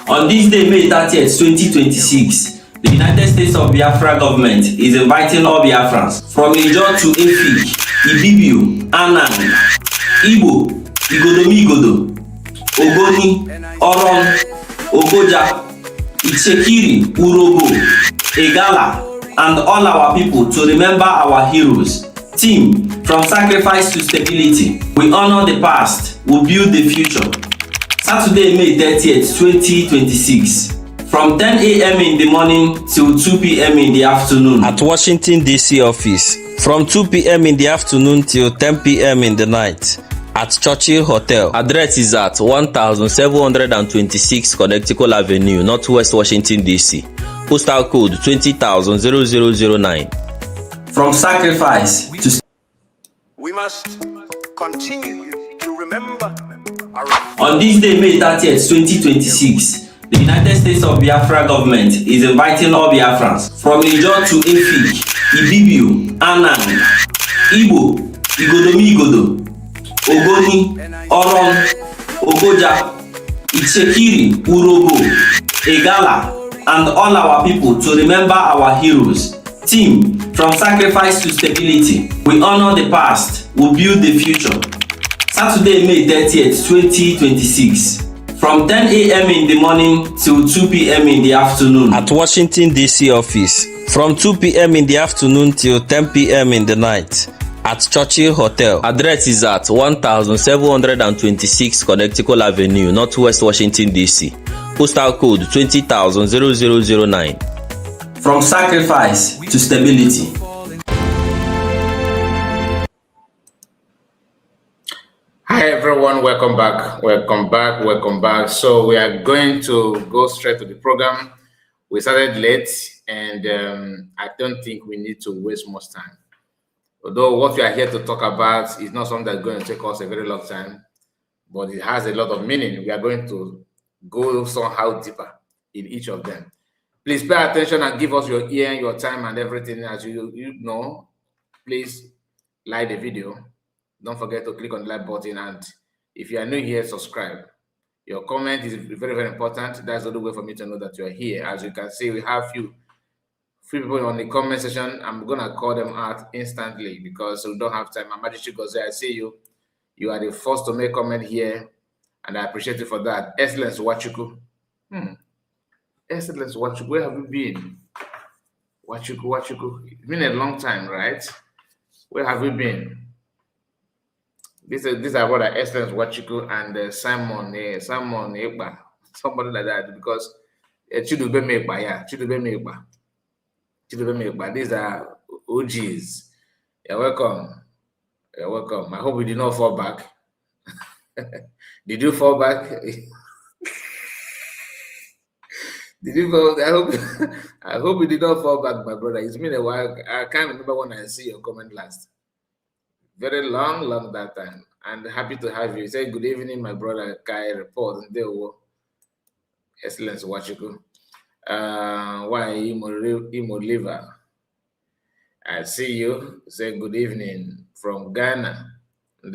On this day, May 30th, 2026, the United States of Biafra government is inviting all Biafrans from Ijo to Efik, Ibibio, Anan, Igbo, Igodomigodo, Ogoni, Oron, Ogoja, Ichekiri, Urobo, Egala, and all our people to remember our heroes. Team, from sacrifice to stability, we honor the past, we build the future. Saturday, May 30th, 2026, from 10 a.m. in the morning till 2 p.m. in the afternoon at Washington, D.C. office, from 2 p.m. in the afternoon till 10 p.m. in the night at Churchill Hotel. Address is at 1726 Connecticut Avenue, Northwest Washington, D.C. Postal code 20009. From sacrifice to... We must continue to remember. On this day, May 30th, 2026, the United States of Biafra government is inviting all Biafrans from Ijo to Efik, Ibibio, Anan, Igbo, Igodomigodo, Ogoni, Oron, Ogoja, Ichekiri, Urobo, Egala, and all our people to remember our heroes. Team, from sacrifice to stability, we honor the past, we build the future. Saturday, May 30th, 2026, from 10 a.m. in the morning till 2 p.m. in the afternoon at Washington, D.C. office, from 2 p.m. in the afternoon till 10 p.m. in the night at Churchill Hotel. Address is at 1726 Connecticut Avenue, Northwest Washington, D.C. Postal code 20009. From sacrifice to stability. Hi everyone, welcome back. So we are going to go straight to the program. We started late and I don't think we need to waste much time. Although what we are here to talk about is not something that's going to take us a very long time, but it has a lot of meaning. We are going to go somehow deeper in each of them. Please pay attention and give us your ear, your time and everything. As you know, please like the video. Don't forget to click on the like button, and if you are new here, subscribe. Your comment is very, very important. That's the only way for me to know that you are here. As you can see, we have few people on the comment section. I'm gonna call them out instantly because we don't have time. Amaji Goze, I see you. You are the first to make comment here, and I appreciate you for that. Excellence Wachuku. Excellence Wachuku, where have you been? Wachuku. It's been a long time, right? Where have you been? These are what are Excellence Wachuku and Simon Ekba, somebody like that, because Chidube Mekba. These are OGs. You're welcome. I hope we did not fall back. Did you fall back? Did you fall? I hope we did not fall back, my brother. It's been a while. I can't remember when I see your comment last. Very long that time. And happy to have you. Say good evening, my brother Kai report. Excellence Wachuku. Why Imo Liver? I see you. Say good evening from Ghana. And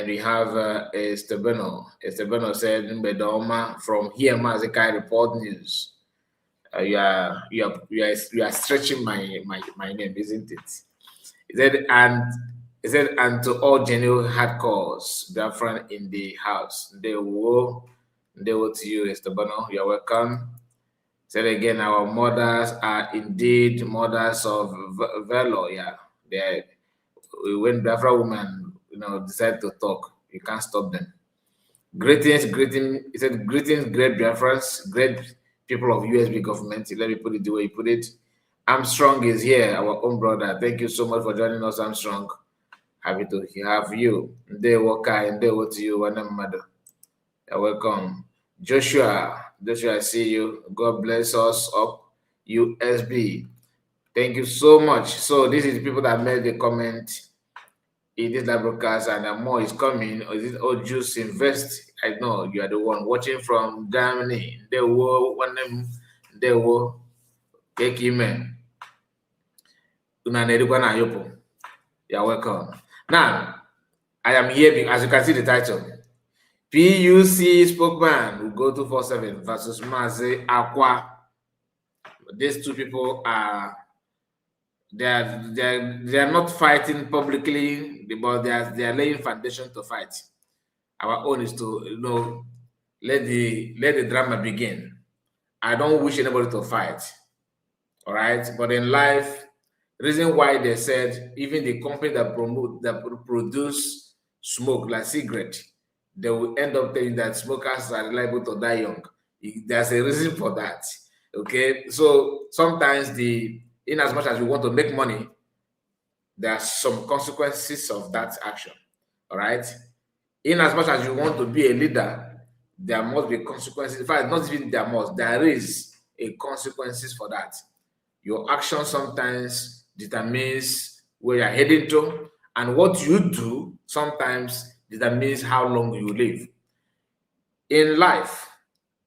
we have Estebeno. Estebeno said Mbedoma from here, Mazi Kai report news. You are stretching my name, isn't it? He said, and to all genuine hardcores, Biafran in the house. They will to you, Estebano. You're welcome. Said again, our mothers are indeed mothers of valor. Yeah, when Biafra women, decide to talk, you can't stop them. Greetings. He said, greetings, great Biafrans, great people of USB government. Let me put it the way you put it. Armstrong is here, our own brother. Thank you so much for joining us, Armstrong. Happy to have you. Ndewo Kai, Ndewo to you, Wanamado. You're welcome. Joshua, Joshua, I see you. God bless us up. USB. Thank you so much. So this is the people that made the comment in this live broadcast, and more is coming. Or is it all Juice Invest? I know you are the one watching from Germany. They were one name. They were man. You're welcome. Now, I am here as you can see the title. PUC spokesman Ugo247 versus Mazi Akwa. These two people are they are not fighting publicly, but they are laying foundation to fight. Our own is to let the drama begin. I don't wish anybody to fight. All right, but in life, the reason why they said even the company that produce smoke like cigarette, they will end up telling that smokers are liable to die young. There's a reason for that. Okay, so sometimes in as much as we want to make money, there are some consequences of that action. All right, in as much as you want to be a leader, there must be consequences. In fact, not even there is a consequences for that. Your action sometimes determines where you're heading to, and what you do sometimes determines how long you live. In life,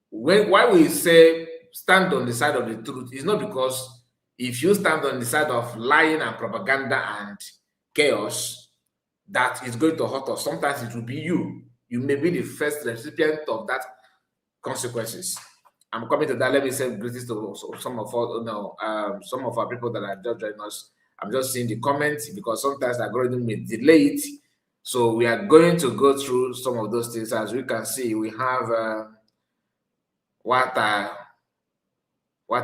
why we say stand on the side of the truth is not because if you stand on the side of lying and propaganda and chaos, that is going to hurt us. Sometimes it will be you. You may be the first recipient of that consequences. I'm coming to that. Let me say greetings to some of our people that are just joining us. I'm just seeing the comments because sometimes the algorithm may delay it. So we are going to go through some of those things. As we can see, we have what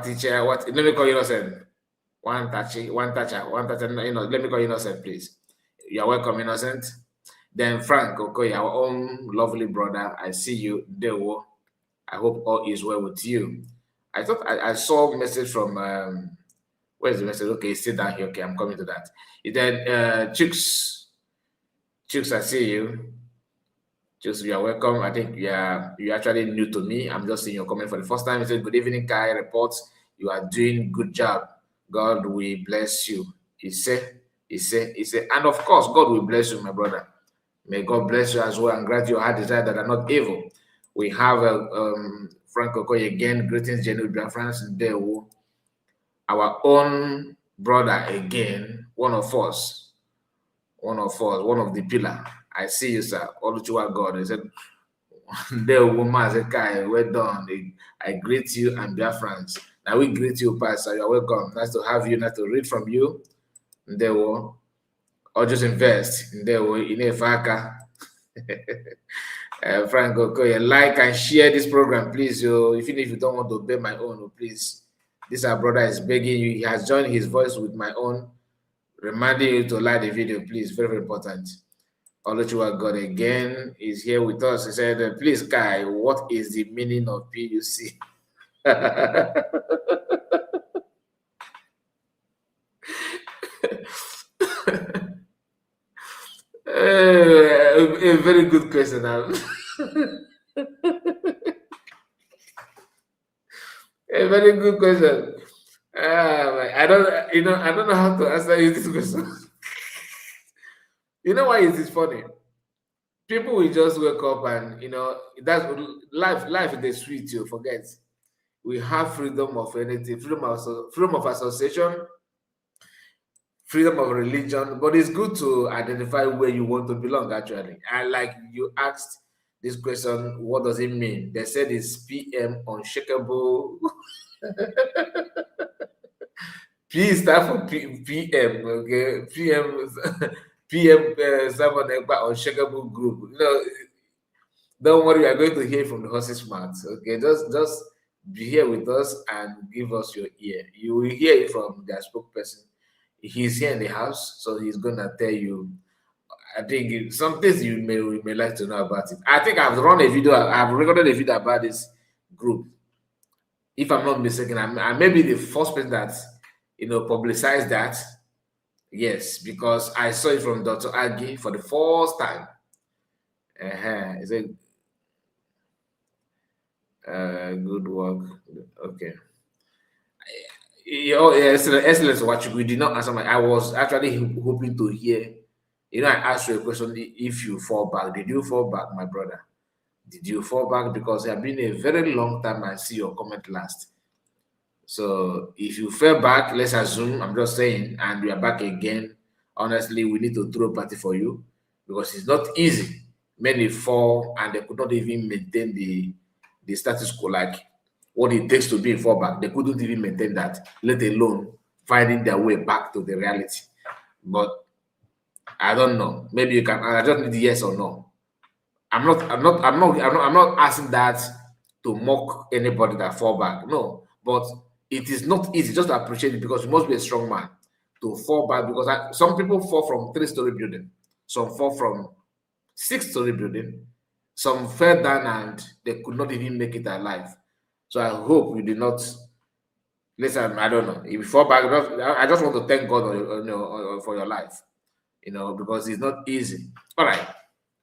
teacher, let me call you innocent. One toucher. Let me call you innocent, please. You're welcome, innocent. Then Frank Okoye, our own lovely brother. I see you, Dewo. I hope all is well with you. I thought I saw a message from where's the message? Okay, sit down here. Okay, I'm coming to that. Then Chicks, I see you. Chicks, you are welcome. I think you're actually new to me. I'm just seeing your comment for the first time. He said, "Good evening, Kai. Reports. You are doing good job. God will bless you." He said, and of course, God will bless you, my brother. May God bless you as well and grant your heart desire that are not evil. We have Frank Okoye again. Greetings, genuine Biafrans in there. Our own brother again, one of the pillar. I see you, sir. Oluchiwa God. He said, there woman said, Kai, well done. I greet you and Biafrans. Now we greet you, Pastor. You're welcome. Nice to have you, nice to read from you. There or just invest in there in a faka. Frank Okoye, like and share this program, please. Even if you don't want to obey my own, please. This our brother is begging you. He has joined his voice with my own, reminding you to like the video, please. Very, very important. Oluchiwa God again is here with us. He said, please, Kai, what is the meaning of PUC? A very good question. A very good question. I don't know how to answer you this question. You know why it is funny? People will just wake up and that's life is sweet, you forget. We have freedom of anything, freedom of association, freedom of religion, but it's good to identify where you want to belong actually. And like you asked this question, what does it mean? They said it's PM unshakable. P stands for PM, okay? PM someone unshakable group. Don't worry, we are going to hear from the horse's mouth. Okay, just be here with us and give us your ear. You will hear it from their spokesperson. He's here in the house, so he's gonna tell you. I think some things you may like to know about it. I think I've recorded a video about this group. If I'm not mistaken, I may be the first person that publicized that. Yes, because I saw it from Dr. Agi for the first time. He said, Good work. Okay. Oh, yeah, excellent. What we did not answer I was actually hoping to hear. You know, I asked you a question. If you fall back, did you fall back, my brother? Did you fall back? Because it has been a very long time I see your comment last. So if you fell back, let's assume, I'm just saying, and you are back again, honestly, we need to throw a party for you because it's not easy. Many fall and they could not even maintain the status quo, like what it takes to be in fallback. They couldn't even maintain that, let alone finding their way back to the reality. But I don't know. Maybe you can. I just need yes or no. I'm not asking that to mock anybody that fall back. No, but it is not easy. Just to appreciate it because you must be a strong man to fall back. Because some people fall from 3-story building, some fall from 6-story building, some fell down and they could not even make it alive. So I hope you did not. Listen, I don't know. If you fall back, I just want to thank God for your life. Because it's not easy. All right.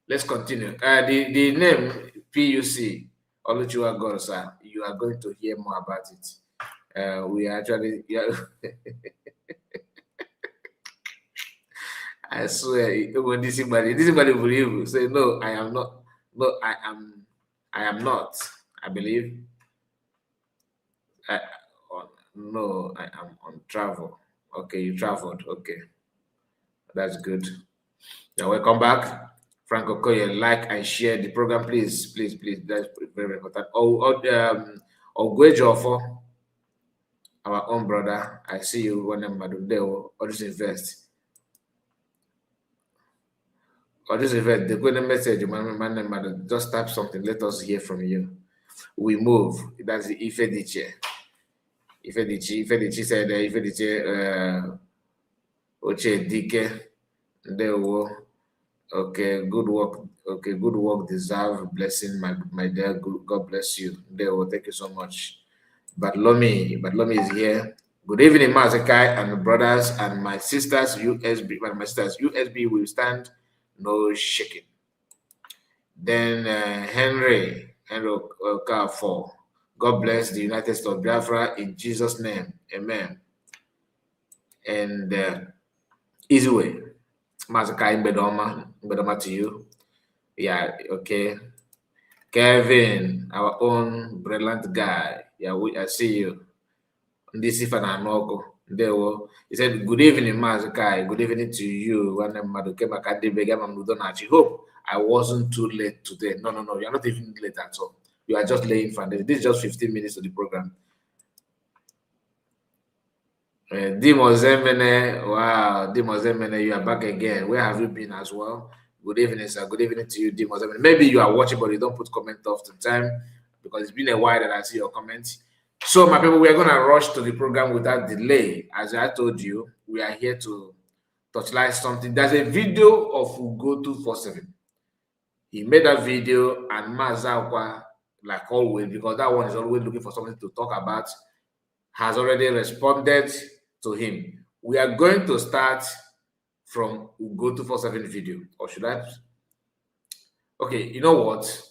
Let's continue. The name PUC, Oluchiwa Gorosa, you are going to hear more about it. We actually, yeah, I swear, when this somebody believe, say, no, I am not. No, I am not. I believe. No, I am on travel. Okay, you traveled. Okay, that's good. Now, welcome back. Franco Koye, like and share the program, please. That's very important. Ogwejofo, our own brother. I see you when I'm or just invest. Or just invest. The good message, man, just type something. Let us hear from you. We move. That's the Ifediche. Ifediche said, Ifediche, Oche Dike, Okay, good work. Okay, good work. Deserve blessing, my dear. God bless you. Thank you so much. Bartolome is here. Good evening, Mazakai and brothers and my sisters. USB will stand, no shaking. Then Henry Okafor. God bless the United States of Biafra in Jesus' name. Amen. And easy way. Mazakai Bedoma to you. Yeah, okay. Kevin, our own brilliant guy. Yeah, I see you. This is He said, good evening, Mazakai. Good evening to you. Hope I wasn't too late today. No. You're not even late at all. You are just laying foundation. This is just 15 minutes of the program. Dimo Zemene, wow, Dimo Zemene, you are back again. Where have you been as well? Good evening, sir. Good evening to you, Dimo Zemene. Maybe you are watching, but you don't put comment off to time because it's been a while that I see your comments. So, my people, we are going to rush to the program without delay. As I told you, we are here to touchlight something. There's a video of Ugo247. He made that video, and Akwa, like always, because that one is always looking for something to talk about, has already responded to him. We are going to start from Ugo247 video, or should I? Okay, you know what?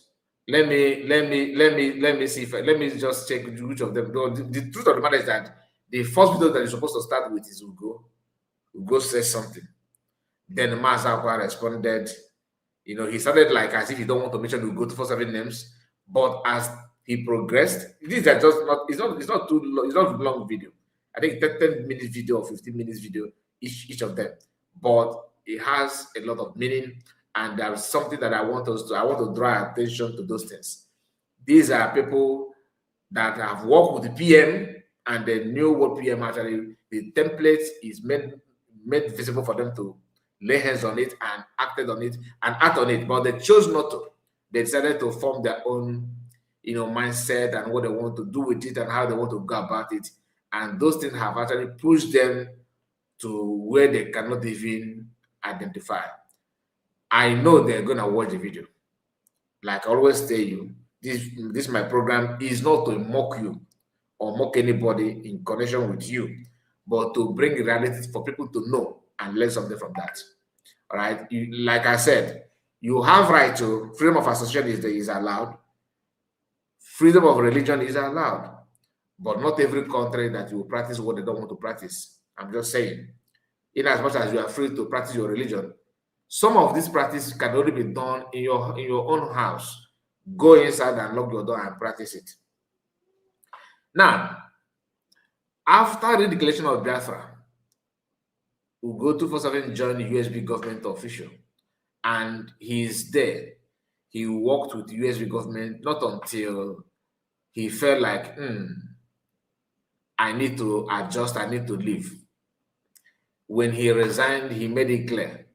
Let me see if let me just check which of them. The truth of the matter is that the first video that you're supposed to start with is Ugo. Ugo says something. Then Akwa responded. He started like as if he don't want to mention Ugo247 names, but as he progressed, these are just not. It's not too long. It's not long video. I think 10 minutes video or 15 minutes video each of them, but it has a lot of meaning. And there's something that I want to draw attention to those things. These are people that have worked with the PM and they knew what PM actually, the template is made visible for them to lay hands on it and acted on it and act on it, but they chose not to. They decided to form their own, mindset and what they want to do with it and how they want to go about it. And those things have actually pushed them to where they cannot even identify. I know they're gonna watch the video. Like I always tell you, this my program is not to mock you or mock anybody in connection with you, but to bring reality for people to know and learn something from that. All right. Like I said, you have right to freedom of association is allowed. freedom of religion is allowed, but not every country that you will practice what they don't want to practice. I'm just saying, in as much as you are free to practice your religion, some of these practices can only be done in your own house. Go inside and lock your door and practice it. Now, after the declaration of Biafra, Ugo247 joined the USB government official, and he's there. He worked with the USB government not until he felt like, I need to adjust, I need to leave. When he resigned, he made it clear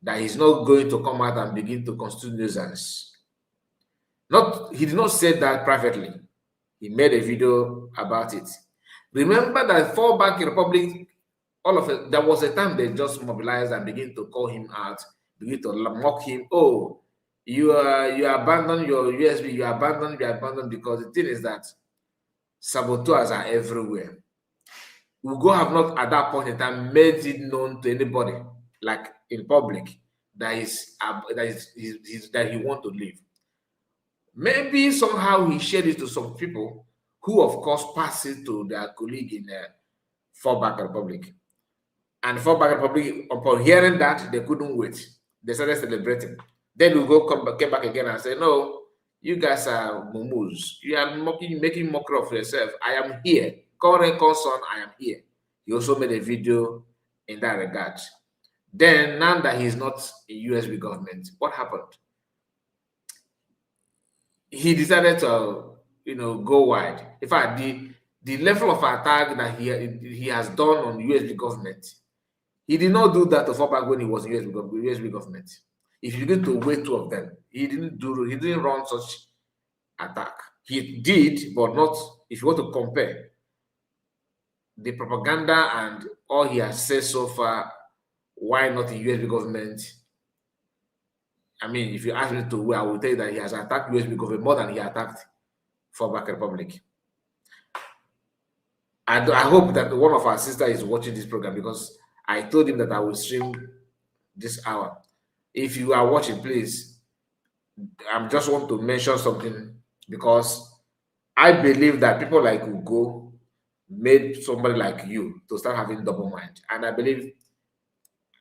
that he's not going to come out and begin to constitute nuisance. He did not say that privately. He made a video about it. Remember that fallback Republic, all of it, there was a time they just mobilized and begin to call him out, begin to mock him. Oh, you abandon your USB, you abandon, because the thing is that saboteurs are everywhere. Ugo have not at that point in time made it known to anybody, like in public, that he want to leave. Maybe somehow he shared it to some people who, of course, passed it to their colleague in Fallback Republic. And Fallback Republic, upon hearing that, they couldn't wait. They started celebrating. Then Ugo came back again and said, no, you guys are mumus. You are making mockery of yourself. I am here. Current concern, I am here. He also made a video in that regard. Then, now that he's not in USB government, what happened? He decided to, go wide. In fact, the level of attack that he has done on USB government, he did not do that to fallback when he was in USB government. If you get to weigh two of them, he didn't run such attack. He did, but not if you want to compare the propaganda and all he has said so far. Why not in USB government? I mean, if you ask me to, I will tell you that he has attacked USB government more than he attacked Fallback Republic. I hope that one of our sisters is watching this program, because I told him that I will stream this hour. If you are watching, please, I just want to mention something, because I believe that people like Ugo made somebody like you to start having double mind. And I believe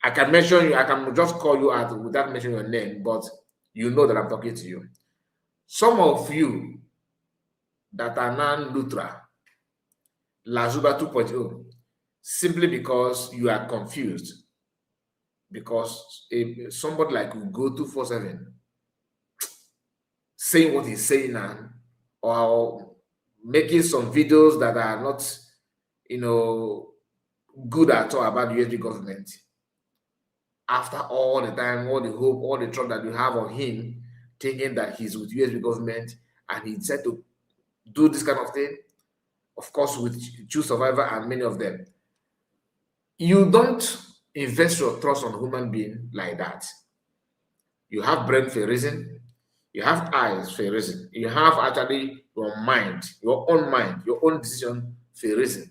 I can mention you, I can just call you out without mentioning your name, but you know that I'm talking to you. Some of you that are non-Lutra, Lazuba 2.0, simply because you are confused, because somebody like Ugo247 saying what he's saying now, or making some videos that are not, good at all about the USB government. After all the time, all the hope, all the trust that you have on him, thinking that he's with USB government and he said to do this kind of thing, of course, with True Survivor and many of them. You don't invest your trust on a human being like that. You have brain for a reason. You have eyes for a reason. You have actually your mind, your own decision for a reason.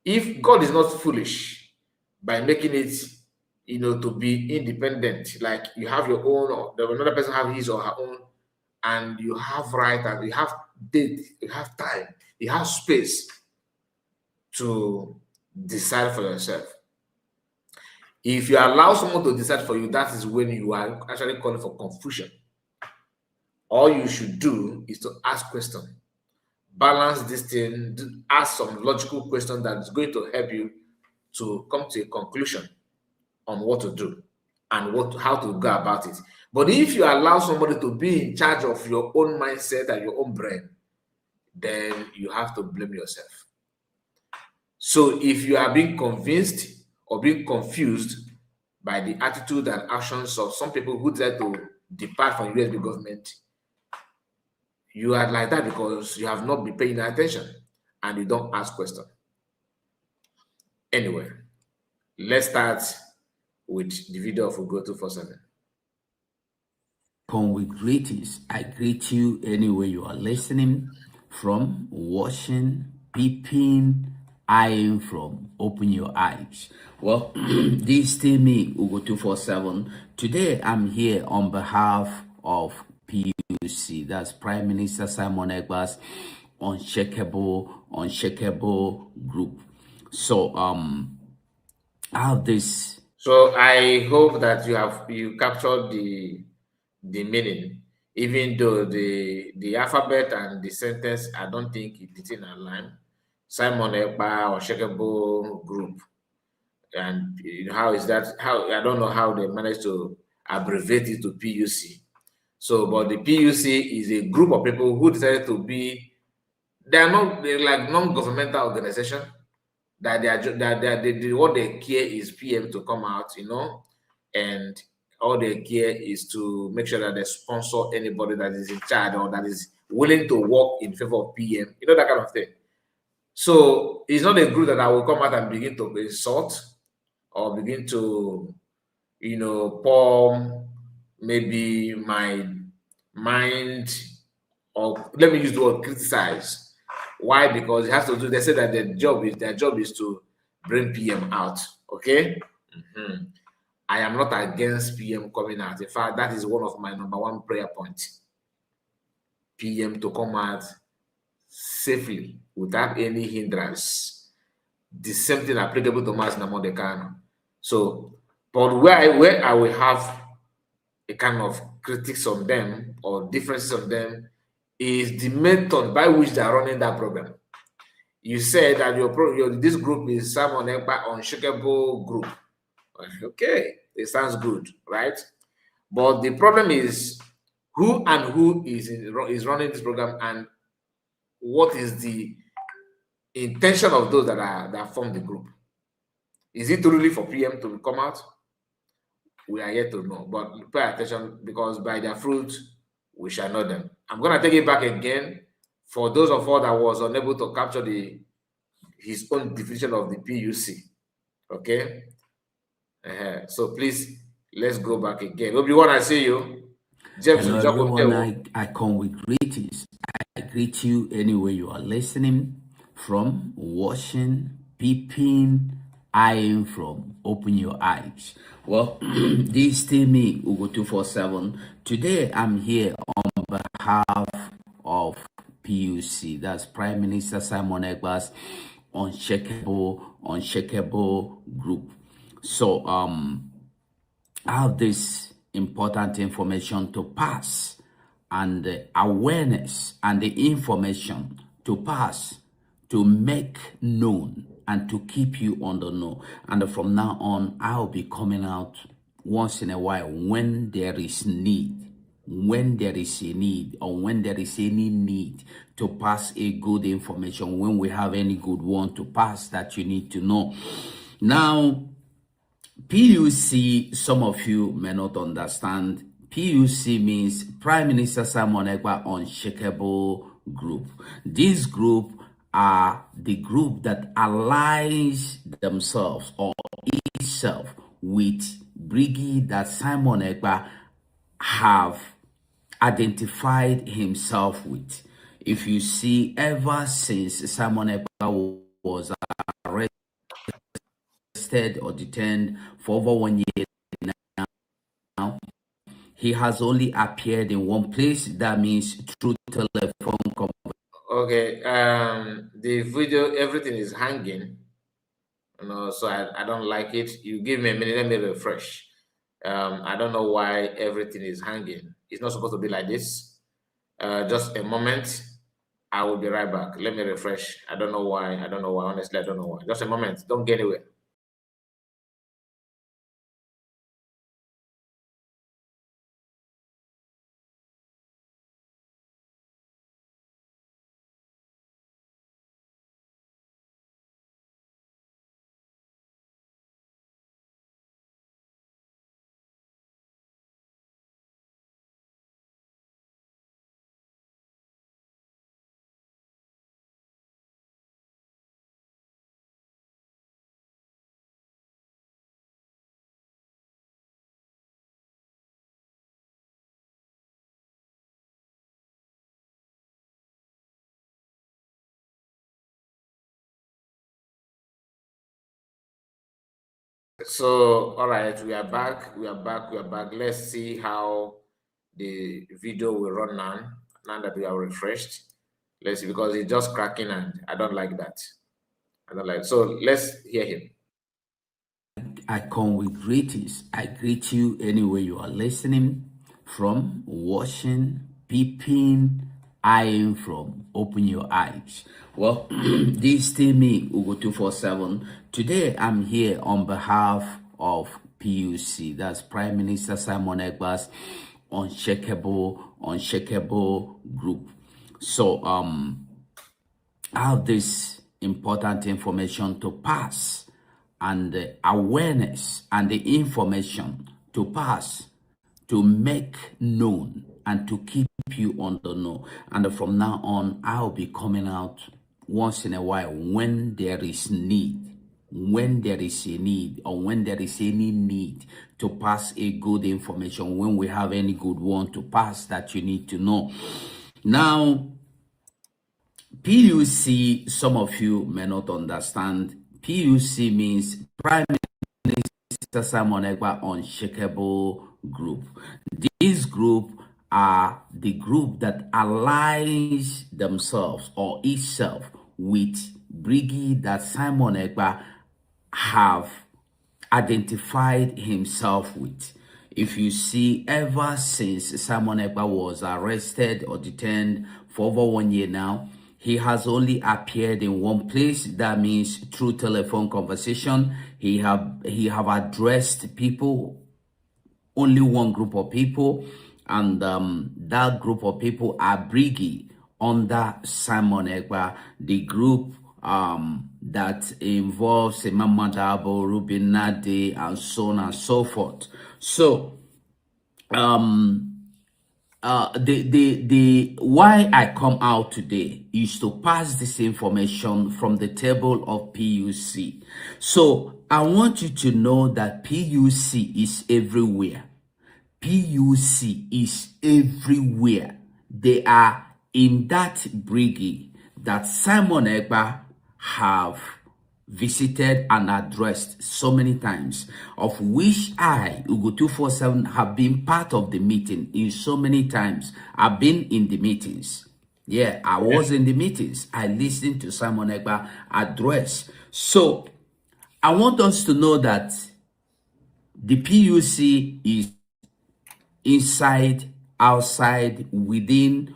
If God is not foolish by making it, to be independent, like you have your own, or another person have his or her own, and you have right, and you have date, you have time, you have space to decide for yourself. If you allow someone to decide for you, that is when you are actually calling for confusion. All you should do is to ask questions, balance this thing, ask some logical questions that is going to help you to come to a conclusion on what to do and how to go about it. But if you allow somebody to be in charge of your own mindset and your own brain, then you have to blame yourself. So if you are being convinced or being confused by the attitude and actions of some people who try to depart from USB government, you are like that because you have not been paying attention and you don't ask questions. Anyway, let's start with the video of Ugo247. Come with greetings. I greet you anywhere you are listening from, watching, peeping, eyeing from. Open your eyes. Well, this is still me, Ugo247. Today I'm here on behalf of PUC. That's Prime Minister Simon Ekpa's unshakable group. So I have this. So I hope that you captured the meaning, even though the alphabet and the sentence, I don't think it's in a line. Simon Ekpa unshakable group. And how is that? How I don't know how they managed to abbreviate it to PUC. So, but the PUC is a group of people who decided to be. They're like non-governmental organization. That what they care is PM to come out, and all they care is to make sure that they sponsor anybody that is in charge or that is willing to work in favor of PM. That kind of thing. So it's not a group that I will come out and begin to insult or begin to, pour maybe my mind, or let me use the word criticize. Why? Because it has to do, they say that their job is to bring PM out. Okay. I am not against PM coming out. In fact, that is one of my number one prayer points. PM to come out safely without any hindrance. The same thing applicable to Mazi Namodekano. So, but where I will have a kind of critics on them or differences on them is the method by which they are running that program. You said that this group is Simon Ekpa unshakable group. Okay, it sounds good, right? But the problem is who is running this program, and what is the intention of those that form the group. Is it really for PM to come out? We are yet to know, but pay attention, because by their fruit we shall know them. I'm gonna take it back again for those of us that was unable to capture his own definition of the PUC. Okay, so please let's go back again. Obi-Wan, I see you. Hello everyone, I come with greetings. I greet you anywhere you are listening from, watching, peeping, eyeing from. Open your eyes. Well, this is still me, Ugo247. Today I'm here on behalf of PUC. That's Prime Minister Simon Ekpa's unshakable group. So I have this important information to pass, and the awareness and the information to pass, to make known and to keep you on the know. And from now on, I'll be coming out once in a while when there is need, when there is a need, or when there is any need to pass a good information, when we have any good one to pass that you need to know. Now, PUC, some of you may not understand. PUC means Prime Minister Simon Ekpa Unshakable Group. This group are the group that aligns themselves or itself with brigade that Simon Ekpa have identified himself with. If you see, ever since Simon Ekpa was arrested or detained for over 1 year now, he has only appeared in one place. That means through telephone conversation. Okay, the video, everything is hanging, so I don't like it. You give me a minute, let me refresh. I don't know why everything is hanging. It's not supposed to be like this. Just a moment. I will be right back. Let me refresh. I don't know why. Honestly, I don't know why. Just a moment. Don't get anywhere. So, all right, we are back. Let's see how the video will run now that we are refreshed. Let's see, because it's just cracking and I don't like that. I don't like it. So let's hear him. I come with greetings. I greet you anywhere you are listening from, watching, peeping, eyeing from. Open your eyes. Well, this is still me, Ugo247. Today I'm here on behalf of PUC. That's Prime Minister Simon Ekpa's unshakable group. So I have this important information to pass, and the awareness and the information to pass, to make known and to keep you on the know. And from now on, I'll be coming out once in a while when there is need, when there is a need, or when there is any need to pass a good information, when we have any good one to pass that you need to know. Now, PUC, some of you may not understand. PUC means Prime Minister Simon Ekpa Unshakable Group. This group are the group that aligns themselves or itself with brigade that Simon Ekpa have identified himself with. If you see, ever since Simon Ekpa was arrested or detained for over 1 year now, he has only appeared in one place. That means through telephone conversation. He have addressed people, only one group of people, and that group of people are brigade under Simon Ekpa, the group that involves Imam Madabo, Ruben Nade, and so on and so forth. So the why I come out today is to pass this information from the table of PUC. So I want you to know that PUC is everywhere. PUC is everywhere. They are in that brigade that Simon Ekpa have visited and addressed so many times, of which I, Ugo247, have been part of the meeting in so many times. I've been in the meetings. Yeah, I was in the meetings. I listened to Simon Ekpa address. So I want us to know that the PUC is inside, outside, within,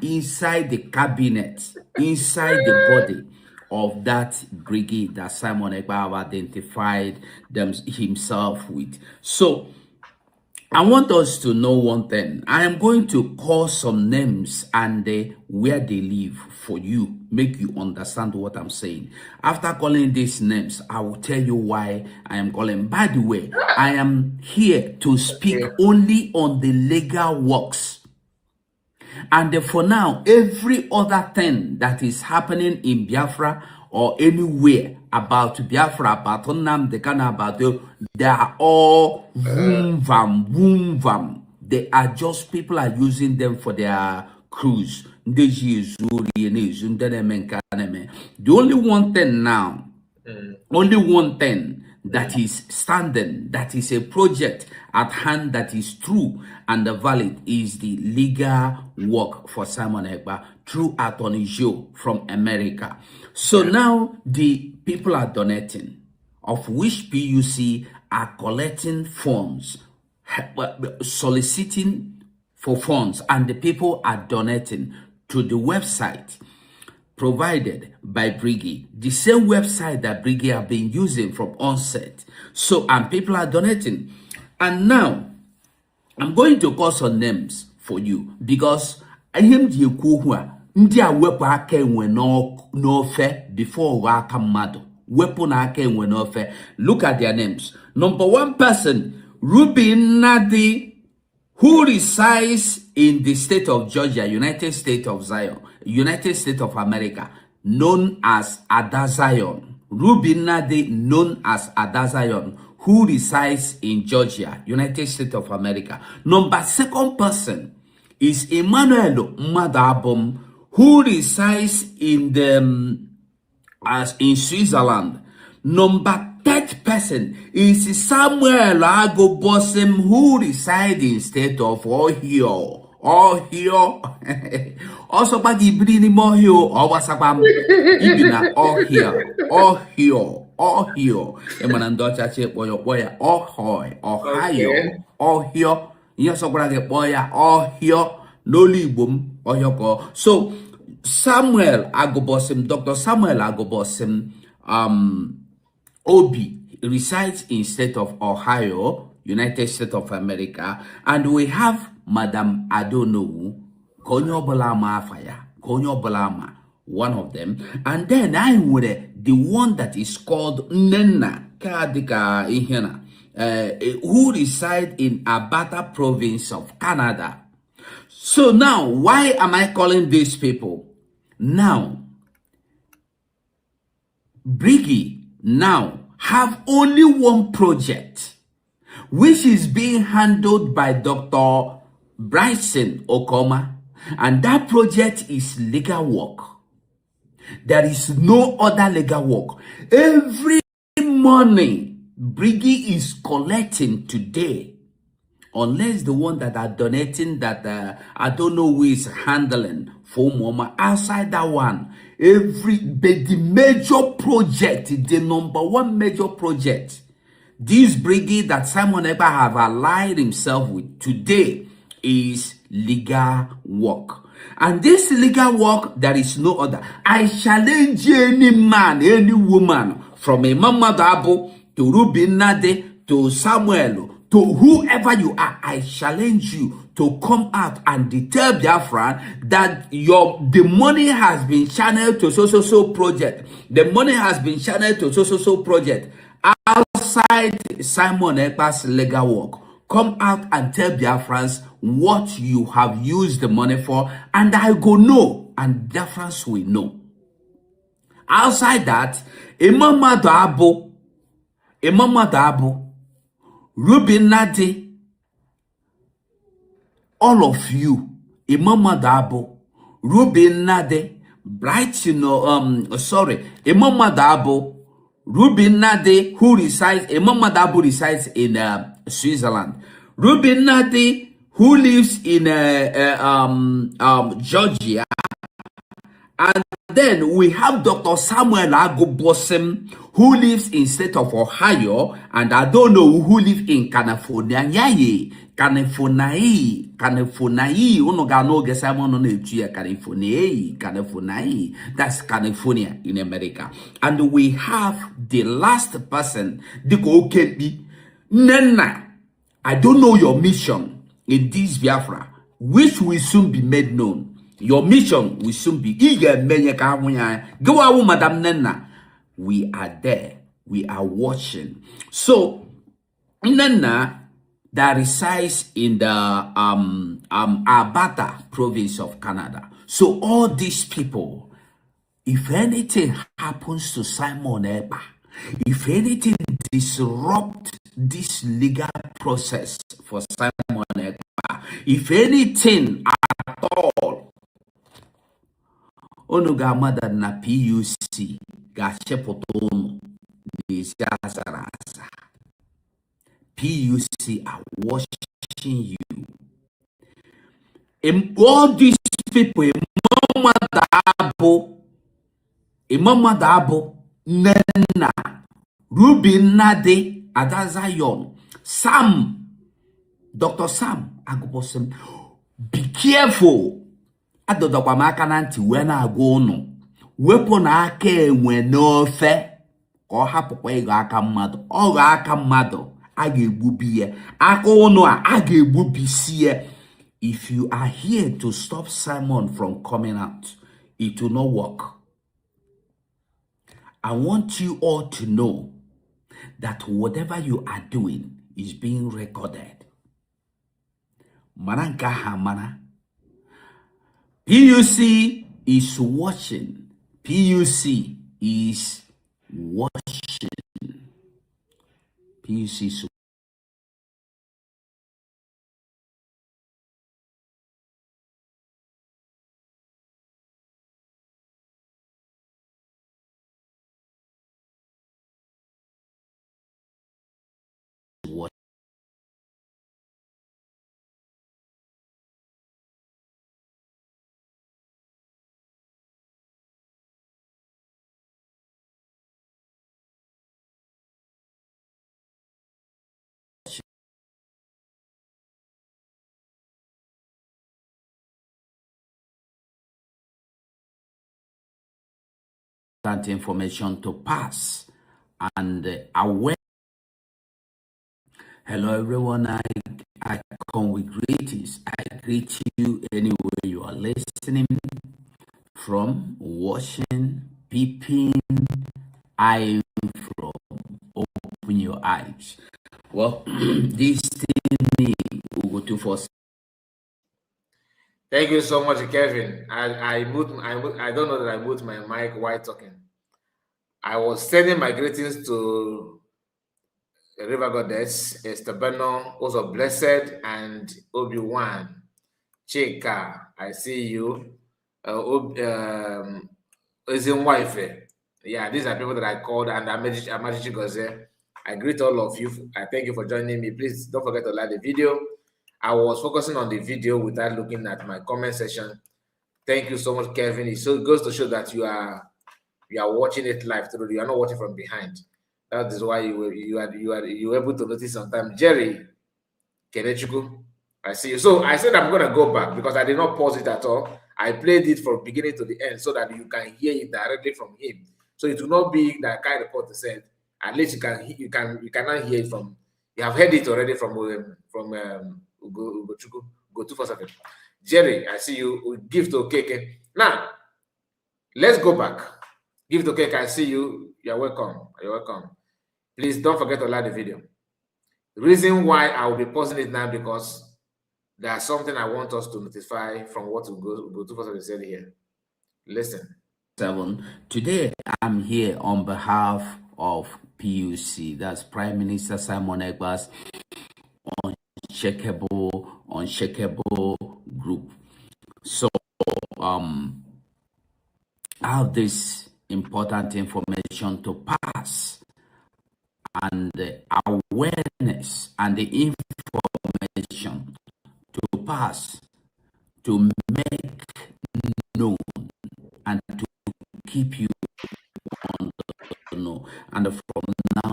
inside the cabinet, inside the body of that brigade that Simon Ekpa have identified himself with. So I want us to know one thing. I am going to call some names and where they live for you, make you understand what I'm saying. After calling these names, I will tell you why I am calling. By the way, I am here to speak only on the legal works. And for now, every other thing that is happening in Biafra or anywhere about Biafra, about Nnamdi Kanu, about they are all boom vam. They are just, people are using them for their cruise. The only one thing now, only one thing that is standing, that is a project at hand that is true and valid, is the legal work for Simon Ekpa through Attorney Joe from America. So now the people are donating, of which PUC are collecting funds, soliciting for funds, and the people are donating to the website provided by Briggy, the same website that Briggy have been using from onset. So, and people are donating. And now, I'm going to call some names for you, because I am the Ndia wepo aka enwe n'ofe before waka mmadụ. Wepo aka enwe n'ofe. Look at their names. Number one person, Ruben Nade, who resides in the state of Georgia, United States of Zion, United States of America, known as Ada Zion. Ruben Nade, known as Ada Zion, who resides in Georgia, United States of America. Number second person is Emmanuel Madabom, who resides in the in Switzerland. Number third person is Samuel Agobosim, who resides in state of Ohio. Also, bagi brini mohio, owasabam, ibina Ohio. Emanandocha che boya, Ohio. Okay. Iya sobrang boya, Ohio, nolibum, Ohio. So, Dr. Samuel Agobosim, Obi resides in state of Ohio, United States of America, and we have Madam Adonowu, Konyobolama Afaya, Konyobolama, one of them, and then I would the one that is called Nena Kadika Ihena, who reside in Alberta province of Canada. So now, why am I calling these people? Now, Briggy now have only one project, which is being handled by Dr. Bryson Okoma, and that project is legal work. There is no other legal work. Every money Briggy is collecting today, unless the one that are donating that I don't know who is handling for Mama. Outside that one, the major project, the number one major project, this brigade that Simon Eber have allied himself with today is legal work. And this legal work, there is no other. I challenge any man, any woman, from Imam Madabo to Ruben Nade to Samuel, to whoever you are, I challenge you to come out and tell Biafra that the money has been channeled to so project. The money has been channeled to so project outside Simon Ekpa's legal work. Come out and tell Biafrans what you have used the money for, and I go know, and Biafrans will know. Outside that, Imam Madabo, Ruben Nadi, all of you, Imam Madabo, Ruben Nadi, Imam Madabo, Ruben Nadi, Imam Madabo resides in Switzerland. Ruben Nadi, who lives in Georgia. And then we have Dr. Samuel Agobosim, who lives in state of Ohio, and I don't know who lives in California. California. That's California in America. And we have the last person, the Nena. I don't know your mission in this Biafra, which will soon be made known. Your mission will soon be Madam Nena. We are there. We are watching. So Nena that resides in the Alberta province of Canada. So all these people, if anything happens to Simon Eber, if anything disrupt this legal process for Simon Eber, if anything at all, onu ga-amada na PUC ga-achịpụta unu n'ezi azara aza. PUC are watching you. All these people, Imam Madabo, Nena, Ruben Nade, Ada Zion, Sam, Dr. Sam Agobosim, be careful. Adodokwa maka na ntị wee na-agwa unu wepụ na aka enwe n'ofe ka ọ hapụkwa ịghọ aka mmadụ. Ọ ghọọ aka mmadụ, a ga-egbubi ya. Aka unu a ga-egbubisi ya. If you are here to stop Simon from coming out, it will not work. I want you all to know that whatever you are doing is being recorded. Mananka hamana. PUC is watching. PUC is watching. PUC is important information to pass and aware. Hello everyone, I come with greetings. I greet you anywhere you are listening from, watching, peeping, eyeing from, open your eyes. Well, this thing me, Ugo247. Thank you so much, Kevin. I don't know that I moved my mic while talking. I was sending my greetings to River Goddess, Estabano, also Blessed, and Obi-Wan. Chika, I see you. Wife. Yeah, these are people that I called, and Amajichi Goze. I greet all of you. I thank you for joining me. Please don't forget to like the video. I was focusing on the video without looking at my comment section. Thank you so much, Kevin. It goes to show that you are watching it live through. You are not watching from behind. That is why you are able to notice sometimes. Jerry Kenechuku, I see you. So I said I'm going to go back because I did not pause it at all. I played it from beginning to the end so that you can hear it directly from him. So it will not be that kind of report said. At least you cannot hear it from. You have heard it already from Ugo247. Jerry, I see you. Give to Okeke. Now, let's go back. Give to Okeke. I see you. You're welcome. You're welcome. Please don't forget to like the video. The reason why I will be pausing it now because there's something I want us to notify from what Ugo247 said here. Listen. Today, I'm here on behalf of PUC. That's Prime Minister Simon Ekpa's unshakable group. So, I have this important information to pass, and the awareness and the information to pass, to make known, and to keep you on the know. And from now,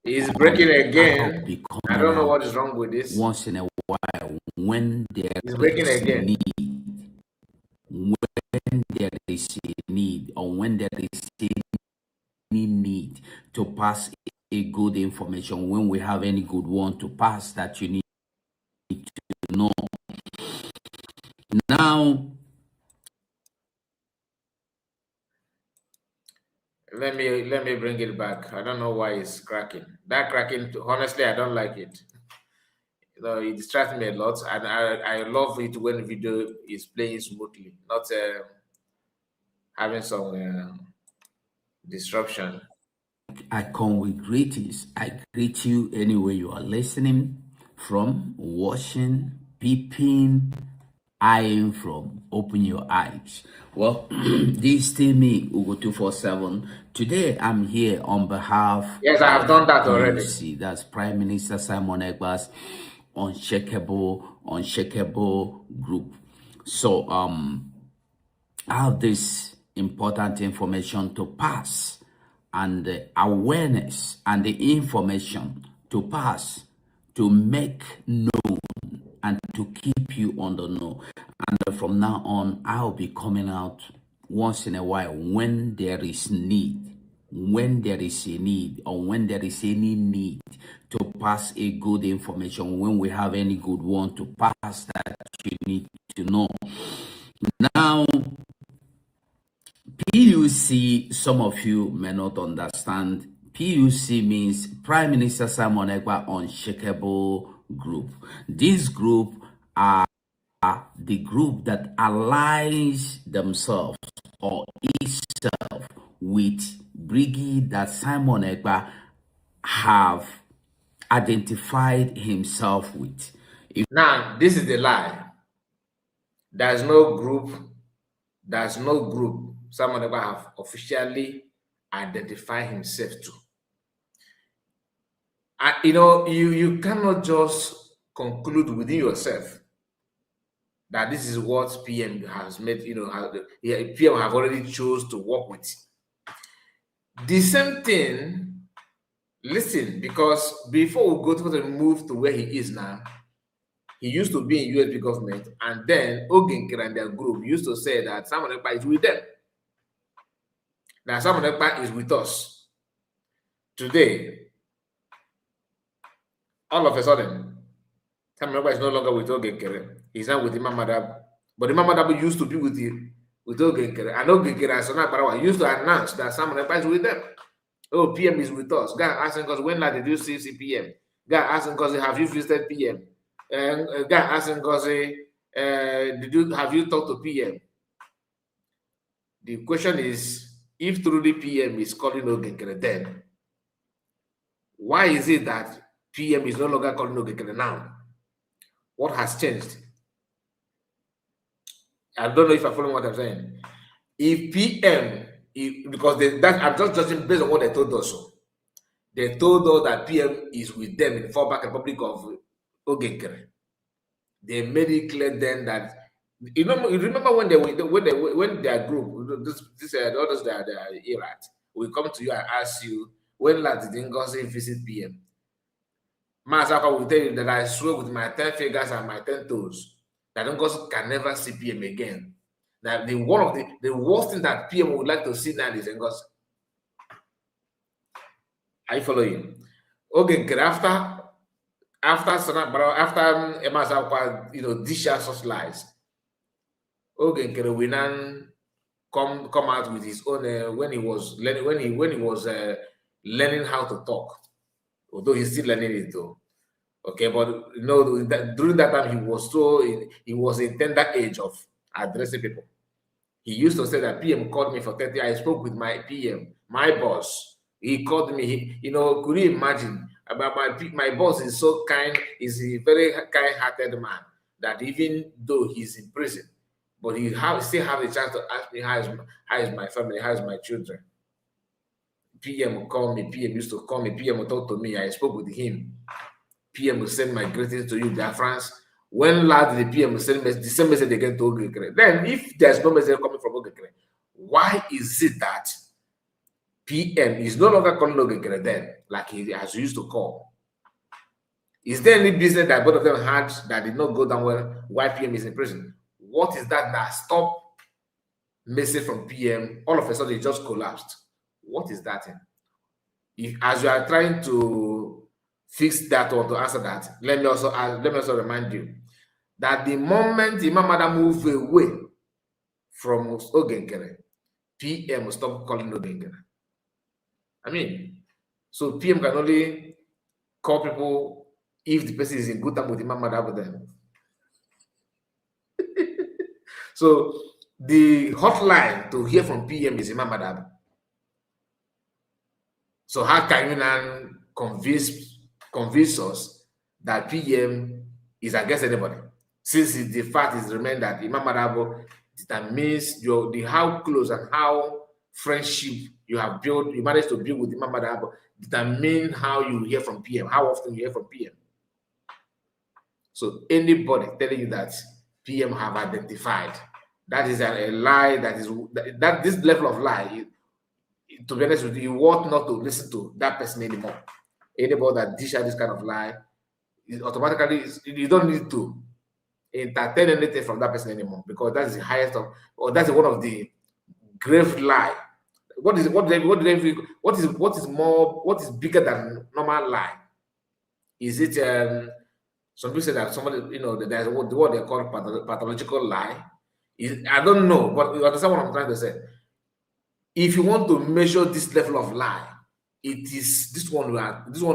he's breaking again. I don't know what is wrong with this. Once in a while, when there is need, when there is a need, or when there is any need to pass a good information, when we have any good one to pass that you need to know. Now, let me bring it back. I don't know why it's cracking. That cracking, honestly, I don't like it. You know, it distracts me a lot, and I love it when the video is playing smoothly, not having some disruption. I come with greetings. I greet you anywhere you are listening from, watching, peeping, eyeing from, open your eyes. Well, this is still me, Ugo247. Today, I'm here on behalf. Yes, I have done that already. PUC, that's Prime Minister Simon Ekpa's unshakable group. So, I have this important information to pass, and the awareness and the information to pass, to make known, and to keep you on the know. And from now on, I'll be coming out once in a while when there is need, when there is a need, or when there is any need to pass a good information, when we have any good one to pass that you need to know. Now, PUC, some of you may not understand. PUC means Prime Minister Simon Ekpa Unshakable Group. This group are the group that aligns themselves or itself with brigade that Simon Ekpa have identified himself with. Now, this is the lie. There's no group Simon Ekpa have officially identified himself to. You know, you cannot just conclude within yourself that this is what PM has made, you know, PM have already chose to work with. The same thing, listen, because before Ugo247 move to where he is now, he used to be in USB government, and then Oginkir and their group used to say that Simon Ekpa is with them. Now, Simon Ekpa is with us. Today, all of a sudden, Simon Ekpa is no longer with Ogenkere. He's now with Imam Madab. But Imam Madab used to be with Ogenkere. And Ogenkere and Sona Parawa used to announce that Simon Ekpa is with them. Oh, PM is with us. Guy asking us, when did you see PM? Guy asking us, have you visited PM? Guy asking us, have you talked to PM? The question is, if truly PM is calling Ogenkere, then why is it that PM is no longer calling Ogenkere now? What has changed? I don't know if I'm following what I'm saying. If PM, because I'm just judging based on what they told us. So they told us that PM is with them in the fallback Republic of Ogenkere. They made it clear then that you remember when their group, others that are Iraq, will come to you and ask you, when last did Ngozi visit PM? Mazi will tell you that I swear with my 10 fingers and my 10 toes that Ngozi can never see PM again. Now, the worst thing that PM would like to see now is Ngozi. Are you following? Okay, after Mazi, dish out such lies, Ogenkere will now come out with his own when he was learning how to talk. Although he's still learning it though. Okay, but during that time he was in tender age of addressing people. He used to say that PM called me for 30. I spoke with my PM, my boss. He called me. Could you imagine? About my boss is so kind. He's a very kind-hearted man that even though he's in prison, but he still have a chance to ask me how is my family, how is my children. PM will call me. PM used to call me. PM will talk to me. I spoke with him. PM will send my greetings to you, dear friends. When last the PM will send the same message again to Ogenkere? Then, if there's no message coming from Ogenkere, why is it that PM is no longer calling Ogenkere then, like he has used to call? Is there any business that both of them had that did not go down well while PM is in prison? What is that stop message from PM? All of a sudden, it just collapsed. What is that in? As you are trying to fix that or to answer that, let me also remind you that the moment Imam Madam moved away from Ogenkere, PM will stop calling Ogenkere. I mean, so PM can only call people if the person is in good time with Imam Madam with them. So the hotline to hear from PM is Imam Madam. So how can you now convince us that PM is against anybody? Since the fact is remained that Imam Madabo determines how close and how friendship you have built, you managed to build with Imam Madabo, determine how you hear from PM, how often you hear from PM. So anybody telling you that PM have identified, that is a lie. That this level of lie, to be honest with you ought not to listen to that person anymore. Anybody that dish out this kind of lie, automatically you don't need to entertain anything from that person anymore, because that's the highest of, or that's one of the grave lie. What is bigger than normal lie? Is it some people say that somebody, there's what they call pathological lie. I don't know, but you understand what I'm trying to say. If you want to measure this level of lie, it is this one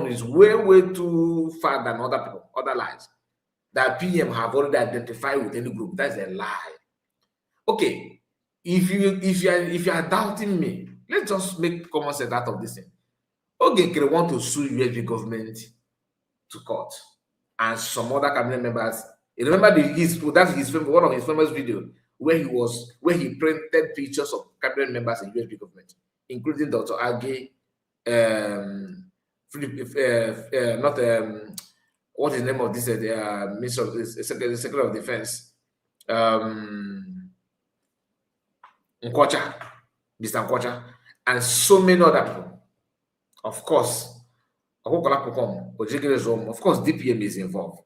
is way too far than other lies that PM have already identified with any group. That's a lie. Okay, if you are doubting me, let's just make common sense out of this thing. Ogenkere want to sue USG government to court and some other cabinet members. You remember one of his famous videos where he printed pictures of cabinet members in USG government, including Dr. Age, what is the name of this? Minister of Secretary of Defense, Nkwocha, Mr. Nkwocha, and so many other people. Of course, of course, DPM is involved.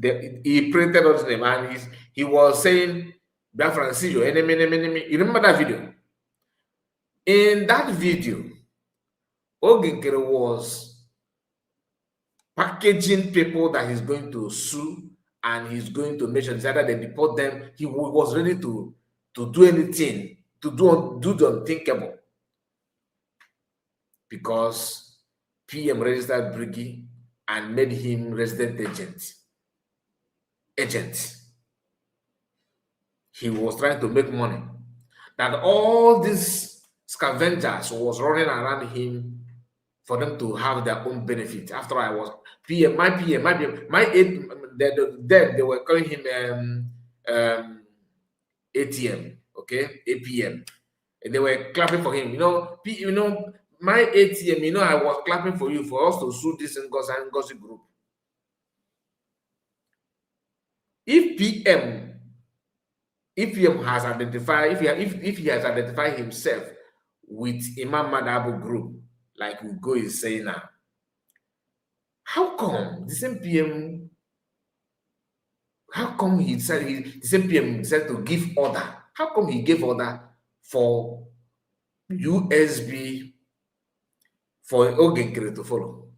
He printed out his name and he was saying, Biafran, see your enemy. You remember that video? In that video, Ogekere was packaging people that he's going to sue and he's going to make sure that they deport them. He was ready to do anything, to do the unthinkable, because PM registered Briggy and made him resident agent. He was trying to make money. That all these scavengers was running around him for them to have their own benefit. After I was PM, my aid, then they were calling him ATM, okay, APM, and they were clapping for him. My ATM, I was clapping for you for us to sue this Ngozi group. If PM has identified, if he has identified himself with Imam Madabo group, like Ugo is saying now, how come the same PM? How come the same PM decided to give order? How come he gave order for USB for Ogekere to follow?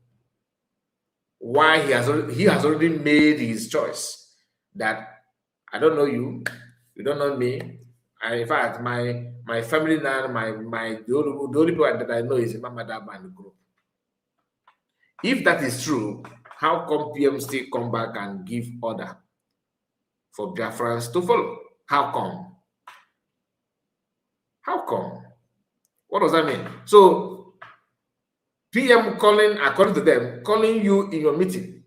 Why he has already made his choice that I don't know you, you don't know me. In fact, my family now, the only people that I know is Imam Madaba and the group. If that is true, how come PM still come back and give order for Biafrans to follow? How come? How come? What does that mean? So PM calling, according to them, calling you in your meeting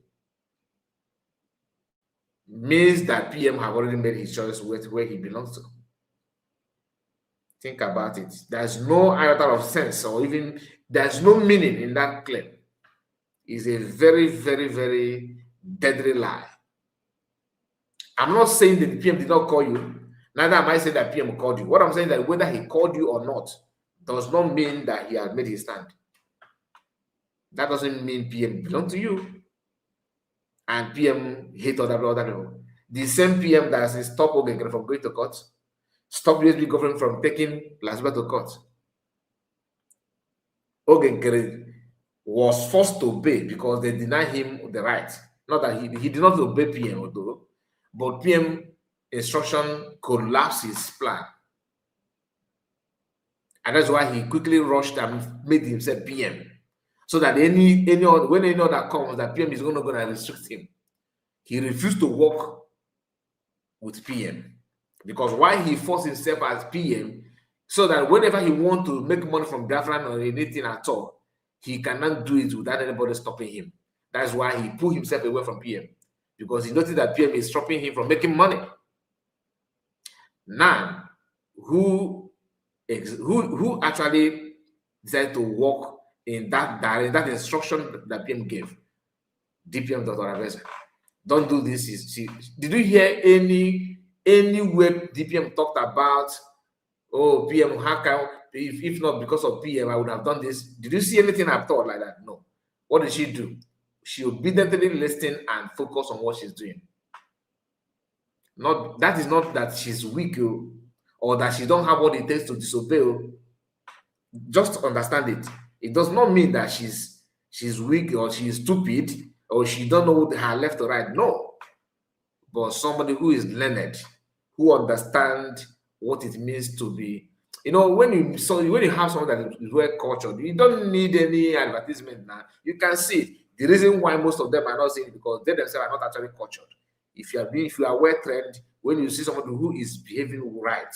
means that PM have already made his choice with where he belongs to. Think about it. There's no iota of sense, or even there's no meaning in that claim. It's a very, very, very deadly lie. I'm not saying that the PM did not call you. Neither am I saying that PM called you. What I'm saying is that whether he called you or not does not mean that he has made his stand. That doesn't mean PM belongs to you and PM hate other people. The same PM that has stopped Ogekere from going to court, stop USB government from taking Lasba to court. Ogekere was forced to obey because they denied him the right. Not that he did not obey PM, although, but PM instruction collapsed his plan. And that's why he quickly rushed and made himself PM. So that when any other comes, that PM is not going to restrict him. He refused to work with PM. Because why he forced himself as PM, so that whenever he wants to make money from Biafran or anything at all, he cannot do it without anybody stopping him. That's why he pulled himself away from PM, because he noticed that PM is stopping him from making money. Now, who actually decided to work in that instruction that PM gave? DPM Dr. Abeza. Don't do this. Did you hear anywhere DPM talked about, oh, PM, how can, if not because of PM, I would have done this? Did you see anything I've thought like that? No. What did she do? She obediently listened and focused on what she's doing. That is not that she's weak or that she don't have what it takes to disobey. Just understand it. It does not mean that she's weak or she's stupid or she don't know her left or right. No. But somebody who is learned, who understands what it means to be, when you have someone that is well cultured, you don't need any advertisement now. You can see the reason why most of them are not saying it, because they themselves are not actually cultured. If you are well trained, when you see somebody who is behaving right,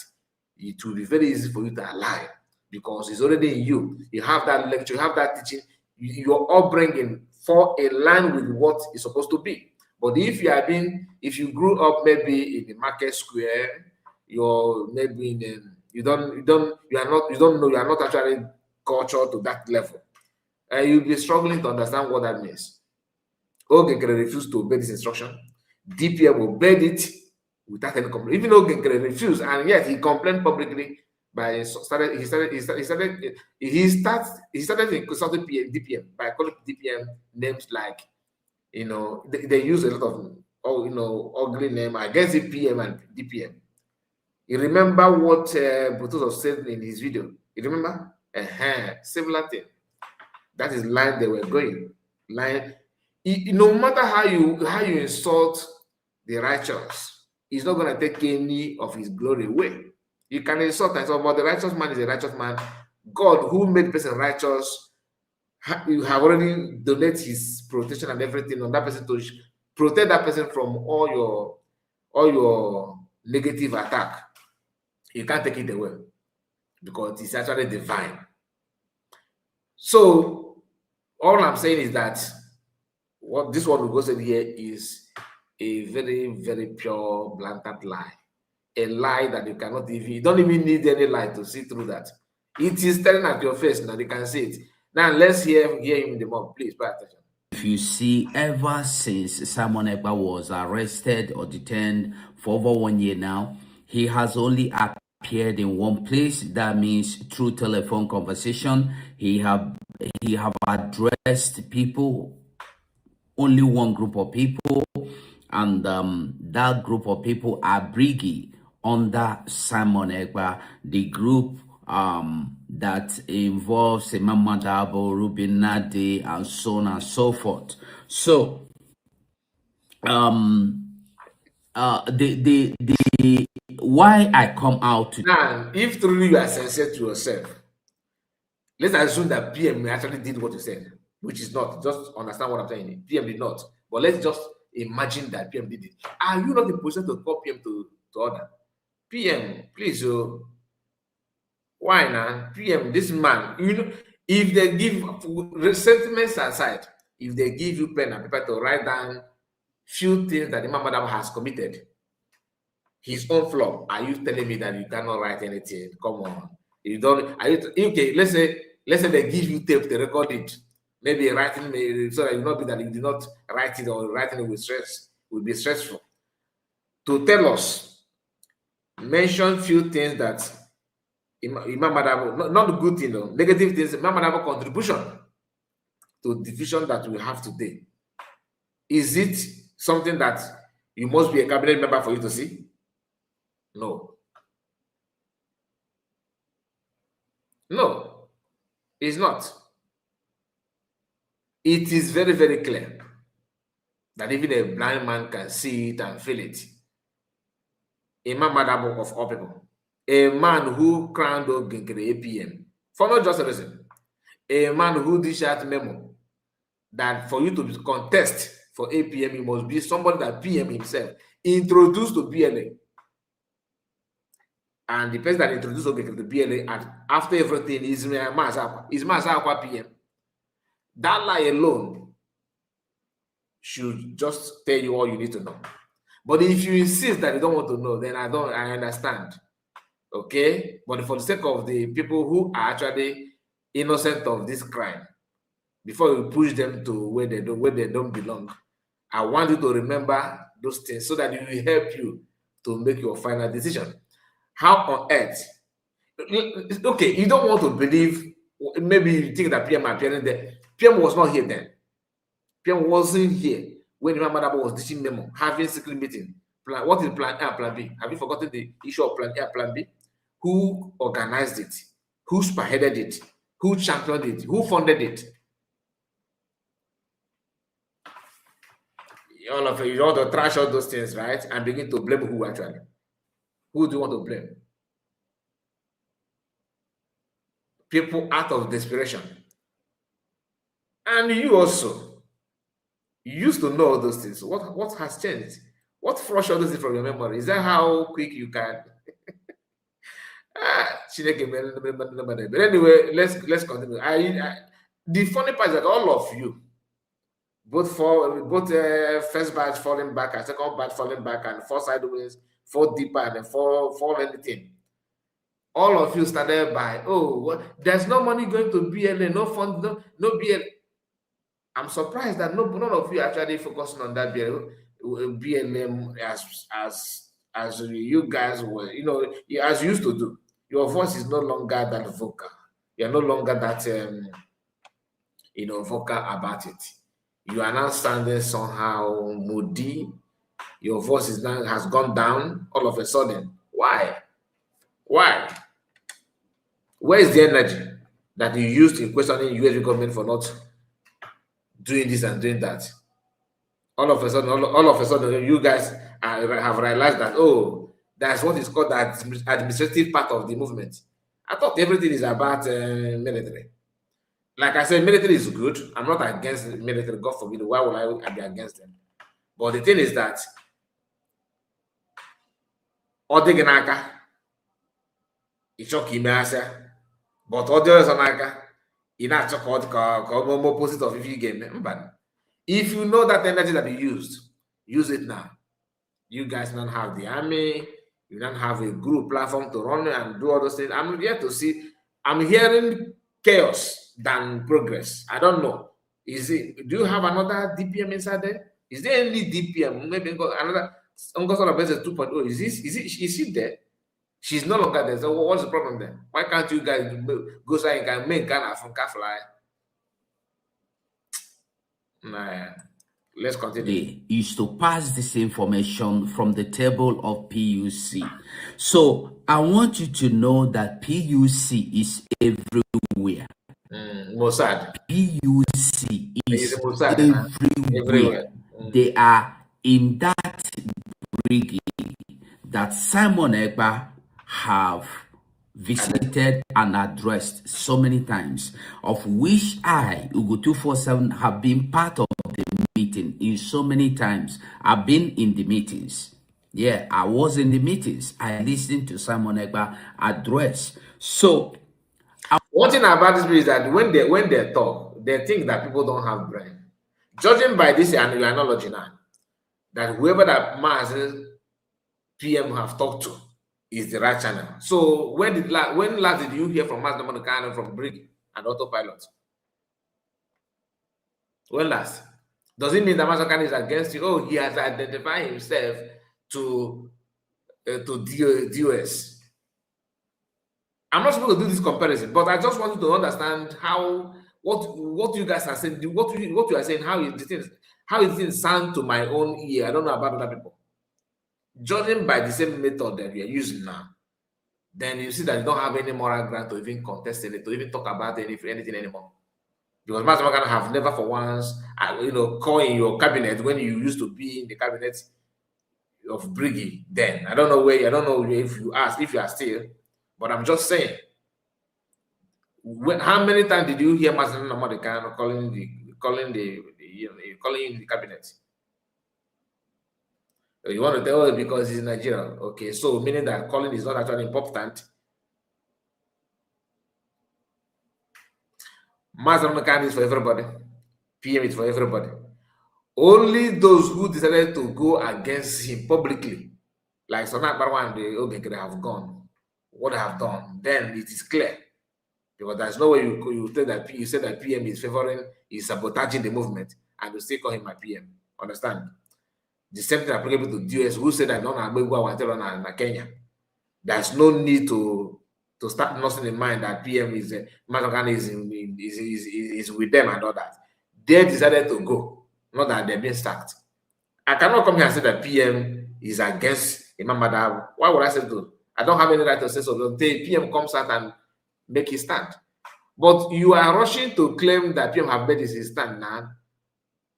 it will be very easy for you to lie, because it's already in you. You have that lecture, you have that teaching, your upbringing fall in line with what is supposed to be. But if you grew up maybe in the market square, you're maybe you are not actually cultured to that level, you'll be struggling to understand what that means. Ogekere refused to obey this instruction. DPM obeyed it without any complaint. Even Ogekere refused, and yet he complained publicly. He started insulting DPM by calling DPM names like, they use a lot of ugly name against the PM and DPM. You remember what Butos was saying in his video? You remember? Similar thing. That is line they were going. Line. No matter how you insult the righteous, he's not going to take any of his glory away. You can insult and say, but the righteous man is a righteous man. God, who made the person righteous, you have already donated his protection and everything on that person to protect that person from all your negative attack. You can't take it away because it's actually divine. So all I'm saying is that what this one goes in here is a very, very pure, blatant lie. A lie that you cannot even, you don't even need any light to see through that. It is staring at your face now, you can see it. Now let's hear him in the mouth. Please pay attention. If you see, ever since Simon Ekpa was arrested or detained for over 1 year now, he has only appeared in one place. That means through telephone conversation. He have addressed people, only one group of people, and that group of people are Brigi under Simon Ekpa, the group that involves Imam Madabo, Ruben Nadi, and so on and so forth. So the why I come out to now, if truly you are sincere to yourself, let's assume that PM actually did what you said, which is not. Just understand what I'm saying. PM did not, but let's just imagine that PM did it. Are you not in position to call PM to order? PM, please, why now? PM, this man, you know, if they give sentiments aside, if they give you pen and paper to write down few things that Imam Madam has committed, his own flaw, are you telling me that you cannot write anything? Come on, you don't. Are you okay? Let's say they give you tape to record it. Maybe writing, so that you not be that you do not write it, or writing it with stress will be stressful. To tell us, mention few things that Imam Madabo, not the good thing, though, negative things, Imam Madabo contribution to the division that we have today. Is it something that you must be a cabinet member for you to see? No. No, it's not. It is very, very clear that even a blind man can see it and feel it. Imam Madabo of all people. A man who crowned Oginkere APM for not just a reason. A man who did that memo that for you to contest for APM, you must be somebody that PM himself introduced to BLA. And the person that introduced Oginkere to BLA, and after everything, is Mazi Akwa PM. That lie alone should just tell you all you need to know. But if you insist that you don't want to know, then I understand. Okay, but for the sake of the people who are actually innocent of this crime, before you push them to where they don't belong, I want you to remember those things so that it will help you to make your final decision. How on earth? Okay, you don't want to believe. Maybe you think that PM appearing there. PM was not here then. PM wasn't here when Imam Madabo was teaching memo, having secret meeting. What is plan A, plan B? Have you forgotten the issue of plan A, plan B? Who organized it? Who spearheaded it? Who championed it? Who funded it? All of you want to trash all those things, right? And begin to blame who actually? Who do you want to blame? People out of desperation. And you also, you used to know all those things. What has changed? What flush all those things from your memory? Is that how quick you can? But anyway, let's continue. The funny part is that all of you, both first batch falling back and second batch falling back and four sideways, four deeper and then four anything. All of you started by, there's no money going to BLA, no fund, no BLA. I'm surprised that none of you actually focusing on that BLM as you guys were, as you used to do. Your voice is no longer that vocal. You're no longer that, vocal about it. You are now standing somehow moody. Your voice has gone down all of a sudden. Why? Where is the energy? that you used in questioning US government for not doing this and doing that. All of a sudden, you guys have realized that, oh, that's what is called the administrative part of the movement. I thought everything is about military. Like I said, military is good. I'm not against the military. God forbid. Why would I be against them? But the thing is that Odeganaka, but others on Naka, in a chocolate opposite of if you game. But if you know that energy that you used, use it now. You guys don't have the army, you don't have a group platform to run and do all those things. I'm here to see, I'm hearing chaos than progress. I don't know. Do you have another DPM inside there? Is there any DPM? Maybe another Uncle 2.0. Is she there? She's no longer there. So what's the problem then? Why can't you guys go say and make Ghana from Kafly? Nah. Let's continue. Is to pass this information from the table of PUC. So I want you to know that PUC is everywhere. Mossad. PUC is Mossad, everywhere. They are in that brigade that Simon Ekpa have visited and addressed so many times, of which I, Ugo247, have been part of the meeting in so many times. I've been in the meetings. Yeah, I was in the meetings. I listened to Simon Ekpa address. So, one thing about this is that when they talk, they think that people don't have brain. Judging by this analogy now, that whoever that Mazi PM have talked to is the right channel. So when last did you hear from Mazi from Brig and Autopilot? When last? Does it mean that Mazi is against you? Oh, he has identified himself to DOS. I'm not supposed to do this comparison, but I just want you to understand how what you guys are saying, what you are saying, how it didn't sound to my own ear. I don't know about other people. Judging by the same method that we are using now, then you see that you don't have any moral ground to even contest it, to even talk about anything anymore. Because Mazi have never for once, call in your cabinet when you used to be in the cabinet of Briggy. Then I don't know if you are still, but I'm just saying. How many times did you hear Mazi calling the cabinet? You want to tell it because he's Nigerian. Okay, so meaning that calling is not actually important. Mazi is for everybody. PM is for everybody. Only those who decided to go against him publicly, like Sonat Barwan, they have gone. What they have done, then it is clear. Because there's no way you say that PM is sabotaging the movement, and you still call him my PM. Understand? The same thing applicable to DS, who said that in Kenya. There's no need to start nothing in mind that PM is with them and all that. They decided to go, not that they've been sacked. I cannot come here and say that PM is against Imam Madhav. Why would I say so? I don't have any right to say so. Until PM comes out and make his stand. But you are rushing to claim that PM have made his stand now.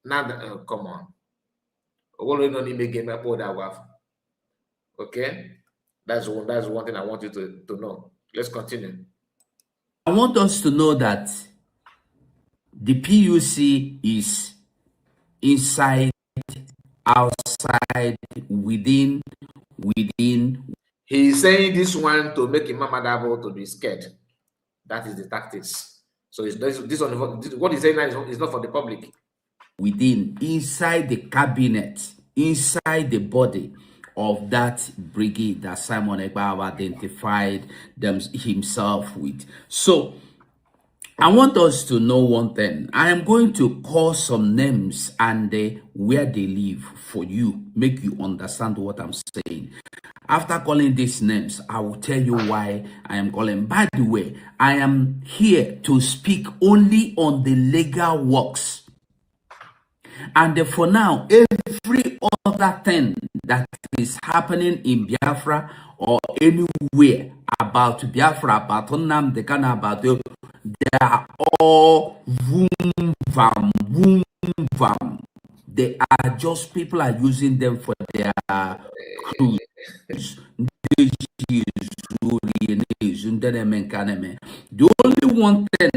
Now, come on. Okay? That's one thing I want you to know. Let's continue. I want us to know that the PUC is inside, outside, within. He's saying this one to make Imam Adabo to be scared. That is the tactics. So this one, what he's saying now is not for the public. Within, inside the cabinet, inside the body of that brigade that Simon Ekpa identified himself with. So I want us to know one thing. I am going to call some names and where they live for you, make you understand what I'm saying. After calling these names, I will tell you why I am calling. By the way, I am here to speak only on the legal works. And for now, every other thing that is happening in Biafra or anywhere about Biafra, about Nnamdi Kanu, about They are all boom, vam, boom, vam. They are just, people are using them for their cruise. The only one thing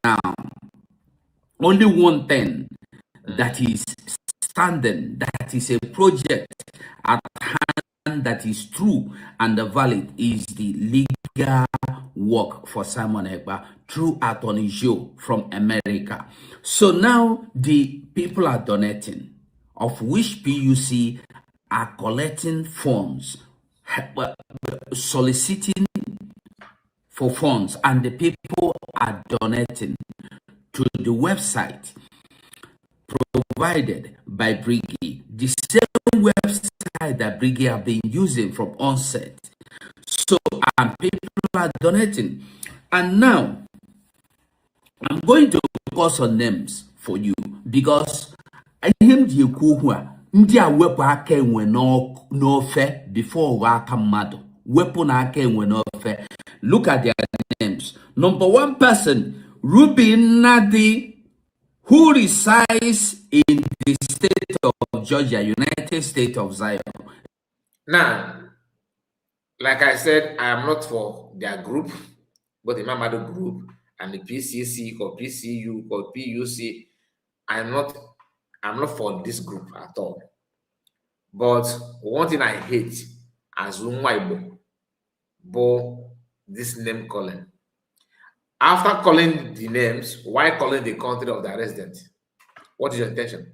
now, only one thing that is standing, that is a project at hand that is true and valid, is the legal work for Simon Ekpa through Attorney Joe from America. So now the people are donating, of which PUC are collecting funds, soliciting for funds, and the people are donating to the website provided by Briggy, the same website that Briggy have been using from onset. So, and people are donating. And now, I'm going to call some names for you, because I am the Kuhua, India weapon I came when no fair before Wakamado. Weapon I came when no fair. Look at their names. Number one person, Ruben Nadi, who resides in the state of Georgia, United States of Zion. Now, like I said, I am not for their group, but the Mamado group and the PCC or PCU or PUC. I'm not for this group at all. But one thing I hate as Umwaibo, but this name calling. After calling the names, why calling the country of the resident? What is your intention?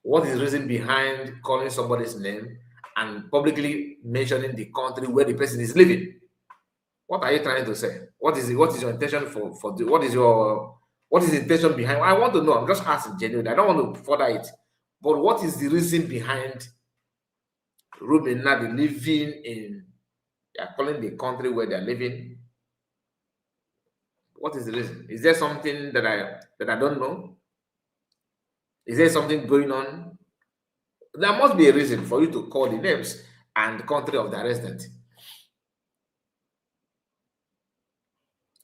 What is the reason behind calling somebody's name and publicly mentioning the country where the person is living? What are you trying to say? What is your intention what is the intention behind? I want to know. I'm just asking genuinely. I don't want to further it. But what is the reason behind Ruben Nadi living in, they are calling the country where they're living? What is the reason? Is there something that I don't know? Is there something going on? There must be a reason for you to call the names and the country of the resident.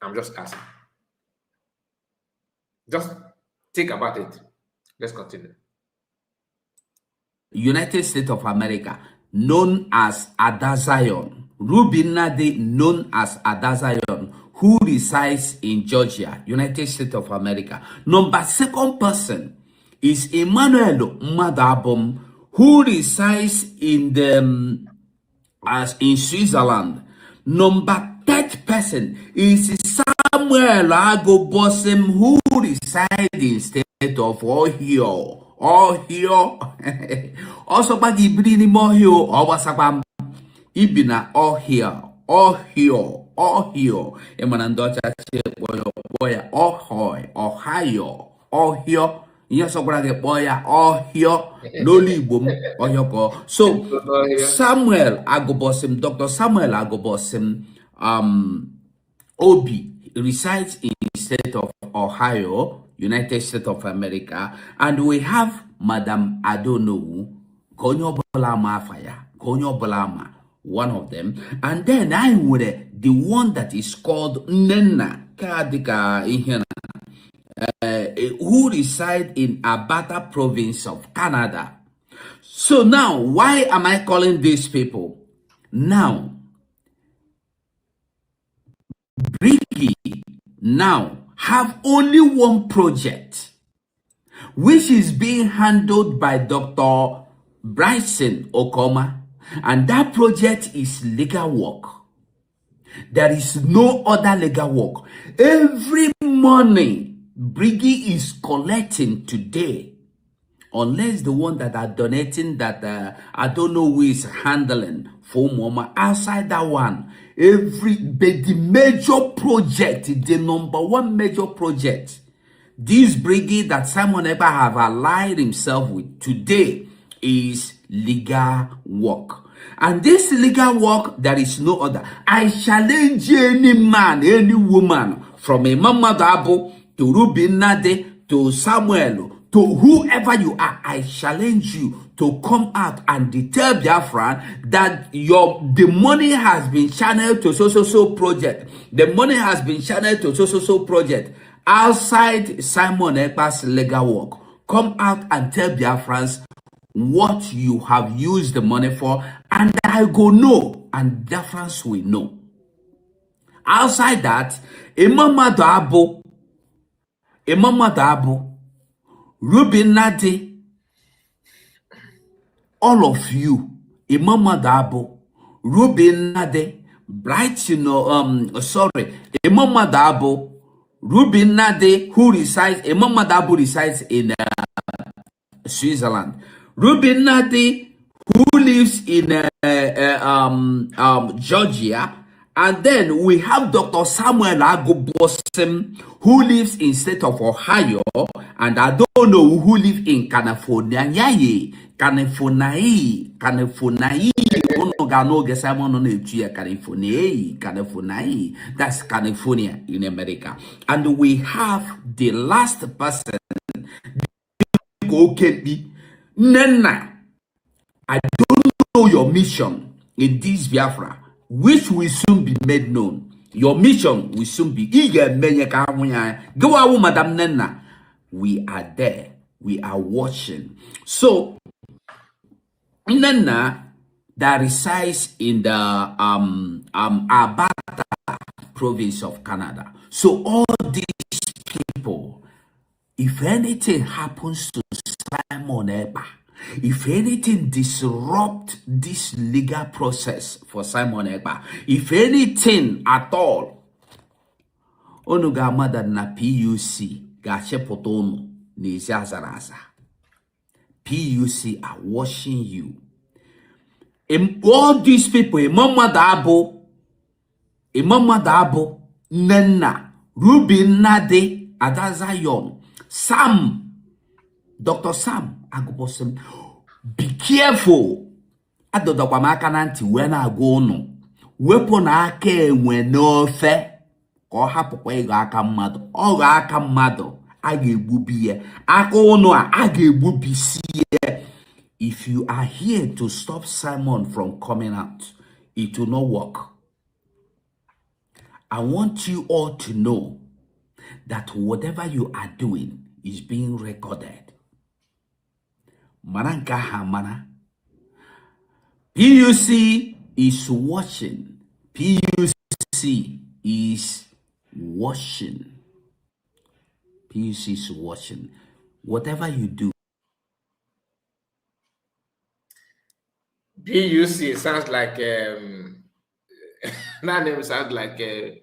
I'm just asking. Just think about it. Let's continue. United States of America, known as Adazion. Ruben Nadi, known as Adazion, who resides in Georgia, United States of America. Number second person is Emmanuel Madabom, who resides in in Switzerland. Number third person is Samuel Agobosim, who resides in state of Ohio. Also bagi brini Ohio, Obasabam, Ibina Ohio. Emanandocha Ohio. Yes, boya Ohio, Lolibum, Oyoko. So Samuel Agobosim, Dr. Samuel Agobosim, Obi resides in the state of Ohio, United States of America, and we have Madam Adonou, Konyo Bolama, one of them, and then I would the one that is called Nena Kadika Ihena, who reside in Alberta province of Canada. So now, why am I calling these people? Now, Bricky now have only one project, which is being handled by Dr. Bryson Okoma, and that project is legal work. There is no other legal work. Every money Briggy is collecting today, unless the one that are donating that I don't know who is handling for Mama, outside that one, the major project, the number one major project, this Briggy that Simon Ekpa have allied himself with today is legal work. And this legal work, there is no other. I challenge any man, any woman, from Imam Madabo to Ruben Nade to Samuel to whoever you are, I challenge you to come out and tell Biafran that the money has been channeled to so project. The money has been channeled to so project outside Simon Ekpa's legal work. Come out and tell Biafrans what you have used the money for, and I go know, and Biafrans will know. Outside that, Imama Dabo, Ruben Nadi, all of you, Imama Dabo, Ruben Nadi, Imama Dabo, Ruben Nadi, Imama Dabo resides in Switzerland. Ruben Nadi, who lives in Georgia. And then we have Dr. Samuel Agobosim, who lives in state of Ohio, and I don't know who lives in California. California. That's California in America. And we have the last person, Nena. I don't know your mission in this Biafra, which will soon be made known. Your mission will soon be Madam Nena. We are there. We are watching. So Nena that resides in the Alberta province of Canada. So all these people, if anything happens to Simon Ekpa, if anything disrupt this legal process for Simon Ekpa, if anything at all, onuga mother na PUC gachepotono nizazaraza. PUC are watching you. All these people, Imama Dabo, Nena, Ruben Nade, Adazayon, Sam, Dr. Sam Agobosim, be careful. Adodakwamakananti when I go no. Weapon ake when no fe. Ko hapokwa ego aka mmado. Ogo aka mmado. Aga egbubi ye. Aka ono a aga egbubi siye. If you are here to stop Simon from coming out, it will not work. I want you all to know that whatever you are doing is being recorded. Maranka Hamana. PUC is watching. PUC is watching. PUC is watching. Whatever you do. PUC sounds like that name sounds like the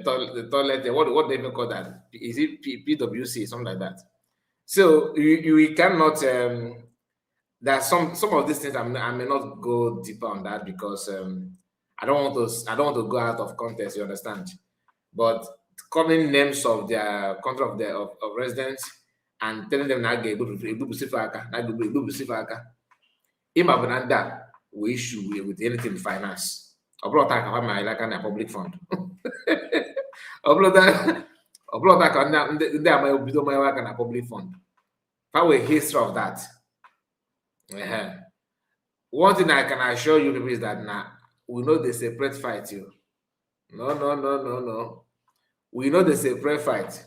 toilet. What they even call that? Is it PWC, something like that? So you cannot. There are some of these things I may not go deeper on that because I don't want to go out of context. You understand? But calling names of their country of residents and telling them that we issue with anything finance. Public fund. Public fund. How a history of that. One thing I can assure you people is that now we know they separate fight you. No. We know they separate fight.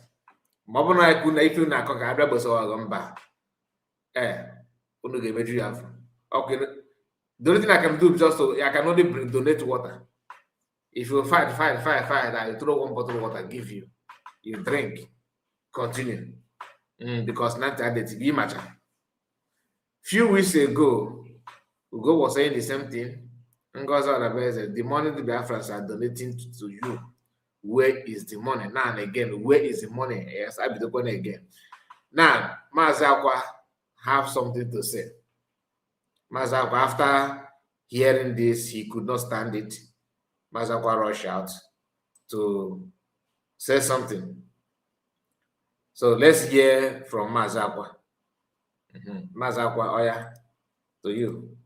Okay. The only thing I can do is just I can only donate water. If you fight, I throw one bottle of water, give you. You drink, continue. Because not that it's be matter. Few weeks ago, Ugo was saying the same thing. And God said, the money the Biafrans are donating to you. Where is the money? Now and again, where is the money? Yes, I'll be the one again. Now, Mazi Akwa have something to say. Mazi Akwa, after hearing this, he could not stand it. Mazi Akwa rushed out to say something. So let's hear from Mazi Akwa. Mazi Akwa, Oya, to you.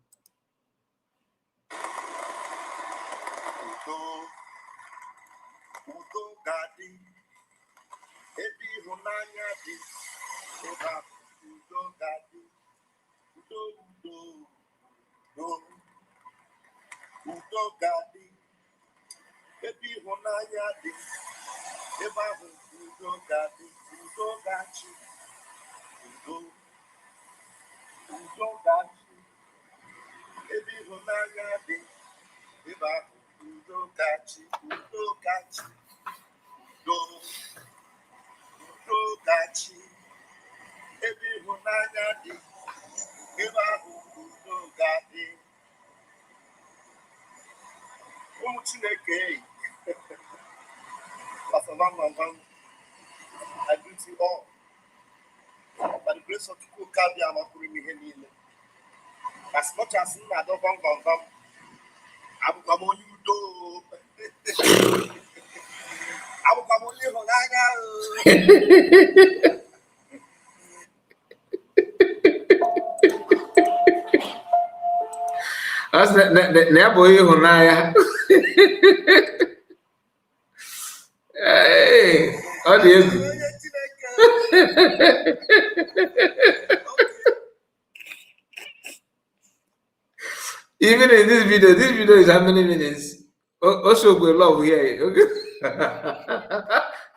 I greet you all. By the grace of as much as I don't want I'm come on you do. I'm come on you That's the boy Honaya. Hey, how do you? Even in this video is how many minutes? Also, we love here. Okay.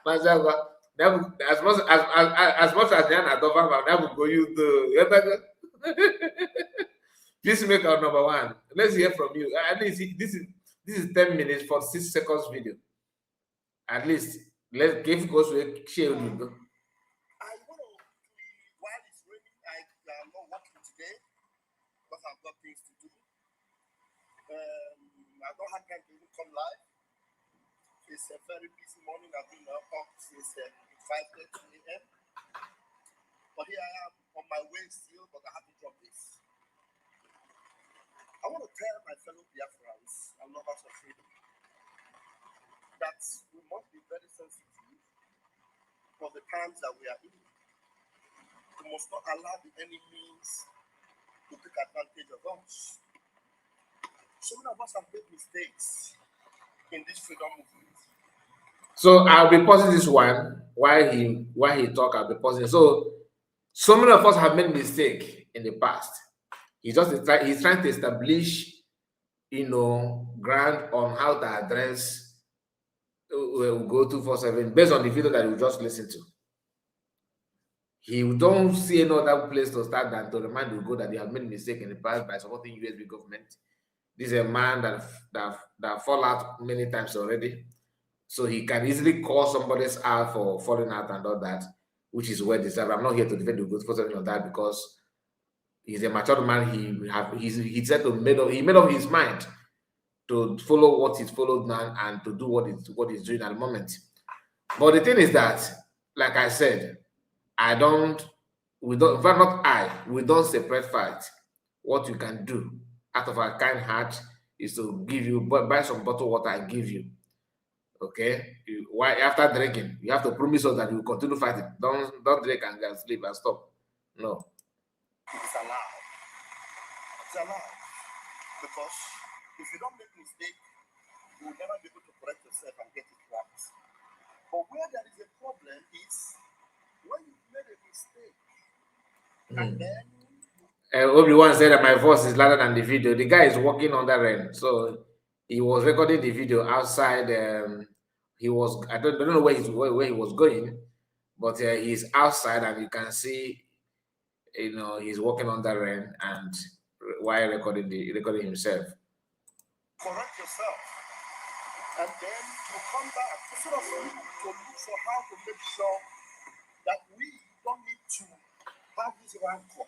As much as Diana Dova, that will go you to. Peacemaker number one. Let's hear from you. At least this is 10 minutes for 6 seconds video. At least let's give goes to a share. I want to, while it's raining, I am not working today because I've got things to do. I don't have time to even come live. It's a very busy morning. I've been up since 5:30 a.m. But here I am on my way still, but I have to drop this. I want to tell my fellow Biafrans and lovers of freedom that we must be very sensitive for the times that we are in. We must not allow the enemies to take advantage of us. So many of us have made mistakes in this freedom movement. So I'll be pausing this one while he talk. I'll be pausing. So many of us have made mistake in the past. He's trying to establish, ground on how to address Ugo247 based on the video that we just listened to. He don't see any other place to start than to remind Ugo that they have made mistake in the past by supporting USB government. This is a man that fall out many times already, so he can easily call somebody's out for falling out and all that, which is well deserved. I'm not here to defend Ugo247 on that because he's a mature man. He said he made up his mind to follow what he's followed now and to do what he's doing at the moment. But the thing is that, like I said, we don't separate fight. What you can do out of our kind heart is to give you, buy some bottled water and give you. Okay? After drinking, you have to promise us that you will continue fighting. Don't drink and go sleep and stop. No. It's allowed. It's allowed. Because if you don't make mistake, you will never be able to correct yourself and get it right. But where there is a problem is when you've made a mistake and then Obi-Wan said that my voice is louder than the video. The guy is walking on the rain, so he was recording the video outside. I don't know where he was going, but he's outside and you can see, he's walking on the rain and while recording himself. Correct yourself, and then you come back instead of you to look for how to make sure that we don't need to have this rancor.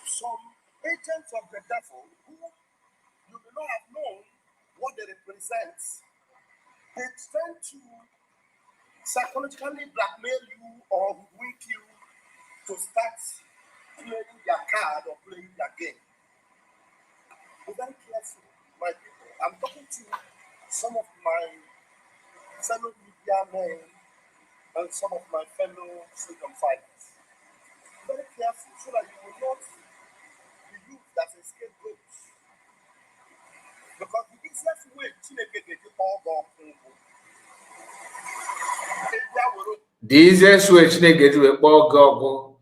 Some agents of the devil who you may not have known what they represent, they tend to psychologically blackmail you or weak you to start playing their card or playing their game. Be very careful, my people. I'm talking to some of my fellow media men and some of my fellow freedom fighters. Be very careful so that you will not be used as a scapegoat. Because the easiest way to get all gone. The easiest way to get to a ball goggle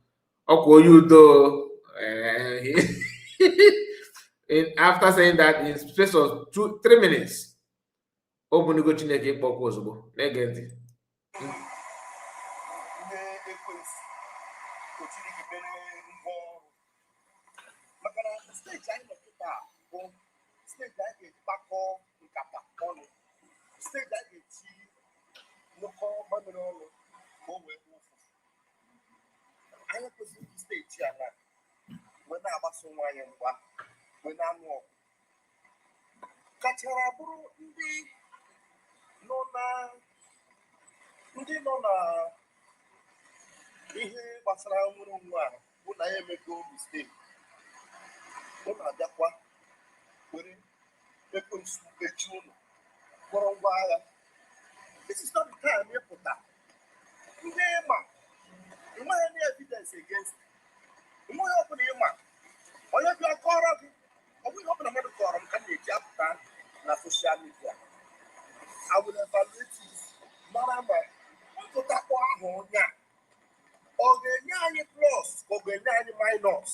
Akwa, you do. After saying that, in space of 3 minutes, open Ugo Chineke kpọkwa ozugbo. Na-ege ntị. Steeti anyị nọ kịta bụ steeti anyị ga-ekpakọ nkata ọnụ, steeti anyị ga-eji nnukwu mamịrị ọnụ ka o wee bụ ụfụ. Anyị kwesịrị iji steeti a na wee na-agbaso nwa anyị mgba wee na-anụ ọgụ. Kachara bụrụ ndị nọ na ihe gbasara nwere onwe a bụ na ya emego mistake. Ọ na-abịakwa were ekwensu echi ụlọ kpọrọ ngwa agha. This is not the time ịpụta ndị ịma enweghị any evidence against enweghị ọbụla ịma onye bịa kọrọ gị ọ bụghị ọbụla mmadụ kọrọ m ka m na-eji apụta na social media. I will evaluate it mara ma mpụtakwa ahụ onye a ọ ga-enye anyị plus ka ọ ga-enye anyị minus.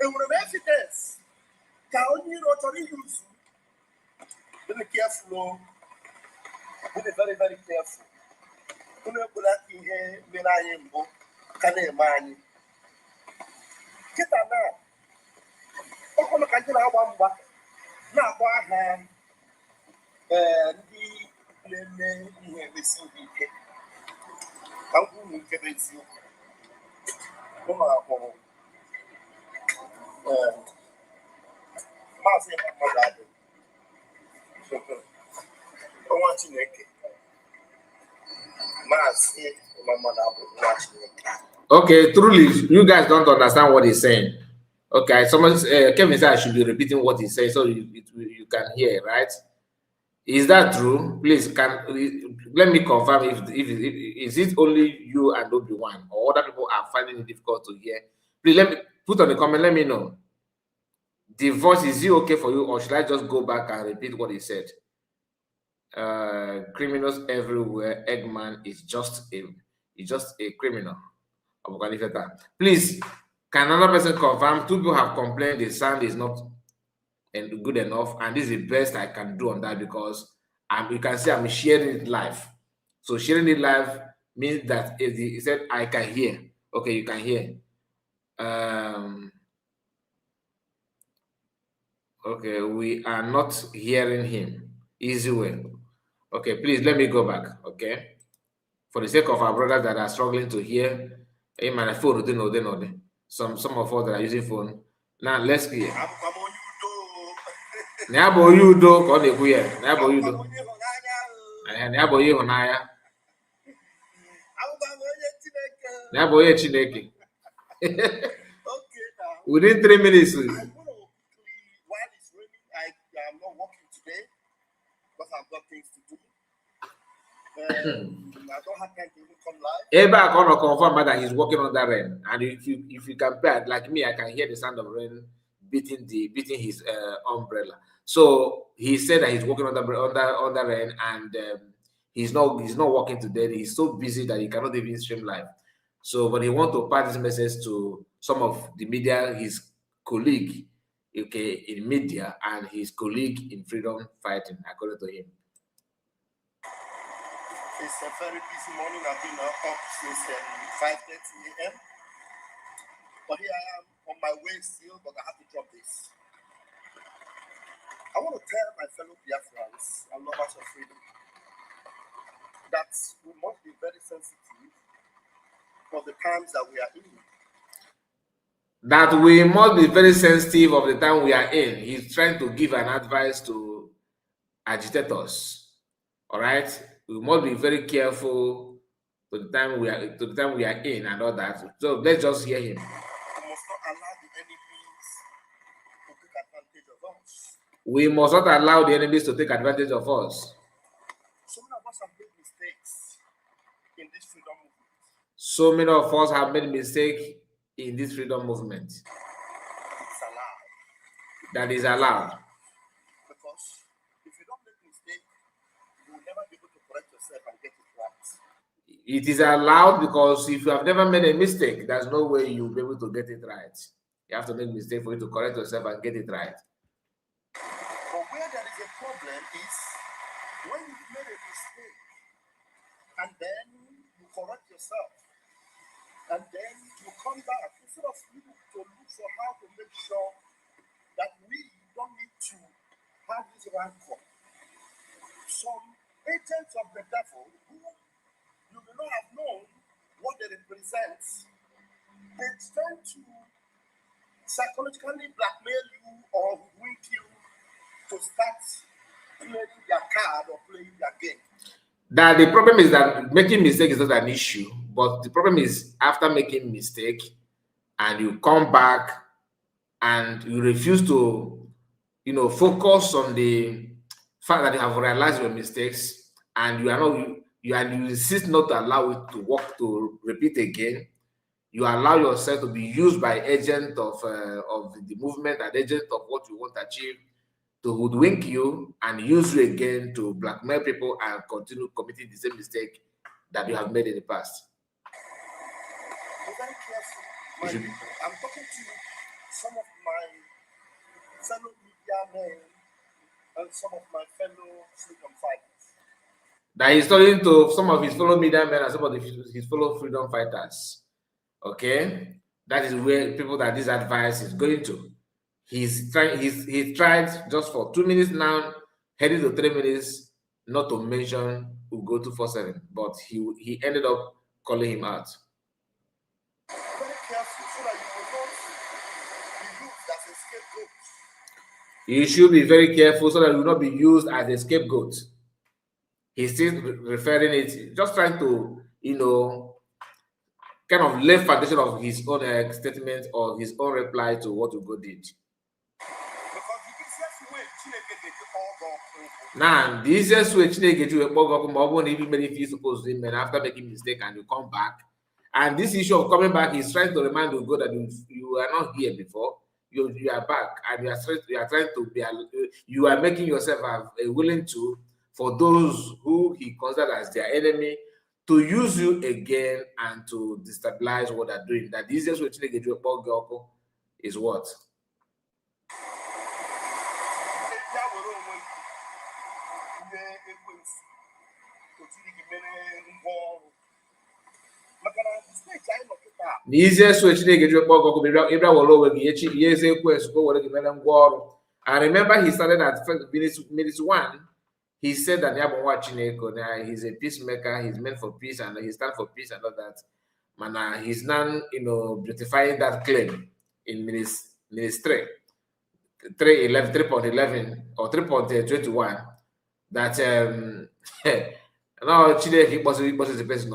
Enwere m evidence ka onye iro chọrọ iyuzu. Be careful, be very very careful. Unu ekwela ka ihe mere anyị mbụ ka na-eme anyị kịta na ọkụnụ ka ndị na-agba mgba na-agba aha ndị na-eme ihe emesighị ike ka m kwuru nkebe eziokwu. Ụmụ akpọrọ Mazi nwa Chineke. Mazi nwa Chineke. Okay, truly, you guys don't understand what he's saying. Okay, someone, Kevin said I should be repeating what he's saying so you can hear, right? Is that true? Please, let me confirm if is it only you and Obi-Wan or other people are finding it difficult to hear? Please let me put on the comment. Let me know. The voice, is it okay for you, or should I just go back and repeat what he said? Criminals everywhere. Eggman is just a criminal. Please, can another person confirm? 2 people have complained the sound is not good enough, and this is the best I can do on that because you can see I'm sharing it live. So sharing it live means that he said I can hear. Okay, you can hear. Okay, we are not hearing him. Easy way. Okay, please let me go back. Okay, for the sake of our brothers that are struggling to hear, my phone, some of us that are using phone. Now let's hear. Nyabo yudo ko ne kuye. Nyabo yudo. Nyabo ye honaya. Nyabo ye Chineke. Within 3 minutes. While it's raining, I am not working today because I've got things to do. I don't have time to even come live. Eba gonna confirm that he's working on that rain, and if you compare, like me, I can hear the sound of rain beating his umbrella. So he said that he's working on the rain, and he's not working today. He's so busy that he cannot even stream live. So, but he wants to pass this message to some of the media, his colleague, okay, in media, and his colleague in freedom fighting, according to him. It's a very busy morning. I've been up since 5:30 a.m. But here I am on my way still, but I have to drop this. I want to tell my fellow Biafrans and lovers of freedom that we must be very sensitive of the times that we are in. That we must be very sensitive of the time we are in. He's trying to give an advice to agitators. All right, we must be very careful to the time we are in and all that. So let's just hear him. We must not allow the enemies to take advantage of us. We must not allow the enemies to take advantage of us. So many of us have made mistakes in this freedom movement. So many of us have made mistakes in this freedom movement. It's allowed. That is allowed. Because if you don't make mistakes, you will never be able to correct yourself and get it right. It is allowed because if you have never made a mistake, there's no way you'll be able to get it right. You have to make a mistake for you to correct yourself and get it right. But where there is a problem is when you've made a mistake and then you correct yourself and then you come back instead of you to look for how to make sure that we don't need to have this rancor. Some agents of the devil who you may not have known what they represent, they tend to psychologically blackmail you or wink you to start playing their card or playing their game. That the problem is that making mistake is not an issue, but the problem is after making mistake and you come back and you refuse to, focus on the fact that you have realized your mistakes and you insist not to allow it to work to repeat again. You allow yourself to be used by agent of the movement and agent of what you want to achieve to hoodwink you and use you again to blackmail people and continue committing the same mistake that you have made in the past. Be very careful, my people. I'm talking to some of my fellow media men and some of my fellow freedom fighters. That he's talking to some of his fellow media men and some of his fellow freedom fighters. Okay, that is where people that this advice is going to. He's tried just for 2 minutes now, heading to 3 minutes, not to mention Ugo247, but he ended up calling him out. Very careful so that you will not be used as a scapegoat. You should be very careful so that you will not be used as a scapegoat. He's still referring it, just trying to, kind of lay foundation of his own statement or his own reply to what Ugo did. Now, the easiest way Chineke to work even if you're supposed to do after making a mistake and you come back. And this issue of coming back is trying to remind Ugo that you are not here before. You are back and you are making yourself willing to, for those who he considered as their enemy, to use you again and to destabilize what they're doing. That the easiest way to get you a is what? The easiest way to get you a and remember, he started at minutes 1. He said that he's a peacemaker, he's meant for peace, and he stands for peace and all that. Man, he's now, beautifying that claim in minutes 3.11 or 3.21 that now Chineke was the person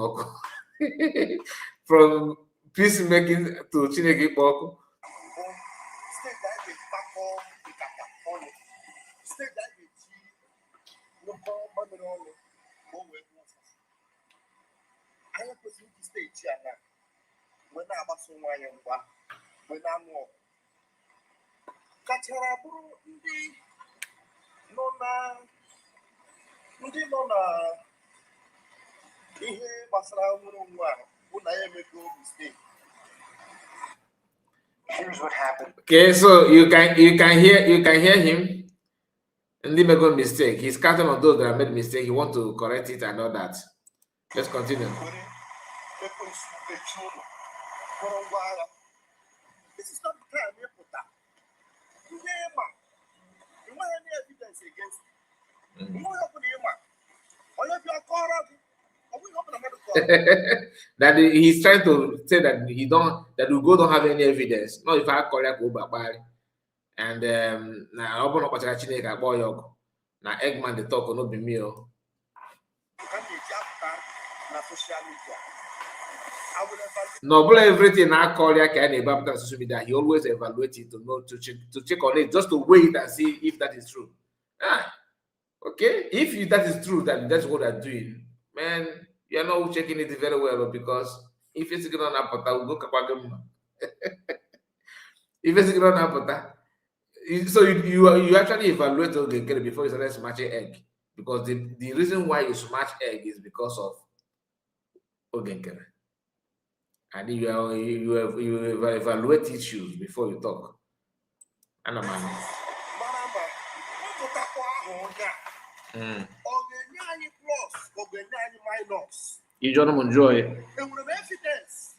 from peacemaking to Chineke Boko. Here's what happened. Okay, so you can hear him. And they make a mistake. He's counting on those that have made mistake. He want to correct it and all that. Let's continue. This is not the time you put that. You want any evidence against you? You want to put him or if you are corrupt, that he's trying to say that Ugo don't have any evidence. No, if I correct go back. And now open up a Chineke boy now Eggman the talk no be me. No, but everything I call ya can about social media. He always evaluate it to know to check on it, just to wait and see if that is true. Okay, if that is true, that that's what they're doing, man. You're not checking it very well because if it's going on apota, we'll go kapagam. If it's going on apota. So you actually evaluate the before you start smashing egg, because the reason why you smash egg is because of Nogenkere. And you evaluate issues before you talk. And I'm you don't enjoy it. Evidence.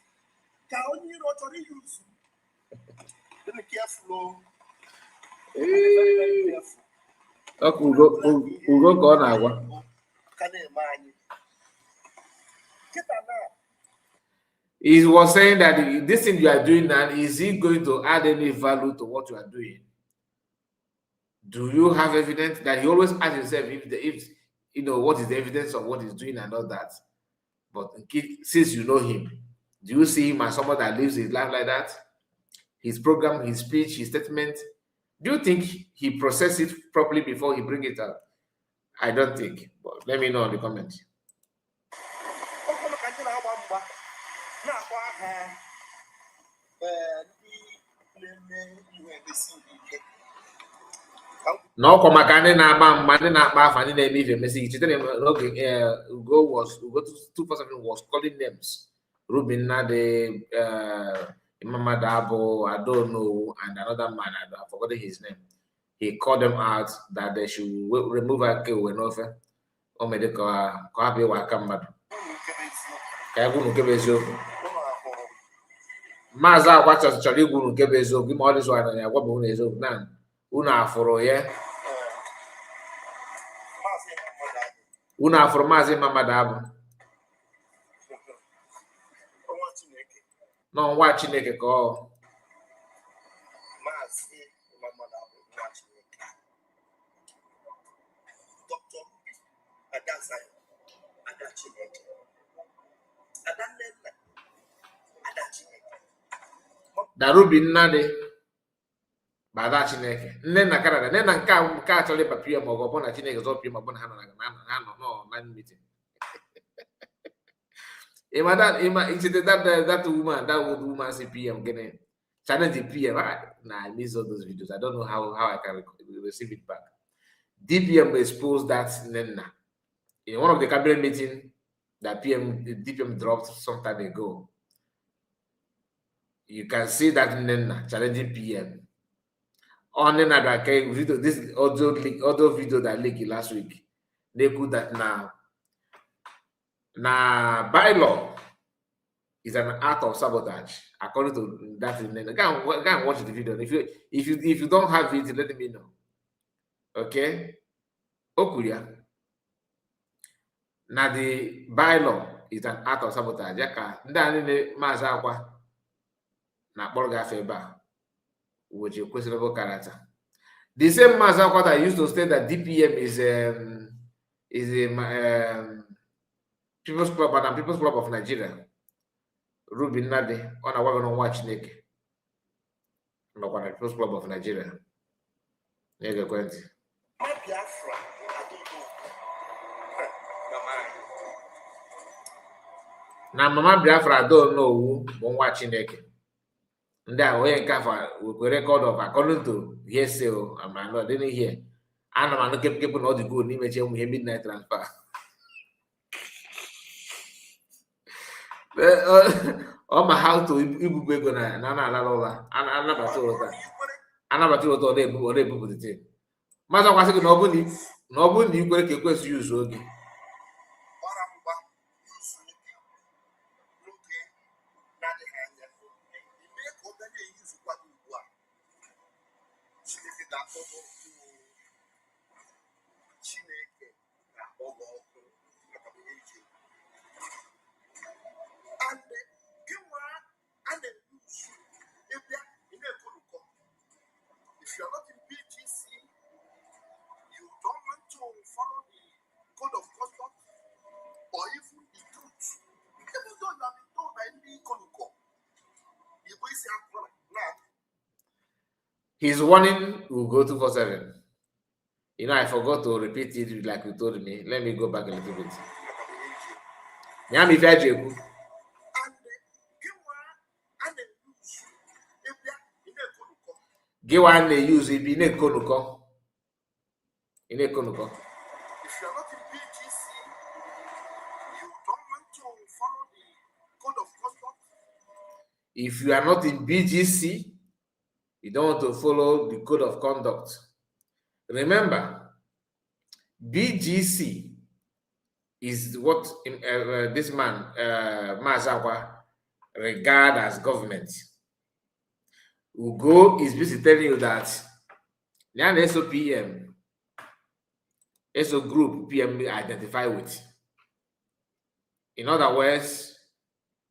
Can only not use. Be careful. Very careful. Okay, we'll go on Akwa. He was saying that this thing you are doing now, is it going to add any value to what you are doing? Do you have evidence? That he always asks himself if you know what is the evidence of what he's doing and all that. But since you know him, do you see him as someone that lives his life like that? His program, his speech, his statement. Do you think he processes it properly before he bring it out? I don't think. But let me know in the comments. No, Komakane na Mani na Bafani name even message. Ugo247 was calling names. Rubin Nade, Mama Dabo, I don't know, and another man, I forgot his name. He called them out that they should remove a Kewenofe or medical copy or come back. Maza watches Chalibu Gebezo, give all this one and what moon is of none. Una for yeah. Una for Mazi Mama Dabo. No, watching a call. Darubi Nade Bada Chineke. Nena Canada, Nena Catoli Papia Mogobona Chineke or Pima Bonhana, no, man meeting. That woman, that old woman say PM getting challenge PM. Nah, I miss all those videos. I don't know how I can receive it back. DPM exposed that Nena in one of the cabinet meeting that DPM dropped some time ago. You can see that Nena challenging PM. On Nena that video, this audio video that leaked last week. They put that now. Now bylaw is an act of sabotage, according to that. Go and watch the video. If you don't have it, let me know. Okay? Okuya. Now the bylaw is an act of sabotage. Yaka ndani Mazi Akwa na Borga Feba, which is questionable character. The same Mazi Akwa that used to state that DPM is a People's Club and People's Club of Nigeria. Rubin Nade on a wagon on watch Nick. No one People's Club of Nigeria. Nigga Quentin. Now, Mama Biafra don't know who won't watch Nick. And that way, Kafa will record of according to hearsay. I'm not didn't hear. And I'm not keep all the good image of midnight transfer. My house to Ibu gonna Nana Anabatu or they put the thing. Master was saying nobody you could request use okay. If you're not in BGC, you don't want to follow the code of conduct or even the truth. Even though you have been told by the Konuko, you will say now. He's warning Ugo247. You know, I forgot to repeat it like you told me. Let me go back a little bit. Nyami Fajeku. Give one they use it in a Konuko. In a Konuko. If you're not in BGC, you don't want to follow the If you are not in BGC, you don't want to follow the code of conduct. Remember, BGC is what this man, Mazi Akwa, regard as government. Ugo is busy telling you that the SOPM, SO group PM identify with. In other words,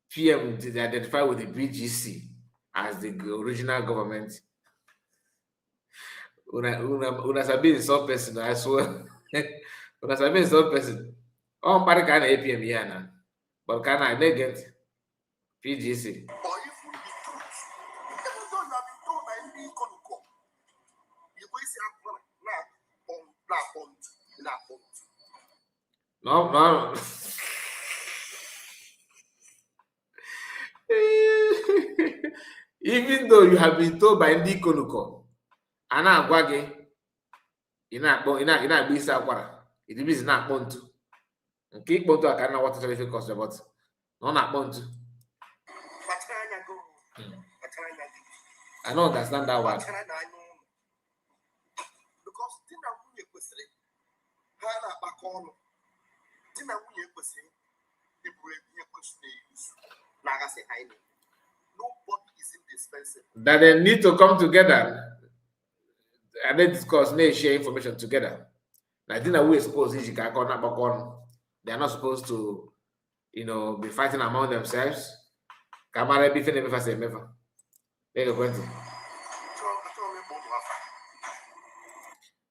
PM they identify with the BGC as the original government. Una sabi some person, I swear. Una sabi some person. Oh, but can APM here now. But can I get PGC? Or even the truth. Even though you have been told by any Konuko, you go see Akwa No. Even though you have been told by ndị Konuko, a na-agwa gị ị na-agba isi akwara, idibizi na-akpọ ntu. Nke ịkpọ ntu a ka na wọtachara ife kọsọ, but na ọ na-akpọ ntu. I don't understand that word. Because di na nwunye kwesịrị ha na-akpakọ ọnụ. Di na nwunye kwesịrị ịbụ ihe kwesịrị izu na-agasị ha ile. Nobody is indispensable. That they need to come together and they discuss, they share information together. Now, dinner we suppose they are not supposed to, be fighting among themselves. Kamara be feeling never say never. They go to.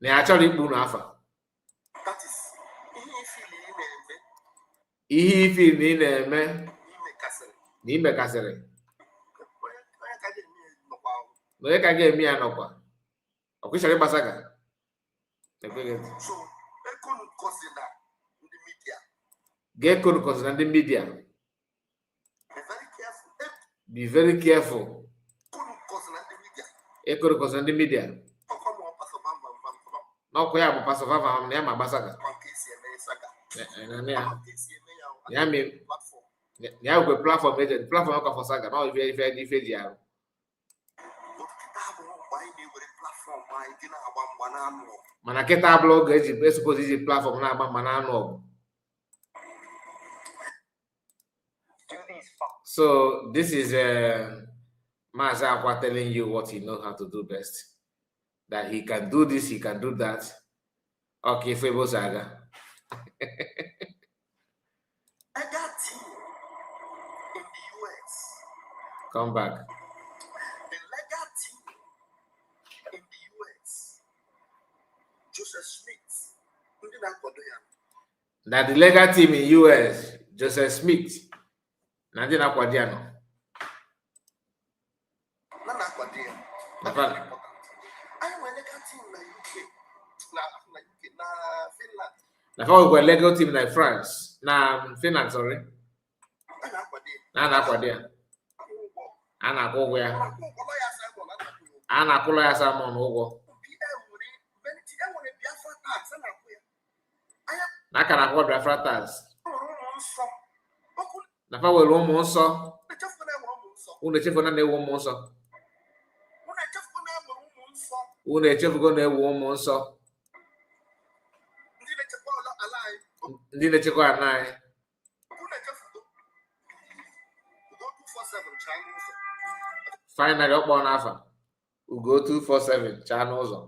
They actually bunu afa. That is Ihe feel in n'ime kasịrị. Onye ka ga-eme ya nọkwa. Ọkwụchara ịgbasaga. so Ekonu kosi na ndị media. Ga-ekonu kosi na ndị media. Be very careful. Be very careful. Ekonu kosi na ndị media. Ekonu kosi na ndị media. Ọkwa ma ọ pasọ bam. N'ọkwa ya bụ pasọ vava na ya ma gbasaga. Kwa nke esi eme saga. Ya mee Platform. ya bụ platform agent, platform ọka for saga, na ife ji ahụ. Mana kịta abụla oge eji esupose iji platform na-agba mma na anụ ọgụ. So this is Mazi Akwa telling you what he knows how to do best. That he can do this, he can do that. Okay, Febo Saga. I got team in the US. Come back. The legal team in the US. Joseph Smith. That the legal team in US, Joseph Smith. Nandi na kwadiano. Nana kwadiano. Nafana. I went legal team in the UK. Na Finland. Nafana we legal team in France. Na Finland, sorry. Na kwadiano. Ana kwụgwọ ya. Ana kwụlọ ya Simon ụgwọ. Na kana kwụgwọ Biafra tax. Nafa were ụmụ nsọ. Unu echefugo na-ewu ụmụ nsọ. Unu echefugo na-ewu ụmụ nsọ. Ndị na-echekwa ala anyị. Finally, ọkpọ n'afa. Ugo247 chaa n'ụzọ.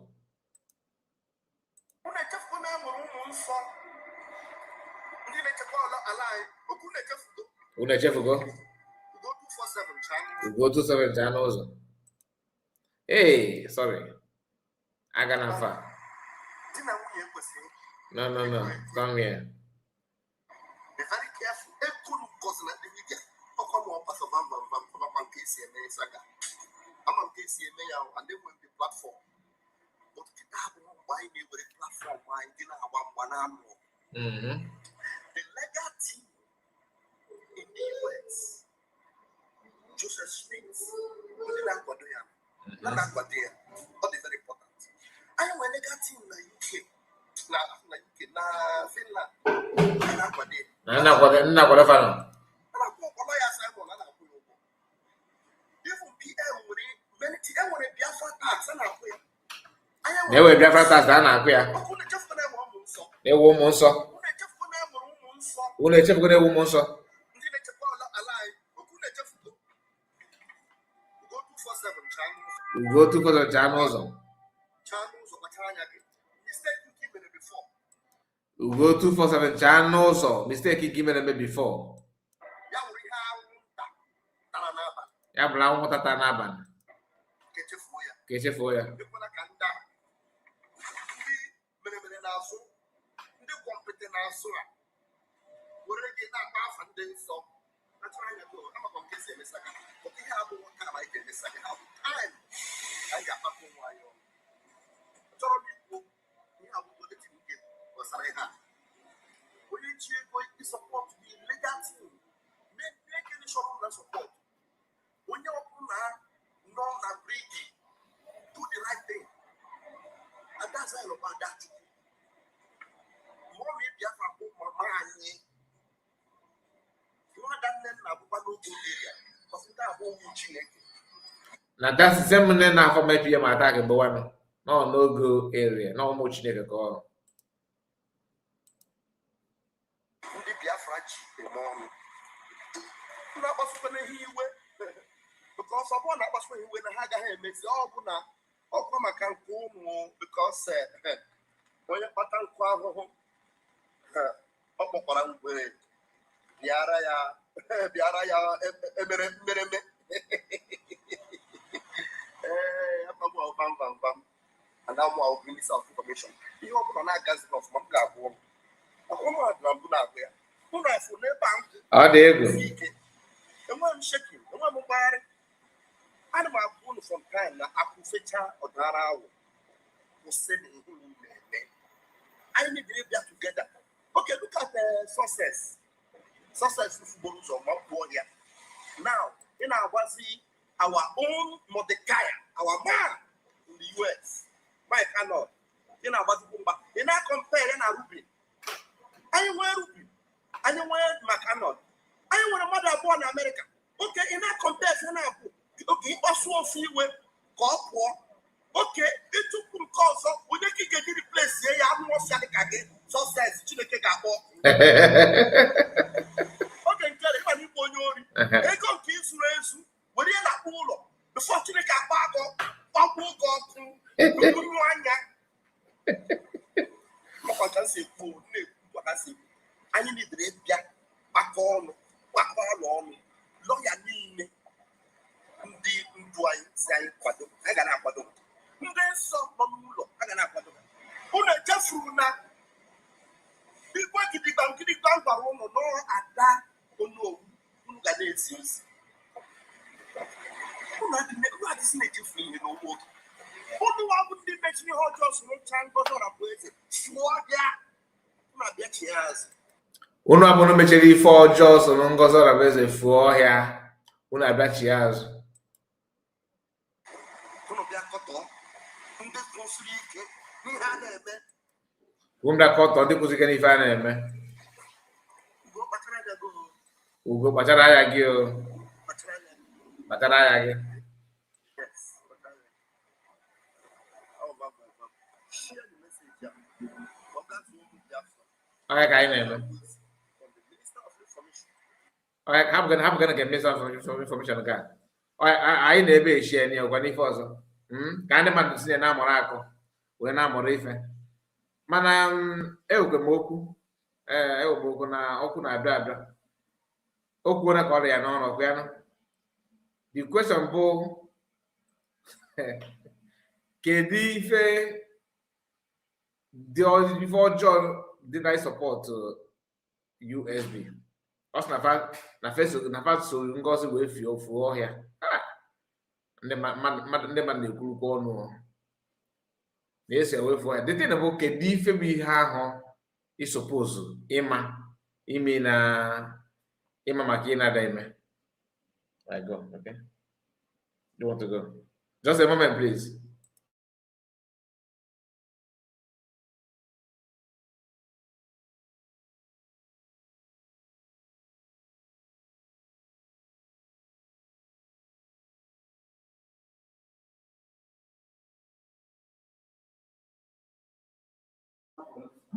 Unu echefugo? Ugo247 chaa n'ụzọ. Hey, sorry. Aga na mfa. No. Come here. Be very careful. Ekonu kosi na ndị media. Ọkwa ma ọ pasọ bam nke esi eme saga. Ama nke esi eme ya and they will be platform. But kita bụ mgbe anyị na-ewere platform anyị dị na-agba mgba na anụ. The legal team in the US, Joseph Smith, ndị na-akwado ya, na-akwado ya, ọ dị very important. Anyị nwere legal team na UK, na Finland, na-akwado ya. Na-akwado fano. Na-akwado ya Simon, na-akwado ya ụgwọ. tax and Akwa. They were Biafra tax than Akwa. They were Monso. Who let you go to Monso? Go to for the channels. Go 247 channels or mistake you given them before. Ya bla mo tata naban. Keche foya. Support the legal team. Make any support. When you're non-agreed, do the right thing. And that's all about that. More maybe I can put my money. You want that then I put my local area. Because that whole chile. Now that's the same thing now for my PM attack, but one no go area, no much nigga call. Because I want to when I had a makes all Buna or come I can go more because when you pattern quavo Biaraya Emereme. And now I'll bring this out information. You open on our gas of Manga. Oh, there you go. And one shaking, and one mobile. I'm going from time now. Akufecha or Dara was said in I need to live that together. Okay, look at the success. Success with footballers or Maporia. Now, in our Wazi, our own Mordecai, our man in the US, Mike Arnold, in our Wazi Bumba, in our compare in our Ruby. Anywhere Ruby, anywhere McArnold, anywhere a mother born in America. Okay, in that comparison, okay, also a few way, okay, it took them calls up. We don't get the place here. I'm not saying again. So says, okay, tell if I need one, they come to Israel. When you're not cool, before you make a bag of I need to read back on lawyer name the Ndwai say Quado. I got a Quado. Then some Mamulo, I got a Quado. Una Jafruna. Big work in the bank, the bank, no, at that, no, Unganesians. Who not this native thing, you know what? Who do I would be mentioning how just no time got on a place? Swore, yeah. Not yet, yes. Uno abono mecheri 4 jaws on ngozo rabeze fuo ya. Una abachi yazo. Umda koto ndi kuzike ni fana eme. Ugo pachara ya gyo. Pachara ya gyo. Alright, I know. Alright, I'm gonna get me some information again. Alright, I never share any of any further. Kind of man see na morako. We na morife. Mana eukwemoku. Eumoku na oku na abia. Oku na call ya no no kwiano. The question bo Kedi ife before John did I support USB? Us na first so ngozi we fi ofu ohia. Ndị man na-ekwuru kwa ọnụ na-esi ewefu ya dịtị na bụ kedu ife bụ ihe ahụ ịsọpozu ime na ịma maka ị na-ada ime. I go, okay? You want to go? Just a moment, please.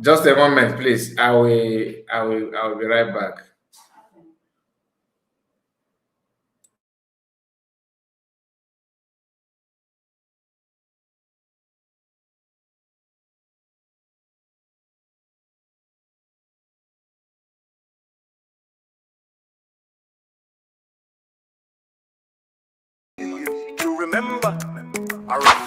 Just a moment, please. I will be right back.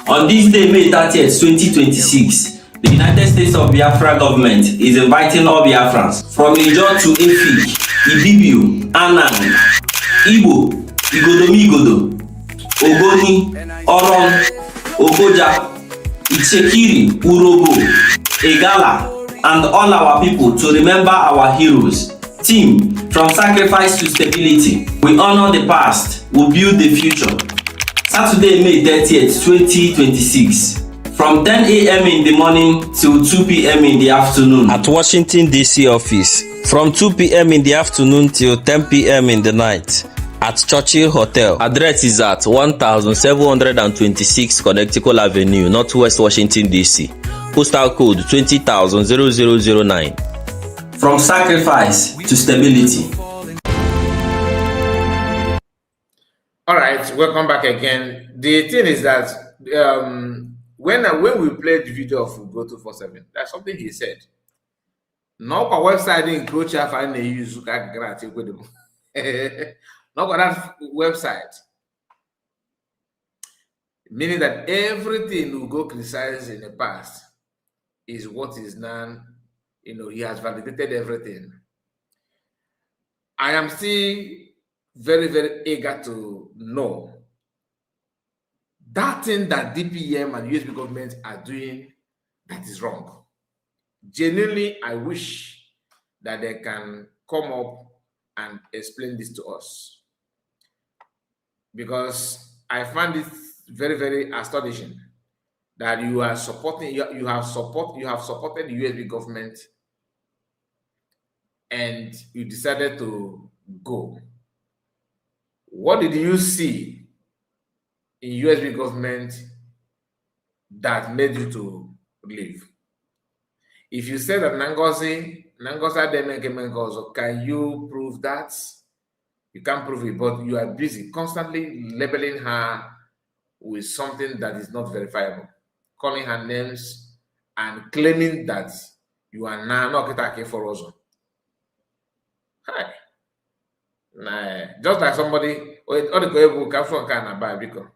On this day, May 30th, 2026, the United States of Biafra government is inviting all Biafrans from Ijo to Efik, Ibibio, Anang, Igbo, Igodomigodo, Ogoni, Oron, Ogoja, Ichekiri, Urobo, Egala, and all our people to remember our heroes. Team, from sacrifice to stability, we honor the past, we build the future. Saturday, May 30th, 2026, from 10 a.m. in the morning till 2 p.m. in the afternoon at Washington, D.C. office, from 2 p.m. in the afternoon till 10 p.m. in the night at Churchill Hotel. Address is at 1726 Connecticut Avenue, Northwest Washington, D.C. Postal code 20,009. From sacrifice to stability. All right, welcome back again. The thing is that when we played the video of Ugo247, that's something he said. No website in Coach and use no that website. Meaning that everything Ugo criticized in the past is what is now, he has validated everything. I am still very, very eager to know that thing that DPM and USB government are doing that is wrong. Genuinely, I wish that they can come up and explain this to us, because I find it very, very astonishing that you are supporting, you have supported the USB government, and you decided to go. What did you see in USB government that made you to leave? If you say that Nangozi can you prove that? You can't prove it, but you are busy constantly labeling her with something that is not verifiable, calling her names and claiming that you are now not getting for us. Hi. Nah, just like somebody, or the Koebu caption can buy because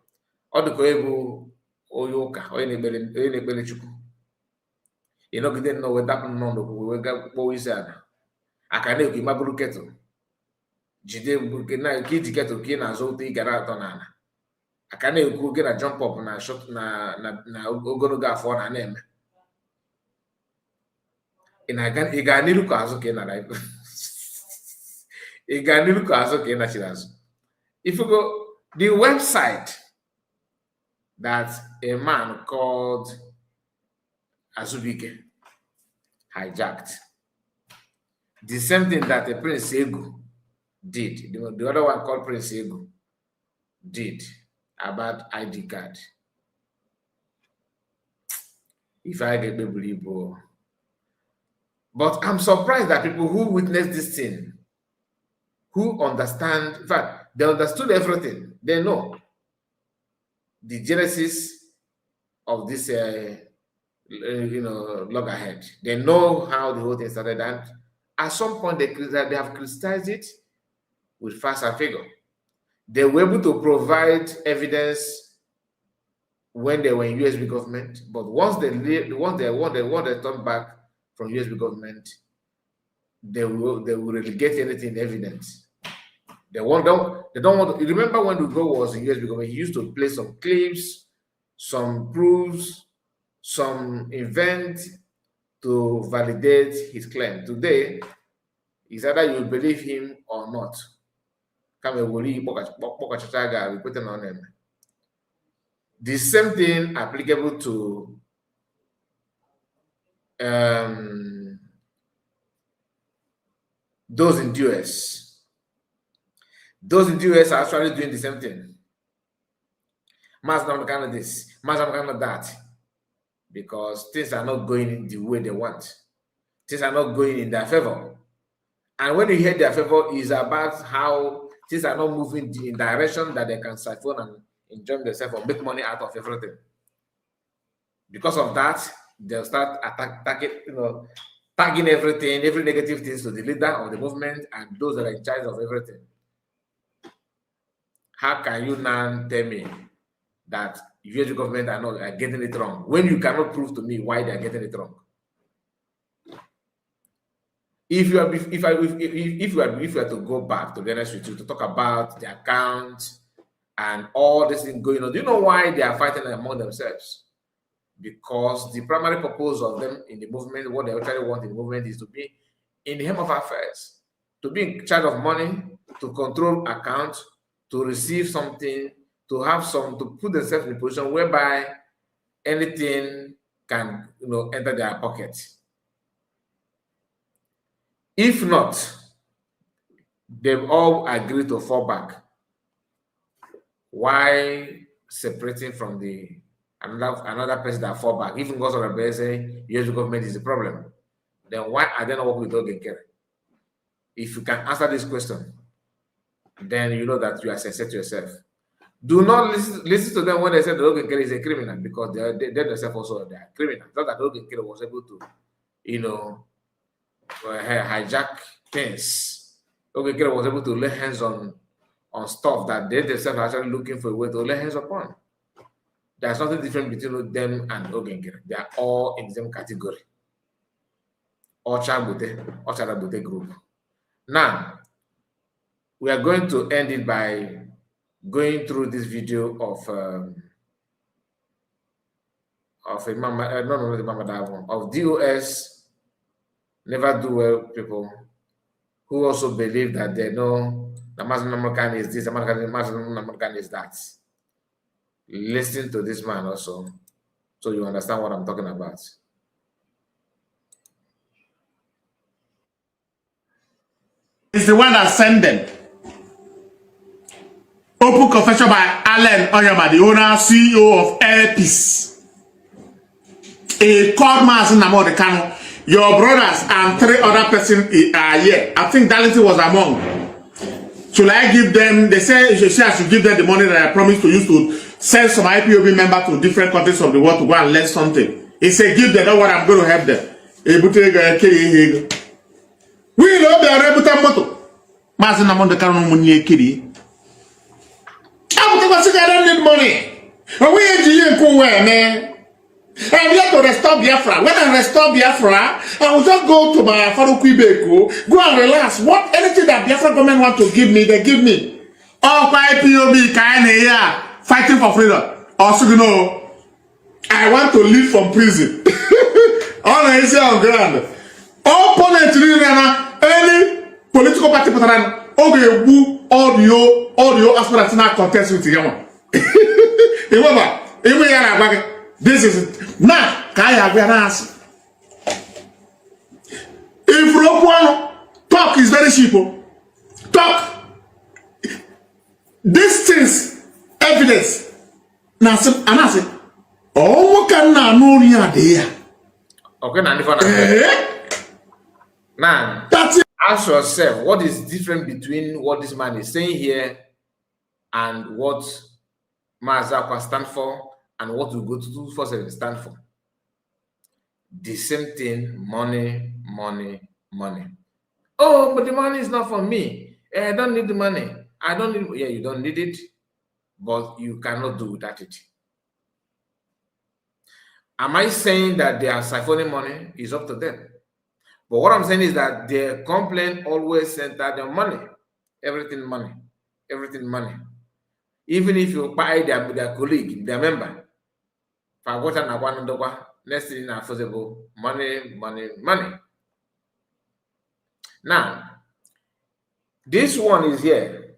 or the Koebu Oyoka or any chuku. You know, didn't know what happened on the what we said. I can make my blue kettle. Jide Bukina, Kitty Kettle, Kina, Zoti, Garatonana. I can make a jump up and I shot na Ogonoga for an name. And I can Iganilu Kazuki and I. If you go the website that a man called Azubike hijacked, the same thing that a Prince Egu did, the other one called Prince Egu did about ID card. If I get believe, but I'm surprised that people who witnessed this thing, who understand, in fact, they understood everything. They know the genesis of this, loggerhead. They know how the whole thing started, and at some point they have criticized it with facts and figure. They were able to provide evidence when they were in USB government, but once they turned back from USB government, they will relegate anything evidence. They don't want to. Remember when Ugo was in USB government, he used to play some clips, some proofs, some event to validate his claim. Today, it's either you believe him or not. The same thing applicable to those in the US. Those in the US are actually doing the same thing. Mass kind of this, mass kind of that, because things are not going the way they want. things are not going in their favor. And when you hear their favor, is about how things are not moving in direction that they can siphon and enjoy themselves or make money out of everything. Because of that, they'll start tagging everything, every negative things to the leader of the movement and those that are in charge of everything. How can you now tell me that the government are getting it wrong when you cannot prove to me why they are getting it wrong? If you are to go back, to be honest with you, to talk about the account and all this thing going on, do you know why they are fighting among themselves? Because the primary purpose of them in the movement, what they actually want in the movement, is to be in the helm of affairs, to be in charge of money, to control accounts, to receive something, to have some, to put themselves in a position whereby anything can enter their pocket. If not, they've all agreed to fall back. Why separating from the another person that fall back? Even because of the person, the government is the problem. Then why are they not working with Ogenkere? If you can answer this question, then you know that you are sincere to yourself. Do not listen to them when they say that Ogenkere is a criminal, because they themselves also they are criminals. Not that Ogenkere was able to, hijack things. Ogenkere was able to lay hands on stuff that they themselves are actually looking for a way to lay hands upon. There's nothing different between them and Ogenkere. They are all in the same category. Ocharabote group. Now, we are going to end it by going through this video of DOS Never Do Well people who also believe that they know the Muslim American is this, the Muslim American is that. Listen to this man also, so you understand what I'm talking about. It's the one that sent them. Open confession by Allen Oyama, the owner, CEO of Airpeace. A called Mazi Namor the Kano. Your brothers and 3 other persons are here. I think Darlington was among. Should I give them? They say I should give them the money that I promised to use to send some IPOB member to different countries of the world to go and learn something. He said, give them, don't worry, I'm going to help them. We know they are able to moto. Mazi Namor the Kano money kiri. I don't need money. We ain't here cool man. I'm here to restore Biafra. When I restore Biafra, I will just go to my Faru Kwibeko, go and relax. What anything that Biafra government want to give me, they give me. All IPOB kind fighting for freedom. Also, I want to leave from prison. All I say on ground. Opponent any political party okay, who audio aspirants now contest with you. Remember, this is it. Now, Kaya Gwanas. If Rokuano talk is very cheap. Talk. These things, evidence. Now, and I say, oh, what can I know near there? Okay, now, that's it. Ask yourself, what is different between what this man is saying here and what Akwa stand for and what Ugo247 stand for? The same thing, money, money, money. Oh, but the money is not for me. I don't need the money. I don't need, yeah, you don't need it, but you cannot do without it. Am I saying that they are siphoning money? It's up to them. But what I'm saying is that their complaint always centered on money. Everything money. Everything money. Even if you buy their colleague, their member, next thing affordable, money, money, money. Now, this one is here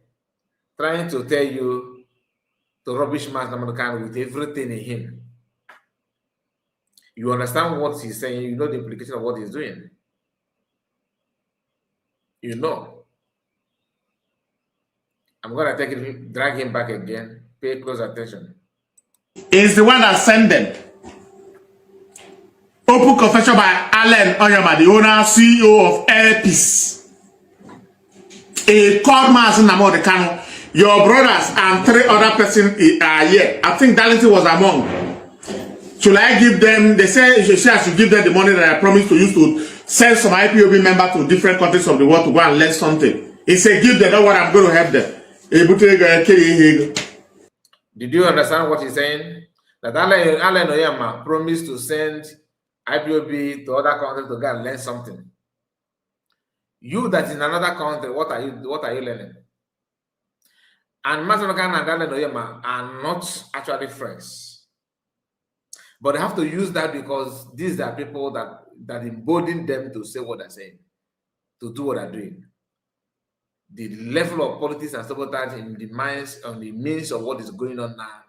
trying to tell you to rubbish Mazi Namor with everything in him. You understand what he's saying, you know the implication of what he's doing. You know. I'm gonna drag him back again. Pay close attention. Is the one that sent them. Open confession by Allen Onyema, the owner, CEO of Airpeace. He called Mazi Nnamdi Kanu. Your brothers and 3 other persons are here. I think Darlington was among. Should I give them, they say I should give them the money that I promised to use to send some IPOB members to different countries of the world to go and learn something. He said, give them, not what I'm going to help them. Did you understand what he's saying? That Allen Onyema promised to send IPOB to other countries to go and learn something. You that in another country, what are you learning? And Mazi and Allen Onyema are not actually friends. But they have to use that because these are people that embolden them to say what they're saying, to do what they're doing. The level of politics and sabotage in the minds, on the means of what is going on now,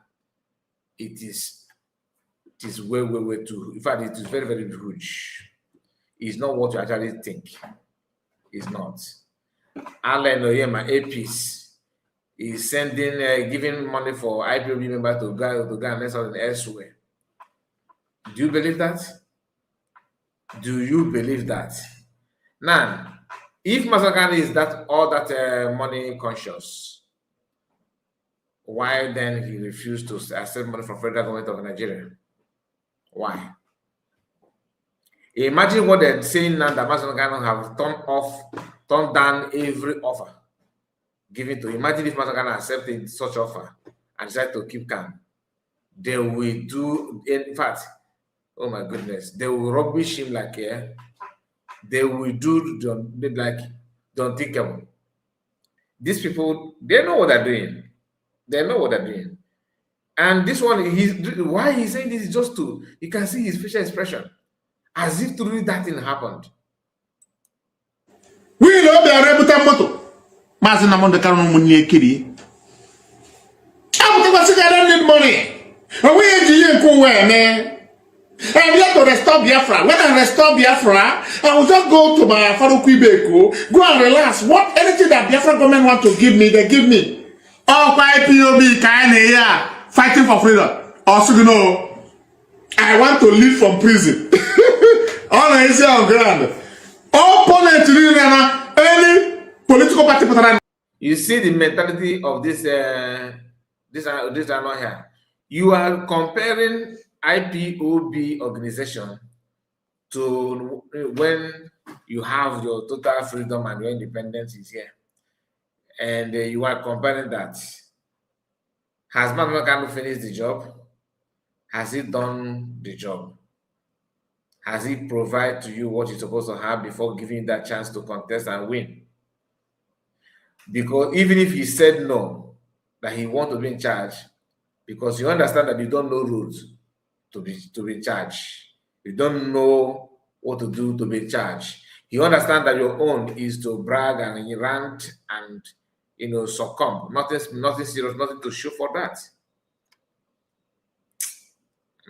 it is way, way, way too. In fact, it is very, very huge. It's not what you actually think. It's not. Allen Onyema, Airpeace, is sending, giving money for IPOB members to go and learn something elsewhere. Do you believe that? Do you believe that? Now, if Mazi is that all that money conscious, why then he refused to accept money from federal government of Nigeria? Why? Imagine what they're saying now that Mazi have turned down every offer given to. Imagine if Mazi accepted such offer and decided to keep calm. They will do, in fact, oh my goodness, they will rubbish him like they will do like the unthinkable. These people, they know what they're doing. They know what they're doing. And this one, why he's saying this is just to, you can see his facial expression, as if truly that thing happened. We know they are able to Mazi Nnamdi Kanu money kiri. I don't need money. And we ain't here go where, man. I'm here to restore Biafra. When I restore Biafra, I will just go to my Farouk Ibeko, go and relax. What anything that Biafra government want to give me, they give me. Oh, IPOB, fighting for freedom. Also, you know, I want to leave from prison. All I say on ground. Opponent to any political party. You see the mentality of this are not here. You are comparing IPOB organization to when you have your total freedom and your independence is here. And you are comparing that. Has Mazi Nnamdi finished the job? Has he done the job? Has he provided to you what you're supposed to have before giving you that chance to contest and win? Because even if he said no, that he wants to be in charge, because you understand that you don't know rules to be in charge. You don't know what to do to be in charge. You understand that your own is to brag and rant and succumb. Nothing serious, nothing to show for that.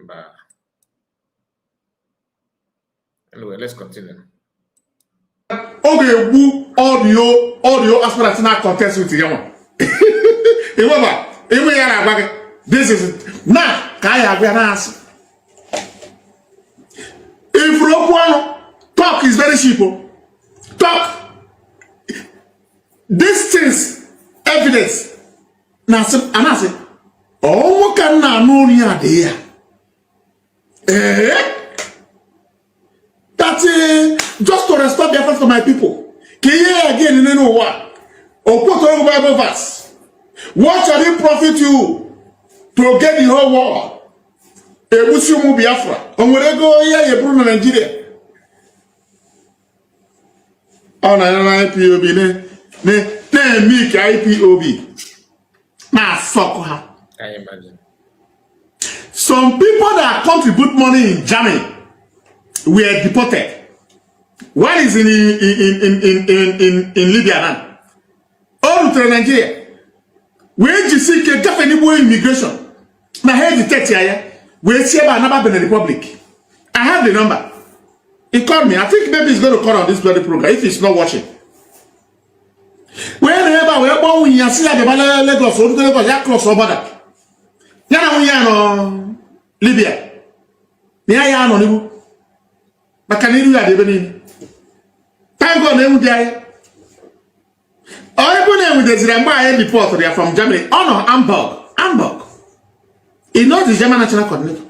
But anyway, let's continue. Okay, who audio aspirational contest with you. This is now if Ropuano talk is very cheap. Talk these things evidence. Now I say, oh, can now know near there. That's just to restore the effort for my people. Kiye again, you know what? Or put on Bible verse. What shall it profit you to get the whole world? Ebusumu Biafra. And when they go here, you bring Nigeria. Oh, na IPOB, ne make IPOB. Now suck her. Can you imagine? Some people that contribute money in Germany were deported. One is in Libya now. All to Nigeria. Where you see get any immigration. Now here detect here. We see about another Benin Republic. I have the number. He called me. I think maybe he's going to call on this bloody program if he's not watching. Wherever we're born, we see the Lagos, Lagos, cross over that. Yana we are Libya. We are on Makaniru ya debeni. Thank God name there. Or even with the Ziramba report they are from Germany. Oh no, Hamburg. You know the German national coordinator.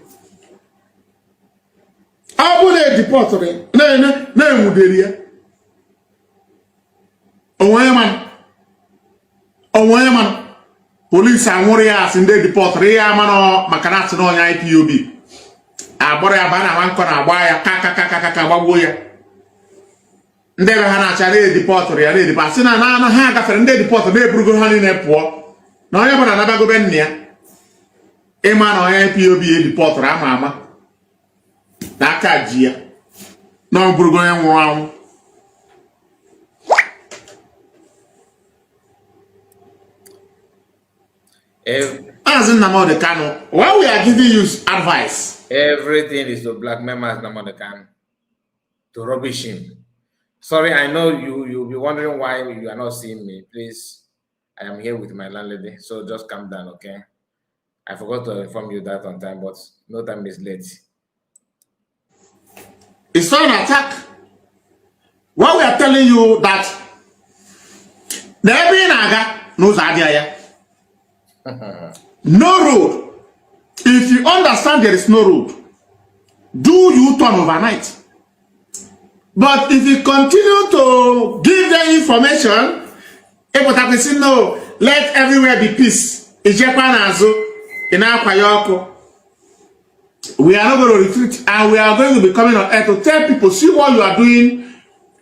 How would they deport them? No, Muderia. Oweman. Police and warriors in the deport. Rea mano makanats no IPOB. Abore abana wan kona waya kaka waboya. Ndebe hana chale deport rea de pasina na ha ga fer nde deport be brugo hani ne po. Na oya bana na bago bennia. Ema no IPOB deport ama. N'aka ji ya na ọ bụrụgo onye nwụrụ anwụ. As in Nnamdi Kanu, why we are giving you advice? Everything is to blackmail Nnamdi Kanu, to rubbish him. Sorry, I know you'll be wondering why you are not seeing me. Please, I am here with my landlady, so just calm down, okay? I forgot to inform you that on time, but no time is late. It's not an attack. What we are telling you that the Naga knows Adiaya. No road. If you understand there is no road, do you turn overnight? But if you continue to give them information, no, let everywhere be peace. In Akwa, we are not going to retreat, and we are going to be coming on air to tell people, see what you are doing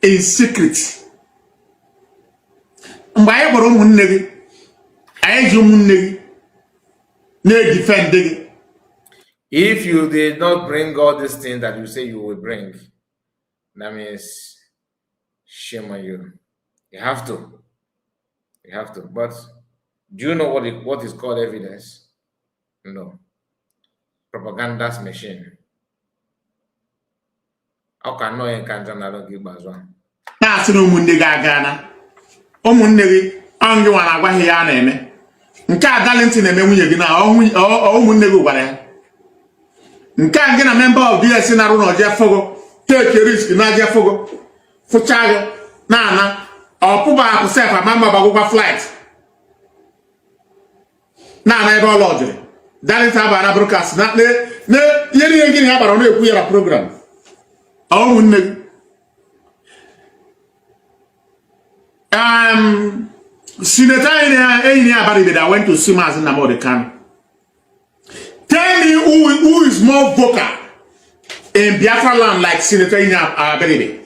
in secret. If you did not bring all these things that you say you will bring, that means shame on you. You have to. You have to. But do you know what is called evidence? No. Propaganda's machine. How can no encounter another give as one? That's no Mundiga Ghana. O Mundegi, Angi Wanawahiane. Nka Darlington and Memuyagina, or Mundego, whatever. Nka get a member of BS in Aruno, Jeff Fogo, take a risk in Jeff Fogo, for Chaga, Nana, or Puba herself, a member of Baguba flight. Nana, I don't lodge. That is how I broadcast. Not the yeni again have on a program. Oh, Senator that went to see Mazi Nnamdi Kanu. Tell me who is more vocal in Biafra land like Senator Abaribe.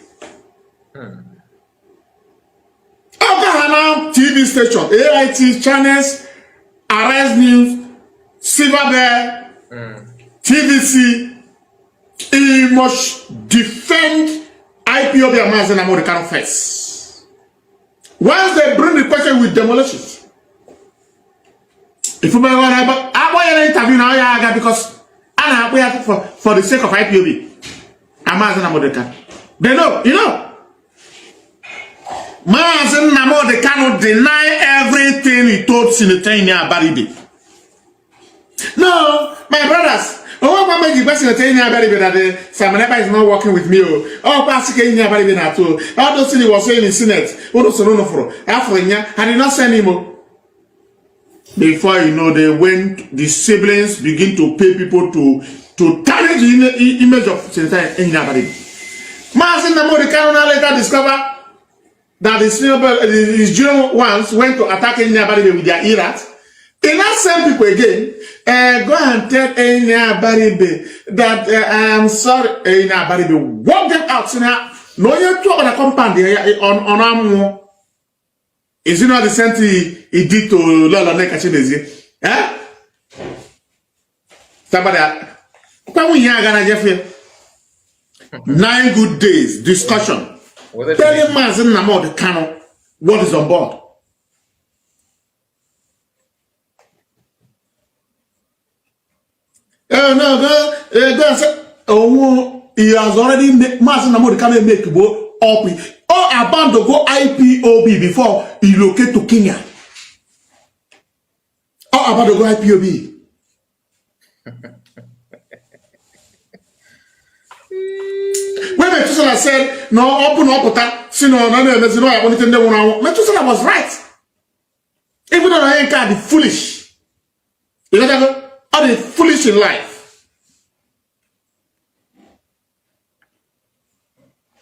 Okahana TV station, AIT channels, Arise News, Silver Bear, TVC, he must defend IPOB and Mazi Nnamdi Kanu first. Once they bring the question with demolitions, if you want to interview now, because I'm here for the sake of IPOB and Mazi Nnamdi Kanu. They know, you know. Mazi Nnamdi Kanu deny everything he told Senator Abaribe. No, my brothers. Oh, Mama, you best say that Samaneba is not working with me. Oh, Pascal Abaribe na too. All those things he was saying in Senate. What was no for? Afrinya, I did not send him. Before you know, they went. The siblings begin to pay people to tarnish the image of Senator Abaribe. Mazi Nnamdi Kanu later discovered that his junior ones went to attack Abaribe with their irats. In that same people again, go and tell Abaribe that I'm sorry, Abaribe, walk them out. So now, no, you talk on a compound on Amu. Is it not the same thing he did to Lola Nekachinezi? Eh? Somebody, when we hear Ghana Jeffrey, 9 good days discussion. Telling Mazi Nnamdi Kanu what is on board. No, he has already made Mazi Nnamdi Kanu make go up. Or about to go IPOB before he locate to Kenya. Or about to go IPOB. When Methuselah said, no, open up, Methuselah was right. Even though I ain't the foolish. You know that? All the foolish in life.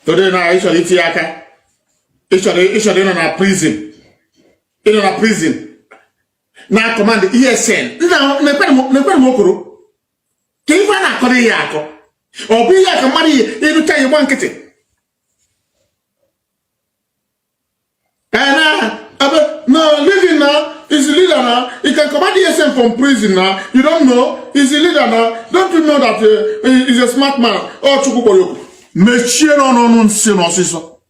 Today now, you should eat yaka. You should in a prison. In a prison. Now command the ESN. Now, never mokoro. Can you find a kore yako? Or be like a money, you tell you one kitty. No, living now is a leader now. He can command the ESN from prison now. You don't know, he's a leader now. Don't you know that he's a smart man? Oh, Chukuboyo. Mechie no siso.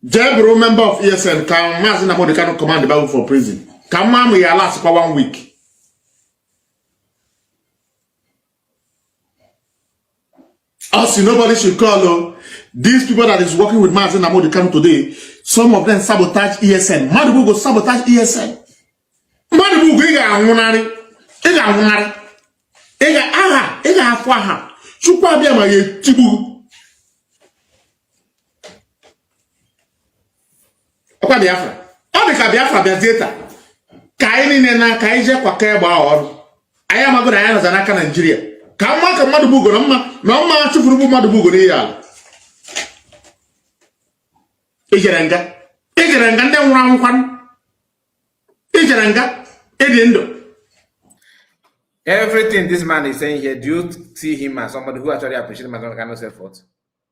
Jebro, member of ESN, can Mazi Namodi cannot command the Bible for prison. Come on, we are last for 1 week. Also, nobody should call these people that is working with Mazi Namodi Kanu today. Some of them sabotage ESN. Madibu go sabotage ESN. Madibu go iga anwunari. Iga Akwa. Chukwu abia ma ye tibu. Akwa Biafra. Ọ dị ka Biafra bịa data. Ka anyị niile na ka anyị je kwa ka egba ọrụ. Anyị amago na anyị nọza n'aka Nigeria. Ka mma ka mmadụ bugo na mma chụfuru bụ mmadụ bugo n'ihe ala. Ijere nga ndị nwụrụ anwụ kwanụ. Ijere nga ịdị ndụ. Everything this man is saying here, do you see him as somebody who actually appreciates Macron cannot self-effort?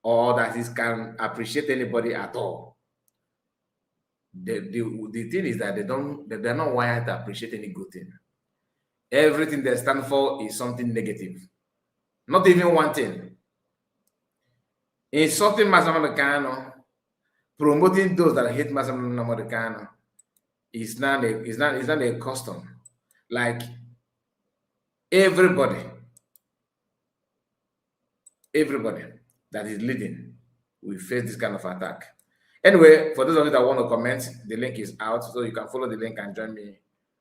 Or that he can appreciate anybody at all? The thing is that they're not wired to appreciate any good thing. Everything they stand for is something negative. Not even one thing. Insulting Masamano, promoting those that hate Masamano is not a custom. Like everybody that is leading will face this kind of attack. Anyway, for those of you that want to comment, the link is out, so you can follow the link and join me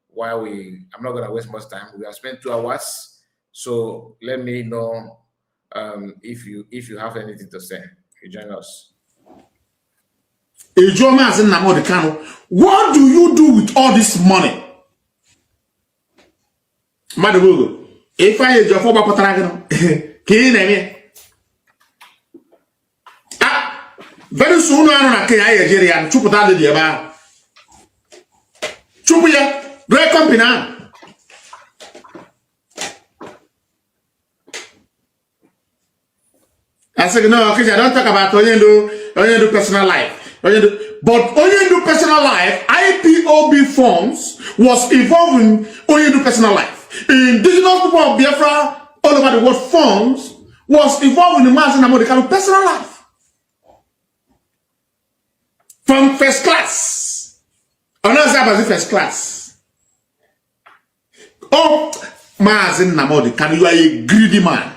while I'm not going to waste much time. We have spent 2 hours, so let me know if you have anything to say. You join us. What do you do with all this money? Madabugo, if I had your former patragano, very soon I can Nigerian Chupata de Yaba Chupuya, great company. I said, no, okay, I don't talk about Onyendu personal life. But Onyendu personal life, IPOB funds was involving Onyendu personal life. Indigenous people of Biafra all over the world funds was involved in the Mazi Namodi Kanu personal life. From first class. Another first class. Oh, Mazi Namodi Kanu, you are a greedy man.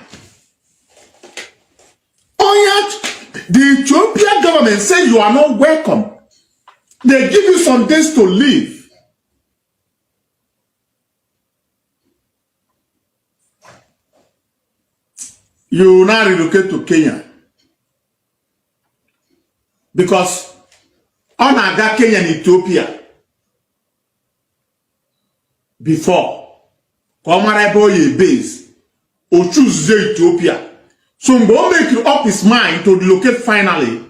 Oh, yet the Ethiopian government said you are not welcome. They give you some days to leave. You will now relocate to Kenya. Because on Aga Kenya and Ethiopia before, Komarabo base, or choose Ethiopia. So Mbo make up his mind to relocate finally,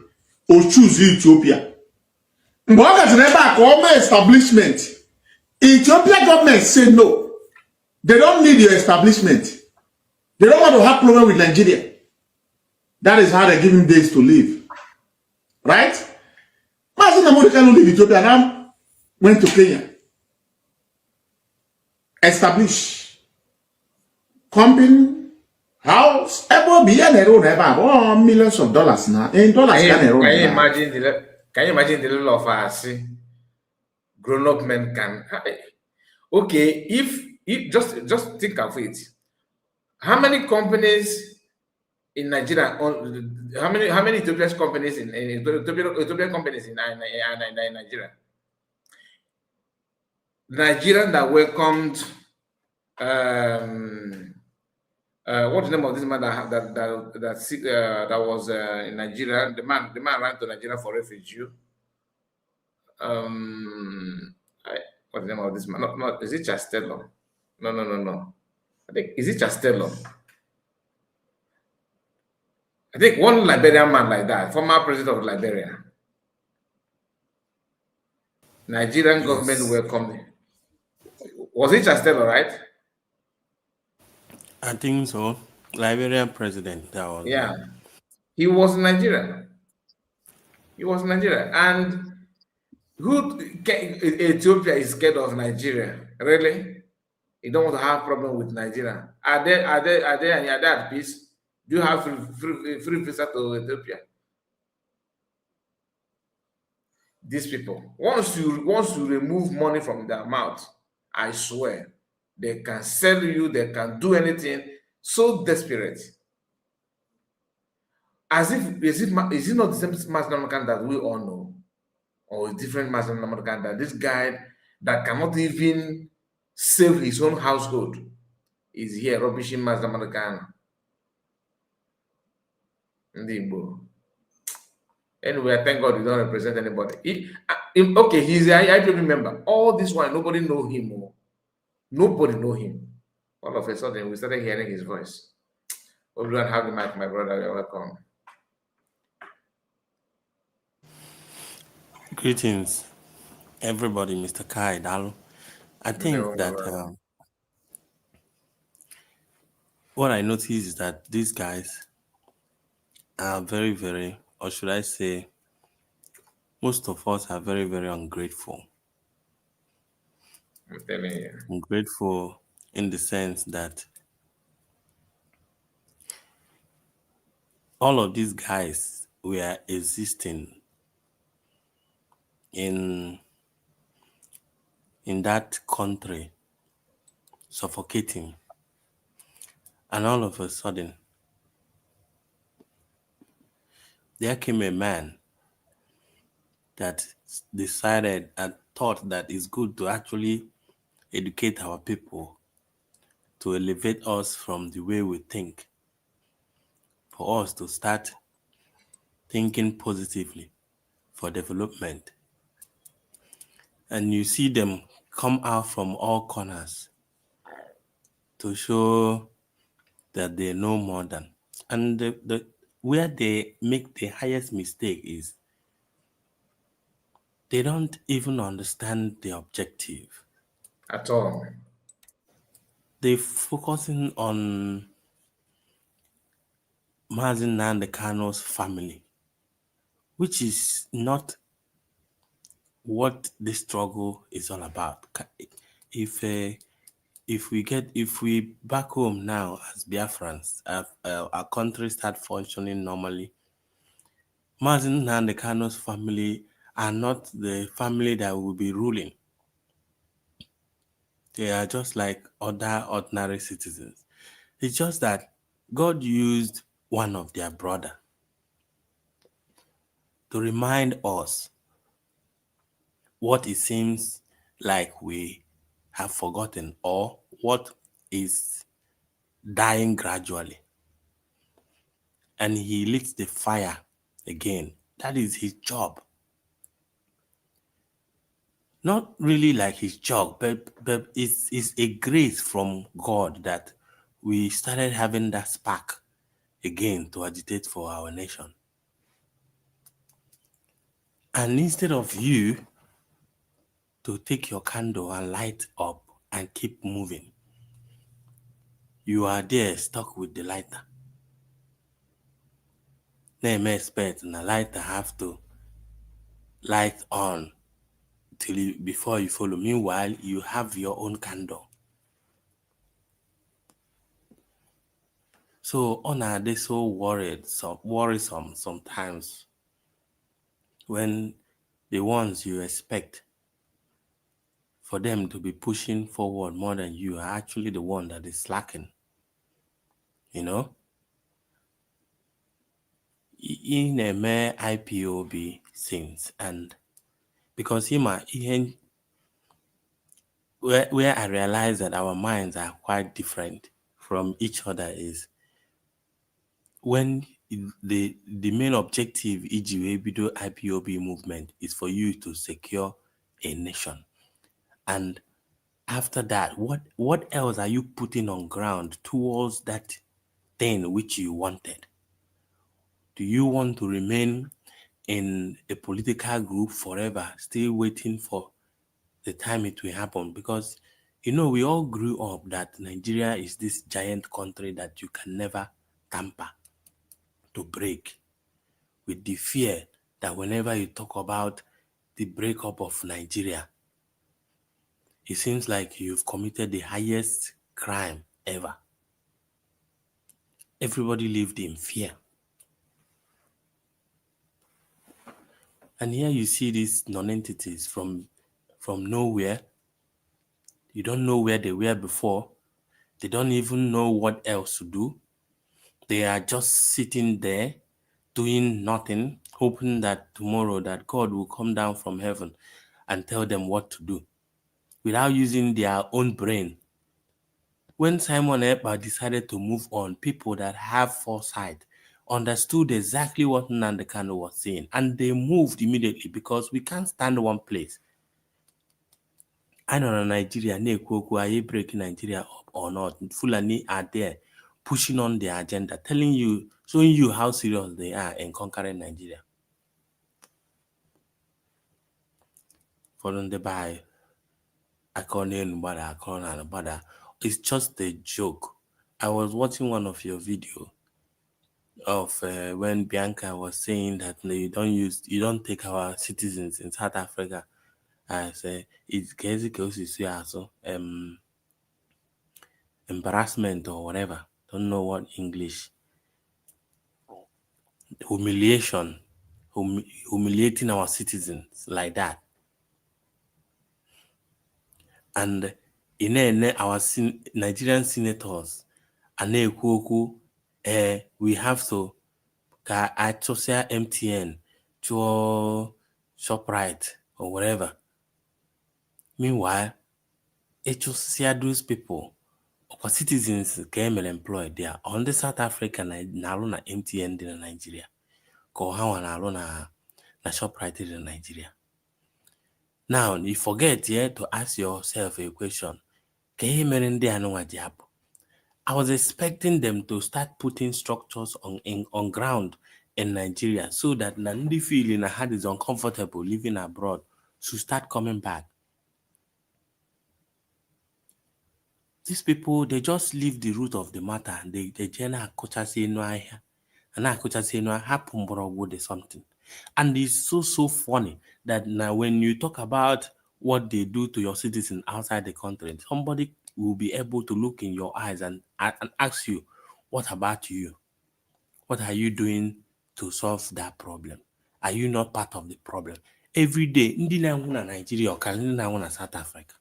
or choose Ethiopia. Mbo has never come establishment. Ethiopia government say no. They don't need your establishment. They don't want to have problem with Nigeria. That is how they give him days to live. Right? Mazi Namodi Kanu leave Ethiopia now, went to Kenya. Establish company, house, millions of dollars now. In dollars, can you imagine the level of us grown-up men can? Okay, if just think of it. How many companies in Nigeria? How many Ethiopian companies in Ethiopian companies in Nigeria? Nigerian that welcomed What's the name of this man that was in Nigeria? The man ran to Nigeria for refugee. What's the name of this man? No, is it Chastello? No. I think is it Chastello? I think one Liberian man like that, former president of Liberia. Nigerian government Yes, welcomed him. Was it Chastello, right? I think so. Liberian president that was Yeah, he was in Nigeria. He was in Nigeria, and Ethiopia is scared of Nigeria? Really? You don't want to have problem with Nigeria? Are they at peace? Do you have free visa to Ethiopia? These people, once you remove money from their mouth, I swear, they can sell you, they can do anything. So desperate. As if is it not the same Muslim American that we all know, or a different Muslim American that this guy that cannot even save his own household is here rubbishing Muslim American. Anyway, I thank God he don't represent anybody. Okay, he's an IPOB member. All this while, nobody know him. Nobody know him. All of a sudden, we started hearing his voice. Everyone have the mic, my brother. You're welcome. greetings, everybody, Mr. Kai Dalu. I think that what I notice is that these guys are very, very, or should I say, most of us are very, very ungrateful. I'm telling you. Ungrateful in the sense that all of these guys were existing in that country, suffocating, and all of a sudden there came a man that decided and thought that it's good to actually educate our people, to elevate us from the way we think, for us to start thinking positively for development. And you see them come out from all corners to show that they know more than. And where they make the highest mistake is they don't even understand the objective. At all. They're focusing on Mazi Kano's family, which is not what this struggle is all about. If we back home now as Biafrans, our country start functioning normally, Mazi Kano's family are not the family that will be ruling. They are just like other ordinary citizens. It's just that God used one of their brother to remind us what it seems like we have forgotten or what is dying gradually. And he lit the fire again. That is his job. Not really like his job, but it's a grace from God that we started having that spark again to agitate for our nation. And instead of you to take your candle and light up and keep moving, you are there stuck with the lighter. Then expect the lighter have to light on before you follow. Meanwhile, you have your own candle. So they so worrisome sometimes when the ones you expect for them to be pushing forward more than you are actually the one that is slacking. In a mere IPOB since, and because where I realize that our minds are quite different from each other is when the main objective EGWBDO IPOB movement is for you to secure a nation. And after that, what else are you putting on ground towards that thing which you wanted? Do you want to remain in a political group forever, still waiting for the time it will happen? Because we all grew up that Nigeria is this giant country that you can never tamper to break, with the fear that whenever you talk about the breakup of Nigeria, it seems like you've committed the highest crime ever. Everybody lived in fear. And here you see these non-entities from nowhere. You don't know where they were before. They don't even know what else to do. They are just sitting there doing nothing, hoping that tomorrow that God will come down from heaven and tell them what to do without using their own brain. When Simon Ekpa decided to move on, people that have foresight understood exactly what Nnamdi Kanu was saying, and they moved immediately, because we can't stand one place. I know Nigeria, breaking Nigeria up or not. Fulani are there pushing on their agenda, showing you how serious they are in conquering Nigeria. Following the by Akwa, it's just a joke. I was watching one of your videos of when Bianca was saying that you don't take our citizens in South Africa as embarrassment or whatever. Don't know what English. Humiliation, humiliating our citizens like that. And our Nigerian senators are we have to social MTN to ShopRite or whatever. Meanwhile, those people, our citizens came and employed there on the South Africa na MTN in Nigeria. Ko ha na ShopRite in Nigeria. Now, you forget to ask yourself a question. I was expecting them to start putting structures on ground in Nigeria so that Nandi feeling I had is uncomfortable living abroad should start coming back. These people, they just leave the root of the matter. They say no here. And I could say no happen would something. And it's so funny that now when you talk about what they do to your citizens outside the country, somebody will be able to look in your eyes and ask you, what about you? What are you doing to solve that problem? Are you not part of the problem? Every day, ndị na-anwụ na Nigeria or ndị na-anwụ na South Africa.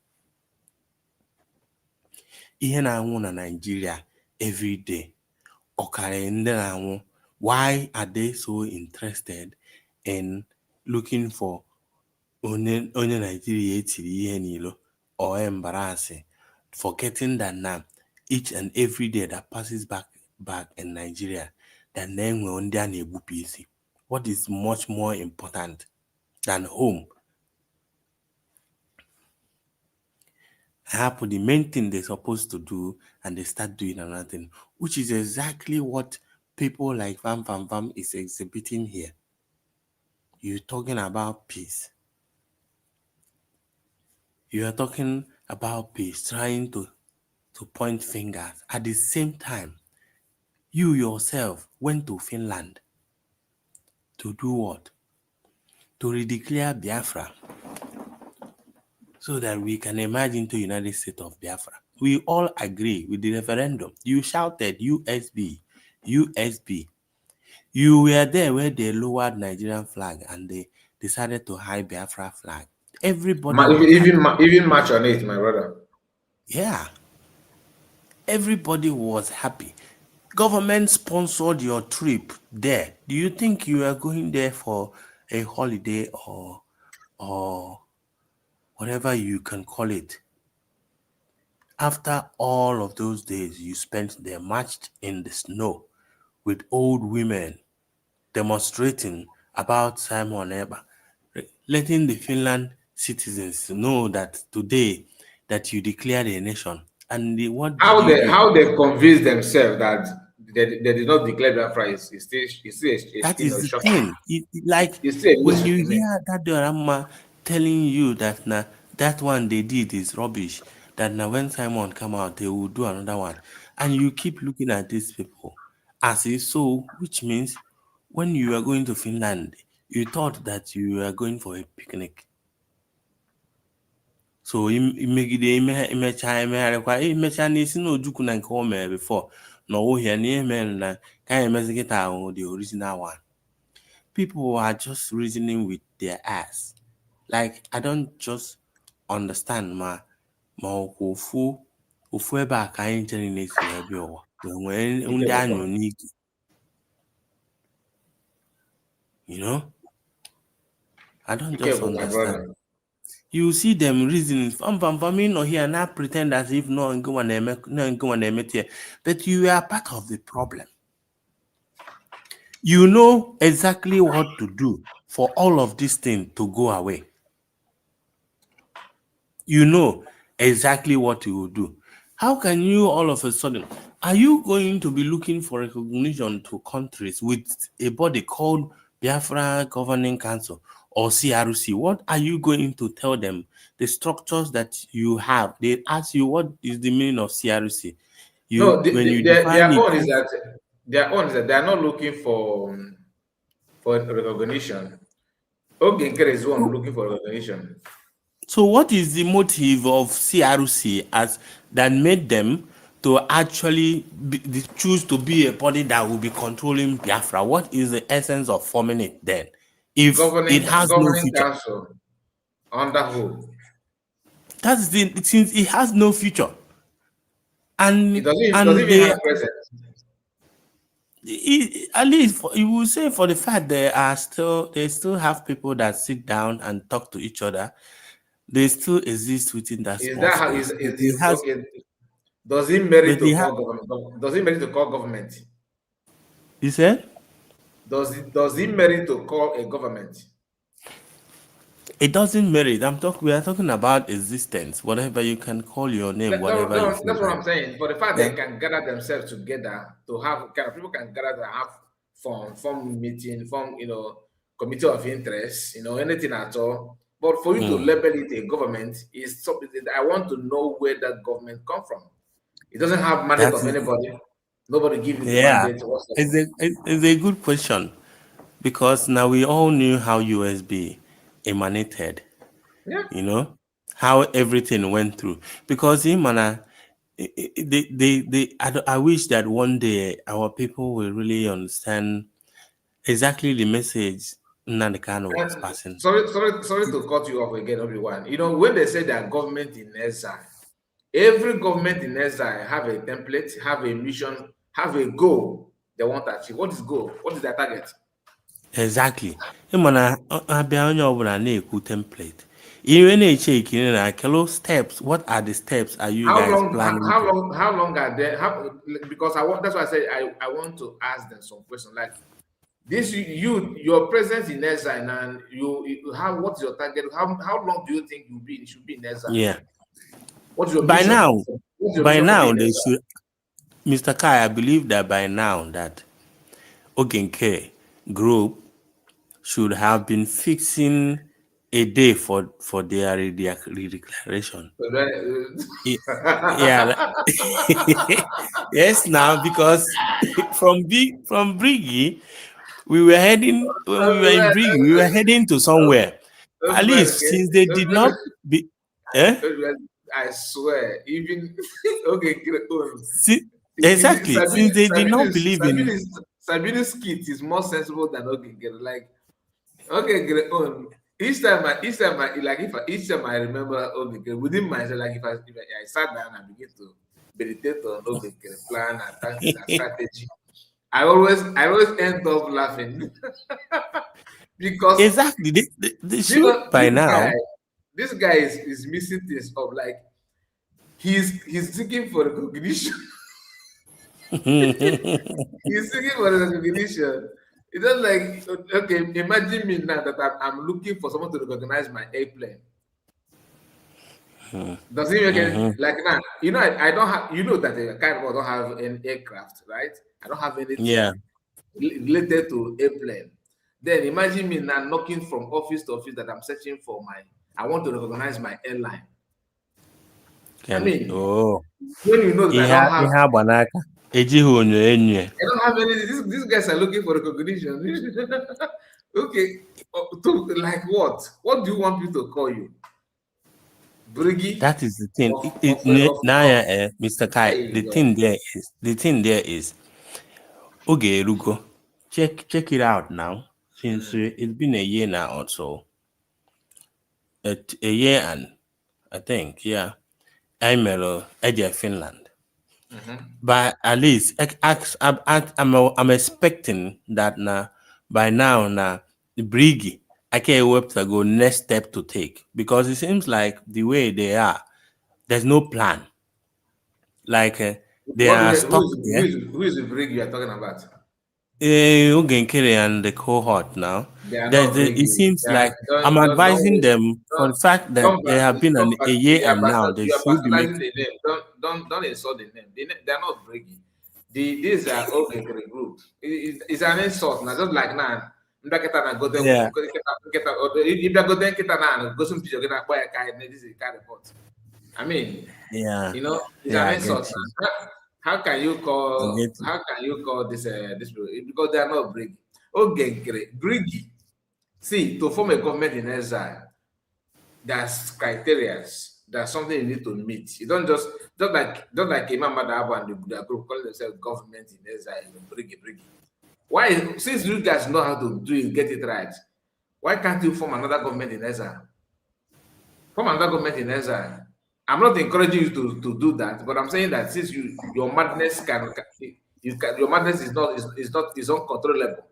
Ihe na-anwụ na Nigeria every day. Why are they so interested in looking for onye Nigeria etiri ihe n'ilo or embarrassing, forgetting that now each and every day that passes back in Nigeria, that name will ndị a na-egbupụ isi? What is much more important than home? Happen the main thing they're supposed to do, and they start doing another thing, which is exactly what people like Vam is exhibiting here. You're talking about peace. You are talking about peace, trying to point fingers. At the same time, you yourself went to Finland to do what? To redeclare Biafra, so that we can emerge into United States of Biafra. We all agree with the referendum. You shouted USB. You were there where they lowered Nigerian flag and they decided to hide Biafra flag. Everybody even march on it, my brother. Yeah. Everybody was happy. Government sponsored your trip there. Do you think you are going there for a holiday or whatever you can call it? after all of those days you spent there, marched in the snow with old women demonstrating about Simon Eber, letting the Finland citizens know that today that you declared a nation. And what did you do? How they convince themselves that they did not declare Biafra is still That you is know, the shocking. thing. Like It's still a when mystery you to me. hear that Diorama telling you that now that one they did is rubbish, that now when Simon come out they will do another one, and you keep looking at these people as if so, which means when you are going to Finland, you thought that you were going for a picnic. So imegide imecha n'isi na ojukwu na nke o mere before na ọwụhịa na ihe mere na ka anyị emezi kịta ahụ the original one. People are just reasoning with their ass. Like I don't just understand ma ofu ebe a ka anyị chere na-esi wee bịa ụwa nwee ndị anyụ n'ike. You know? I don't just understand. You see them reasoning from me no here now pretend as if no go and here. But you are part of the problem. You know exactly what to do for all of these things to go away. You know exactly what you will do. How can you all of a sudden, are you going to be looking for recognition to countries with a body called Biafra Governing Council or CRC? What are you going to tell them? The structures that you have, they ask you what is the meaning of CRC. Their own is that they are not looking for recognition. Ogenkere is one looking for recognition. So what is the motive of CRC as that made them to actually choose to be a body that will be controlling Biafra? What is the essence of forming it then? If it has no future. Council under who? That's since it has no future. And it doesn't even have present. At least you will say for the fact they still have people that sit down and talk to each other. They still exist within that space. Okay? Does it merit to call government? Does it merit to call government? You said? Does it merit to call a government? It doesn't merit. We are talking about existence. Whatever you can call your name, That's what I'm saying. For the fact they can gather themselves together to have people can gather to have form meeting, form committee of interest, anything at all. But for you to label it a government is something that I want to know where that government come from. It doesn't have mandate of anybody. Nobody gives it mandate. It's a good question because now we all knew how USB emanated. Yeah. How everything went through. Because I wish that one day our people will really understand exactly the message Nnamdi was passing. Sorry to cut you off again, everyone. When they say that government in exile, every government in exile have a template, have a mission, have a goal they want to achieve. What is goal? What is their target? Exactly. Template. Even steps. What are the steps are you guys planning? How long are they? Because that's why I say I want to ask them some questions like this. Your presence in exile and what's your target? How long do you think you should be in exile? Yeah. What's your by mission? now they should, Mr. Kai, I believe that by now that Ogenke group should have been fixing a day for their redeclaration. Yeah. Yes, now because from Briggy, we were heading to somewhere. At least since they did not be. I swear, even exactly. Since they did not believe in Sabini's skit is more sensible than Like each time I remember within myself, like if I sat down and begin to meditate on plan and strategy, I always end up laughing because exactly they should by now. This guy is missing this of like he's seeking for recognition. He's seeking for recognition. It's just like, okay, imagine me now that I'm looking for someone to recognize my airplane. Does it make any, like now? You know, I don't have. You know that I kind of don't have an aircraft, right? I don't have anything related to airplane. Then imagine me now knocking from office to office that I'm searching for I want to recognize my airline. I mean, when you know that I don't have any. These guys are looking for recognition. Okay, like what? What do you want people to call you? Briggy? That is the thing. Mr. Kai, the thing there is okay, Rugo. Check it out now. Since it's been a year now or so. A year and I think, I'm Finland. But at least I'm expecting that by now the Briggy I can't wait to go next step to take, because it seems like the way they are, there's no plan. Like they are stuck there. Who is the Brig you are talking about? Ugenkere and the cohort now. It seems like I'm advising them for the fact that they have been a year and now they should be making the name. Don't insult the name. They're not Briggy. These are Ugenkere group. It's an insult now, just like now. If you go there, go some picture, get a this is a car report. I mean, you know, it's an insult. How can you call this because they are not Briggy? Okay, great. Briggy. See, to form a government in exile, there's criteria. There's something you need to meet. You don't just like Imam Madaba and the group calling themselves government in exile, Briggy. Why, since you guys know how to do it, get it right, why can't you form another government in exile? Form another government in exile. I'm not encouraging you to do that, but I'm saying that since your madness your madness is uncontrollable.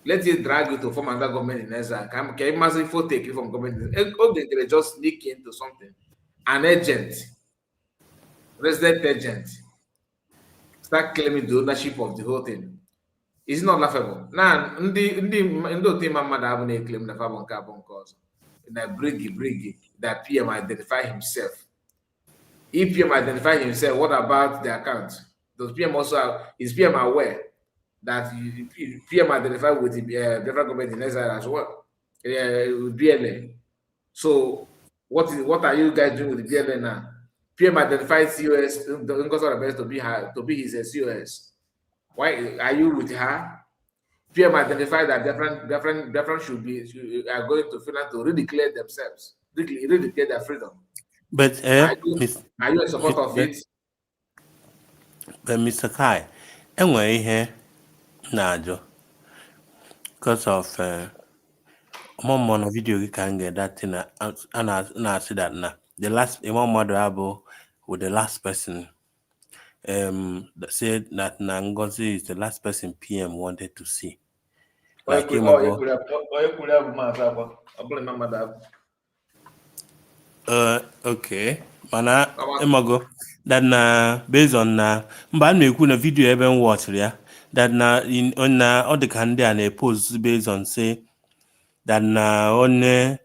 Let it drag you to form another government in exile. Can you massively take you from government? Okay, they just sneak into something. An agent, resident agent, start claiming the ownership of the whole thing. It's not laughable. Now, the team Madam claim the Fabon Carbon cause. That Briggy, that PM identify himself. If PM identify himself, what about the account? Does PM is PM aware that PM identify with the federal government in exile as well? With BLA. So what are you guys doing with the BLA now? PM identifies COS to be his COS. Why are you with her? PM identified that different are going to Finland to redeclare themselves, redeclare their freedom. But are you in support of it? But Mr. Kai, anyway here, Najo, because of one video you can get that thing, and I see that now. The last one mother with the last person, that said that Nangozi is the last person PM wanted to see. Like okay. Mana emago that based on mba na-ekwu na video ebe m watch ya that on all the candidate and post based on say that on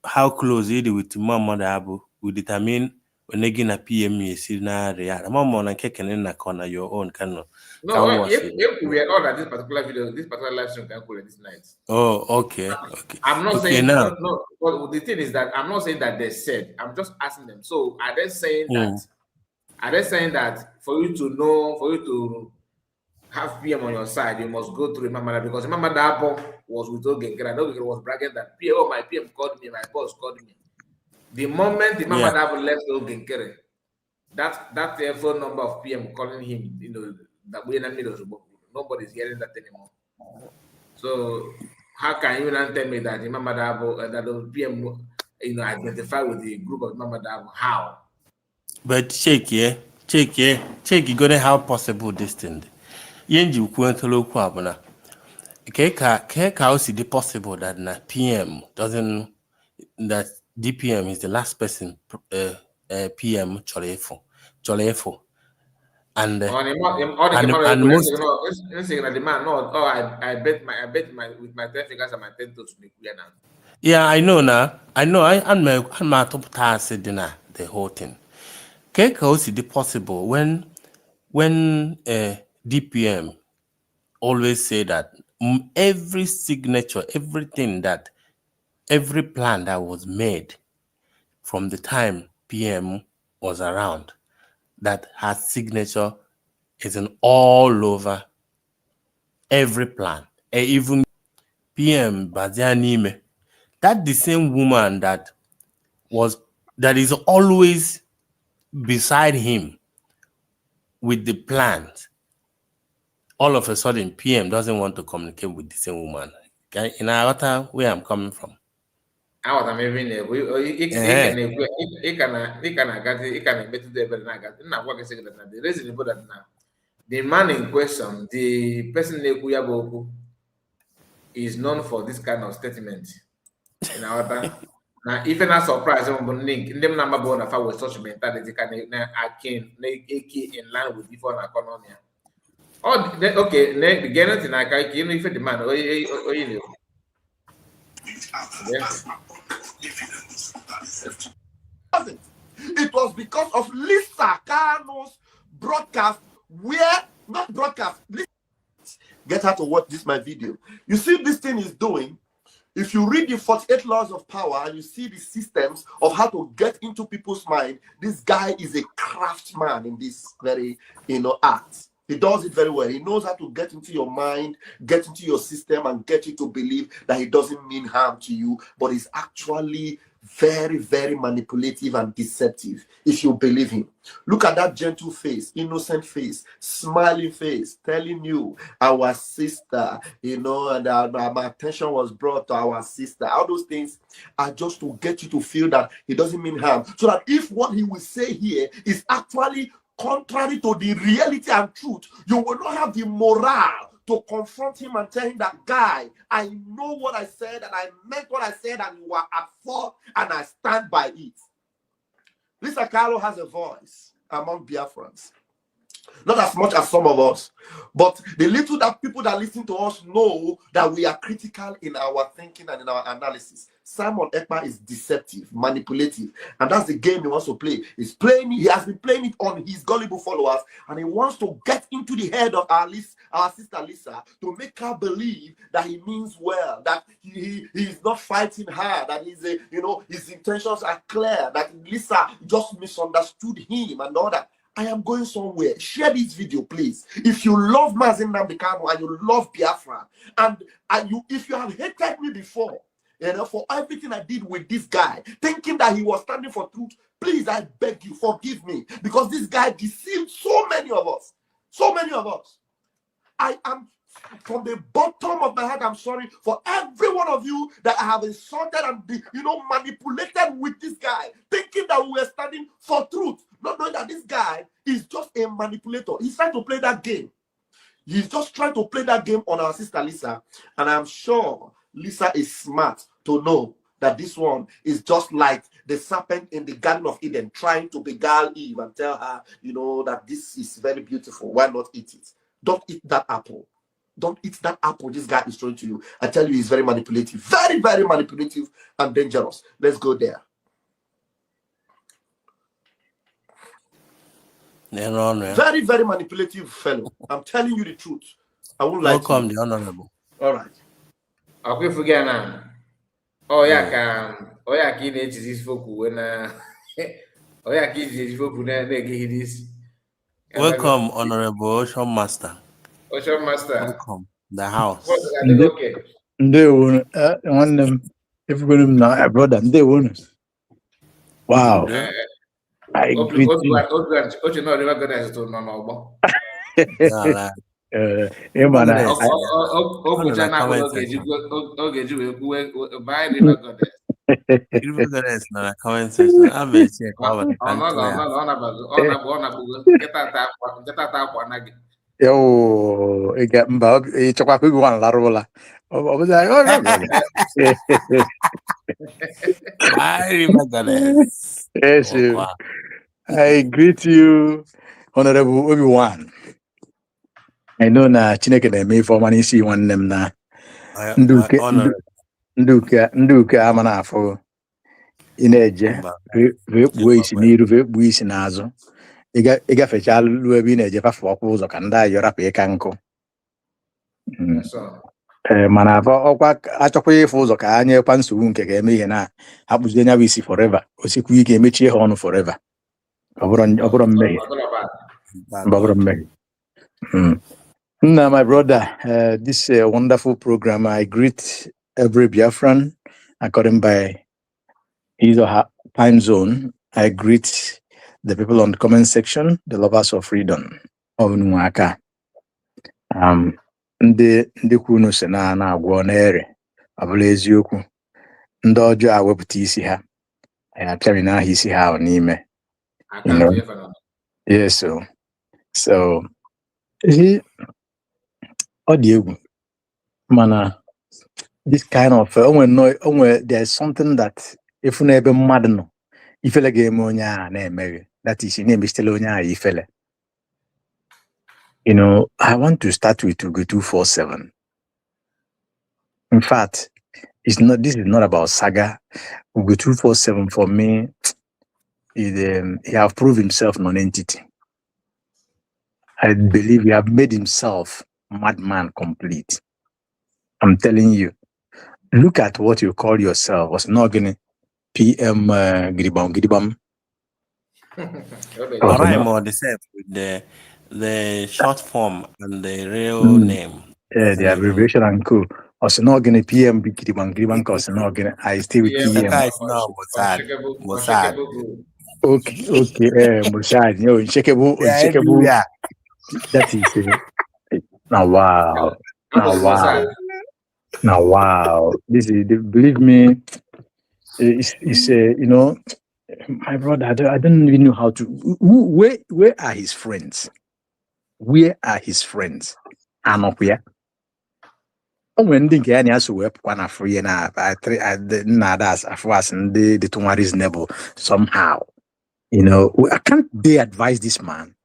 how close it with Muhammad Abu will determine when again na PM is na real mama na kekene na corner your own kind of if we are all at this particular video, this particular live stream can call this night. Oh, okay. I'm not saying now. No, but the thing is that I'm not saying that they said. I'm just asking them. So are they saying that? Are they saying that for you to know, for you to have PM on your side, you must go through Imam Madaba, because Imam Madaba was with Ogenkere, and Ogenkere was bragging that my PM called me, my boss called me. The moment Imam Madaba left Ogenkere, that phone number of PM calling him, you know, that we're in the middle, nobody's hearing that anymore. So how can you not tell me that Imam Madaba, that the PM, you know, identify with the group of Imam Madaba? How? But check, you gotta how possible this thing. Yenji kuentolo kwabana. How is it possible that PM doesn't, that DPM is the last person PM Cholefu. And most I bet with my 10 fingers and my 10 toes to make clear now. Yeah, I know now. I'm my top task dinner the whole thing. How is it possible when DPM always say that every signature, every plan that was made from the time PM was around, that her signature is in all over every plan, even PM Bazianime. That the same woman that is always beside him with the plans. All of a sudden, PM doesn't want to communicate with the same woman. Okay? In our where I'm coming from. I'm even there. The reason that now, the man in question, the person is known for this kind of statement. In our time. Now, even a surprise, link in them number born of our social mentality can in line with before economy. Oh, okay, the Gannett and I can't if the man or you. It was because of Lisa Kano's broadcast, get her to watch this my video. You see this thing is doing. If you read the 48 laws of power and you see the systems of how to get into people's mind, this guy is a craftsman in this very art. He does it very well. He knows how to get into your mind, get into your system, and get you to believe that he doesn't mean harm to you, but he's actually very, very manipulative and deceptive if you believe him. Look at that gentle face, innocent face, smiling face, telling you our sister, and my attention was brought to our sister. All those things are just to get you to feel that he doesn't mean harm. So that if what he will say here is actually contrary to the reality and truth, you will not have the morale to confront him and tell him that, guy, I know what I said and I meant what I said and you are at fault and I stand by it. Lisa Carlo has a voice among Biafrans. Not as much as some of us, but the little that people that listen to us know that we are critical in our thinking and in our analysis. Simon Ekpa is deceptive, manipulative, and that's the game he wants to play. He has been playing it on his gullible followers, and he wants to get into the head of our sister Lisa to make her believe that he means well, that he is not fighting her, that his intentions are clear, that Lisa just misunderstood him and all that. I am going somewhere. Share this video, please. If you love Mazi Nnamdi Kanu and you love Biafra, and if you have hated me before, for everything I did with this guy, thinking that he was standing for truth, please, I beg you, forgive me, because this guy deceived so many of us. So many of us. I am, from the bottom of my heart, I'm sorry for every one of you that I have insulted and manipulated with this guy, thinking that we were standing for truth, not knowing that this guy is just a manipulator. He's trying to play that game. He's just trying to play that game on our sister Lisa, and I'm sure Lisa is smart to know that this one is just like the serpent in the Garden of Eden trying to beguile Eve and tell her, that this is very beautiful. Why not eat it? Don't eat that apple. Don't eat that apple this guy is throwing to you. I tell you, he's very manipulative. Very, very manipulative and dangerous. Let's go there. Very, very manipulative fellow. I'm telling you the truth. I won't lie to you. Welcome, the honorable. All right. Okay, forget now. Oh yeah, kid is this folk when kid is folk when they give this. Welcome, Honorable Ocean Master. Ocean Master. Welcome. The house. Okay. They won one them if we now a brother, they won. Wow. I agree. Ocean not never gonna to no. Yo, I get chokwa one larola. Yes, I greet you, Honorable Obi-Wan. I know na Chineke na-eme ife ọma n'isi nwanne m na nduke ama na-afụ ị na-eje kpuo isi n'iru kpuo isi n'azụ ịgafecha lụọ ebe ị na-eje fafe ọkwa ụzọ ka ndị ayọ rapụ ịka nkụ mana ọkwa achọkwa ịfụ ụzọ ka ha nyekwa nsogbu nke ga-eme ihe na akpụzie nya bụ isi forever osikwu ike emechie ha ọnụ forever ọ bụrụ mmehie. Now, my brother, this wonderful program, I greet every Biafran according by his or her time zone. I greet the people on the comment section, the lovers of freedom of Nwaka. Ndị kwunu se na agwọ n'ere abụla eziokwu ndị ọjọọ awepụta isi ha ya apịarị n'aha isi ha n'ime. Yes, so ọ mana this kind of there's something that if na ebe mmadụ nọ ifele ga-eme onye a na-emeghị that is na-emestele onye a ifele. I want to start with Ugo247. In fact, this is not about saga. Ugo247 for me, he have proved himself non-entity. I believe he have made himself madman complete. I'm telling you, look at what you call yourself. Was not gonna PM Gidibam. I'm more the same with the short form and the real name. Yeah, the abbreviation and cool. Was not gonna PM Gidibam cause not gonna I stay with PM. Mossad. Okay, Mossad. Uncheckable. Yeah. That is it. Now wow. This is, believe me, it's my brother. I don't even know how to. Where are his friends? Where are his friends? I'm up here. When the guy has to work one free and I that's the too reasonable somehow. I can't dare advise this man.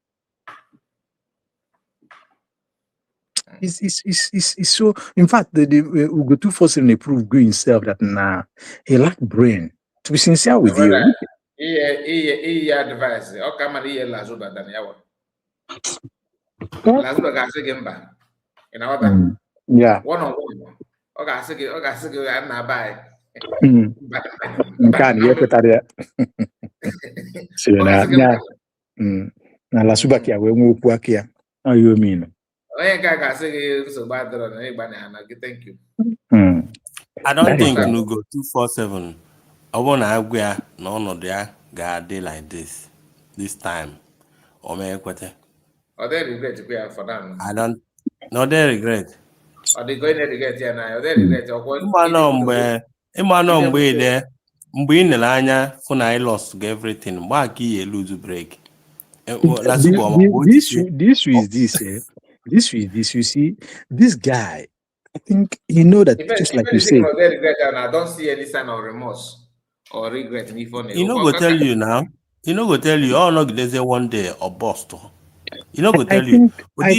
It's so. In fact, the Ugo247 proved good himself that he lacked brain. To be sincere with you, he advice. Okay, man, he Lazuba than yawa. Lazuba got second back. Yeah. One on one. Okay, second. I'm not buy. Can you put that? So na Lazuba kia we mu puakia. How you mean? Thank you. I don't think Ugo247. I want to have where none of their day like this time. Or may Or they regret to pay for them. I don't. No, they regret. Are they going to regret here now? They regret or what? There. In the line, for I lost everything. Why key lose break? This is this. You see, this guy, I think that just like you say. I don't see any sign of remorse or regret. Go tell you now. Go tell you. Oh no, there's one day or bust. Go tell you. But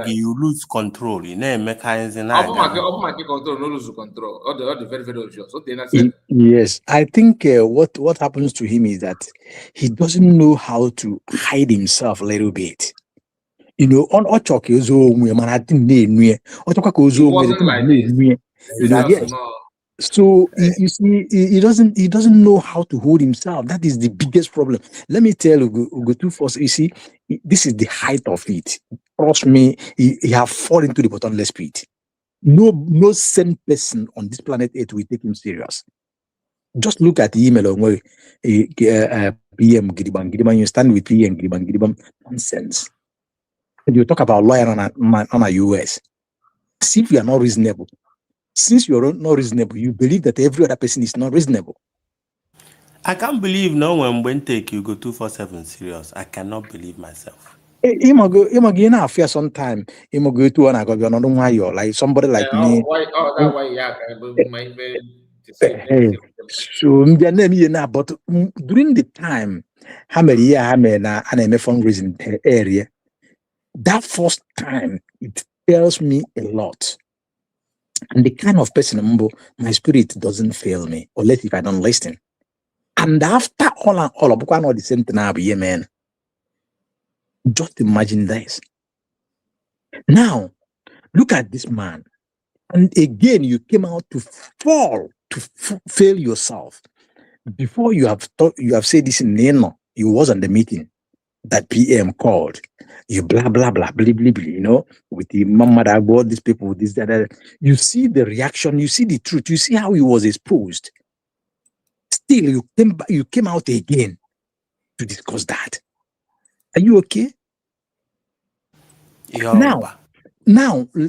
you lose control. You make kinds and control, no lose control. All the very obvious. Yes, I think what happens to him is that he doesn't know how to hide himself a little bit. On Ochok so you see, he doesn't know how to hold himself. That is the biggest problem. Let me tell you, Ugo247. You see, this is the height of it. Trust me, he have fallen into the bottomless pit. No sane person on this planet Earth will take him serious. Just look at the email on where PM Gidibam. You stand with PM Gidibam. Nonsense. You talk about lawyer on a US. See if you are not reasonable. Since you're not reasonable, you believe that every other person is not reasonable. I can't believe no one when take Ugo247 serious. I cannot believe myself. Imogo na fear sometime. Imogo to an ago another why like somebody like me. That way, yeah, my Hey, so na but during the time, how many year na and fundraising area. That first time, it tells me a lot. And the kind of person my spirit doesn't fail me, unless if I don't listen. And after all and all, the same thing I'll be man. Just imagine this. Now, look at this man. And again, you came out to fall, to fail yourself. Before you have said this in Neno, you was on the meeting that PM called. You blah, blah, blah, blah, blah, blah, you know, with the mama that got these people, with this, that. You see the reaction, you see the truth, you see how he was exposed. Still, you came out again to discuss that. Are you okay? Now,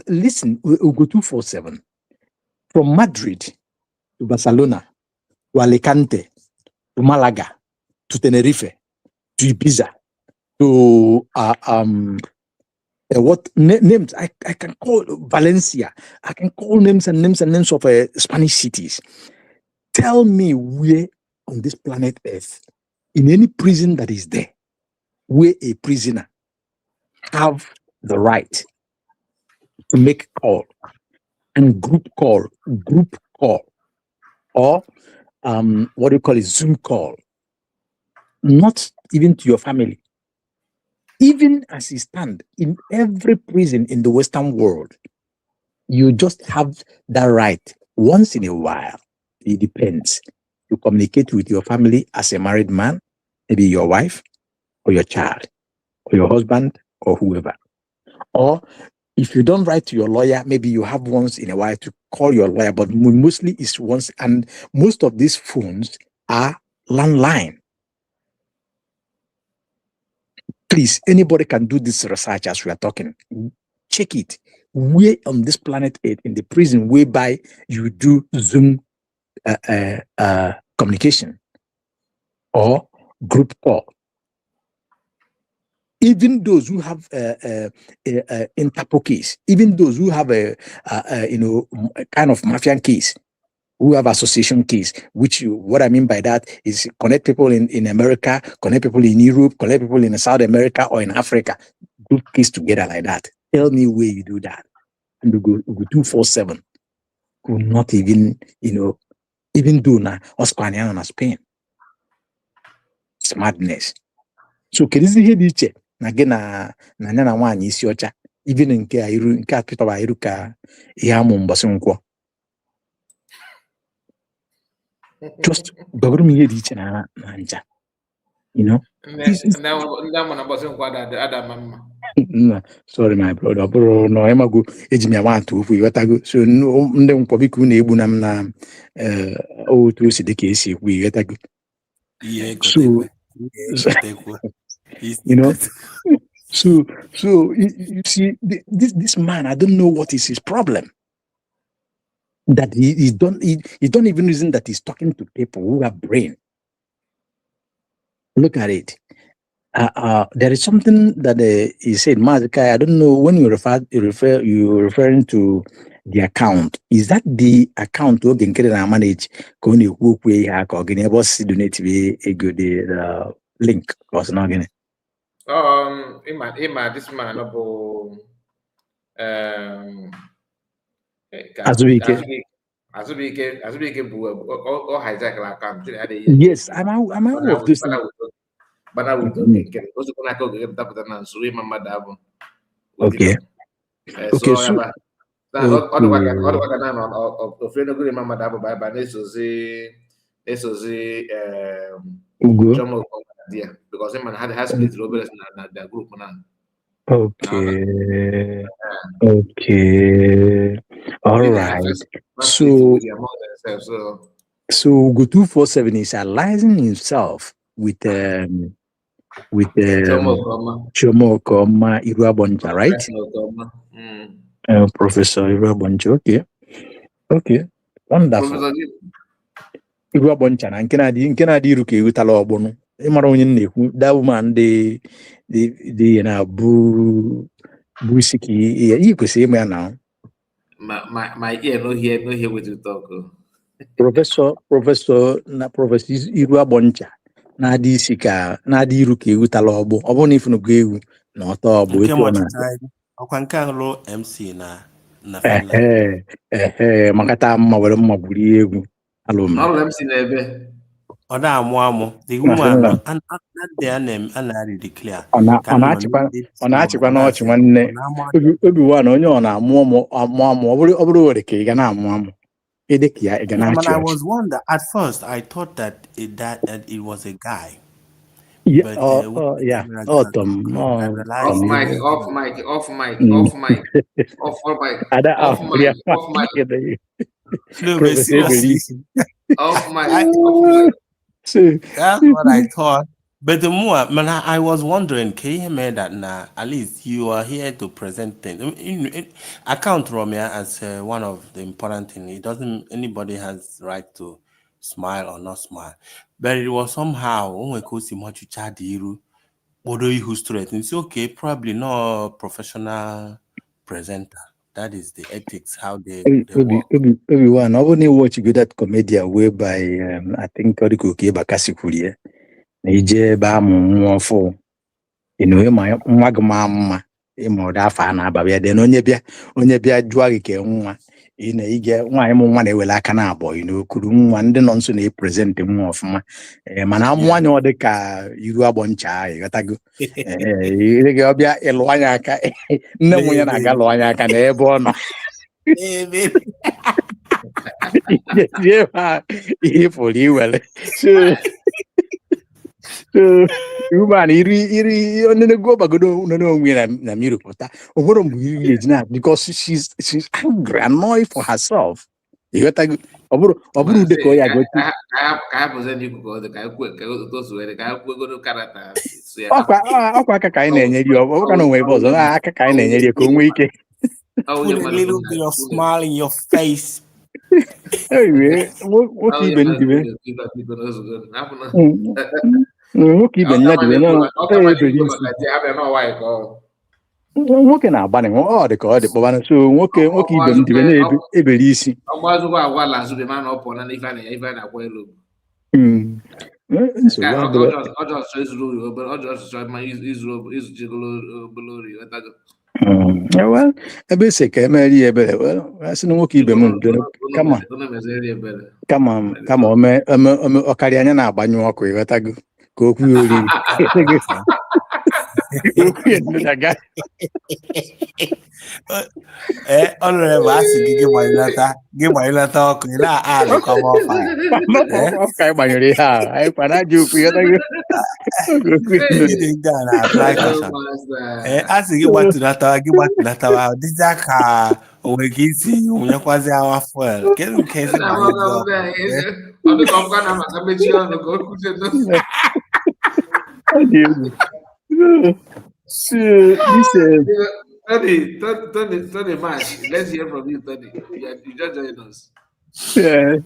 listen, Ugo247. From Madrid to Barcelona, to Alicante, to Malaga, to Tenerife, to Ibiza, to what names I can call Valencia. I can call names and names of Spanish cities. Tell me where on this planet Earth, in any prison that is there, where a prisoner have the right to make call and group call, or what do you call it, Zoom call, not even to your family. Even as you stand in every prison in the Western world, you just have that right once in a while. It depends. You communicate with your family as a married man, maybe your wife or your child or your husband or whoever. Or if you don't write to your lawyer, maybe you have once in a while to call your lawyer, but mostly it's once, and most of these phones are landline. Please, anybody can do this research as we are talking. Check it. Where on this planet Earth, in the prison, whereby you do Zoom communication or group call. Even those who have Interpol case, even those who have a kind of mafia case, who have association case, what I mean by that is connect people in America, connect people in Europe, connect people in South America or in Africa, group case together like that. Tell me where you do that. And Ugo247 could not even, even do na Osquanian and Spain. It's madness. So kedizi ihe dị iche na gị na nwaanyị isi ọcha, even nke apịtọba iru ka ihe amụ mbọsị nkwọ. Just bagoro m ihe dị iche na nja, sorry my brother, bro, no emago eji m awantu ofu iwetago. So ndị nkwọ biko unu egbu na m na otu osi dị ka esi ekwu iwetago. So so you see, this man, I don't know what is his problem. That he don't even reason that he's talking to people who have brain. Look at it. There is something that he said, Mazi, I don't know when you're referring to the account. Is that the account who can get and manage? Can you work with or can you donate the link? Because not gonna. This man about yes, I'm aware of this. Okay. Okay. Ugo. Because man has split the group now. Okay. Okay. All right. So Ugo247 is allying himself with Chomokoma Iruabonja, right? Professor Iruabonja. Okay. Wonderful. Iruabonja na nke na di ruke utala ogbonu. ịmara onye na-ekwu that woman the na busiki you kwesịrị ịma ya na my ear no hear what you talk. Professor iru agbọ ncha na-adị isi ka na-adị iru ka ewu tala ọgbụ ọ bụrụ na ifunugo ewu na ọtọ ọgbụ etu ọ na ọkwa nke alụ MC na makata mma were mma gburi egwu alụm MC na ebe ọ na-amụ the woman a na-declare ọ na-achịkwa n'ọchị nwanne obi na onye ọ na-amụ amụ ọ bụrụ were ka ị ga na-amụ amụ ede ka ya ị ga na-achị I was wonder at first I thought that it was a guy. Yeah, off mic. That's what I thought. But the more, man, I was wondering, can you hear that now? At least you are here to present things. I count Romeo as one of the important things. Anybody has right to smile or not smile. But it was somehow, when we could see much chadiru, who's straight. It's okay, probably not professional presenter. That is the ethics, how they work. Everyone, I only watch that comedian whereby I think Odikoke Bakasikurie. Nije ba mu fo inu ma mma imoda fa na ababia de onye bia jua ke nwa ina ige nwa imu nwa na ewela aka na abo inu kuru nwa ndị nọ nso na present nwa ofuma mana amụ anya ọ dị ka iru agbọ ncha ịghọtago ige ọbịa ịlụ anya aka nne m ya na-aga lụ anya aka na ebe ọ nọ ihe fọrọ iwere human iri onene go bagodo no onwe na miru pota ogoro mbu iri ejina because she's angry, annoyed for herself. You got oburu de ko ya go ka present you go the ka ku to so the ka ku go character akwa aka ka na-enye ri o ka no nwe bozo na aka ka na-enye ri ko nwe ike put a little bit of smile in your face. Anyway, what even given nwoke ibe nya dị nwoke na-agbanị ọ dị ka ọ dị kpọbana so nwoke ibe m dịbe na-ebere isi ebe ese ka emeri ya ebere asị na nwoke ibe m kama ọkarịa anya na-agbanyụ ọkụ ịghọtago ka okwu ori honorable asị gị gbanyelata ọkụ ị na-alụ ka anyị gbanyere ihe a anyị kwana ji okwu ịghọtago asị gị gbatụlatawa dịza ka onwe gị isi nwunyekwazi awa fuel kedu nke ezi Tony Marsh, let's hear from you, Tony. You just joined us. Yeah.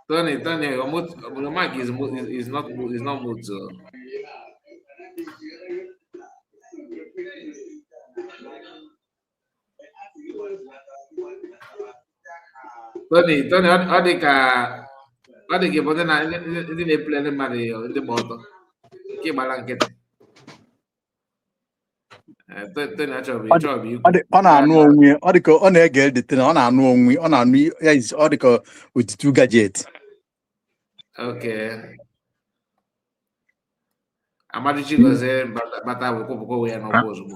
Tony, your mic is not moved. So. Tony, ọ dị ka ịbụdị na ndị na-epule ndị mmadụ ndị gba ọtọ nke gbara nkịtị ọ na-anụ onwe ọ dị ka ọ na-ege edete na ọ na-anụ onwe ọ na-anụ ya ọ dị ka otitu gajet. Okay. Amadichi gozie bata wekọpụkọ we ya n'ọkwa ozugbo.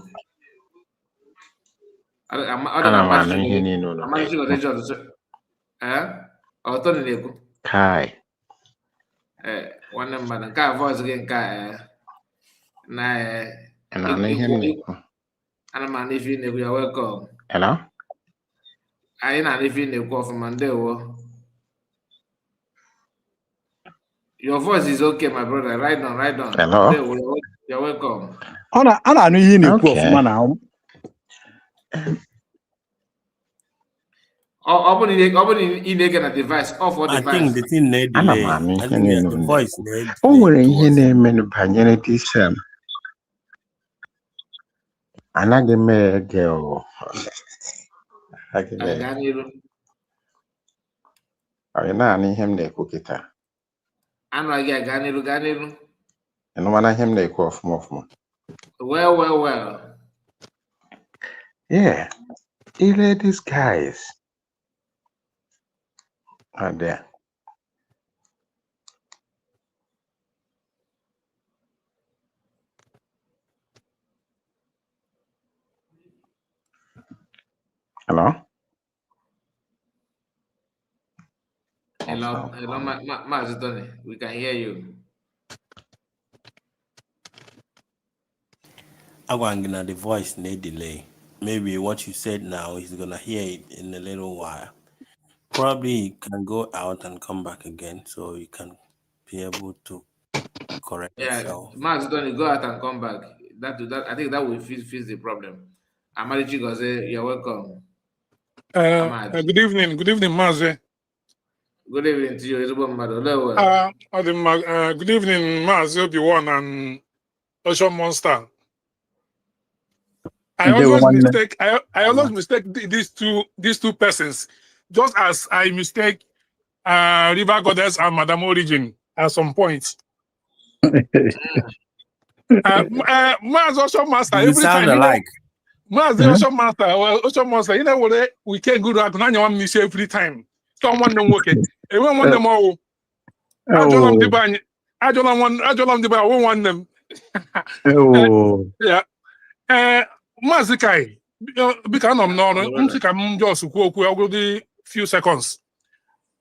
Amadichi gozie jọdụ ọtọ na-ekwu Kai. Nwanne mmadụ nke a voice gị nke na ana m anụ ife ị na-ekwu ya welcome. Hello? Anyị na-anụ ife ị na-ekwu ọfụma ndewo. Your voice is okay, my brother. Right on. Hello? You're welcome. Ọ na-anụ ihe ị na-ekwu ọfụma na Open a device, off what I device. think the thing they Ana delay. m anụ I ihe think na-eme the m voice na-ekwu. they O delay nwere ihe towards. na-eme banyere disem. Anaghị m ege o. Anaghị m ege. Ọ dị naanị ihe m na-ekwu kịta. Anụ aga gaa n'iru. Ịnụmana ihe m na-ekwu ọfụma. Well. Yeah. These guys are there. Hello? Hello, Mazi Tony. We can hear you. Agwangina, the voice may delay. Maybe what you said now he's gonna hear it in a little while. Probably you can go out and come back again so you can be able to correct yourself. Mazi Tony, go out and come back. That I think that will fix the problem. Amarichi Goze, you're welcome. Good evening, Mazi. Good evening to you, good evening, Mazi Obi-Wan and Ocean Monster. I always mistake these two persons, just as I mistake River Goddess and Madam Origin at some point. Mazi Ocean Master, You sound alike. Mazi Ocean Master, you know what? We can't go to Akwa every time. Someone don't work it. Everyone want them all. I don't want them. Yeah. Mazi Kai, because I'm not just a few seconds.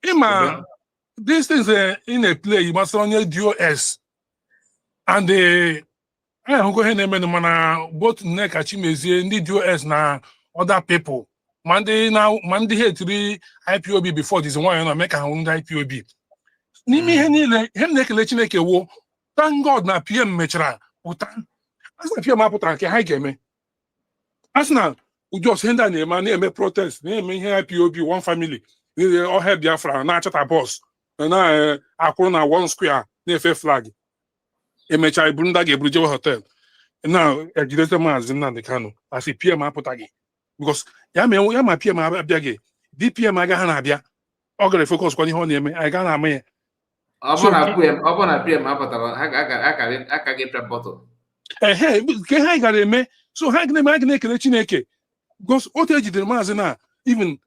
These things in a play, you must only DOS. And I go ahead and both Neck Achimezi and the DOS na other people. Monday had 3 IPOB before this one, make a own IPOB. Thank God na PM Metra. As a PM Aputa, high game. As now, we just send a name a protest, name IPOB, one family. They all have Biafra, na chata boss. And now, Akwa one square, near flag. A Mecha Brunda Gebrujo Hotel. And now, a Judith Mazin and the Kano, as a PM Aputagi. Because my PM Abiage, DPM Agahanabia, Ogre focus on the name, I got me. Upon a PM Apata, I can get a bottle. Hey, can I got a me? So how can I make a chineke? Because what age the Mazina, even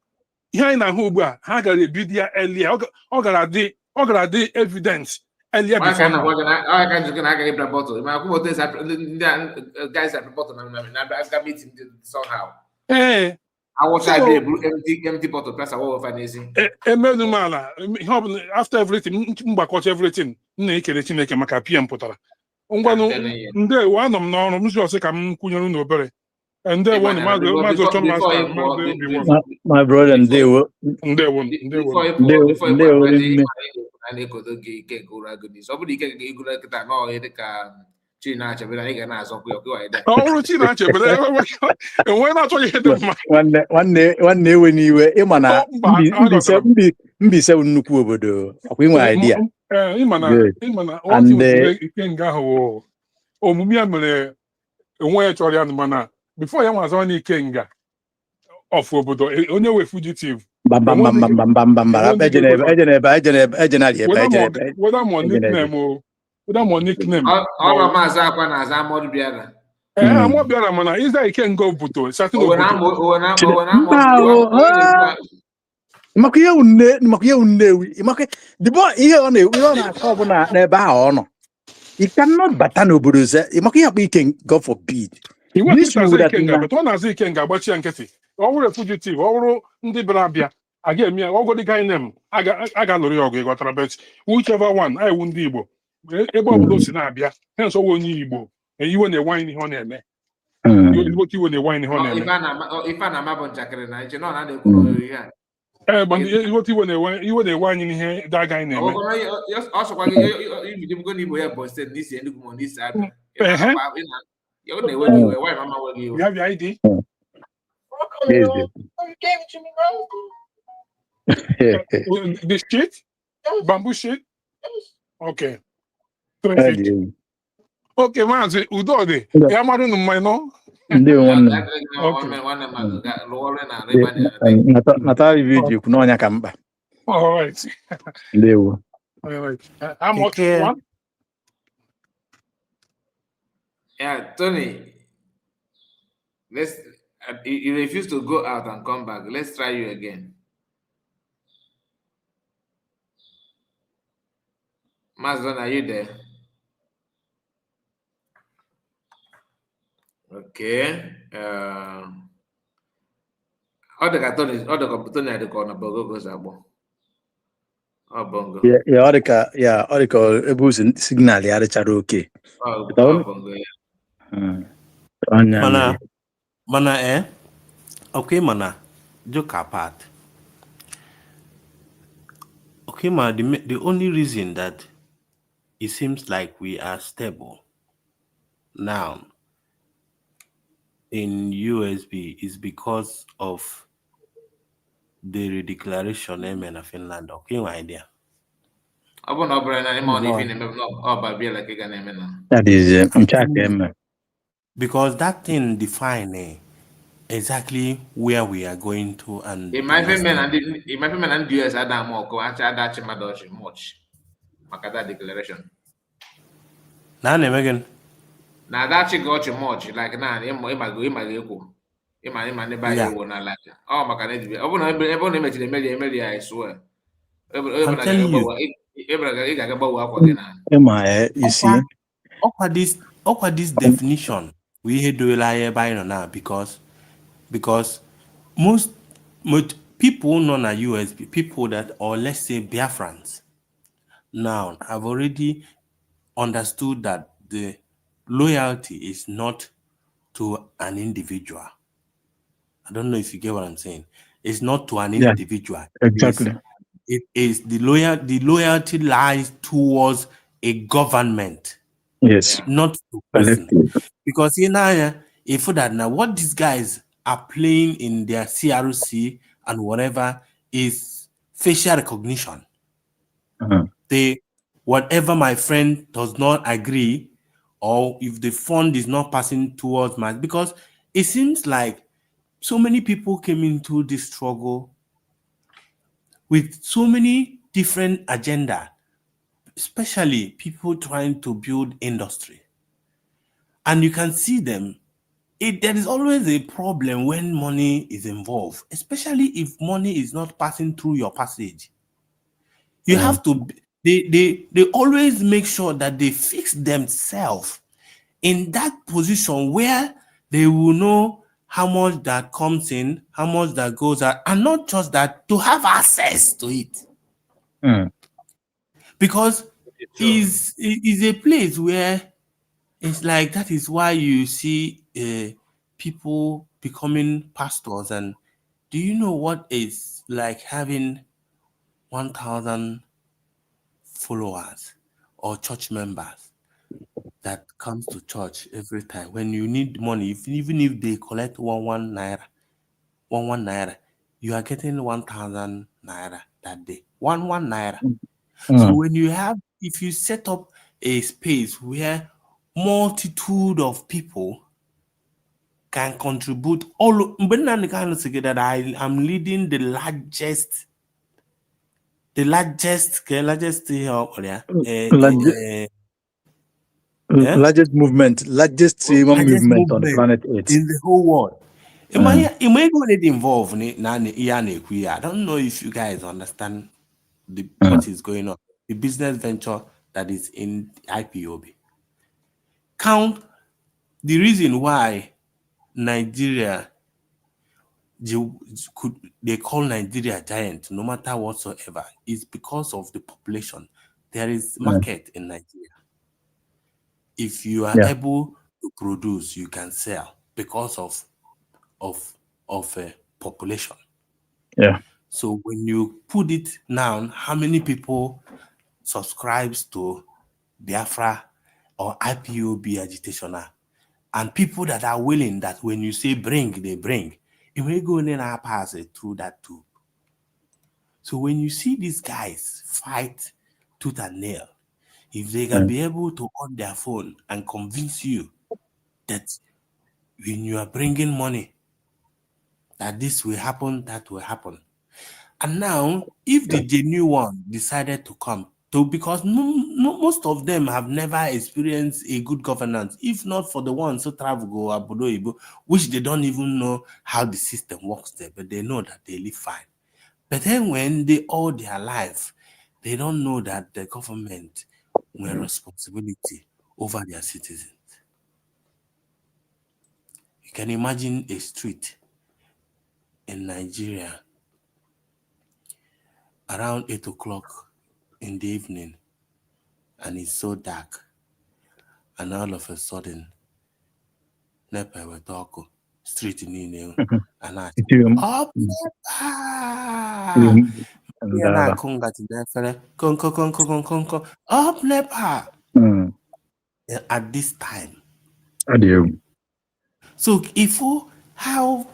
here in a Huba, I got a video earlier, Ogara evidence earlier before. I can get a bottle. My guys at the bottom, I've got meeting somehow. Hey, I was empty bottle plus a whole financing. After everything, watch everything. Naked make a macapian putter. One day, one of them, just come Kuyan no berry. And there one, my brother, and they were. Somebody can go like that. No, Chinacha, but I can ask you. Oh, Chinacha, but when I told you one day when you were Imana, be so nuku, we were idea. Imana, and the king Gaho, or Mumiamele, and where Torian Mana, before I was only king of Obodo, only way fugitive. What I'm on nickname. All of my Zakwan as I'm more together. I'm more better, man. Is that I can go Buto? The boy here on a never he cannot batano buruza. We can go for bid. He wants to say but one as he can go, but she and Ketty. All a fugitive, all the Brabia. Again, me, all the guy name. I got Loriogo, got a bet. Whichever one, I won't be able. Sinabia, hence all Nibo, and you want a wine on him. What you want a wine on him. If I'm a mabon jacket, and I do not know. But what you want a wine in here, that guy name. Also, you're going to be a boss, said this and on this side. You know, why, Mama, will you have the ID? Yes, The sheet? Bamboo sheet? Okay. 350. Okay, Mazi, Udode. Yamadu no mino. Nata video kuno nya kamba. All right. Ndewo. All right. How much one? Yeah, Tony. You refuse to go out and come back. Let's try you again. Mazon, are you there? Okay. All the Tony had the corner Bogo goes up. Oh, Bongo. Yeah, article ebu signal ya rechara okay. Oh, Bongo, yeah. Mana okay, mana joke apart. Okay, ma, the only reason that it seems like we are stable now in USB is because of the redeclaration in Finland. Okay, my idea. That is because that thing define exactly where we are going to, and in my family and US Adam or actually much. Makata declaration. Now, again. Now that you got much like now, oh, I swear. I'm telling you. You see, this definition we do by now because most people non USB people that, or let's say Biafrans now have already understood that the loyalty is not to an individual. I don't know if you get what I'm saying. It's not to an individual. Exactly. It is the loyalty lies towards a government. Yes. Not to person. Because if that now what these guys are playing in their CRC and whatever is facial recognition. They whatever my friend does not agree, or if the fund is not passing towards my, because it seems like so many people came into this struggle with so many different agenda, especially people trying to build industry. And you can see them. There is always a problem when money is involved, especially if money is not passing through your passage. You have to, they always make sure that they fix themselves in that position where they will know how much that comes in, how much that goes out, and not just that, to have access to it. Because is a place where it's like, that is why you see people becoming pastors. And do you know what is like having 1,000 followers or church members that comes to church every time? When you need money, even if they collect one naira, you are getting 1,000 naira that day. One naira. So when if you set up a space where multitude of people can contribute that I am leading the largest largest movement on the planet Earth. In the whole world. Am I going to involve? I don't know if you guys understand what is going on. The business venture that is in IPOB. Count the reason why Nigeria, they call Nigeria giant, no matter whatsoever, is because of the population. There is market in Nigeria. If you are able to produce, you can sell because of population. Yeah. So when you put it now, how many people subscribes to Biafra or IPOB agitation, and people that are willing, that when you say bring, they bring. It will go in and pass it through that too. So when you see these guys fight tooth and nail, if they can be able to on their phone and convince you that when you are bringing money, that this will happen, that will happen. And now, if the genuine one decided to come, because most of them have never experienced a good governance, if not for the ones who travel go Abudo Ibu, which they don't even know how the system works there, but they know that they live fine. But then when they all their life, they don't know that the government will responsibility over their citizens. You can imagine a street in Nigeria around 8 o'clock in the evening, and it's so dark, and all of a sudden, NEPA will talk street in and I up NEPA. Yeah, na kunga tinefere konko up NEPA at this time. So if how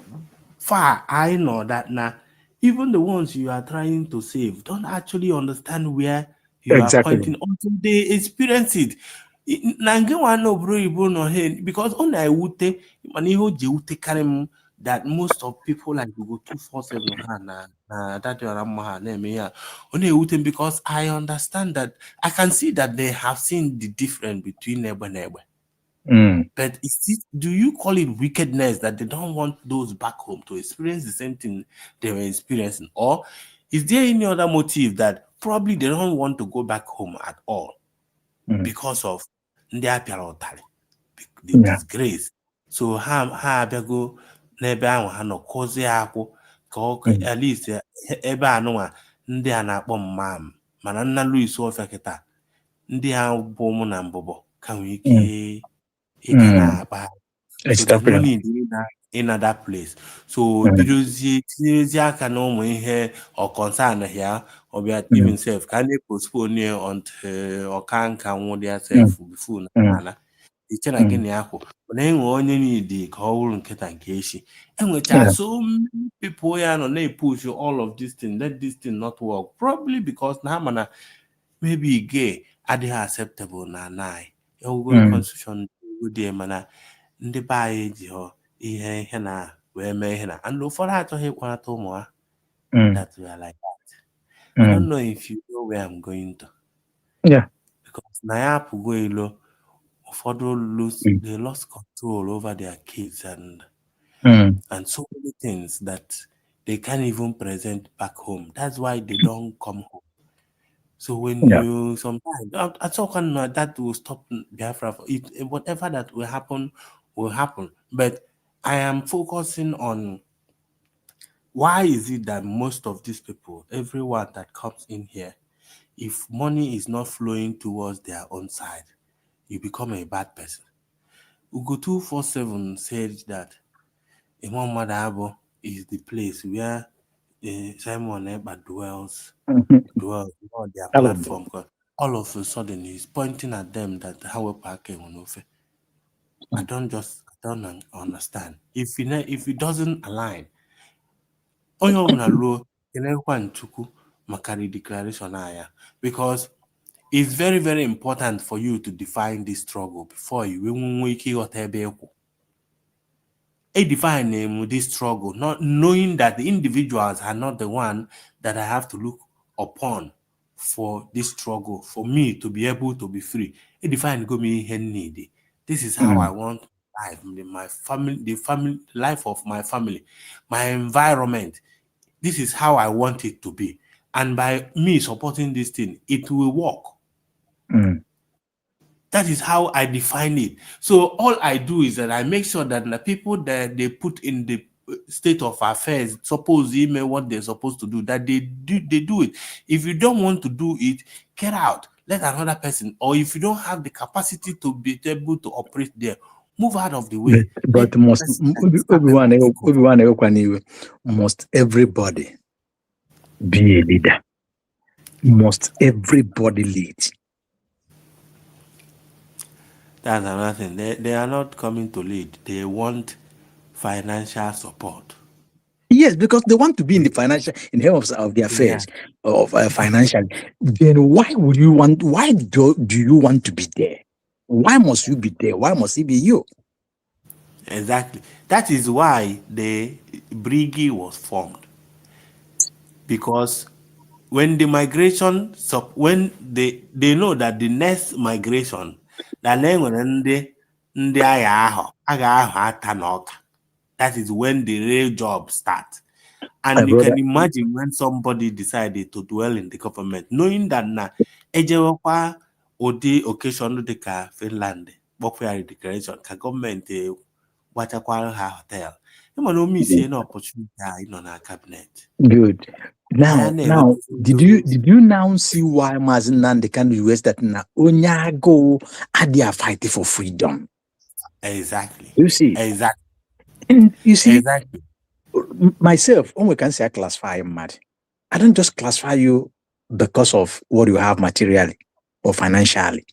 far I know that now, even the ones you are trying to save don't actually understand where you are pointing until they experience it. Because on I would take that most of people like Ugo247 because I understand that I can see that they have seen the difference between neighbor and neighbor. But do you call it wickedness that they don't want those back home to experience the same thing they were experiencing? Or is there any other motive that probably they don't want to go back home at all because of their the disgrace? So ha go n'ebe ahụ ha nọ kụzie akwụ ka at least ebe anụnwa ndị a na-akpọ mmam mana nna Louis Ofia kịta ndị a bụ mụ na mbụbọ ka nwee ike so there's no need in that place. So bidozie aka na ụmụ ihe or concern here or be at even self can they postpone until or can nwụrụ self before na iche na gịnị ahụ na enwe onye need ka ọ wụrụ nkịta nke echi enwecha so many people ya nọ na-push all of this thing, let this thing not work, probably because na mana maybe gay adịghị acceptable na nai ewugo constitution dị mana ndị be anyị ji ihe na wee mee ihe na and ụfọdụ achọghị ịkpọnata ụmụ ha that we are like that. I don't know if you know where I'm going to. Because na ya apụgo ilo ụfọdụ they lost control over their kids and so many things that they can't even present back home. That's why they don't come home. So when you sometimes I talk that will stop Biafra. Whatever that will happen. But I am focusing on why is it that most of these people, everyone that comes in here, if money is not flowing towards their own side, you become a bad person. Ugo247 said that Imam Madabo is the place where Simon Eba dwells on their platform. All of a sudden, he's pointing at them that how I don't understand. If it doesn't align, because it's very, very important for you to define this struggle before you define this struggle, not knowing that the individuals are not the one that I have to look upon for this struggle, for me to be able to be free. Define go me need. This is how I want life, my family, the life of my family, my environment. This is how I want it to be. And by me supporting this thing, it will work. That is how I define it. So all I do is that I make sure that the people that they put in the state of affairs, suppose email what they're supposed to do, that they do it. If you don't want to do it, get out. Let another person, or if you don't have the capacity to be able to operate there, move out of the way. But must everybody be a leader? Must everybody lead? That's another thing. They are not coming to lead. They want financial support. Yes, because they want to be in the financial, in terms of the affairs of financial. Then why would you want? Why do you want to be there? Why must you be there? Why must it be you? Exactly. That is why the Briggy was formed. Because when the migration, when they know that the next migration, that that is when the real job starts. My And you brother, can imagine when somebody decided to dwell in the government, knowing that na ejewakwa odi occasion dịka Finland, Bokwe declaration, ka gọọmenti gbachakwara ha hotel. Ịmana o misie na opportunity ịnọ na cabinet. good. Now, Anya did you now see why Mazi can US that na onyago they are fighting for freedom? Exactly. You see, Exactly. and you see, Exactly. myself, we can say I classify him mad. I don't just classify you because of what you have materially or financially.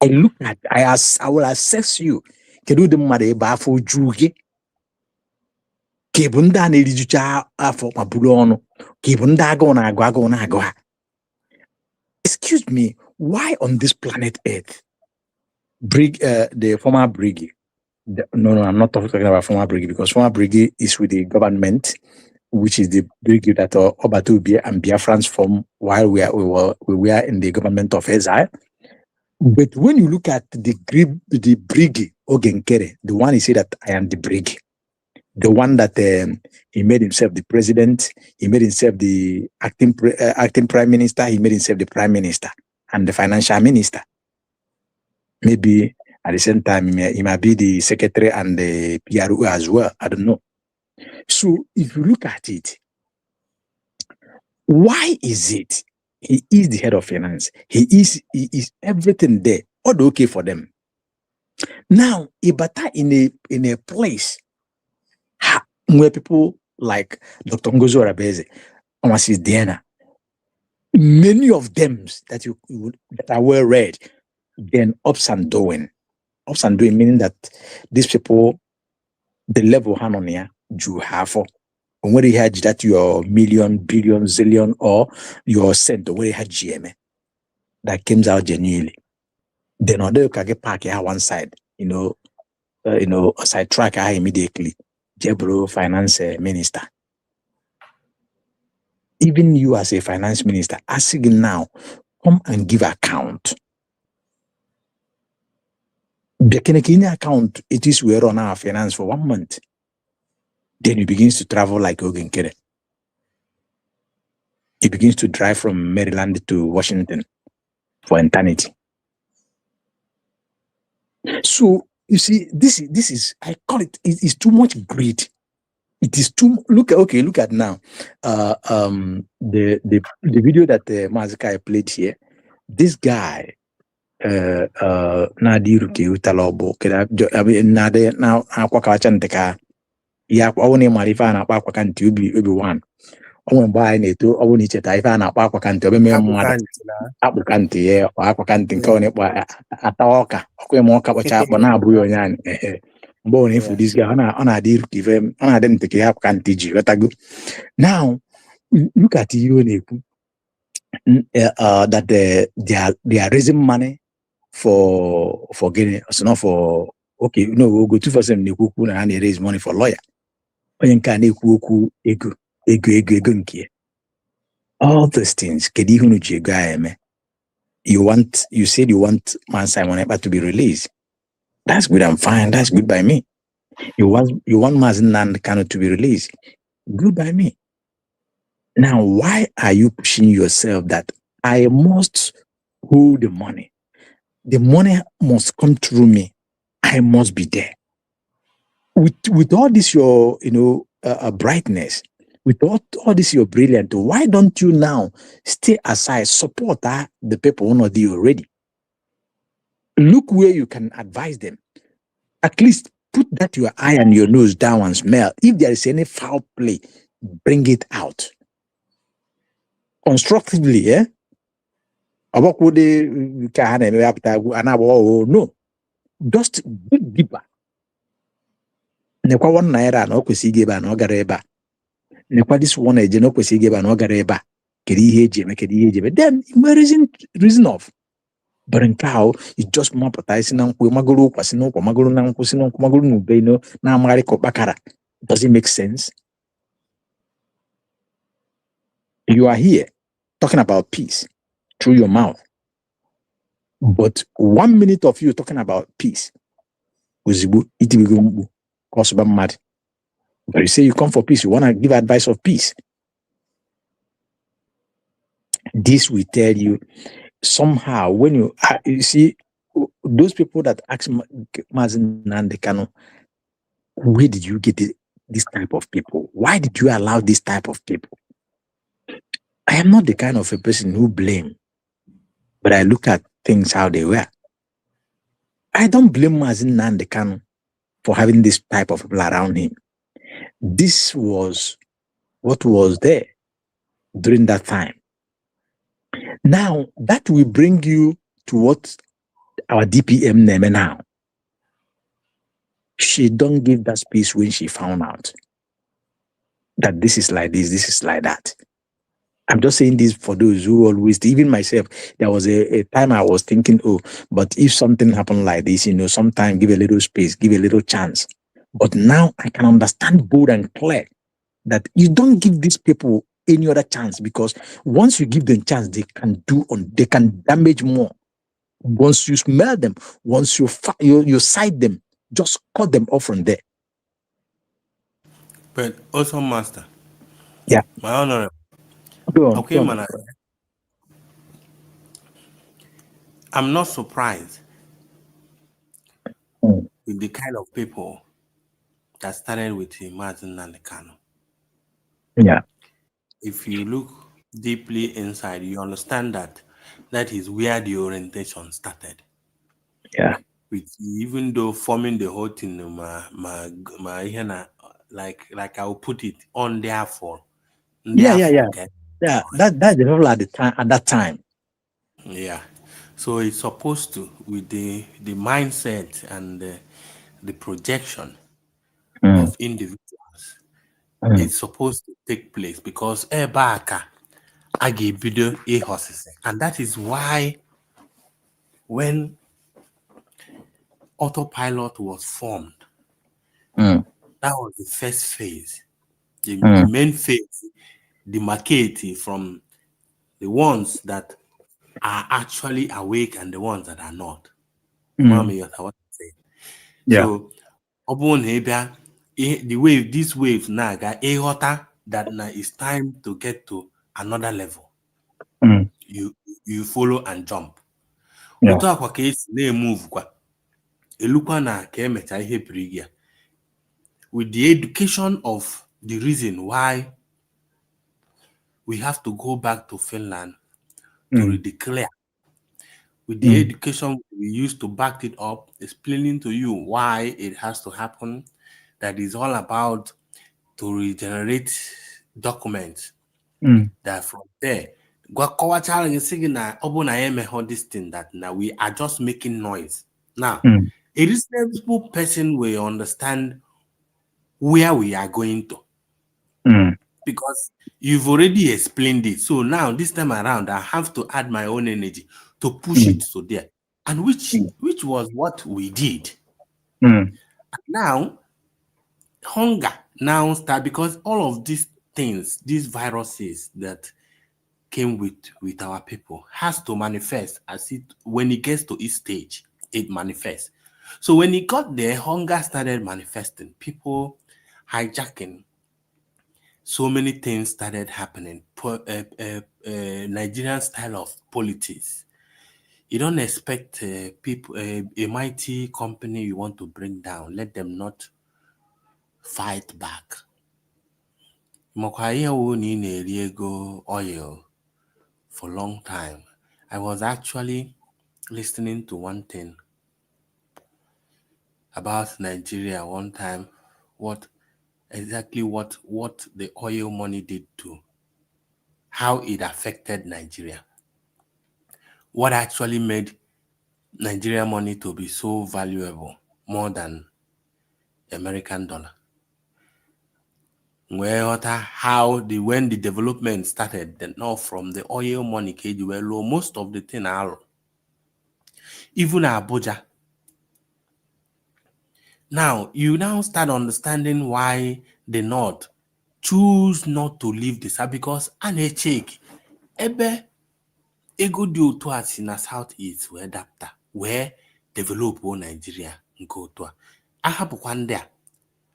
I look at, I will assess you. Kedu the mother bafo juge. Kebunda ne rijucha afọ mabulu ọnụ. Kebunda ago na agwa. Excuse me, why on this planet Earth, the former Briggy? No, I'm not talking about former Briggy because former Briggy is with the government, which is the Briggy that Obatubi and Biafrans formed while we were in the government of exile. But when you look at the Briggy Ogenkere, the one he said that I am the Briggy, the one that he made himself the president, he made himself the acting prime minister, he made himself the prime minister and the financial minister. Maybe at the same time, he might be the secretary and the PRO as well. I don't know. So if you look at it, why is it he is the head of finance? He is everything there. All okay for them. Now, Ibata in a place where people like Dr. Ngozo Rabeze, Omasis Diana, many of them that that are well read, then ups and doing meaning that these people, the level hanonia you have for when you had that your million, billion, zillion, or your cent, or where you had GM that comes out genuinely. Then other can get park here one side, a side track immediately. Jebro finance minister. Even you as a finance minister, asking now, come and give account. The account, it is we run our finance for 1 month. Then he begins to travel like Ogenkere. He begins to drive from Maryland to Washington for eternity. So you see, this is I call it is too much greed. It is too look at now. The video that Mazi played here. This guy Nadiru ke utalobo keda nade na akwa kawachanteka ya kwa one marifa na akwa kanti ubi one. Onwe mgbe anyị na-eto ọ bụrụ na icheta ife a na-akpọ akwa kantị obeme mmadụ akpụ kantị ya akwa kantị nke ọ na-ekpo ata ọka ọkwa eme ọka kpọcha akpọ na-abụghị onye anyị mgbe ọ na-efu dizga ọ na-adị iru ka ife ọ na-adị ntị ka ya akwa kantị ji ghọtago. Now look at ihe ọ na-ekwu that they are raising money for getting so not for okay Ugo247 na-ekwu okwu na ha na-raise money for lawyer onye nke a na-ekwu okwu ego nke all those things you said you want Man Simon Ekpa to be released. That's good and fine. That's good by me. You want Mazi Kanu to be released. Good by me. Now, why are you pushing yourself that I must hold the money? The money must come through me. I must be there. With all this your brightness, with all this you're brilliant, why don't you now stay aside, support the people who know you already? Look where you can advise them. At least put that your eye and your nose down and smell. If there is any foul play, bring it out. Constructively, no. Just dig deeper. this one agent no kwesị ịga na ọ gara ebe a kedu ihe eji eme then reason of but nke ahụ i just mapụta isi na nkwụ magoro ụkwa si n'ụkwa magoro na nkwụ si n'ụkwa magoro n'ube na amagharị ka ọkpakara. Does it make sense? You are here talking about peace through your mouth, but 1 minute of you talking about peace ozugbo itibigo mkpu kọsụba mmadụ. But you say you come for peace, you want to give advice of peace. This will tell you somehow when you see those people that ask Mazi Nnamdi Kanu, where did you get this type of people? Why did you allow this type of people? I am not the kind of a person who blame, but I look at things how they were. I don't blame Mazi Nnamdi Kanu for having this type of people around him. This was what was there during that time. Now, that will bring you to what our DPM name now. She don't give that space when she found out that this is like this is like that. I'm just saying this for those who always, even myself, there was a time I was thinking, oh, but if something happened like this, sometimes give a little space, give a little chance. But now I can understand bold and clear that you don't give these people any other chance, because once you give them chance, they can damage more. Once you smell them, once you sight them, just cut them off from there. But also, Master. Yeah. My honor. Okay, man. I'm not surprised with the kind of people that started with Mazi Nnamdi Kanu. Yeah. If you look deeply inside, you understand that is where the orientation started. Yeah. With even though forming the whole thing, like I will put it on therefore. Yeah. That's the level at that time. Yeah. So it's supposed to, with the mindset and the projection of individuals, it's supposed to take place, because and that is why when autopilot was formed, that was the first phase. The main phase demarcated from the ones that are actually awake and the ones that are not. Yeah. So these waves now got that now it's time to get to another level. You follow and jump. Yeah. With the education of the reason why we have to go back to Finland to declare, with the education we used to back it up, explaining to you why it has to happen, that is all about to regenerate documents. That from there, this thing that now we are just making noise. Now, a reasonable person will understand where we are going to. Because you've already explained it. So now this time around, I have to add my own energy to push it to there. And which was what we did. Now, hunger now start, because all of these things, these viruses that came with our people has to manifest as it, when it gets to its stage, it manifests. So when it got there, hunger started manifesting. People hijacking. So many things started happening. Nigerian style of politics. You don't expect people, a mighty company you want to bring down, let them not fight back. Oil for a long time. I was actually listening to one thing about Nigeria one time, what the oil money did to, how it affected Nigeria. What actually made Nigeria money to be so valuable, more than American dollar. how when the development started, then now from the oil money KD were low, most of the thing are even Abuja. Now you now start understanding why the North choose not to leave the South, because an check ebe ego di otu a si na Southeast wee dapta wee develop Nigeria nke otu a ahapụkwa ndị a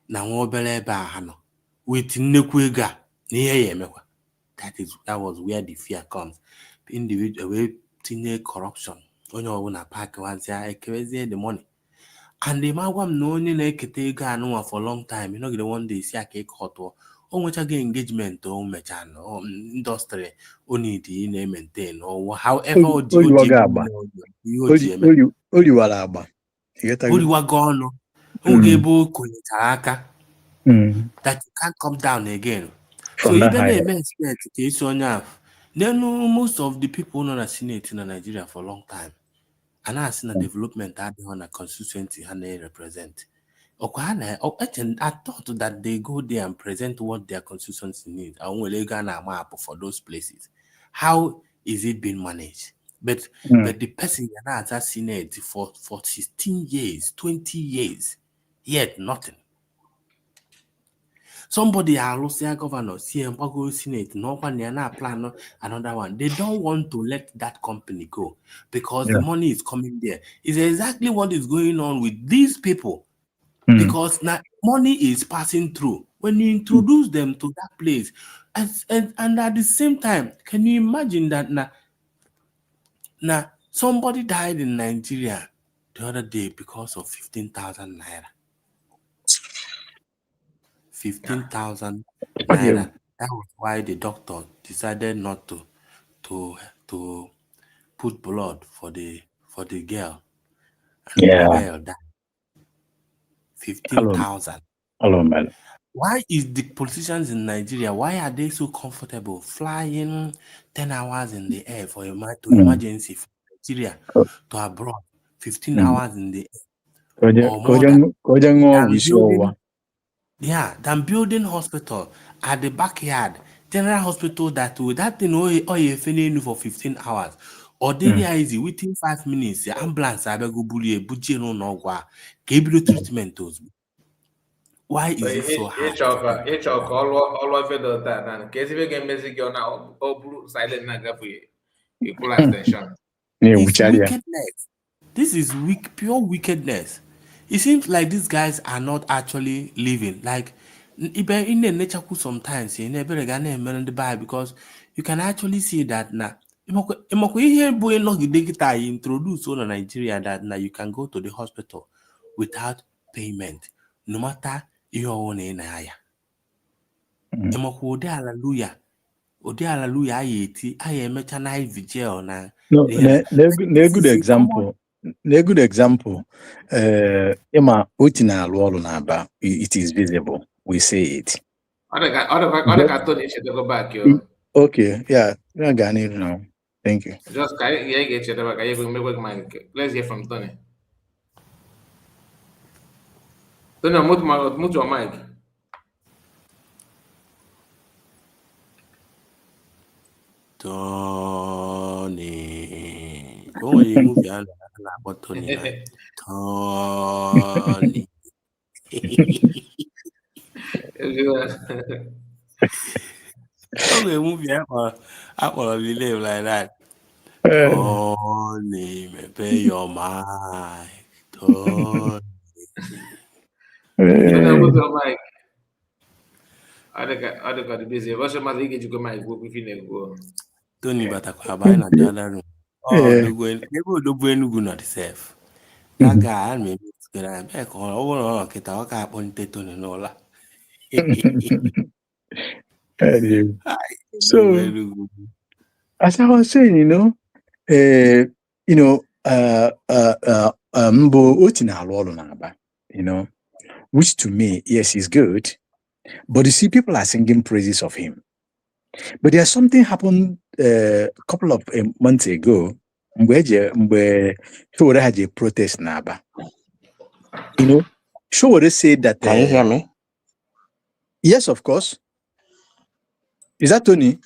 na nwa obere ebe a ha nọ with nnekwu ego a na ihe ya emekwa. That was where the fear comes. The individual wee tinye corruption, onye ọbụla pack wazia ekewezie the money. And the magwa m na onye na-ekete ego anụnwa for long time, you know, the one day si aka ịkọtụọ o nwechaghị engagement o mechaa industry o need ị maintain or however oriwara agba oriwago ọnụ oge ebe o konyechara aka that you can't come down again. So ibe na-eme expect ka esi onye ahụ. Then most of the people nọ na Senate na Nigeria for a long time and I see na development adịghị na constituency ha na-represent. I thought that they go there and present what their constituency needs. I want to map for those places. How is it being managed? But the person has that Senate for 16 years, 20 years, yet nothing. Somebody else, governor, CM Senate, no one plan another one. They don't want to let that company go because the money is coming there. It's exactly what is going on with these people. Because now money is passing through when you introduce them to that place, and at the same time, can you imagine that now somebody died in Nigeria the other day because of 15,000 naira. 15,000 naira. That was why the doctor decided not to put blood for the girl, and the girl died. 15,000. Hello, man. Why is the politicians in Nigeria, why are they so comfortable flying 10 hours in the air for emergency from Nigeria to abroad, 15 hours in the air? Or more than building hospital at the backyard, general hospital that thing for 15 hours. Or they easy within 5 minutes, the ambulance abego bully bujino no treatment. Why is it so hard? It's wickedness. This is pure wickedness. It seems like these guys are not actually living. Like in the nature sometimes in the Bible, because you can actually see that now. Introduce on Nigeria that now you can go to the hospital without payment, no matter your own in higher. Hallelujah. Hallelujah. I am a vigil now. No, good example. A good example. Emma Utina Lolo Naba, it is visible. We say it. Okay, yeah, I got it now. Thank you. Just let's hear from Tony. Tony, mute your mic. Tony. Go you move your hand about Tony. Tony. Okay, move your up or live like that. Tony, pay your mic. Tony. Mute your mic. I got the busy. What's your mother? You go mic. Go go. Tony, but I buy not the other room. Oh, go not safe. That guy, I mean, I'm back on over. Get our cap on Tony Nola. So, as I was saying, which to me, yes, he's good, but you see, people are singing praises of him. But there's something happened a couple of months ago where Showore had a protest naba. Showore said that. Can you hear me? Yes, of course. Is that Tony?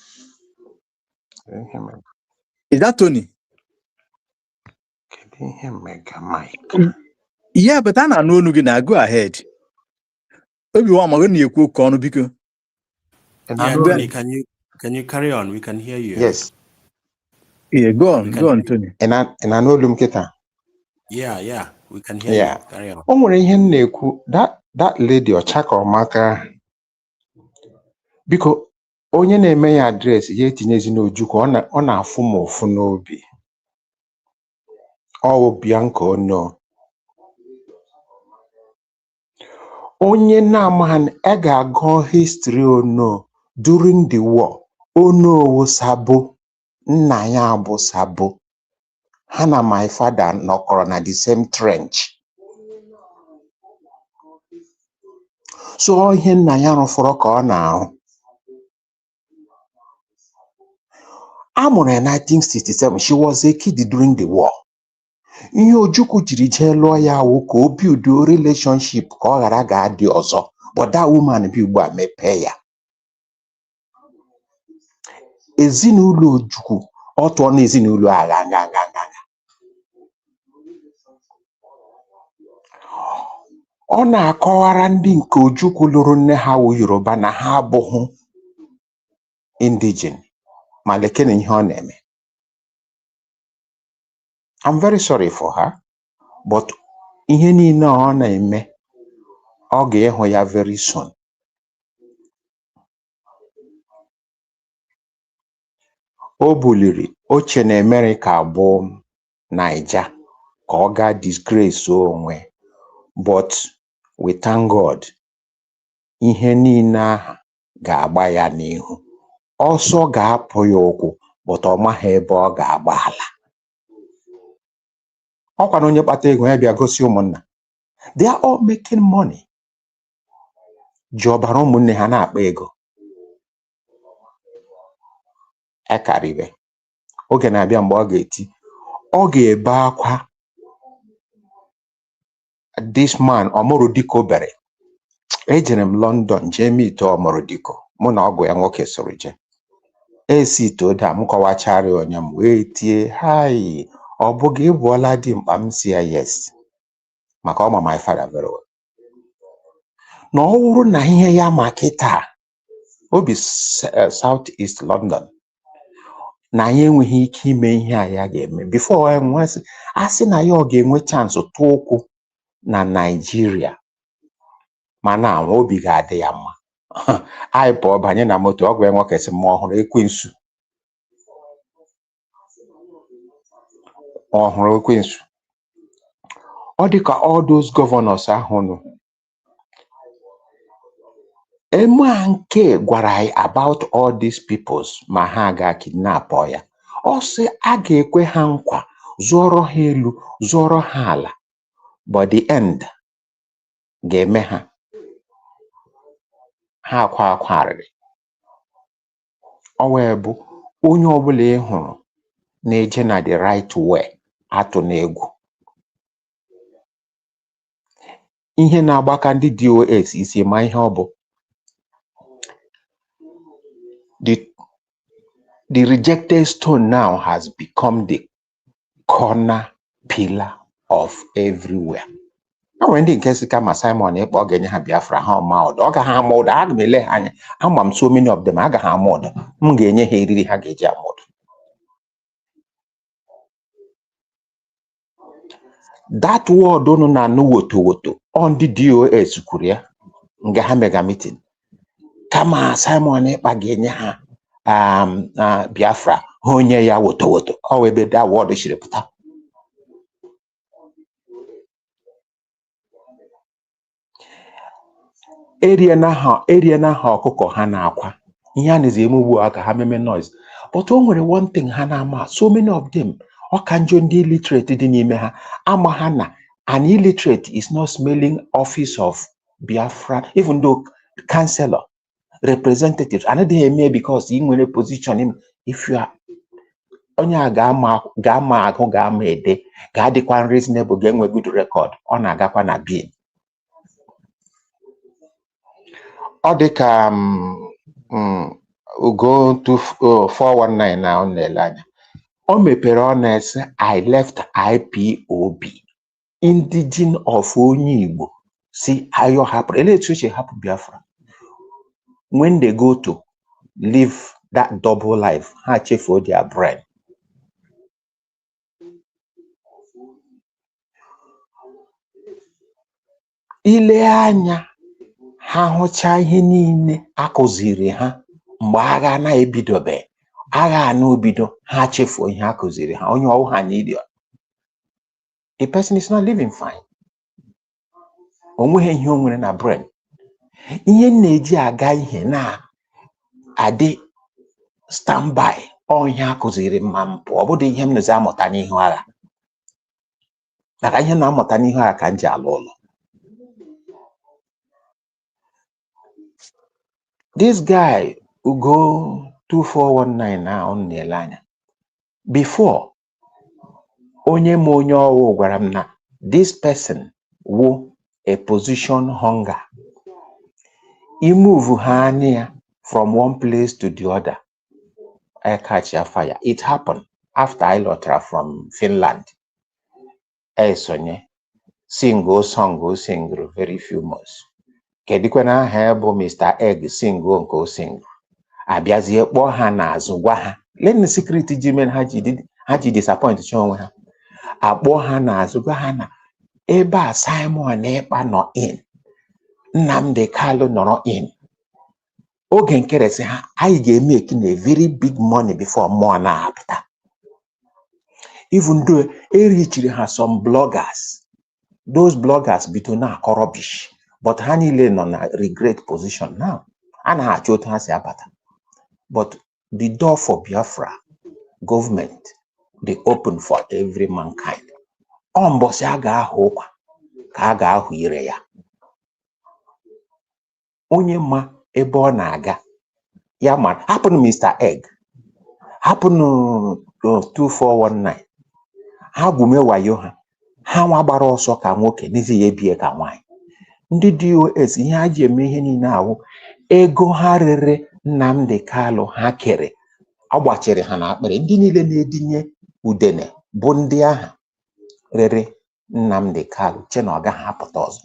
Is that Tony? Yeah, but I don't know. Go ahead. Yeah, Tony, can you carry on? We can hear you. Yes. Yeah, go on, Tony. And I know Lumketa. Yeah, we can hear you. Carry on. That lady or Chaka or Maka, because onye na-eme ya address ya etinyezi n'Ojukwu ọ na-afụ m ụfụ n'obi. Ọ Bianca ono. Onye na-amaghị ga-agụ history ono during the war. Ono wo Sabo, nna ya bụ Sabo. Ha na my father nọkọrọ na the same trench. So ihe nna ya rụfọrọ ka ọ na-ahụ. Amụrụ in 1967, she was a kid during the war. Ihe Ojukwu jiri jee lụọ ya awụ ka o build relationship ka ọ ghara ga-adị ọzọ. But that woman bi ugbu a mepee ya. Ezinụlọ Ojukwu, ọ tụọ na ezinụlọ agha. Ọ na-akọwara ndị nke Ojukwu lụrụ nne ha wụ Yoruba na ha abụghị indigene. Ma lekene ihe ọ na-eme. I'm very sorry for her, but ihe niile ọ na-eme, ọ ga-ehụ ya very soon. O buliri oche na America bụ Naija ka ọ ga disgrace onwe. But we thank God, ihe niile ahụ ga-agba ya n'ihu. Ọsọ ga-apụ ya ụkwụ, but ọ maghị ebe ọ ga-agba ala. Ọkwa na onye kpata ego ya bịa gosi ụmụnna. They are all making money. Jọbara ụmụnne ha na-akpa ego. Ekaribe. Oge na-abịa mgbe ọ ga-eti. Ọ ga-ebe akwa. This man, Omorudiko bere. Ejere m London, jee meet Omorudiko. Mụ na ọgụ ya nwoke soro je. Esi toda m kọwachara onye m wee tie, "Hi, ọ bụghị ịbụọla dị mkpa m si ya yes." Maka ọma my father very well. Na ọ wụrụ na ihe ya ma kịta, obi South East London, na ya enweghị ike ime ihe a ya ga-eme. Before asị na ya ọ ga-enwe chance tụọ ụkwụ na Nigeria. Mana obi ga-adị ya mma. Anyị pụọ banye na moto, ọgụ ya nwoke sị m ọhụrụ ekwensu. Ọhụrụ ekwensu. Ọ dị ka all those governors ahụ nụ. Ema nke gwara anyị about all these peoples ma ha ga-kidnap ya. Ọ sị a ga-ekwe ha nkwa, zụọrọ ha elu, zụọrọ ha ala. But the end ga-eme ha. Ha akwarịrị. Ọ wee bụ onye ọbụla ị hụrụ na-eje na the right way, atụ n'egwu. Ihe na-agbaka ndị DOS isi ma ihe ọ bụ. The rejected stone now has become the corner pillar of everywhere. When ndị nke si kama Simon ịkpọ ọ ga-enye ha Biafra ha ọma ụdọ. Ọ ga ha ama ụdọ, aga m ele ha anya. Ama m so many of them, aga ha ama ụdọ. M ga-enye ha eriri ha ga-eji ama ụdọ. That word unu na-anụ woto on the DOS kwuru ya nga ha mega meeting. Kama Simon ịkpa ga-enye ha Biafra ha onye ya woto. Ọ ebe that word shiri pụta. Area na ha ọkụkọ ha na-akwa. Ihe a na-ezi eme ugbu a ka ha meme noise. But o nwere one thing ha na-ama. So many of them, ọ ka njọ ndị illiterate dị n'ime ha. Ama ha na an illiterate is not smelling office of Biafra, even though councillor, representatives, anaghị eme because ị nwere position. If you are onye a ga-ama agụ ga-ama ede ga-adịkwa reasonable, ga-enwe good record, ọ na-agakwa na bin. Ọ dị ka Ugo247 now n'elanya. O mepere honest, I left IPOB. Indigen of onye Igbo. See how you happen. Electricity happen Biafra. When they go to live that double life, ha chefuo their brain. Ile anya ha hụcha ihe niile akụziri ha mgbe agha na-ebidobe, agha na-ebido, ha chefuo ihe akụziri ha, onye ọwụ ha na idiot. The person is not living fine. Onweghị ihe o nwere na brain. Ihe na-eji aga ihe na adị standby ihe akụziri ma mpụ, ọ bụrụ ihe m na-ezi amụta n'ihu agha. Maka ihe na-amụta n'ihu agha ka m ji alụ ụlọ. This guy, Ugo247 now n'ele anya. Before, onye m onye ọwụ gwara m na this person wo a position hunger. He move ha anya from one place to the other. I catch a fire. It happened after I lottered from Finland. Sonye single song single very few months. Kedikwana ha bụ Mr. Egg single nko single. Abiazie kpọ ha n'azụ gwa ha. Let the security jimen ha ji disappoint onwe ha. Akpọ ha n'azụ gwa ha na ebe a Simon Ekpa nọ in. Nnamdi Kalu nọrọ in. Oge nkeresi ha, anyị ga-emeke a very big money before more na-apụta. Even though erichiri ha some bloggers, those bloggers bido na-akọ rubbish, but ha niile nọ na regret position now. A na-achọ otu ha si apata. But the door for Biafra government, they open for every mankind. Mbọsị a ga-ahụ ụkwa ka a ga-ahụ ire ya. Onye ma ebe ọ na-aga ya ma hapụnụ Mr. Egg, hapụnụ 2419, ha gwume wayo ha nwa gbara ọsọ ka nwoke n'izi ya ebie ka nwaanyị. Ndị DOS ihe ha ji eme ihe niile ahụ ego ha rere Nnamdi Kalu ha kere agbachiri ha n'akpịrị. Ndị niile na-edinye udene bụ ndị aha rere Nnamdi Kalu che na ọ gaghị apụta ọzọ.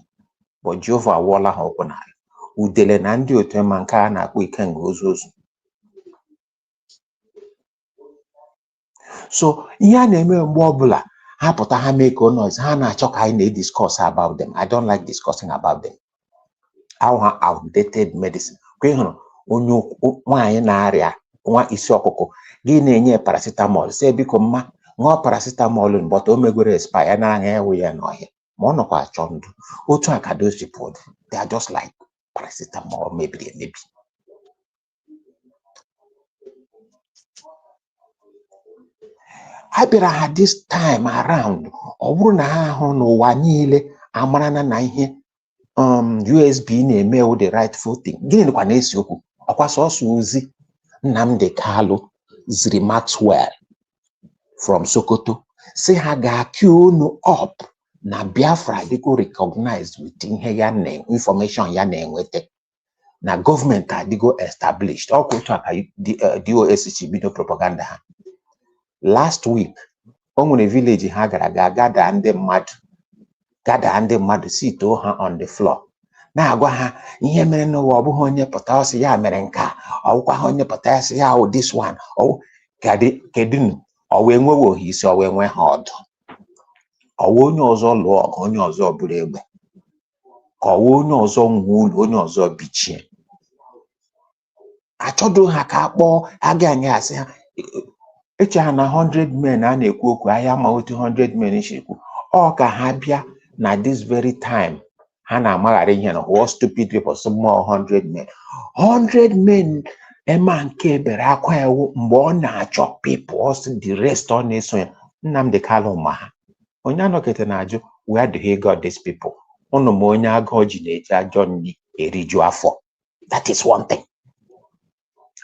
But Jehova awụọla ha ụkwụ n'ala. Udele na ndị otu ma nke a na-akpọ ikenga ozu. So ihe a na-eme mgbe ọbụla ha pụta ha make a noise, ha na-achọ ka anyị na-discuss about them. I don't like discussing about them. Our outdated medicine. Kwa ịhụrụ onye nwaanyị na-arịa nwa isi ọkụkụ gị na-enye paracetamol, sị biko mma ṅụọ paracetamol but o megwere expire na anya ewu ya n'ọhịa ma ọ nọkwa achọ ndụ. Otu a ka those people, they are just like paracetamol mebiri emebi. Ha bịara ha this time around, ọ bụrụ na ha ahụ n'ụwa niile amarana na ihe USB na-eme the rightful thing. Gịnị kwa na-esi okwu ọkwa sọsọ ozi Nnamdi Kalu ziri Maxwell from Sokoto si ha ga-akị unu up na Biafra dịgo recognized with ihe ya na information ya na-enweta na gọọmenti adịgo established. Ọkwa otu aka DOS chi bido propaganda ha. Last week o nwere village ha gara gada ndị mmadụ sitoo ha on the floor na-agwa ha ihe mere n'ụwa ọ bụghị onye pụta ọsị ya mere nke a, ọwụkwa ha onye pụta ọsị ya o this one kedụ ọ wee nwewe ohisi, ọ wee nwe ha ọdụ, ọwa onye ọzọ lụọ ọgụ, onye ọzọ buru egbe, ka ọwa onye ọzọ nwe ụlọ, onye ọzọ bichie. Achọdo ha ka akpọọ aga anyị asị ha eche ha na 100 men a na-ekwu okwu ahịa ma otu 100 men chekwu ọ ka ha bịa na this very time ha na-amaghara ihe na what stupid people some more 100 men 100 men. Ema nke ebere akwa ewu mgbe ọ na-achọ people also the rest ọ na-eso ya. Nnamdi Kalu ma ha onye anọkete na-ajụ where do he got these people? Ụnụ ma onye agụọ ji na-eji ajọ nri eriju afọ. That is one thing.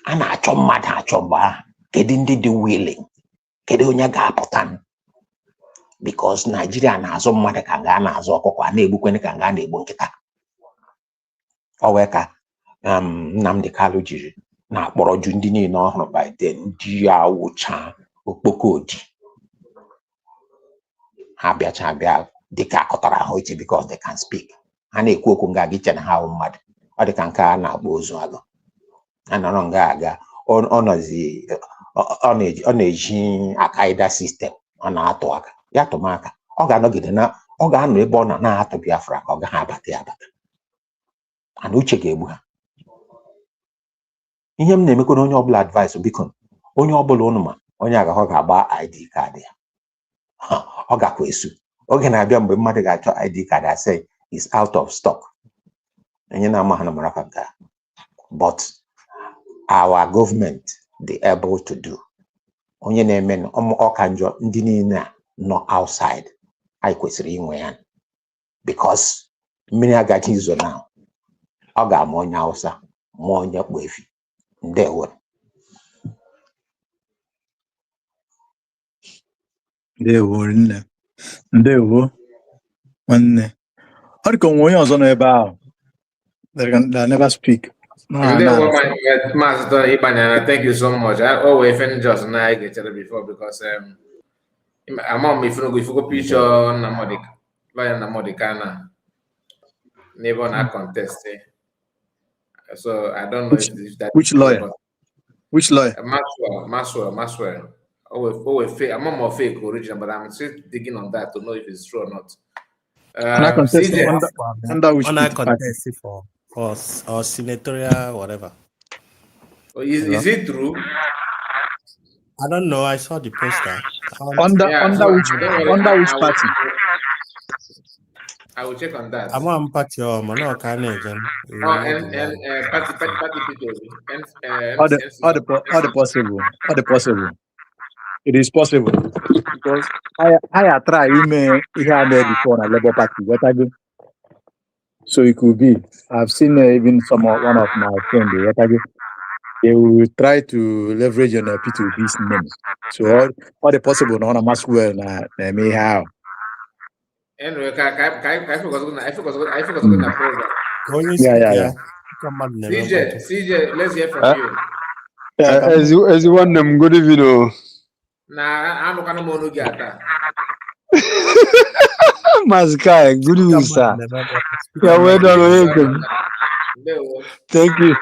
A na-achọ mmadụ achọ mgbe ahụ kedu ndị dị willing, kedu onye ga-apụta? Because Nigeria na-azụ mmadụ ka nga na-azụ ọkụkọ, a na-egbukweni ka nga na-egbu nkịta. Ọ wee ka Nnamdi Kalu jiri na-akpọrọ ju ndị niile ọhụrụ by then ndị ya wụcha okpoko odi ha bịacha bịa dịka akọtara ha uche because they can speak ha na-ekwu okwu nga gị che na ha mmadụ ọ dịka nke a na-akpọ ozu agụ a nọrọ nga aga ọ na-eji akaida sistem ọ na-atụ aka ya tụmaka ọ ga-anọgide na ọ ga-anọ ebe ọ nọ na-atụ Biafra ka ọ gaghị abata abata ana uche ga-egbu ha ihe m na-emekwa na onye ọbụla advice biko onye ọbụla ụnụ ma onye agaghị ga-agba ID kaadị ya ọ gakwa esu oge na-abịa mgbe mmadụ ga-achọ ID kaadị asị is out of stock onye na-ama ha na maraka nke but our government dị able to do onye na-eme ọka njọ ndị niile nọ outside anyị kwesịrị inwe ya because mmiri agaghị izo na ọ ga-ama onye Hausa ma onye kpụ efi ndewo nne ndewo nwanne ọ dị ka onwe onye ọzọ nọ ebe ahụ that never speak. Thank you so much. I always find just now I get it before because I'm on if you go picture lawyer Namodikana never na contest. So I don't know if that which lawyer? Which lawyer? Maxwell. Always fake. I'm more fake original, but I'm still digging on that to know if it's true or not. Under which contest for or senatorial whatever. Is it true? I don't know. I saw the poster. Under which party? I will check on that. I'm on party or no Carnegie. All the possible. It is possible because I try email here before a Labour Party. What I do? So it could be. I've seen even one of my friends. What I do? They will try to leverage on P2B's name. So all the possible no one Maxwell may have. Anyway, I forgot the program. Yeah. CJ, let's hear from you. As one them good evening. Nah, I'm not gonna mono Mazkai, good evening, sir. Yeah, well done. Thank you.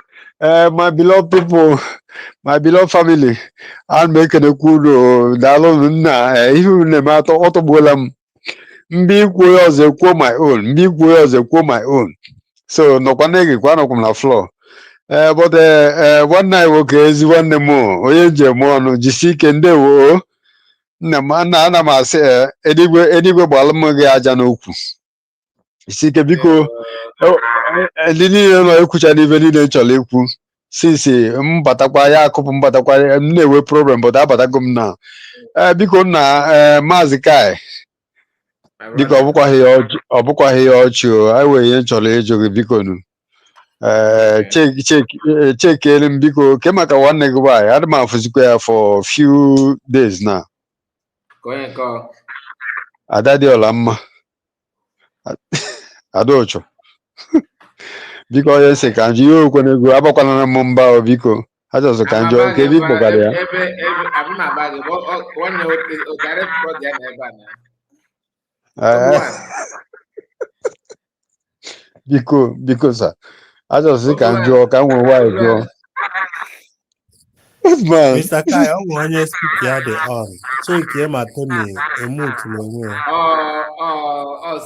My beloved people, my beloved family, I'm making a good dialogue. Even no matter what I'm big words, I quote my own. Big words, I quote my own. So, no one on the floor. But one night, okay, is one more. Oye, more, Jisi Kende, wo. Na mana ma say edigwe gbalụ gị aja n'okwu isi ike biko ndị niile nọ ekwucha n'ife niile chọrọ ekwu since mbatakwa ya akụpụ mbatakwa m na-enwe problem but abatago m na biko na Mazi Kai biko ọ bụkwaghị ya ọchị anyị wee ihe chọrọ ịjụ gị biko nu chekere m biko ke maka nwanne gị nwaanyị adị m afụzikwa ya for few days now. Go ahead, call. Adadiola mma. Adocho. Biko onye sị ka nji ihe okwe n'ego abakwana na m mba o biko ha chọsọ ka njọ nke ebe ikpọgara ya biko sa ha chọsọ ka njọ ka m nwee nwaanyị jụọ. Mr. Kai, I want to speak here the on. Check him at Tony, a mood to know.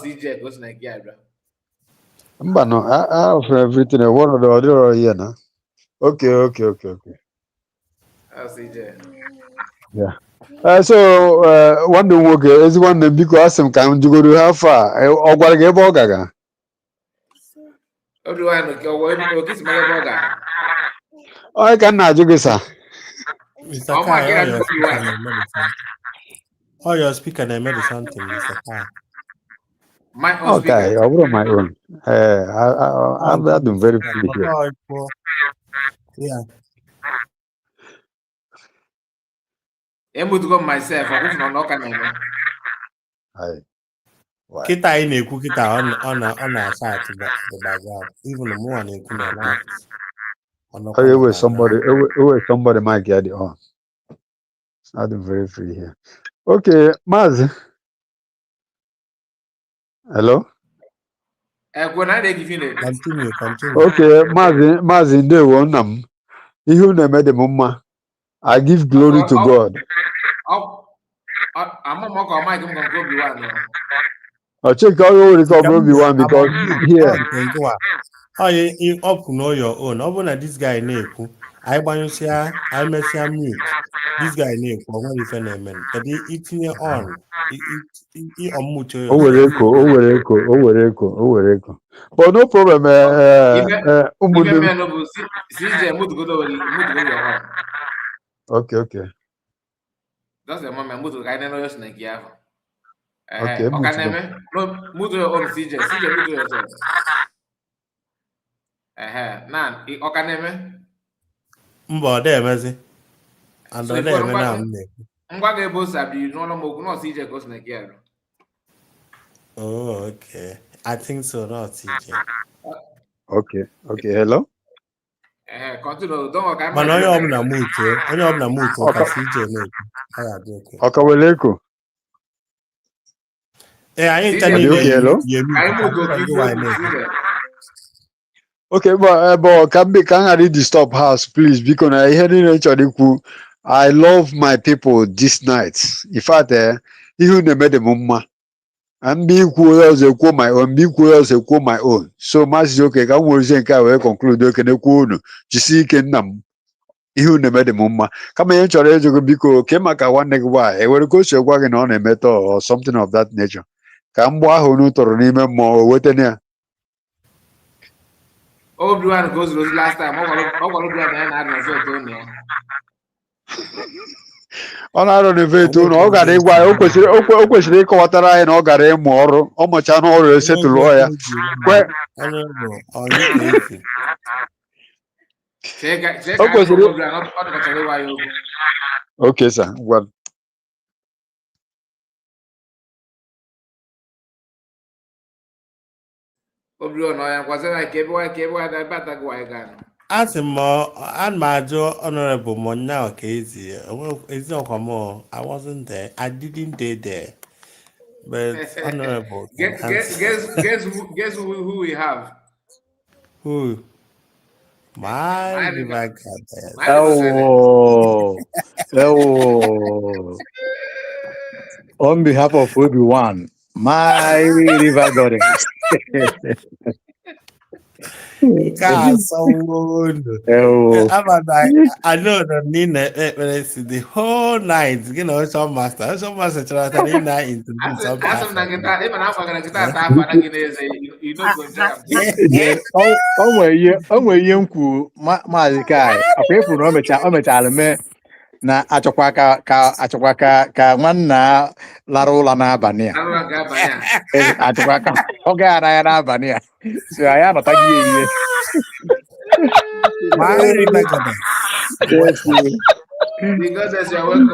CJ goes like yeah, bro. But no, I offer everything I want to do here now. Okay. CJ. Yeah. So one day work is one day because some kind to go to how far or what get bogaga. Everyone go kiss my boga. I cannot do this. Mr. Kai, your speaker they made something, Mr. Kai. My own okay, over my own. I've been very pleased here. Yeah. I'm going to go myself. I'm not going to Kita ini ku kita on a side to the background. Even the more than Okay, wait, somebody might get it on. It's not very free here. Okay, Mazi. Hello? When I give you the Continue. Okay, Mazi, ndewo nam. Ihe unu eme dị m mma. I give glory to God. I'm not more Mike, I'm going to go be one. I'll check out all the cover one because here. Up know your own. Open this guy na-ekwu. I gbanyụsịa, I mesịa mute. This guy na-ekwu, ọ nwere ife na-eme. Kedu itinye on? Ọmụche O were eko. But no problem. Okay. That's the moment mutu ka ina no snake ya. Okay, mutu on CJ mutu yourself. Nan, okaneme. Mba ọ dị emezi. And ọ dị eme na mme. Ngwa ga-ebo sabi n'ụlọ mogu no CJ go snake ya. Oh, okay. I think so, not CJ. Okay. Hello? Continue. Don't worry. Mana onye ọbụla mutu ka CJ na-ekwu. Ọka were eko. Anyị ncha niile Okay, but can I read the stop house, please? Because I hear I love my people this night. In fact, you never the mumma. And be equal as a my own, be equal as a my own. So much okay, can we say I conclude okay, you see can you never the mumma. Come in because Kemaka one neck why I will go to wagon on a metal or something of that nature. Kambwa who no to remember more wetenia. Everyone goes last time. Ọ na-arụ n'evetu na ọ gara ịgwa ya o kwesịrị ịkọwatara anyị na ọ gara ịmụ ọrụ ọ mụcha n'ọrụ esetụlụ ya o kwesịrị okay sir gwa Asị m ana m ajụ honorable Mona Okezi ọkwa m I wasn't there. I didn't stay there. But honorable guess who we have? Who? My river goddess. Oh. On behalf of everyone, my river goddess. God, so good. I know that Nina the whole night. You know, some master tried to into some onwe ihe m kwuru maazị kai akwa efu na o mechara mee na achọkwa ka nwanna lara ụlọ n'abalị a achọkwa ka ọ gara ya n'abalị a so anyị anọtaghị ihe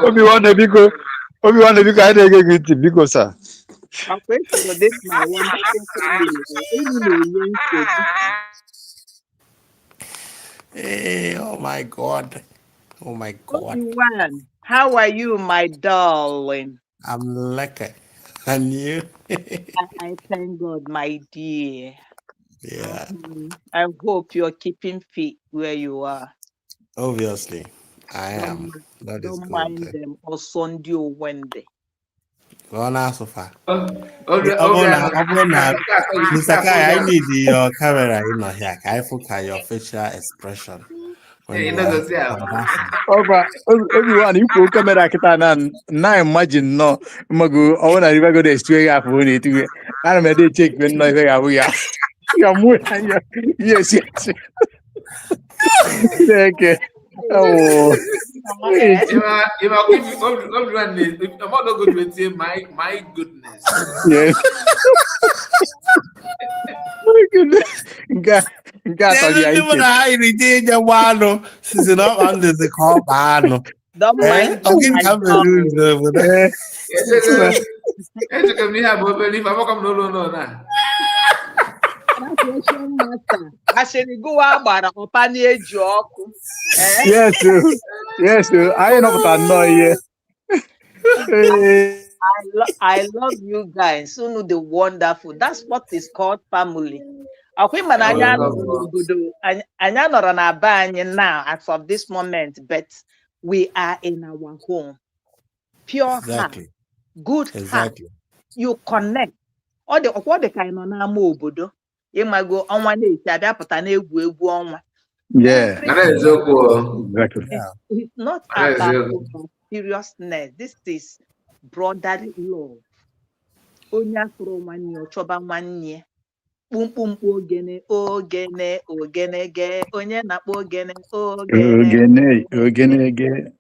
Obi-Wan biko anyị na-ege gị ntị biko sa Hey, oh my God. Obi-Wan, how are you, my darling? I'm lucky. And you? I thank God, my dear. Yeah. I hope you're keeping fit where you are. Obviously, I am. That is Don't good. mind them or Sunday or Wednesday. Go on, so far. Mr. Kai, I need your camera in here. I focus your facial expression. Obi-Wan ikwu kamera kịta na imagine nọ mmago ọwụ na river goddess tue ya afọ na-etu ana m ede check me nọ ife ga-abụ ya ya mụ ya yes Thank oh my goodness. Yes. My goodness. Graduation master. Ashiri go agbara ọpani eji ọkụ. Yes, sir. Yes, sir. I ain't up with no I love you guys. So know the wonderful. That's what is called family. Akwa mana anya nọrọ n'obodo anya nọrọ na be anyị now as of this moment, but we are in our home. Pure heart, good heart. You connect. Ọ dị ka ị nọ n'ama obodo. Ịmago ọnwa na-eti abịa pụta na-egwu egwu ọnwa. Yeah. Exactly. It's not about seriousness. This is brotherly love. Onye afụrụ nwanne ya, ọchọba nwanne ya. Kpumkpumkpu ogene ogene ogene ge onye na-akpọ ogene ogene Ogene.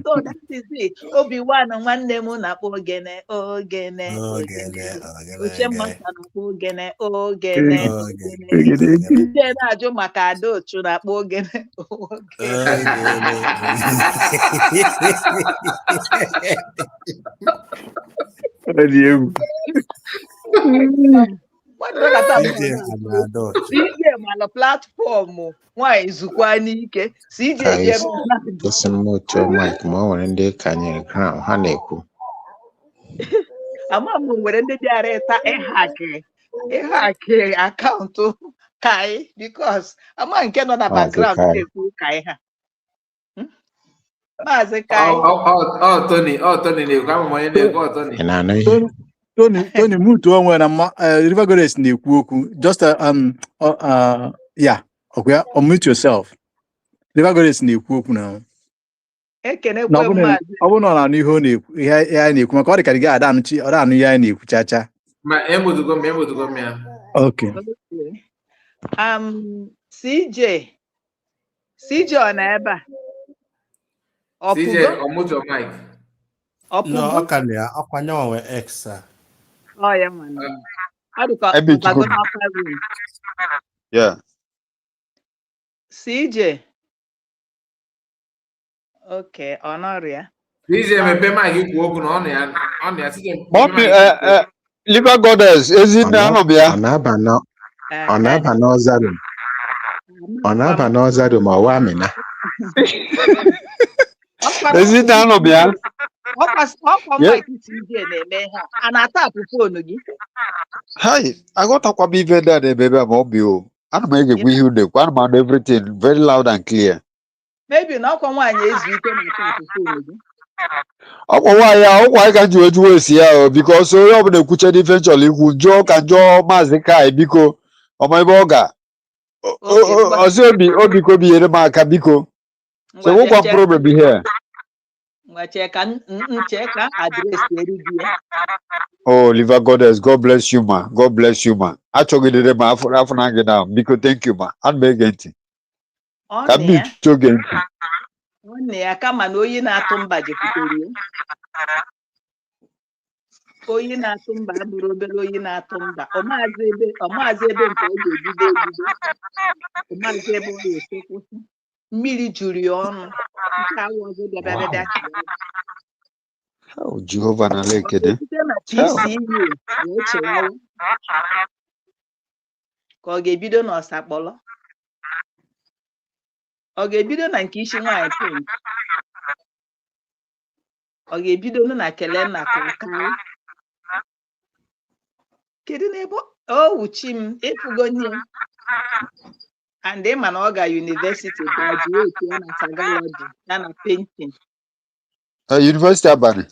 so that is it. Obi-Wan nwanne m na-akpọ ogene ogene ogene oche mmata na-akpọ ogene ogene ogene ndị na-ajụ maka Adaochu na-akpọ ogene CJ mana platfọmụ nwanyị zukwa n'ike CJ esi m otu Mike ma ọ nwere ndị kanyere crown ha na-ekwu ama m nwere ndị bịara ịta ịhaki akaụntụ kai because ama nke nọ na background na-ekwu kai ha Mazi kai Tony na-ekwu ama onye na-ekwu Tony ị na-anụ ihe Tony mutu onwe na River Goddess na-ekwu okwu just yeah okay unmute yourself River Goddess na-ekwu okwu na ekenekwe Mazi ọ bụ na n'ihe ọ na-ekwu ihe ya na-ekwu maka ọ dị ka gị ada anụ ya na-ekwu chacha ma emudugo m ya okay CJ ọ na ebe a CJ ọmụjọ Mike no ọ ka na akwa nyanwe X oh ya man ọ dị ka ọbago n'ọkwa room yeah CJ okay ọnọrịa CJ mepe Mike ikwu okwu na ọ na ya CJ Mommy Liver Goddess ezinne anọ bịa ọ na-aba n'ọzarum ma ọ wa Amina ezinne anọ bịa ọkwa Mike CJ na-eme ha a na-atapụ foonu gị hi aghọtakwa m ife ndị a na-eme ebe a ma ọ bi o ana m egekwa ihe unekwu ana m anụ everything very loud and clear maybe na ọkwa nwaanyị ezu ike na-atapụ foonu gị ọkwa nwaanyị a ọkwa anyị ka ji wee juwe esi ya o bikos onye ọbụla ekwuche n'ife nchọrọ ikwu njụọ ka njụọ Maazị Kai biko ọma ebe ọ ga ọzọ obiko binyere m aka biko so nwekwa problem here nche ka adreesị eri gị ya oh Liver Goddess God bless you ma achọgidere m afọ na gị na biko thank you ma ana m ege ntị ka m bicho oge ntị nwanne ya kama na oyi na-atụ mba jekwutere ya oyi na-atụ mba abụrụ obere oyi na-atụ mba ọmaazị ebe nke ọ ga-ebido ọmaazị ebe ọ ga-esekwụsị mmiri juru ya ọnụ nke awụ ọzọ bịabịa Jehova n'ala ekene site na PUC wee chewawa ka ọ ga-ebido n'ọsakpọlọ ọ ga-ebido na nke isi nwaanyị pink ọ ga-ebido na kelee na kakai kedu n'ebe wuchi m ịfụgonye and ịma na ọ ga university graduate ya na Tagalog ya na painting University abalị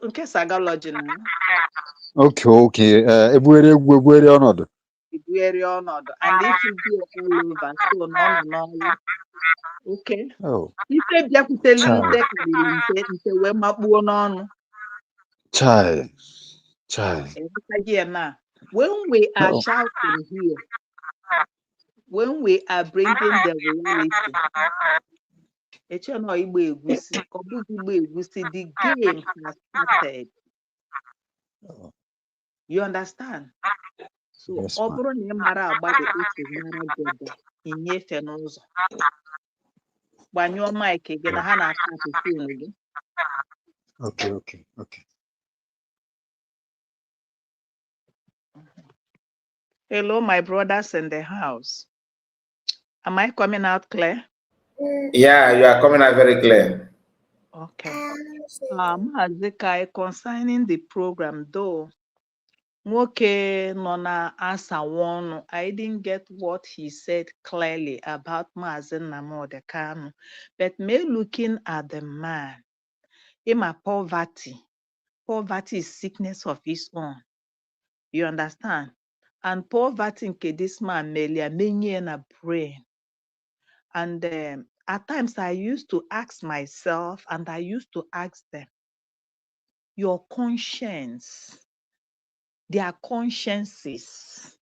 nke Tagalog na okay ebughere ọnọdụ and if you do all over so na ọ nọ n'ọrụ okay ife bịakwutelu nte karịrị nte wee makpuo n'ọnụ chai now when we are shouting here when we are bringing the reality eche no igbo egusi ọ bụghị igbo egusi the game has started you understand so ọ bụrụ na ị mara agbado otu mara godo inyefe n'ụzọ gbanyụọ maịkị gị na ha na-atapụ foonu gị okay Hello, my brothers in the house. Am I coming out clear? Yeah, you are coming out very clear. Okay. Mazi, concerning the program, though, Nwoke Nona Asawonu, I didn't get what he said clearly about Mazi Nnamdi Kanu, but me looking at the man, in my poverty is sickness of his own. You understand? And poverty nke this man melia many in a brain. And at times I used to ask myself, and I used to ask them, your conscience, their consciences,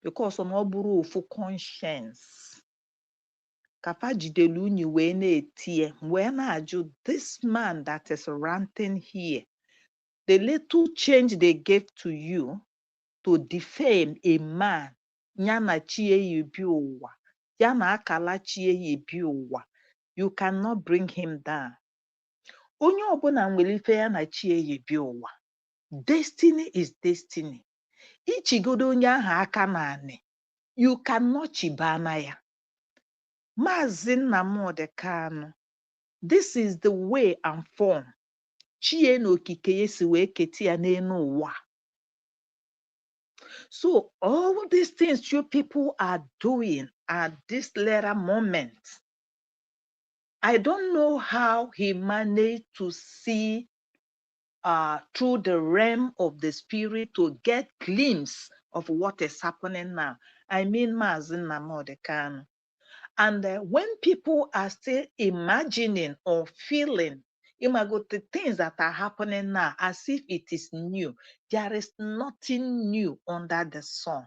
because on oburu for conscience. Kafa jidelu unyi wee na-etie, wee na-ajụ this man that is ranting here, the little change they gave to you to defame a man, yana chie yebi ụwa, yana akala chie yebi ụwa, you cannot bring him down. Onye ọbụla nwere ife ya na chie yebi ụwa. Destiny is destiny. Ichigodo onye ahụ aka naanị, you cannot chibana ya. Mazi Nnamdi Kanu, this is the way and form chie na okike yesi wee keti ya n'enu ụwa. So all these things you people are doing at this later moment, I don't know how he managed to see through the realm of the spirit to get glimpse of what is happening now. I mean, Mazi Nnamdi Kanu. And when people are still imagining or feeling the things that are happening now as if it is new, there is nothing new under the sun.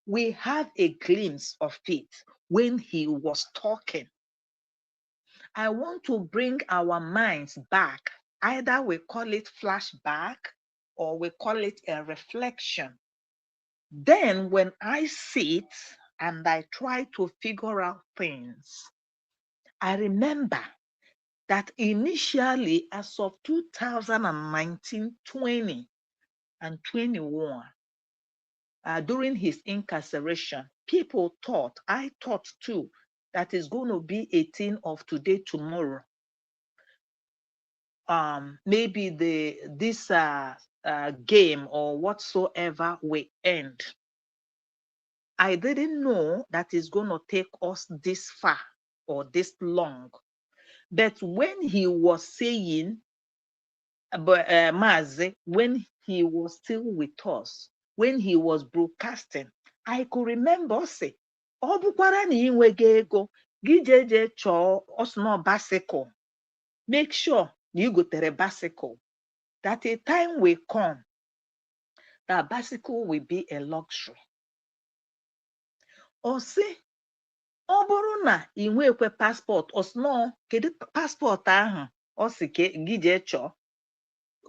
We have a glimpse of it when he was talking. I want to bring our minds back. Either we call it flashback or we call it a reflection. Then when I sit and I try to figure out things, I remember that initially as of 2019, 20, and 21, during his incarceration, people thought, I thought too, that it's going to be 18 of today, tomorrow. Maybe this game or whatsoever will end. I didn't know that it's going to take us this far or this long. But when he was saying, Mazi, when he was still with us, when he was broadcasting, I could remember say, ọ bụkwara na inwego ego gị jeje chọọ osno bicycle, make sure na you gotere bicycle, that a time will come that bicycle will be a luxury. Or say, ọ bụrụ na inwekwe passport, osno kedu passport ahụ o si gị jee chọọ.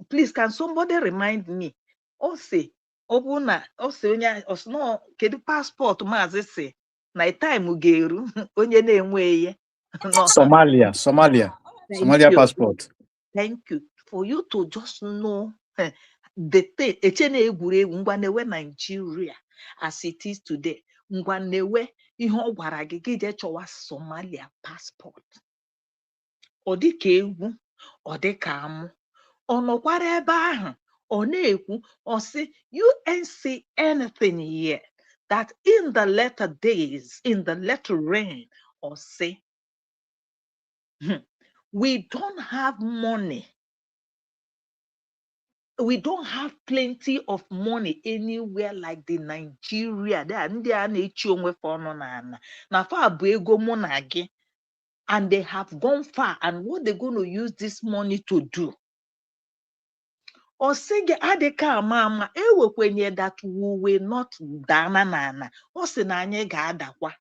Please, can somebody remind me? Ose, obuna, ose onye osno kedu passport Mazi si na time ugeru onye na-enwe no. Somalia passport. Thank you for you to just know the thing. Echene egwuregwu ngwanewe Nigeria as it is today. Ngwanewe ihe ọ gwara gị gị jee chọwa Somalia passport. Ọ dị ka egwu, ọ dị ka amụ. Ọ nọkwara ebe ahụ, ọ na-ekwu, ọ sị, you ain't see anything yet. That in the latter days, in the latter reign, or say, we don't have money. We don't have plenty of money anywhere like the Nigeria. They are na-echi onwe fa ọnụ n'ala. Na fa bụ ego mụ na gị. And they have gone far. And what they're going to use this money to do? Or say adịka ama ewekwenye that we will not dana nana. O si na anyị ga-adakwa.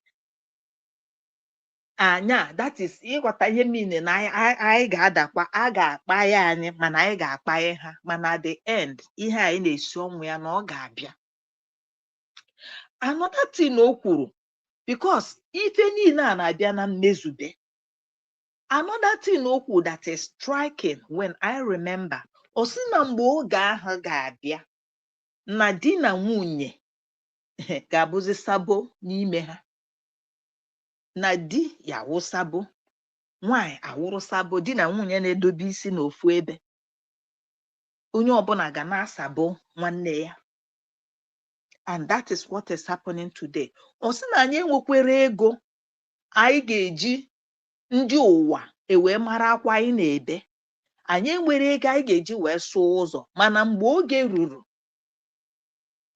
Anya, that is ịghọta ihe mean na anyị ga-adakwa, a ga-akpa ya anyị, mana anyị ga-akpa ya ha. Mana at the end, ihe anyị na-esi ọnwụ ya na ọ ga-abịa. Another thing o kwuru, because ife niile a na-abịa na mmezube. Another thing o kwuru that is striking when I remember, o si na mgbe oge ahụ ga-abịa na di na nwunye ga-abụzi sabo n'ime ha. Na di ya wụ sabo, nwanyị awụrụ sabo, di na nwunye na-edobe isi n'ofu ebe. Onye ọbụla ga na-asabo nwanne ya. And that is what is happening today. Ọ sị na anyị enwekwere ego anyị ga-eji ndị ụwa ewee mara akwa anyị na-ebe. Anyị enwere ego anyị ga-eji wee sụọ ụzọ, mana mgbe oge ruru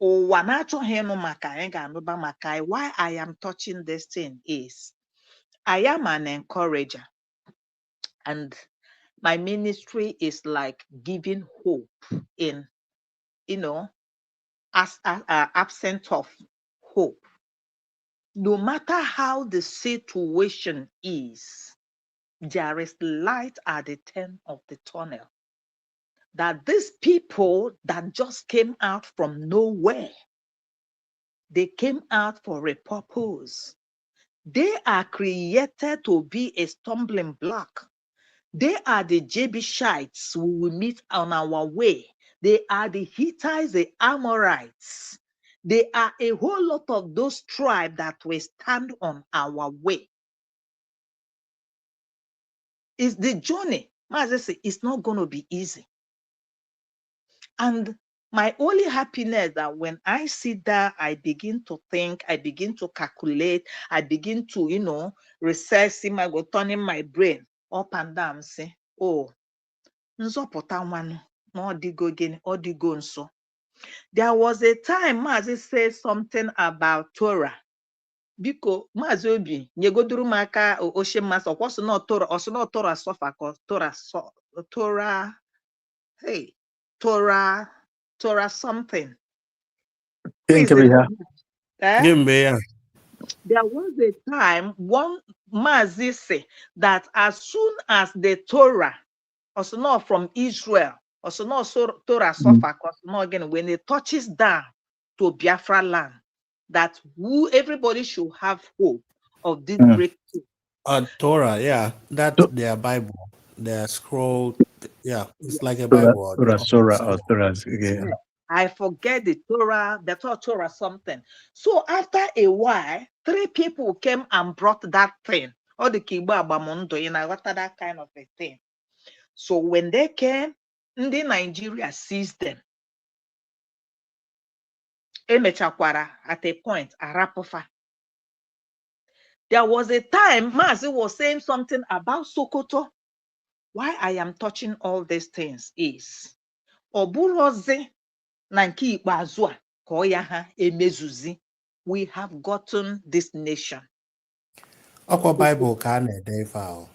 ụwa na-achọghị ịnụ maka anyị ga-anụba maka anyị. Why I am touching this thing is I am an encourager, and my ministry is like giving hope in, as absent of hope. No matter how the situation is, there is light at the end of the tunnel. That these people that just came out from nowhere, they came out for a purpose. They are created to be a stumbling block. They are the Jebusites who will meet on our way. They are the Hittites, the Amorites. They are a whole lot of those tribes that will stand on our way. It's the journey. Mazi say it's not going to be easy. And my only happiness that when I sit there, I begin to think, I begin to calculate, I begin to, research, turning my brain up and down, say, oh, nzọpụta nwanụ na ọdịgo gịnị, ọdịgo nso. There was a time Mazi said something about Torah. Biko, Mazi Obi, nyegoduru m aka oshe mmasị, ọkwọsị na Torah, ọsị na Torah sọfa ka Torah, hey, Torah something. Please, There there was a time one Mazi say that as soon as the Torah, also not from Israel, also not Torah suffer, again when it touches down to Biafra land, that everybody should have hope of this breakthrough. Torah, yeah, that's their Bible, their scroll. Yeah, it's like a Bible. Torah. I forget the Torah something. So after a while, 3 people came and brought that thing. Or the Kiba Abamondo, that kind of a thing. So when they came, the Nigeria seized them. Emechakwara at a point, Arapofa. There was a time Mazi was saying something about Sokoto. Why I am touching all these things is Oburoze Nanki Bazua Koyaha Emezuzi. We have gotten this nation. Akwa Bible can file.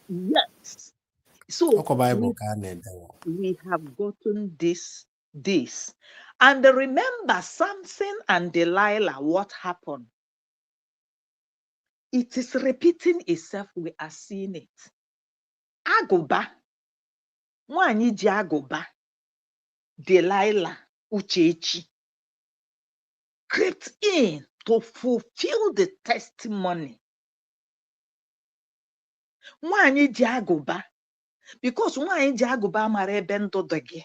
Yes. So Akwa Bible we have gotten this. And remember Samson and Delilah, what happened? It is repeating itself. We are seeing it. Agụba, nwanyị ji agụba, Delilah Uchechi, crept in to fulfill the testimony. Nwanyị ji agụba, because nwanyị ji agụba mara ebe ndụ dị gị.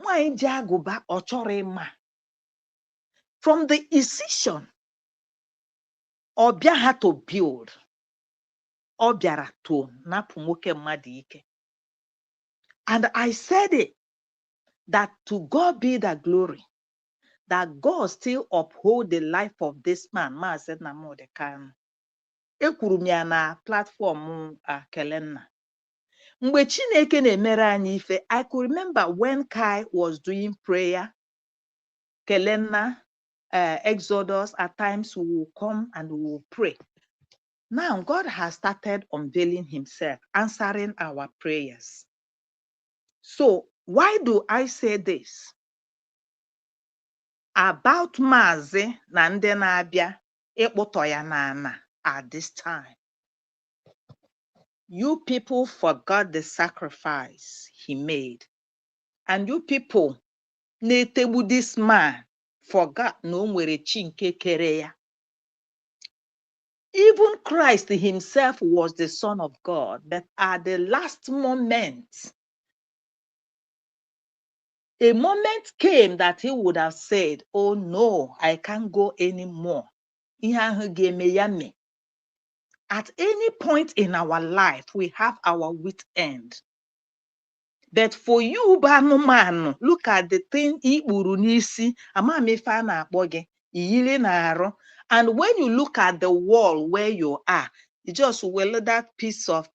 Nwanyị ji agụba ọ chọrọ ịma. From the incision, Ọbịa had to build. Ọbịara to napụ nwoke mmadụ ike. And I said it, that to God be the glory, that God still uphold the life of this man, Mazi Nnamdi Kanu. Ekwuru m ya na platform Kelenna. Mgbe Chineke na-emere anyị ife, I could remember when Kai was doing prayer, Kelenna, Exodus, at times we will come and we will pray. Now God has started unveiling himself, answering our prayers. So why do I say this? About Mazi na ndị na-abịa ịkpụtọ ya n'ana at this time. You people forgot the sacrifice he made. And you people, na-etegbu this man, forgot na o nwere chi nke kere ya. Even Christ himself was the Son of God, but at the last moment, A moment came that he would have said, oh no, I can't go anymore. At any point in our life, we have our wit end. But for you, man, look at the thing iburunisi, amamefa na akpoge, iyile na aro. And when you look at the wall where you are, you just will that piece of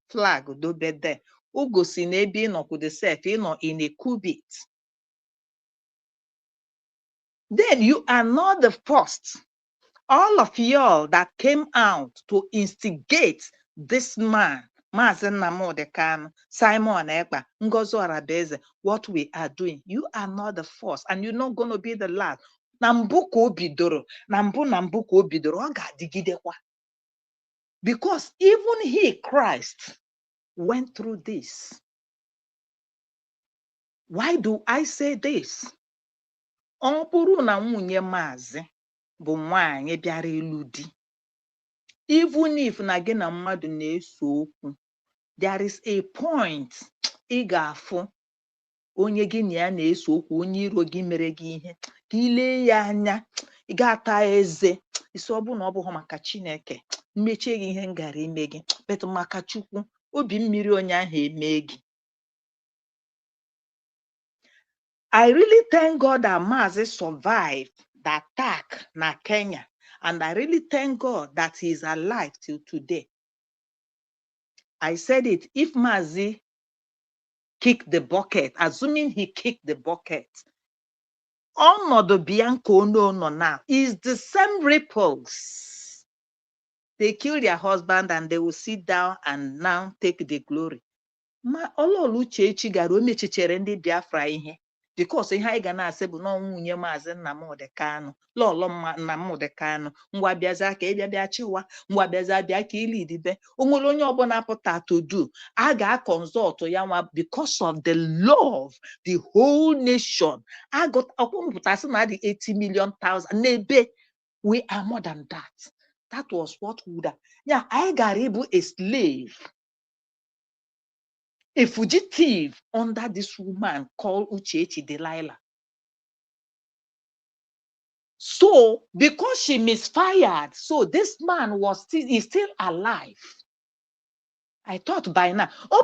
flag do be there. Ugo si n'ebe no could self, in a cubit. Then you are not the first. All of y'all that came out to instigate this man, Mazi Nnamdi Kanu, Simon Ekpa, Ngozi Arabeze, what we are doing, you are not the first, and you're not going to be the last. Nambuko bidoro, nambuko bidoro, oga digidekwa. Because even he, Christ, went through this. Why do I say this? Ọ bụrụ na nwunye Mazi bụ nwaanyị bịara ịlụ di, even if na gị na mmadụ na-ese okwu, there is a point ị ga-afụ onye gị na ya na-ese okwu, onye iro gị mere gị ihe, ka ile ya anya, ị ga-ata eze, isi ọ bụ na ọ bụghị maka Chineke, mmechie gị ihe m gara ime gị, bet maka Chukwu, obi mmiri onye ahụ eme gị. I really thank God that Mazi survived the attack na Kenya. And I really thank God that he is alive till today. I said it, if Mazi kicked the bucket, assuming he kicked the bucket, Onodo Bianco no now is the same ripples. They kill their husband and they will sit down and now take the glory. Ma Ololuchechi gara o mechichere ndị Biafra ihe. Because ihe anyị ga na-asị bụ na nwunye Mazi Nnamdi Kanu, lọlọ Nnamdi Kanu, ngwa bịaza ka ịbịa bịa chịwa, ngwa bịaza bịa ka ilidibe. O nwere onye ọbụla pụta to do, a ga-consult ya nwa because of the love, the whole nation. I got ọkwụmpụtasị na the 80 million thousand n'ebe. We are more than that. That was what would have. Yeah, I got ịbụ a slave, a fugitive under this woman called Uchechi Delilah. So, because she misfired, so this man is still alive. I thought by now, I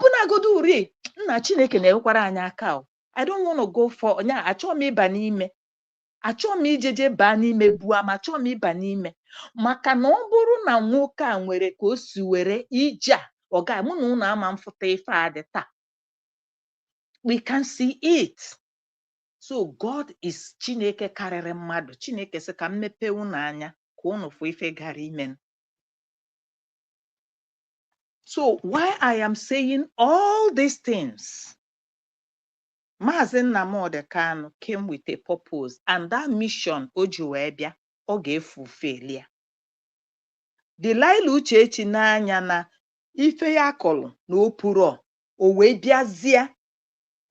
don't want to go for achọ m ijeje ba n'ime bua ma achọ m ịba n'ime maka na ọ bụrụ na nwoke a nwere ka o si were ije a ọga mụ na unu ama mfụta ife a dị taa. We can see it. So God is Chineke karịrị mmadụ. Chineke sị ka m mepee unu anya ka unu fụ ife gara ime. So why I am saying all these things, Mazi Nnamdi Kanu came with a purpose, and that mission o ji wee bịa, ọ ga-efulfill ya. Delilah Uchechi n'anya na ife ya kọlụ na opuro o wee bịazie.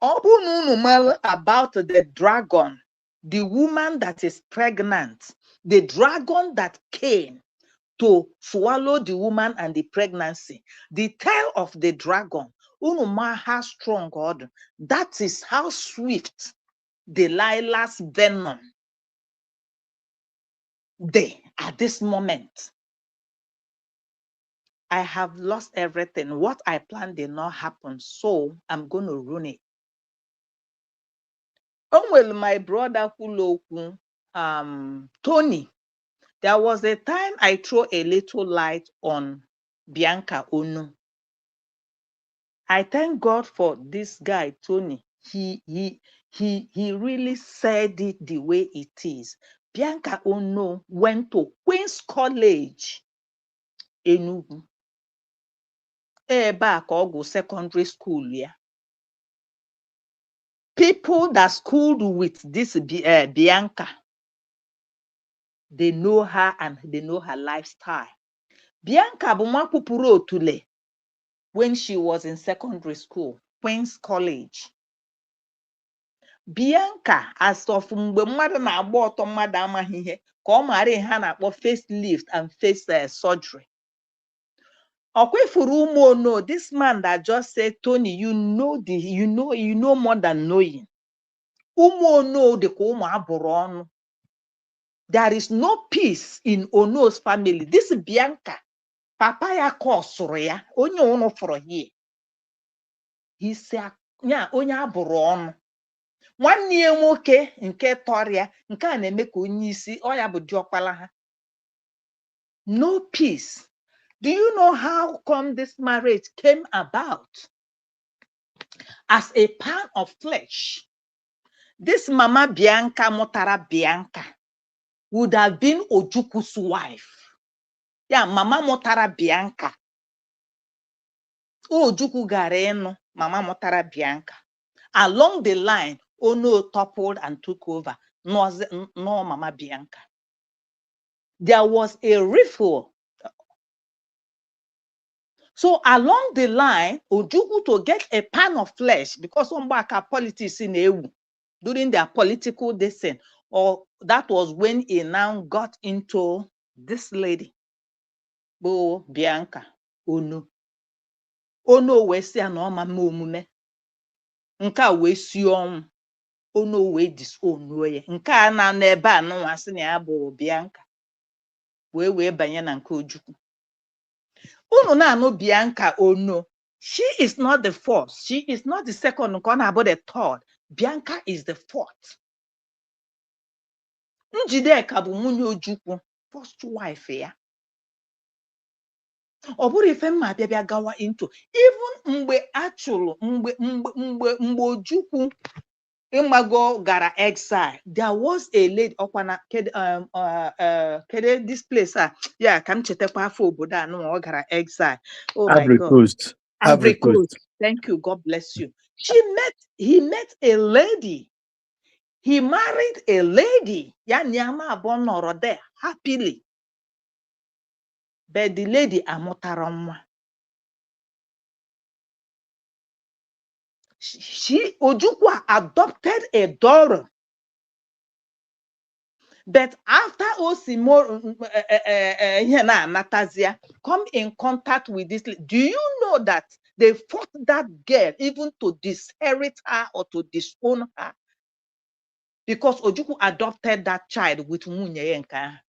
Ọ bụ na unu mara about the dragon, the woman that is pregnant, the dragon that came to swallow the woman and the pregnancy, the tail of the dragon, unu ma how strong God. That is how swift Delilah's venom they at this moment. I have lost everything. What I planned did not happen, so I'm going to ruin it. Well, my brother Kuloku, Tony, there was a time I threw a little light on Bianca Onu. I thank God for this guy, Tony. He really said it the way it is. Bianca Onu went to Queen's College, Enugu. Back or secondary school, yeah. People that schooled with this Bianca, they know her and they know her lifestyle. Bianca Bumapupuro Tule, when she was in secondary school, Queen's College. Bianca, as of mgbe mmadụ na-agba ọtọ mmadụ amaghị ihe ka ọ mara ihe a na-akpọ facelift and face surgery. Okwefuru umo no, this man that just said, Tony, you know more than knowing. Ono de ko abụrụ. There is no peace in Ono's family. This Bianca, papa ya kọsụrụ ya, onye unu fọrọ here. He said, ya onye abụrụ ọnụ. Nwanne ya nwoke nke tọrịa, nke a na-eme ka onye isi, ọ ya bụ diọkpala ha. No peace. Do you know how come this marriage came about? As a pound of flesh. This Mama Bianca, Motara Bianca, would have been Ojukwu's wife. Yeah, Mama Motara Bianca. Ojukwu gara enu Mama Motara Bianca. Along the line, Ono toppled and took over. No Mama Bianca. There was a riffle. So along the line, Ojukwu to get a pan of flesh, because Ombaka politics in Ewu during their political descent, or that was when he now got into this lady, Bo Bianca Ono. Ono we si anoma momume. Nka we si Ono we disown ye. Nka na neba no wasi ne abo Bianca. We banye na nke Ojukwu. Ono na no Bianca Ono. She is not the first. She is not the second. Nkona about the third. Bianca is the fourth. Njideka bụ nwunye Ojukwu, first wife ya. Ọ bụrụ ife mma bịa gawa into even mgbe achụrụ mgbe Ojukwu ịmago gara exile, there was a lady ọkwana kede this place yeah, ka m chetakwa afọ obodo a ọ gara exile. Oh my God. Coast. Ivory Coast. Thank you. God bless you. He met a lady. He married a lady. Ya nyama abonoro there happily. But the lady amụtara nwa. Ojukwu adopted a daughter. But after Osimoro Natazia come in contact with this, do you know that they fought that girl even to disinherit her or to disown her? Because Ojukwu adopted that child with Munye Nka.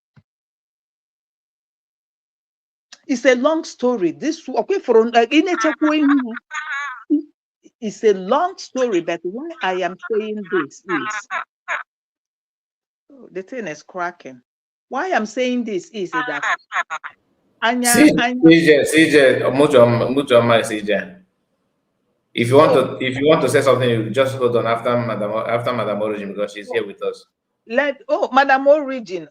It's a long story. It's a long story, but why I am saying this is the thing is cracking. Why I'm saying this is that CJ, if you want to say something, you just hold on after Madam Origin, because she's here with us. Madam Origin.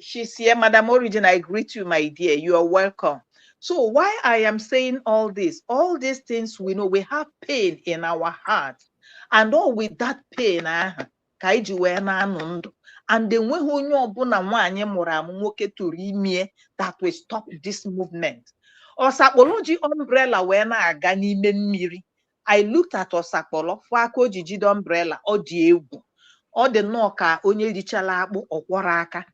She's here. Madam Origin, I greet you, my dear. You are welcome. So why I am saying all these things, we know we have pain in our hearts, and all with that pain, and then when that will stop this movement. Osakpoloji umbrella when I miri. I looked at Osakpolo for the umbrella or the noka onye richala akpụ ọkwọrọ aka.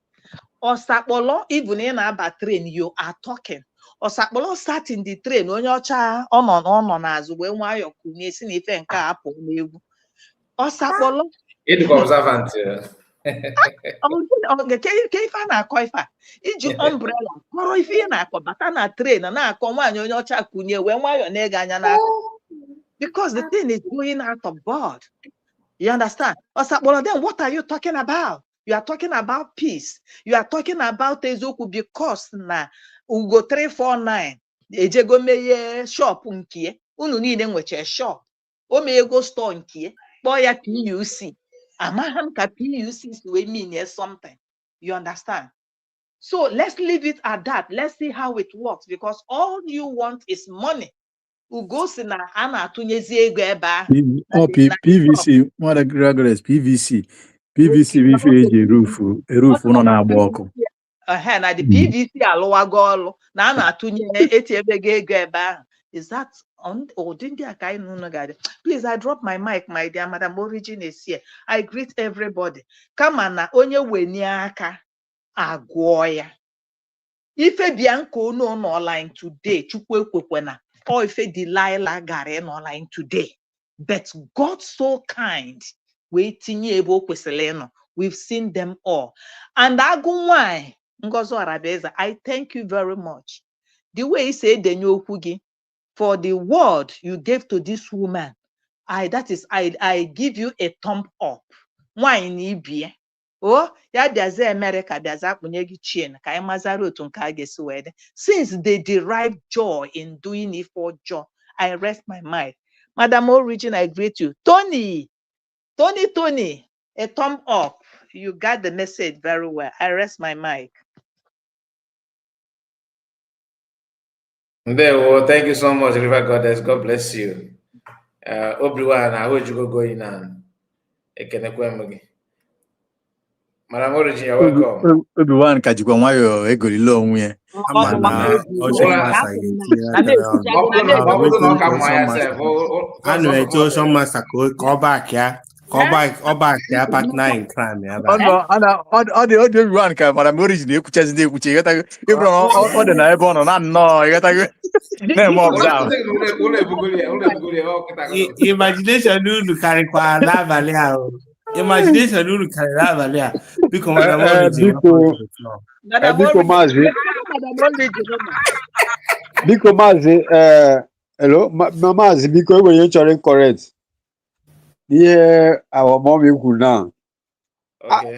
Osakpolo even in a train you are talking. Osakpolo sat in the train onye ọcha ọ nọ n'azụ wee nwayọ kunye si na ife nke apụ n'egwu. Osakpolo observant. Iji umbrella kọrọ ife na-akọ bata na train na-akọ nwaanyị onye ọcha kunye wee nwayọ na-ege anya n'aka. Because the thing is going out of board. You understand? Osakpolo, then what are you talking about? You are talking about peace. You are talking about ezoku because na Ugo247 ejego meye shop nkie. Unu niile nweche shop. O meyego store nkie. Kpọọ ya PUC. Amaham ka PUC we mean something. You understand? So let's leave it at that. Let's see how it works, because all you want is money. Ugo si na ana atunyezi ego ebe ahụ. PVC, what a graduate PVC. PVC bife eji roof nọ na-agba ọkụ. Na the PVC alụwago ọlụ na ana atunye etiebego ego ebe ahụ. Is that on or didn't I know? Please, I drop my mic, my dear. Madam Origin is here. I greet everybody. Come on, onye weniaka agwoya. Ife Bianco no online today, chukwe kwekwena. Or if Delilah Garen online today. But God so kind, wee tinye ebe o kwesịrị ịnọ. We've seen them all. And agụ nwanyị Ngozi Orabieze, I thank you very much. The way you say denye okwu gị, for the word you gave to this woman, I give you a thumb up. Nwanyị na ibie. Oh, ya bịazie America bịazie akpụnye gị chin ka anyị mazara otu nke a ga-esi wee dị. Since they derive joy in doing it for joy, I rest my mind. Madam Origin, I greet you. Tony, a thumb up. You got the message very well. I rest my mic. Well, thank you so much, River Goddess. God bless you. Obi-Wan, I heard you go going on. Madam Origin, you're welcome. Obi-Wan kajikwa nwayo egolilo onwe ya. Partner in crime. Obi-Wan ka Madam Origin ekwuchazi ekwuche ịghọtago ịbụrụ ọ dị na ebe ọ nọ na nnọọ ịghọtago na-eme ọbụla imagination unu karịkwa n'abalị ahụ. Imagination unu karịrị abalị a. Biko Madam Origin, biko Mazi, hello, Mazi, biko enwere chọrọ correct ihe our mommy kwuru now.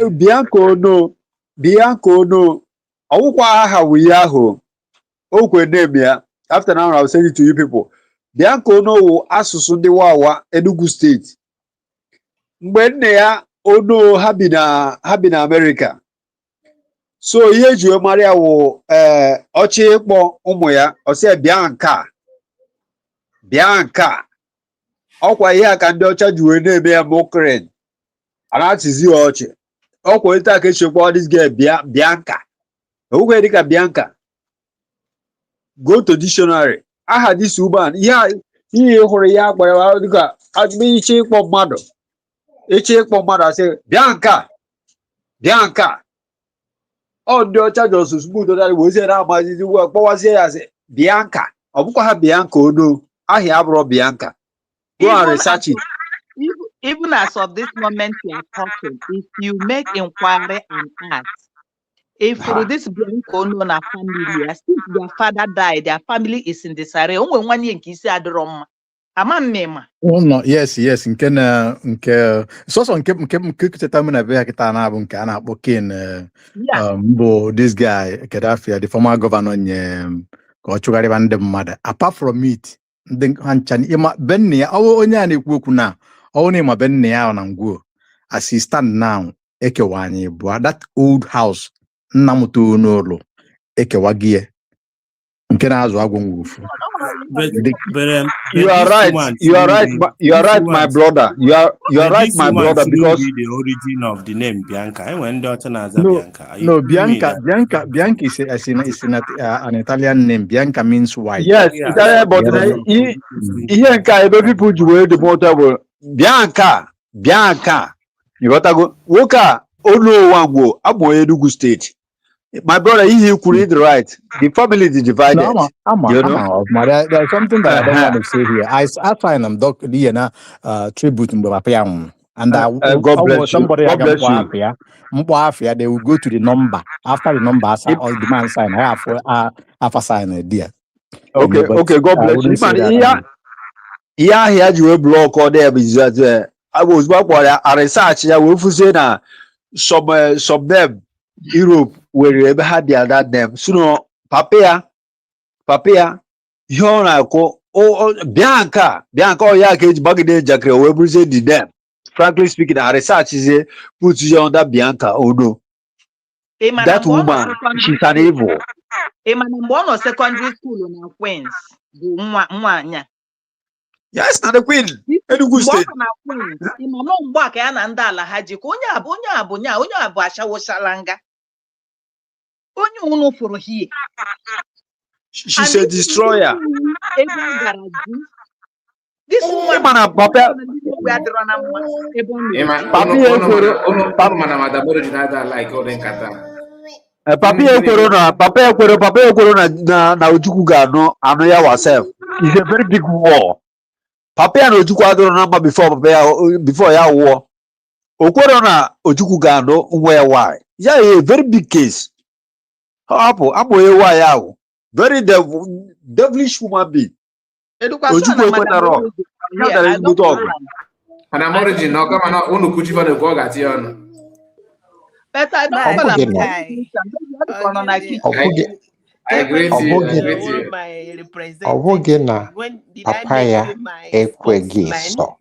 Bianco no ọwụkwa aha wụ ya ahụ okwe name ya. After now I will send it to you people. Bianco no wụ asụsụ ndị Wawa Enugu State. Mgbe nne ya ono ha bi na America. So ihe eji wee mara ya wụ ọchị ịkpọ ụmụ ya ọsị Bianca ọkwa ihe a ka ndị ọcha ji wee na-eme ya mokren anatizi ọchị ọkwa ita ka echekwa this girl Bianca okwe dịka Bianca. Go to dictionary. Aha this woman ihe hụrụ ya gbara dịka iche ịkpọ mmadụ asị Bianca ọ ndị ọcha ji ọsụsụ dodari wee na amazizi kpọwazie ya asị Bianca ọ bụkwa ha Bianca ono ahịa abụrụ Bianca. Go and research it. Even as of this moment we are talking, if you make inquiry and ask, if for this Bianca ono na family, since their father died, their family is in this area. Onwe nwanye nke isi adịrọ mma. Ama mmema. Oh no, yes, nke so nke kucheta m na be kita na bụ nke a na-akpọ Ken bụ this guy Gaddafi, the former governor nye ka ọ chụgharịba ndị mmadụ. Apart from it, ndị hancha ịma benne ya onye a na-ekwu okwu na ọ na ịma benne ya na ngwuo as he stand now ekewa anyị bụ that old house nna m too n'ụlọ ekewa gị nke na-azụ agwụ nwufu. You are right, my brother. You are right, my brother, because the origin of the name Bianca. No, Bianca is an Italian name. Bianca means white. Yes, Italian, but here people do the motor Bianca. You got to go. Woka Ono Wango Abo Enugu State. My brother, he could read right. The family is divided. There's something that I don't want to say here. I find them tribute in Bapapiam. And God bless somebody you. God bless you. They will go to the number. After the number, all the man sign. I have a sign idea. Okay, God bless you. Yeah, here you will block all there. I was back while I research. I will say that some them Europe where you ever had the other name. So no, Papaya, you know, Bianca, oh yeah, cage bagade Jacre, we say the name. Frankly speaking, our research is puts you on that Bianca. Oh no, that woman, she's an evil. One or secondary school on Queens. Yes, not the queen. Enugu State. She's a destroyer. This woman, Papa, na Ojuku Gano, Anoya herself. It's a very big war. Papa and Ojuku had a number before ya war. Okwerona Ojukwu ga-anụ nwa ya nwanyị. Yeah, a very big case. Apụ ya ya. Very devilish woman being. Ojukwu ekwetara. Ya dara ezigbote ọgụ. Madam Origin, no, come on, unu kuchifa de kwa gati ọnụ. But I don't Ọ want bụghị to na I agree to you. I agree to you. ọ bụghị na papa ya ekweghị sọ.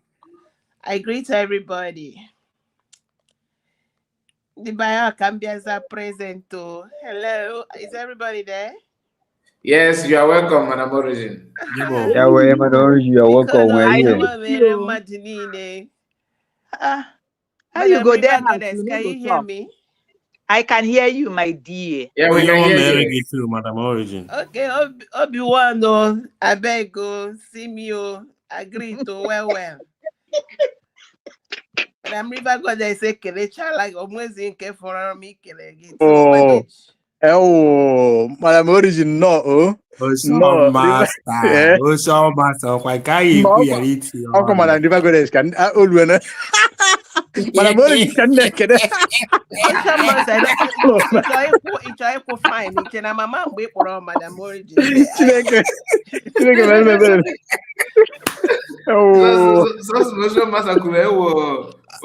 I greet everybody. The Bayo Cambias are present too. Hello, is everybody there? Yes, you are welcome, Madam Origin. Yeah, well, Madam Origin, you are welcome. I how you go there? Can you hear me? I can hear you, my dear. Yeah, we can hear you too, Madam Origin. Okay, Obi-Wan, oh, I beg go see me, oh, agree to well. Madam River God, I say Kelecha like almost in care for me. Oh, Madam Origin, no, no, master. Also, master. Why can't you hear it? Uncle Madam River God can Madam Origin can make it. It's fine. It's a mama wait for Madam Origin. Oh,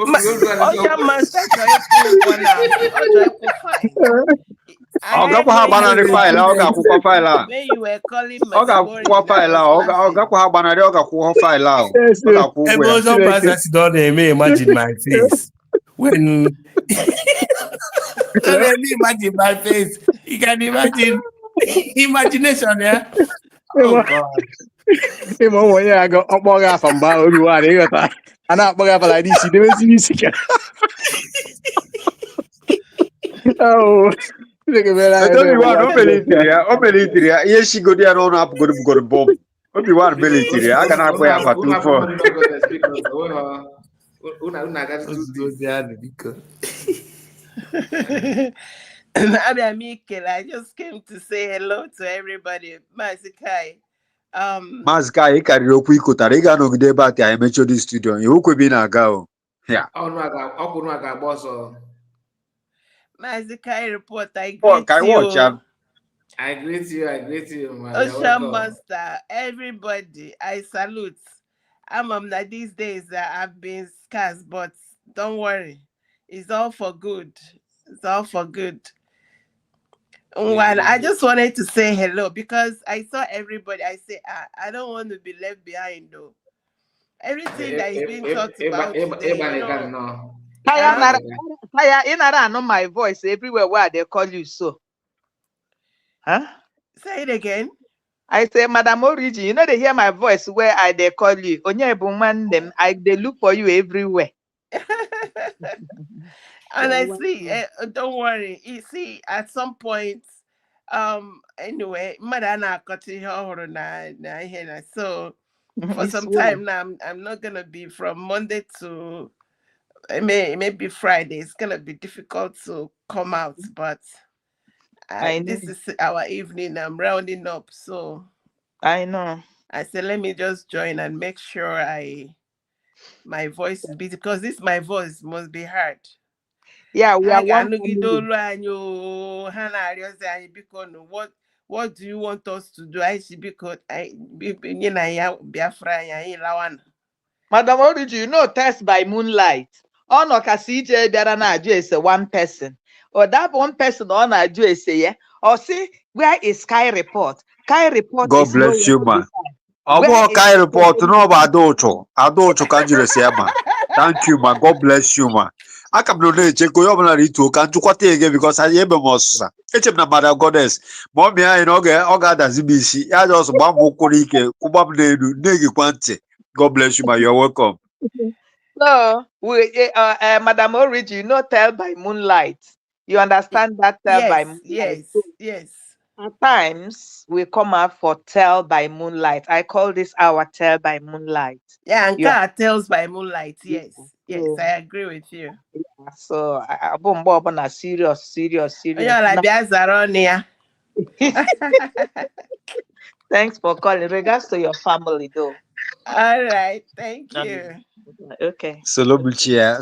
master. Where you were calling my imagine my face. When imagine my face, you can imagine imagination, yeah. Oh God. I got up from Bao. You are here. And not like this. You never see this. Oh, look at me. Yes, she go there on up. Go to bomb. What do you want, military? I cannot wear for 2 4. I just came to say hello to everybody. Mazikai. Mazikai, you carry your quick cut. I got no good about the amateur studio. You could be na go. Yeah. Oh no, I got boss. Mazikai report. I greet you. I greet you. Ocean Monster, everybody, I salute. That these days I've been scarce, but don't worry, it's all for good. It's all for good. Well, I just wanted to say hello because I saw everybody. I say I don't want to be left behind though. Everything that is being talked about today, you know my voice everywhere where they call you so. Huh? Say it again. I say, Madam Origin, you know they hear my voice where they call you. They look for you everywhere. Honestly, don't worry. You see, at some point, anyway, so for some time now, I'm not gonna be from Monday to maybe Friday. It's gonna be difficult to come out, but this is our evening. I'm rounding up, so I know. I said, let me just join and make sure my voice is busy because my voice must be heard. Yeah, we are one. What do you want us to do? Madam Origi, you know, test by moonlight. On CJ Biarana is one person. Or that one person on a say, or see, where is Sky Report? Sky Report. God bless you, man. Sky Report, no about Adocho can you say, man? Thank you, man. God bless you, man. I come to check you can't again because I am a mossa. It's a mother goddess. Mommy, I know, God as BC. I just bamboo Korike, Kubab Negi Quante. God bless you, man. You're welcome. So, Madam Origi, you know, tell by moonlight. You understand that tell by moonlight? Yes. At times, we come out for tell by moonlight. I call this our tell by moonlight. Yeah, and tells by moonlight. Yes, I agree with you. Yeah, so, serious. Thanks for calling. Regards to your family, though. All right, thank you. Okay. Solobuchia.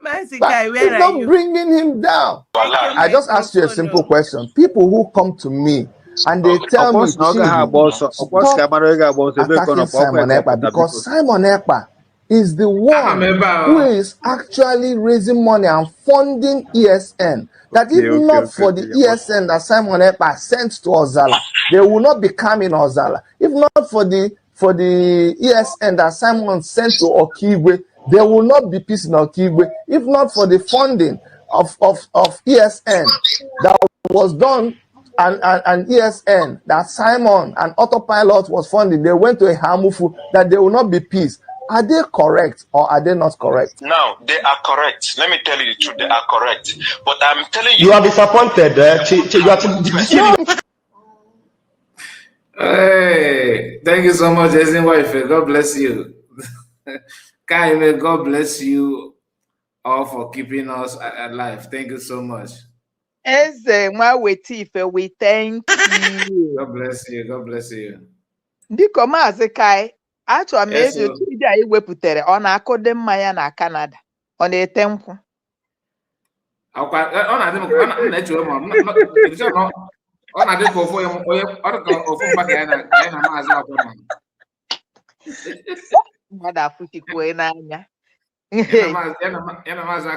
Mazi But guy, it's where are not you? bringing him down. Take your I just asked you a microphone. simple Oh. question. People who come to me and they tell me, Ọkwọsị na ọ gaghị agba ọsọ. Ọkwọsị ka stop mara ga agba ọsọ ebe ka ọ attacking nọkwa ọkwa Simon ka ọ Ekpa, pụta biko. because Simon Ekpa is the one who is actually raising money and funding ESN. That if not for the ESN that Simon Ekpa sent to Ozala, they will not be coming Ozala. If not for the ESN that Simon sent to Okigwe, there will not be peace in Okigwe. If not for the funding of ESN that was done and ESN that Simon and Autopilot was funding, they went to a Hamufu, that there will not be peace. Are they correct or are they not correct? Now, they are correct. Let me tell you the truth, they are correct. But I'm telling you... You are disappointed. Hey, thank you so much, Jason Wife. God bless you. Kaime, God bless you all for keeping us alive. Thank you so much. Eze nwa wetife, we thank you. God bless you. God bless you. Biko Maazị Kai, achọrọ m Yes, eji otu ide anyị wepụtara, ọ na-akụde mmanya na Canada, ọ na-ete nkwụ. Ọ na-adị m na-eche ọ na-adị ka ofu mkpa ka anyị na Maazị Akwa nọ. Mmadụ afụchikwue n'anya. Ya na Maazị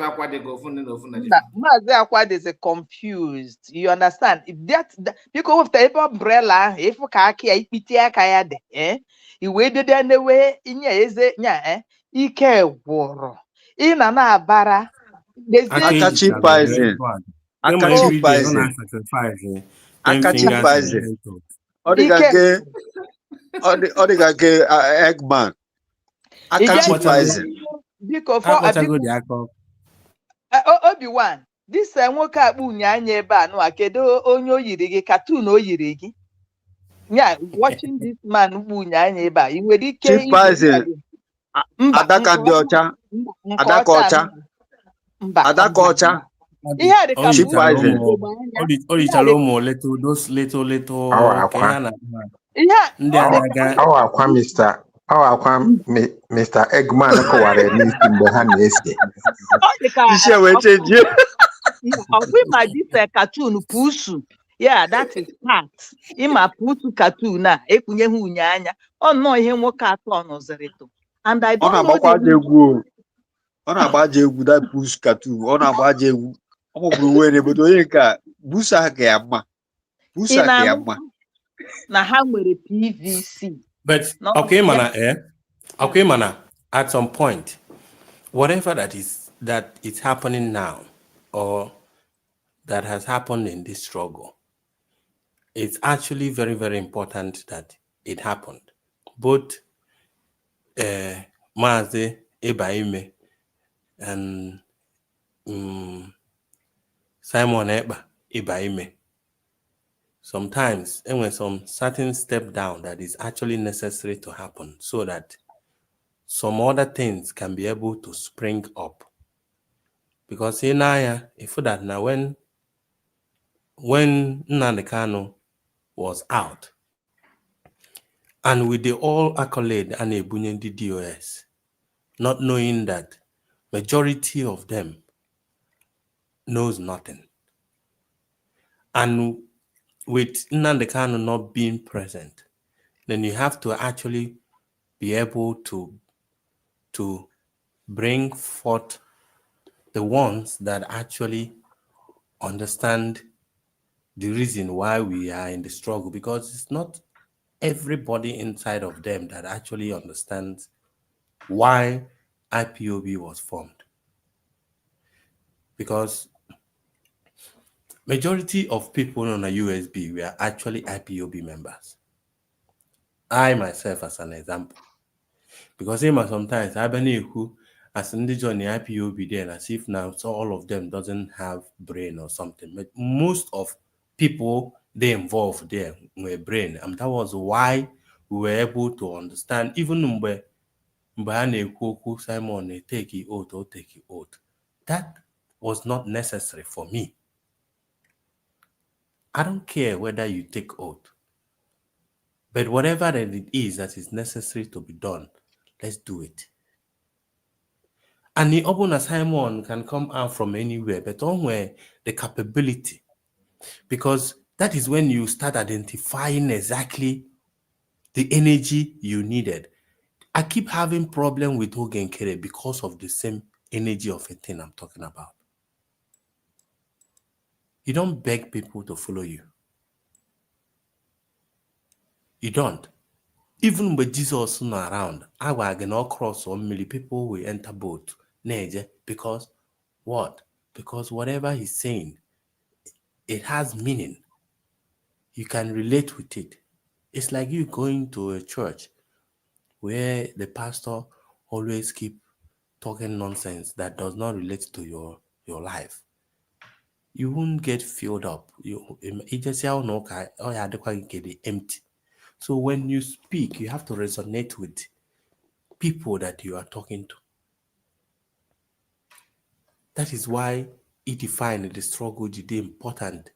Akwa dị ka ofu ndị na ofu na Maazị Akwa is confused. You understand? If that because of the umbrella, if ka aka ya ikpiti aka ya dị, iwe dede newe inye eze nya ike gwụrụ. Ị na-abara Akachi Poison. Akachi Poison. Akachi Poison. Ọ dịga ke Eggman. Akachi Poison. Biko for Obi-Wan, this nwoke akpụ ụnyaahụ ebe a nụwa kedu onye o yiri gị cartoon o yiri gị? Yeah, watching this man kpụ ụnyaahụ ebe a, ị nwere ike Adaka dị ọcha. Adaka ọcha. Adaka ọcha. Ihe a dị ka o richara ụmụ little Akwa Mr. Eggman kọwara n'isi mgbe ha na-ese. Isi wee cheji. My this cartoon PUC. Yeah, that is part. Ima PUC cartoon na ekunye hu ụnyaanya. Ọ nọ ihe nwoke atọ nọziri to. And I don't know. Ọ na-agbaje egwu that PUC cartoon. Ọ na-agbaje egwu. Ọ bụrụ were bodo onye ka busa ka ya mma. Busa ka ya mma. Na ha nwere PVC. But okay, mana, at some point, whatever that is happening now, or that has happened in this struggle, it's actually very, very important that it happened. Both Mazi Ebaime and Simon Ekpa Ebaime. Sometimes, and when some certain step down that is actually necessary to happen so that some other things can be able to spring up. Because in Naya, if that now when Nnamdi Kanu was out, and with the all accolade and Ebunye the DOS, not knowing that majority of them knows nothing. And with Nnamdi Kanu not being present, then you have to actually be able to bring forth the ones that actually understand the reason why we are in the struggle, because it's not everybody inside of them that actually understands why IPOB was formed. Because majority of people on a USB were actually IPOB members. I myself as an example. Because sometimes I believe who as individual in the IPOB then as if now so all of them doesn't have brain or something. But most of people they involved there were brain. And that was why we were able to understand even Simon take it out or take it out. That was not necessary for me. I don't care whether you take oath, but whatever that it is that is necessary to be done, let's do it. And the open assignment can come out from anywhere, but on where the capability, because that is when you start identifying exactly the energy you needed. I keep having problem with Ogenkere because of the same energy of a thing I'm talking about. You don't beg people to follow you. You don't. Even when Jesus is not around, I will not cross 1 million people will enter boat. Because what? Because whatever he's saying, it has meaning. You can relate with it. It's like you going to a church where the pastor always keep talking nonsense that does not relate to your life. You won't get filled up. It just empty. So when you speak, you have to resonate with people that you are talking to. That is why he defined the struggle to be important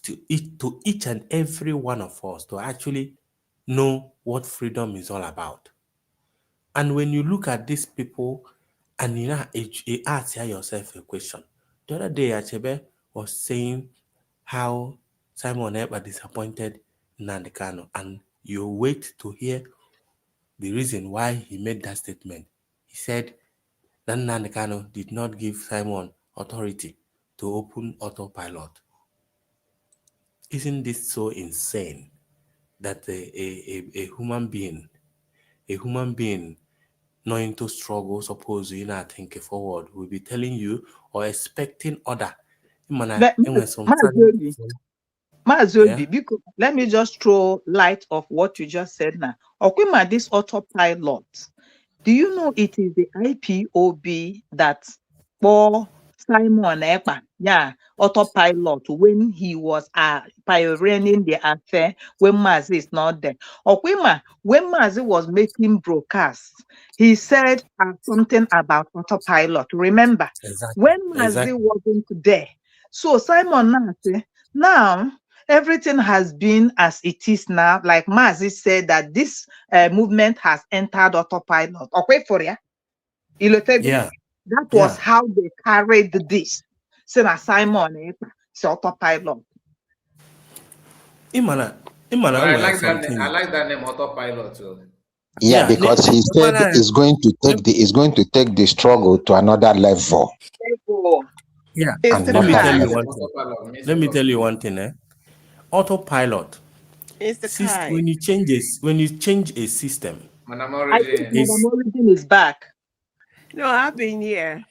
to each and every one of us to actually know what freedom is all about. And when you look at these people and you ask yourself a question. The other day, Achebe was saying how Simon Ekpa disappointed Nnamdi Kanu, and you wait to hear the reason why he made that statement. He said that Nnamdi Kanu did not give Simon authority to open autopilot. Isn't this so insane that a human being knowing to struggle, suppose you not think forward, will be telling you or expecting other. Mazi, because let me just throw light of what you just said now. Okwima, this autopilot, do you know it is the IPOB that for Simon Ekpa, autopilot, when he was pioneering the affair when Mazi is not there. Okwima, when Mazi was making broadcasts, he said something about autopilot. Remember, when Mazi wasn't there. So Simon now say, now everything has been as it is now. Like Mazi said that this movement has entered autopilot. Okay, for ya? That was how they carried this. So now Simon, it's autopilot. I like that name, autopilot too. Yeah, because he said he's going to take the struggle to another level. Yeah, let me tell you one thing. Autopilot. When you change a system, I think Madam Origin is back. No, I've been here.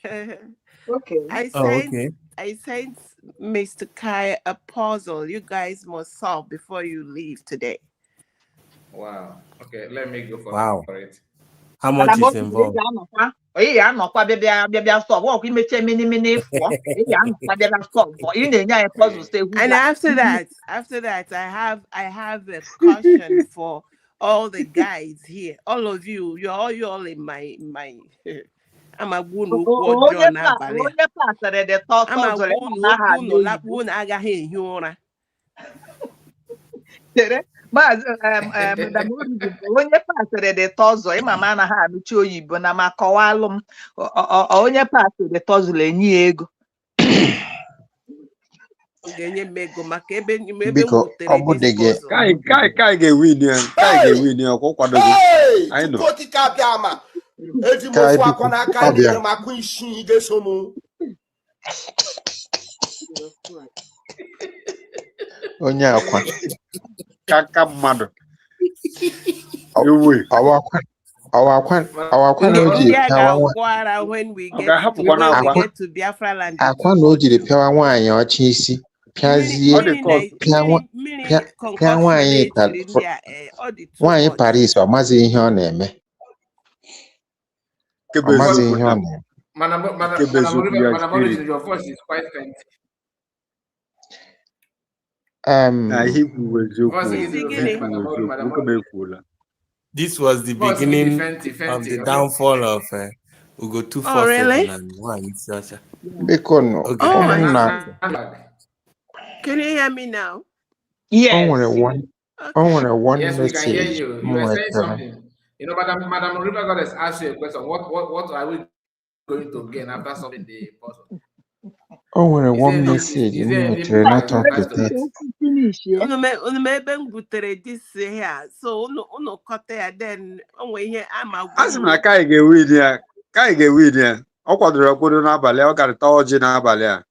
Okay. I sent Mr. Kai a puzzle you guys must solve before you leave today. Wow. Okay, let me go for it. How much is involved? And after that, I have a caution for all the guys here. All of you, you're all in my I'm a wound Madam Origin, onye pasịrị the tọzụ ịmama anaghị anụchi oyibo na ma kọwalụ m onye pasịrị tọzụlụ enye ya ego. Ga-enye m ego maka ebe m Kai ga-ewin ya. Kai ga-ewin ya ọkwa kwadogo. Anyị nọ. Okike abịa ma. Eji m ofu akwa n'aka nyere m akwa isi ga-eso m. Onye akwa. Kaka mmadụ. Awakwa na ojiri pịawa nwaanyị ọcha isi pịa nwaanyị nwaanyị Paris ọ mazi ihe ọ na-eme. Your voice is quite faint. This was the beginning of the downfall of Ugo247 and one. Can you hear me now? Yes. one Yes, we can hear message. you. You were saying something. You know, Madam River God has asked you a question. What are we going to gain after solving the puzzle? One message. Is there any book I can attach to it? Finish, yeah. Unu ebe m butere this here, so unu kọta ya, then onwe ihe ama Asị m na Kai ga-ewin ya. Kai ga-ewin ya. Ọ kwadoro akwado n'abalị a, ọ gara taa ọjị n'abalị a.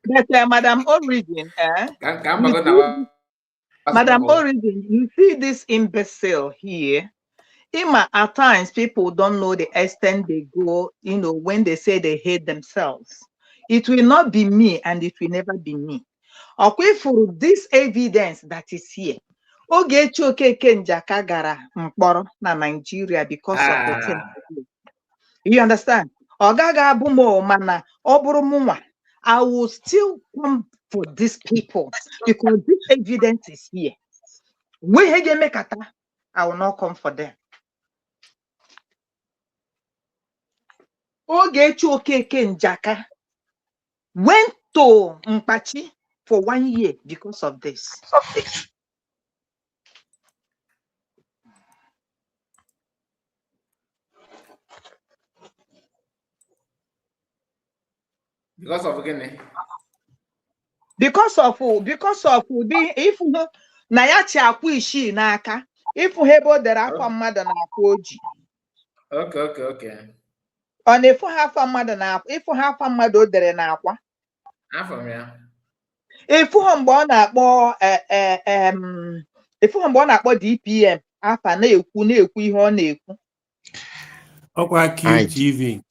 But Madam Origin, Madam Origin, you see this imbecile here. At times, people don't know the extent they go, when they say they hate themselves. It will not be me, and it will never be me. Okay, for this evidence that is here, Ogechi Okeke Njaka gara mkpọrọ na Nigeria because of the thing. You understand? Ogaga abumo mana oburu mwa. I will still come for these people because this evidence is here. I will not come for them. Ogechi Okeke Njaka went to Mpachi for 1 year because of this. Because of again. Because of the if na ya chi akwa ishi n'aka, if hebo dere akwa mmadụ na akwa oji. Okay. Ọ na-efu ha afa mmadụ na akwa, ifu ha afa mmadụ o dere na akwa. Afọ ya. Ifu ha mgbe ọ na-akpọ DPM afa na-ekwu ihe ọ na-ekwu. Akwa QTV.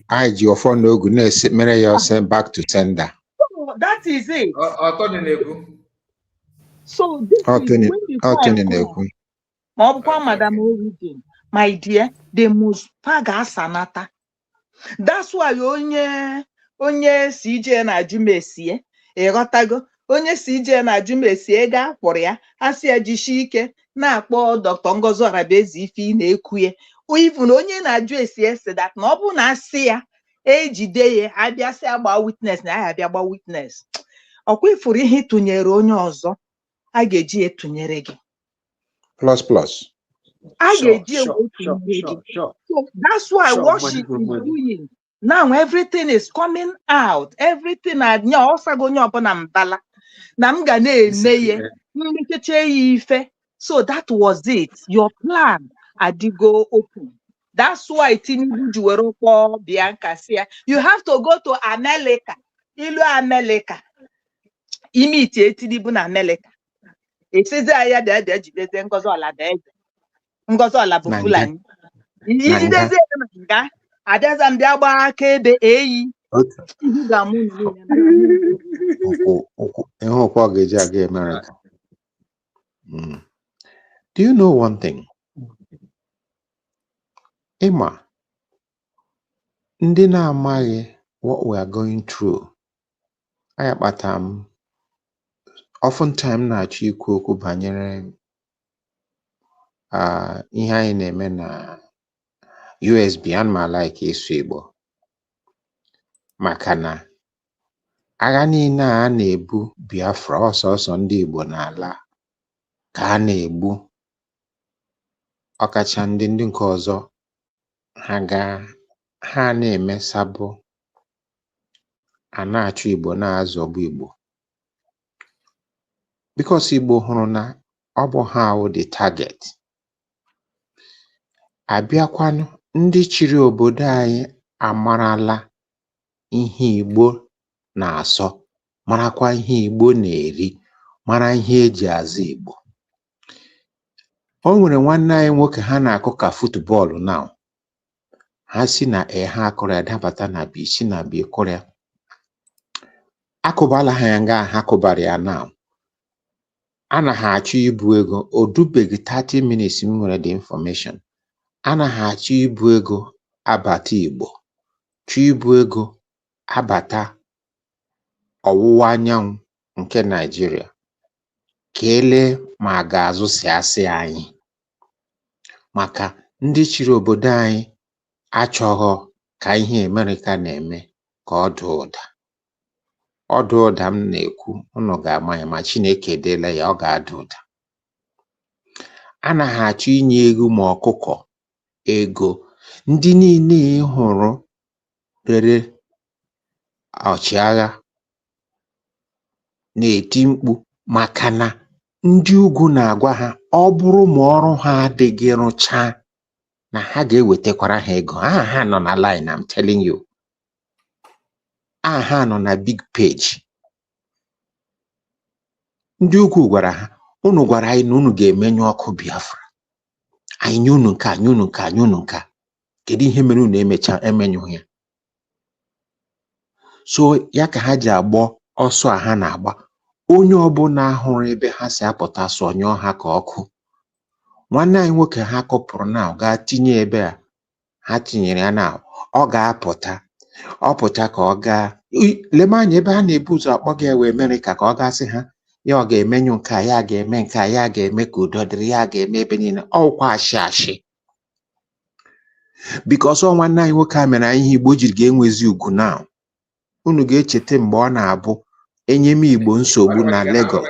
I ji ofo n'ogu na-ese mere ya send back to sender. So that is it. So this is when the time comes. Madam Origin, my dear, they must paga sanata. That's why onye CJ na Jumesie, egotago, onye CJ na Jumesie ga kwụrụ ya, asị ejishi ike na-akpọ Dr. Ngozi Arabezi ife na-ekwuye. Even onye na-ajụ esi that na ọ bụ na asị ya ejide ya abịa sị agba witness na ya abịa gba witness. Ọkwa ifuru ihe tụnyere onye ọzọ a ga-eji etụnyere gị. Plus. So that's why what she is doing now, everything is coming out. Everything anya osagonye ọbụna mbala na m ga na-eme ye mmecheche ya ife. So that was it. Your plan adigo open. That's why Tinubu juwere kpọ Bianca sia. You have to go to America. Ilu America. Imiti Tinubu na America. Esize aya de jideze Ngozi Oladeze. Ngozi Ola bụ Fulani. Ijideze nga adaza mbịa gba aka ebe eyi. America. Do you know one thing? Emma, ndị na-amaghị what we are going through. Ayapatam. Oftentimes na-achọ ikwu okwu banyere ihe anyị na-eme na USB and like ịsụ Igbo. Maka na agha niile a na-ebu Biafra ọsọsọ ndị Igbo n'ala ka a na-egbu. Ọkacha ndị nke ọzọ ha na-eme sabụ a na-achụ Igbo na-azọgbu Igbo. Because Igbo hụrụ na ọ bụ ha wụ the target. Abịakwanụ ndị chịrị obodo anyị amarala ihe Igbo na-asọ, marakwa ihe Igbo na-eri, mara ihe eji azụ Igbo. O nwere nwanne anyị nwoke ha na-akụ ka football now. Ha si na ha akụrụ ya dabata na bichi na bikụrụ ya. Akụbala ha ya nga ha kụbara ya now. Anaghị achọ ibu ego, o dubeghị 30 minutes m nwere the information. Anaghị achọ ibu ego abata Igbo, chọ ibu ego abata ọwụwa anyanwụ nke Nigeria. Kele ma ga-azụ si asị anyị. Maka ndị chịrị obodo anyị achọghọ ka ihe America na-eme ka ọ dị ụda. ọdụ ụda m na-ekwu unu ga-ama ya ma Chineke edeela ya ọ ga-ada ụda. Anaghị achọ inye ego ma ọkụkọ ego. Ndị niile ị hụrụ rere ọchịagha na-eti mkpu maka na ndị ugwu na-agwa ha ọ bụrụ ma ọrụ ha adịghị rụchaa na ha ga-ewetakwara ha ego. Aha ha nọ na line, I'm telling you. Aha ha nọ na big page. Ndị ugwu gwara ha, unu gwara anyị na unu ga-emenyu ọkụ Biafra. Anyị nye unu nke a, nye unu nke a, nye unu nke a. Kedu ihe mere unu emenyụghị ya? So ya ka ha ji agba ọsọ a ha na-agba. Onye ọbụla hụrụ ebe ha si apụta sọnyụọ ha ka ọkụ. Nwanne anyị nwoke ha kọpụrụ na gaa tinye ebe a ha tinyere ya na ọ ga-apụta. Ọ pụta ka ọ gaa lebe anya ebe ha na-ebu ụzọ akpọ gị ewe Amerịka ka ọ gasị ha ya ọ ga-emenyu nke a, ya ga-eme nke a, ya ga-eme ka udo dịrị, ya ga-eme ebe niile. Ọkwa ashị ashị. Because ọ nwanne anyị nwoke a mere anyị ihe Igbo jiri ga-enwezi ugwu na unu ga-echeta mgbe ọ na-abụ enye m Igbo nsogbu na Lagos.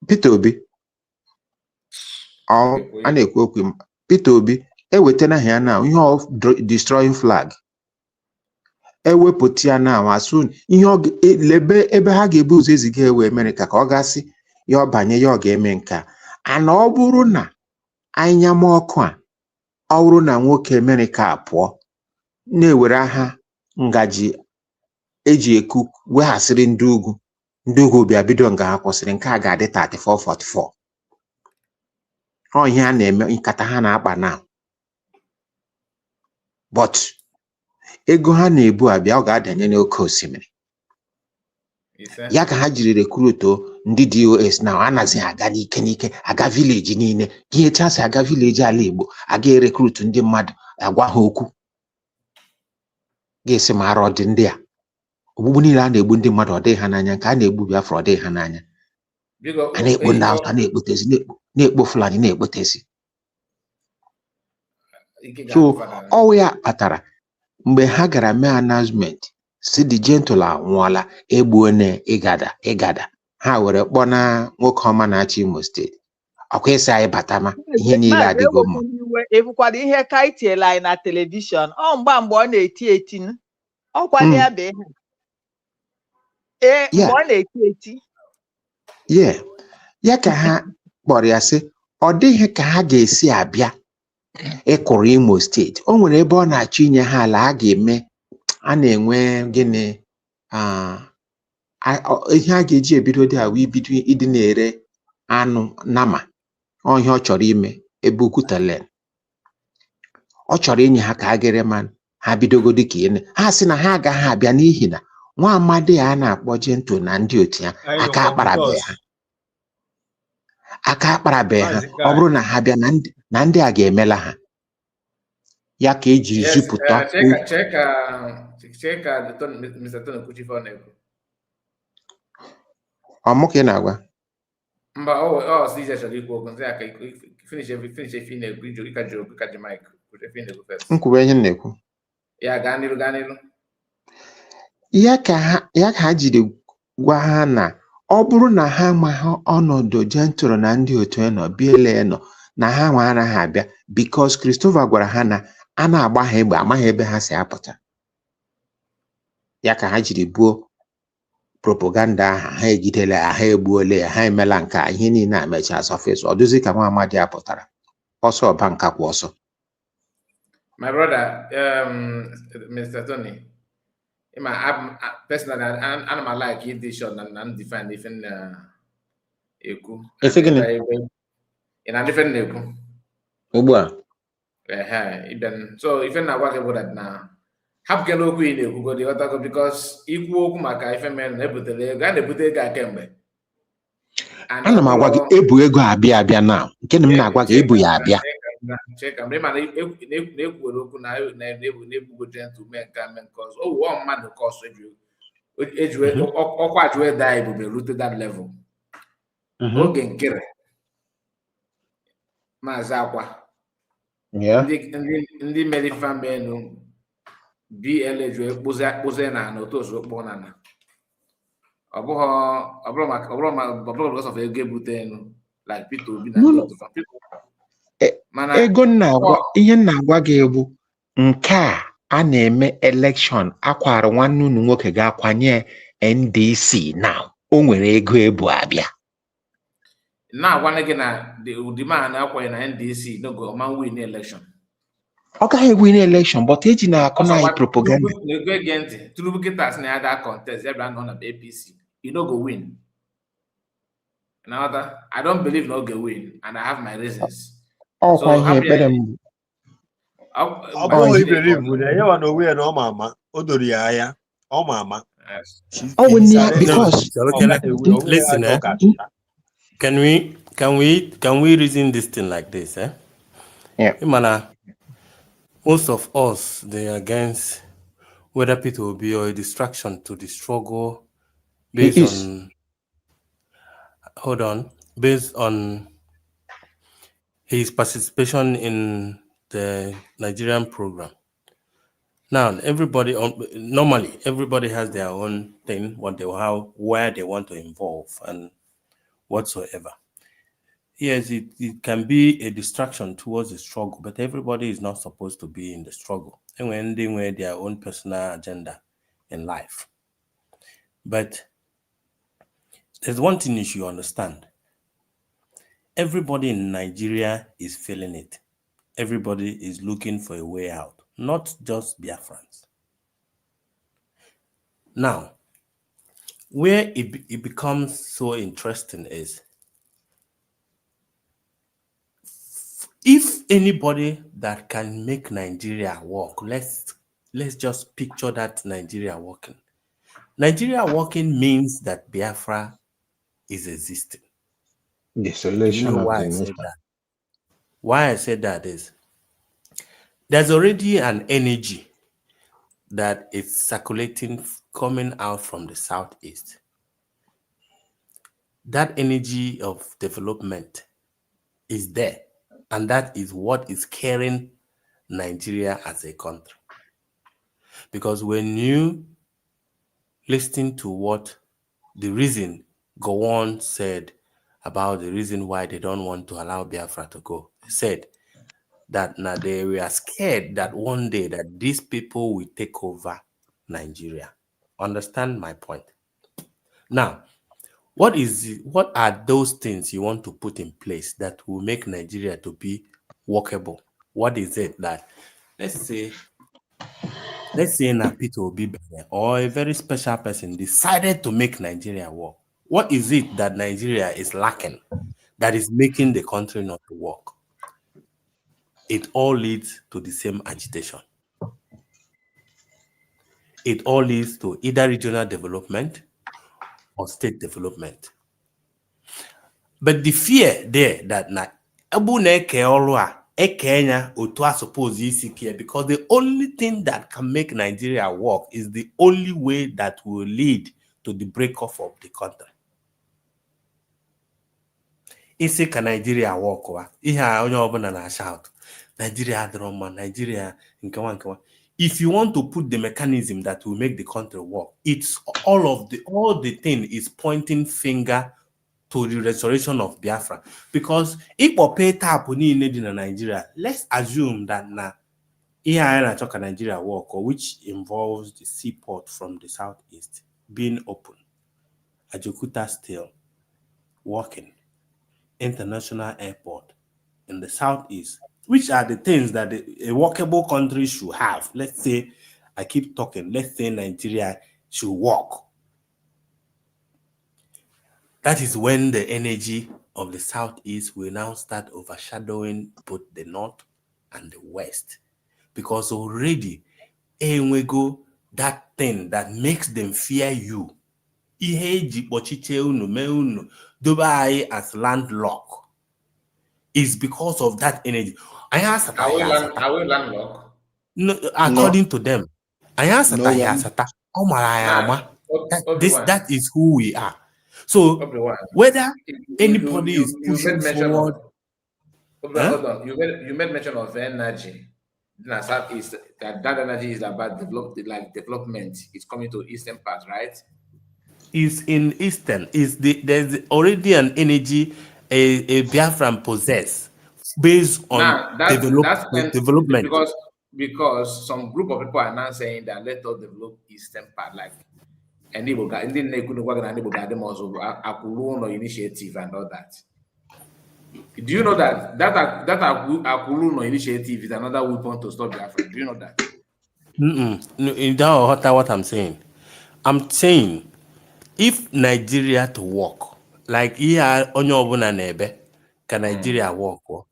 Peter Obi a na-ekwu okwu Peter Obi ewetana ya na ihe of destroying flag. Ewepụta ya na asụ ihe lebe ebe ha ga-ebu ụzọ eziga ewe Amerịka ka ọ gasị ya ọ banye ya ọ ga-eme nka. Ana ọ bụrụ na anya m ọkụ a ọ bụrụ na nwoke Amerịka pụọ na-ewere aha ngaji eji eku weghasịrị ndị ugwu bịa bido nga ha kwụsịrị, nke a ga-adị 34-44. Ọ ihe a na-eme nkata ha na-akpa na. But ego ha na-ebu abịa ọ ga-adanye n'oke osimiri. Ya ka ha jiri rekruto ndị DOS na anaghị aga n'ike aga vileji niile. Ihe chasị aga vileji ala Igbo aga erekrutu ndị mmadụ agwa ha okwu. Ga-esi ma arụ dị ndị a. Ogbugbu niile a na-egbu ndị mmadụ ọ dịghị ha n'anya, nke a na-egbu Biafra ọ dịghị ha n'anya. A na-ekpo ndị Hausa na-ekpotezi, na-ekpo Fulani na-ekpotezi. So ọwụ ya kpatara mgbe ha gara mee announcement si the gentle anwụọla, egbuone ịgada ha were kpọọ na nwoke ọma na-achị Imo steeti. Ọkwa ịsị anyị batama ihe niile adịgo mma. Ebukwara ihe ka itiela anyị na telivishọn ọ mgbe ọ na-eti ọkwa ya bụ ihe mgbe ọ na-eti ya ka ha kpọrọ ya sị ọ dịghị ka ha ga-esi abịa ịkụrụ Imo steeti. O nwere ebe ọ na-achọ inye ha ala a ga-eme a na-enwe gịnị ihe a ga-eji ebido dị awụ ibido ịdị na-ere anụ nama. Ọ ihe ọ chọrọ ime ebe Ukwutalen. Ọ chọrọ inye ha ka a gere man ha bidogodi ka ine ha sị na ha agaghị abịa n'ihi na nwa amadi a na-akpọ Jento na ndị otu ya aka akparabe ha. Ọ bụrụ na ha bịa na ndị a ga-emela ha. Ya ka ejiri zupụta ọmụ ka ị na-agwa nkwube ihe m na-ekwu. Ya ka ha jiri gwa ha na ọ bụrụ na ha amaghị ọnọdụ Jentụrụ na ndị otu nọ biele nọ na ha nwa anaghị abịa because Christopher gwara ha na a na-agba ha egbe amaghị ebe ha si apụta. Ya ka ha jiri buo propaganda aha ha egidela ya, ha egbuole ya, ha emela nke a, ihe niile a mechaa sọfes. Ọ dụzi ka nwa amadi a pụtara ọsọ ọba nka kwa ọsọ. My brother, Mr. Tony, personally, I'm like it this short and define even eku. In a different eku. Ubwa. Even so, even I work about that now. Have can look in eku go the other because equal maka if a man able to lay and put a guy can be. Ana m agwa gị ebu ego abịa na nke m na-agwa gị ebu ya abịa. Check am man na-ekwu okwu na na-ebugo gentleman can cause one man cause ọkwa ajụ da ebube rute that level. Oge nkere Mazi Akwa ndị mere famenu BLA ju ekpoze na otu ozu kpọ na ọ bụrụ because of ego ebute enu like Peter Obi na ndị otu mana ego ihe m na-agwa gị bụ nke a na-eme election akwara nwanne unu nwoke ga-akwanye NDC na o nwere ego ebu abịa na-agwa gị na ụdị man akwanye na NDC n'oge ọma win election. Ọ gaghị win election but eji na-akụ na propaganda. Ego ege ntị Tinubu kịta sị na ya da contest ya bịa nọ na APC you no go win. Now I don't believe no go win and I have my reasons. Ọkwa ihe ekpere m. Ọ bụghị believe na ya na onwe ya na ọ ma ama o doro ya anya ọ ma ama. Oh, because listen, can we reason this thing like this? Yeah. Most of us they are against whether Peter will be a distraction to the struggle based on his participation in the Nigerian program. Now, normally everybody has their own thing, where they want to involve and whatsoever. Yes, it can be a distraction towards the struggle, but everybody is not supposed to be in the struggle. And when they wear their own personal agenda in life. But there's one thing you should understand. Everybody in Nigeria is feeling it. Everybody is looking for a way out, not just Biafrans. Now, where it becomes so interesting is if anybody that can make Nigeria work, let's just picture that Nigeria working. Nigeria working means that Biafra is existing. The solution you know why I said that? Why I said that is there's already an energy that is circulating, coming out from the southeast. That energy of development is there, and that is what is carrying Nigeria as a country. Because when you listen to what the reason Gowon said about the reason why they don't want to allow Biafra to go, they said that now they were scared that one day that these people will take over Nigeria. Understand my point? Now, what are those things you want to put in place that will make Nigeria to be workable? What is it that, let's say Peter Obi or a very special person decided to make Nigeria work? What is it that Nigeria is lacking that is making the country not to work? It all leads to the same agitation. It all leads to either regional development or state development. But the fear there that because the only thing that can make Nigeria work is the only way that will lead to the breakup of the country. Isi ka Nigeria work wa ihe onye ọbụla na shout Nigeria drama, Nigeria nkewa. If you want to put the mechanism that will make the country work, it's all the thing is pointing finger to the restoration of Biafra. Because if we pay tap in Nigeria, let's assume that na Nigeria work, or which involves the seaport from the southeast being open, Ajaokuta still working, international airport in the southeast, which are the things that a workable country should have. Let's say, I keep talking, let's say Nigeria should work. That is when the energy of the southeast will now start overshadowing both the north and the west. Because already, we go that thing that makes them fear you. Dubai as landlocked is because of that energy. Are we landlocked? No, according to them. That is who we are. So whether anybody is pushing forward, hold on. You made mention of energy Southeast, that energy is about development. It's coming to eastern part, right? Is in Eastern. There's already an energy a Biafran possess based on Now that's when development. because some group of people are now saying that let us develop eastern part, like and Igbo initiative and all that. Do you know that Akuluno initiative is another weapon to stop Biafra? Do you know that? No, that's what I'm saying. I'm saying if Nigeria to work, like here onye ọbụla na-ebe, can Nigeria work? What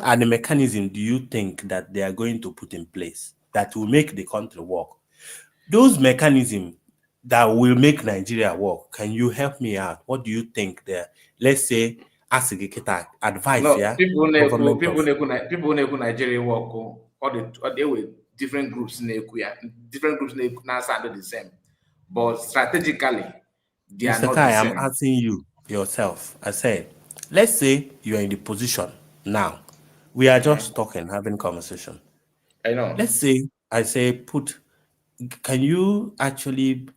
are the mechanisms do you think that they are going to put in place that will make the country work? Those mechanisms that will make Nigeria work, can you help me out? What do you think there? Let's say advice, No, yeah. people Nigeria work or they with different groups different groups now sound the same, but strategically they are Mr. not Kai, the I'm same. asking you yourself. I said, let's say you are in the position now. We are just talking, having conversation. I know. Let's say I say can you actually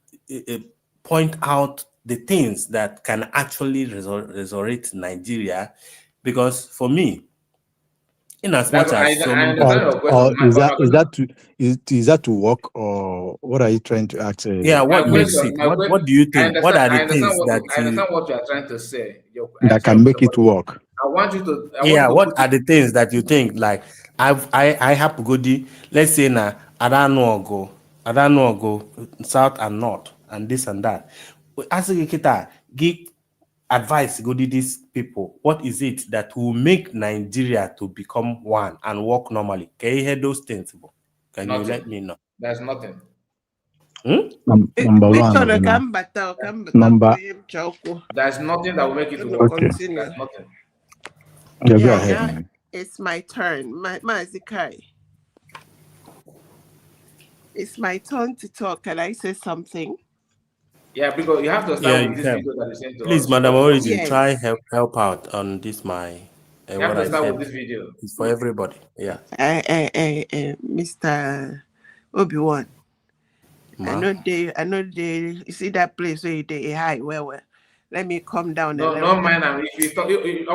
point out the things that can actually resurrect Nigeria? Because for me, in as much as so many is that to work, or what are you trying to ask? Yeah, what makes it? What do you think? What are the things that I understand what you are trying to say. That can make it work? I want you to. What are the things that you think? Like I have to go let's say now I don't know go south and north and this and that. As a give advice go to these people. What is it that will make Nigeria to become one and work normally? Can you hear those things? Can nothing. you let me know? There's nothing. Number one. Number. There's nothing that will make it work. Okay. There's nothing. Yeah, go ahead, man. It's my turn. Mazi Kai. It's my turn to talk. Can I say something? Yeah, because you have to start with this video that you sent to us. Please, Madam Origin, try help out on this you have to start with this video. It's for everybody. Yeah. Mr. Obi-Wan. I know they. You see that place where they high. Well. Let me come down. No, man. If you talk, we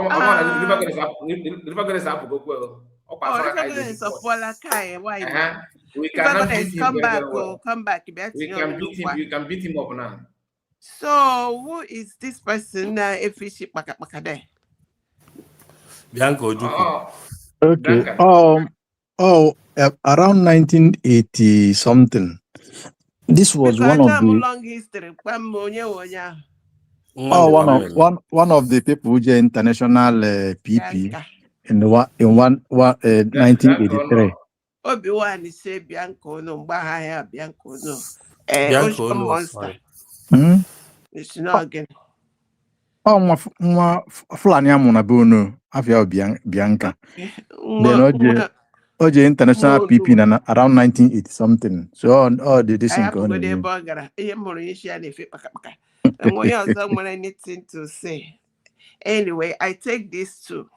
cannot beat him. Come back. We can beat him up now. So, who is this person? Bianco Ojukwu. Okay. Around 1980 something. This was one of the long history. one of the people who joined international PP in 1983. Obi-Wan say Bianco no Bianco no. Bianco no. It's not again. Fulani amuna bono afia Bianca. Then OJ international PP around 1980 something. So all the this I have to go there, burger. Anything to say. Anyway, I take this to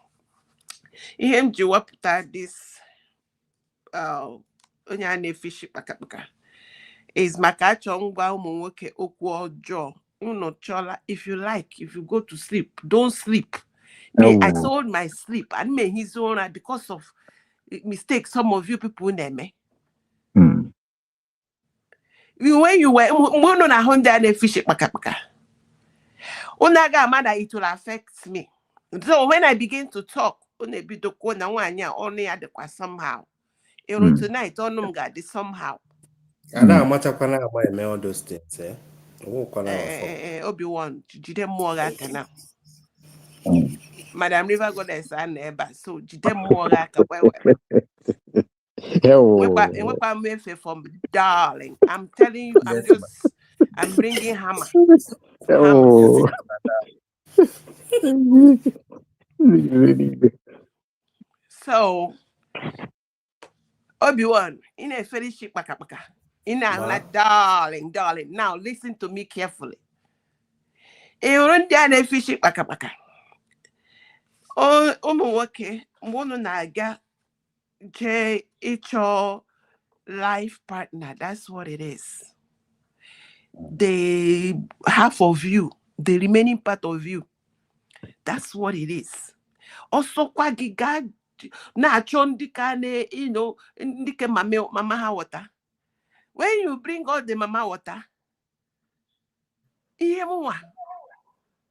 him to up this is makachongwa umuwoke okwo jaw. If you like, if you go to sleep, don't sleep. I sold my sleep and may his own because of mistakes some of you people name. When you were one on a Honda and a fish Unaga mother, it will affect me. So when I begin to talk, only be the corner one year only at the somehow. Tonight, on got this somehow. And I'm much up about all those things, eh? Obi-Wan, Jide Moga now. Madam River got a son ever, so Jide Moga. From darling. I'm telling you, I'm bringing hammer. So, Obi-Wan, in a fellowship, in a darling. Now listen to me carefully. Run down a fishing baka. Oh, okay. Mono naga It's your life partner. That's what it is. The half of you, the remaining part of you. That's what it is. Also, kwa giga na chondikane, ndike mama ha water. When you bring all the mama water,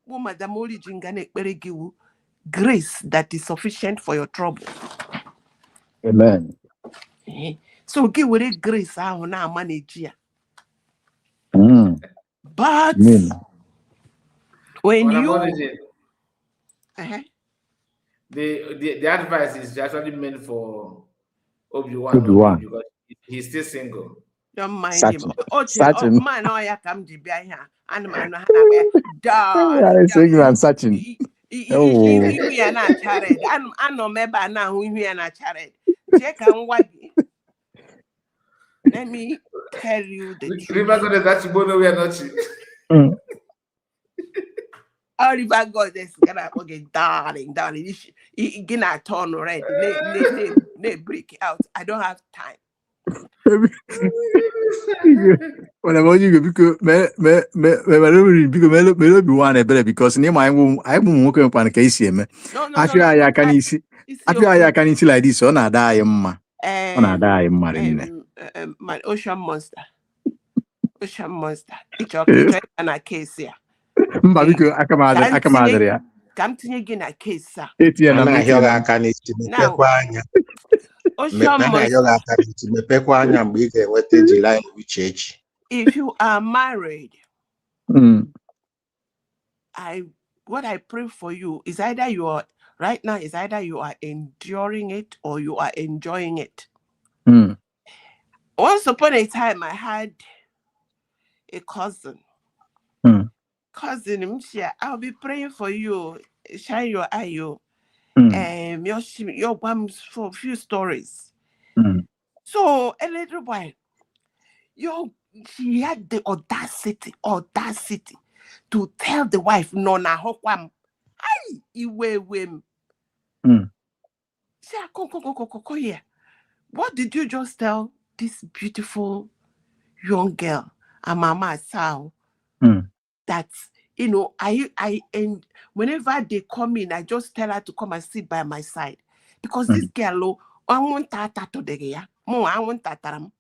Madam Oli Jingane Beregiwu, grace that is sufficient for your trouble. Amen. So give away grace now manage ya. But when you the advice is actually meant for Obi-Wan because he's still single. Don't mind him. Man, I come to be here. And man, I'm searching. We are not charred. I know maybe now we are not charred. Check and what. Let me tell you the truth. We are not. Oliver God is gonna darling. He gonna turn red. They break out. I don't have time. When I want you because me be one better because near my womb I won't work upon a case here. I feel I can see. I feel I can see like this. On a die, ma. On a die, marine. My ocean monster. Ocean monster. It's okay. And a case here. Mbabiko akamadria. Come to again a case, sir. Now, if you are married, what I pray for you is either you are right now is either you are enduring it or you are enjoying it. Once upon a time, I had a cousin. Cousin, I'll be praying for you. Shine your eye, your for a few stories. So a little while, she had the audacity to tell the wife, no, na hokwam. Ay, iwe wem. Say, go here. What did you just tell this beautiful young girl, a mama Sao? That and whenever they come in, I just tell her to come and sit by my side because this girl, I want tata to the ya. I want tataram.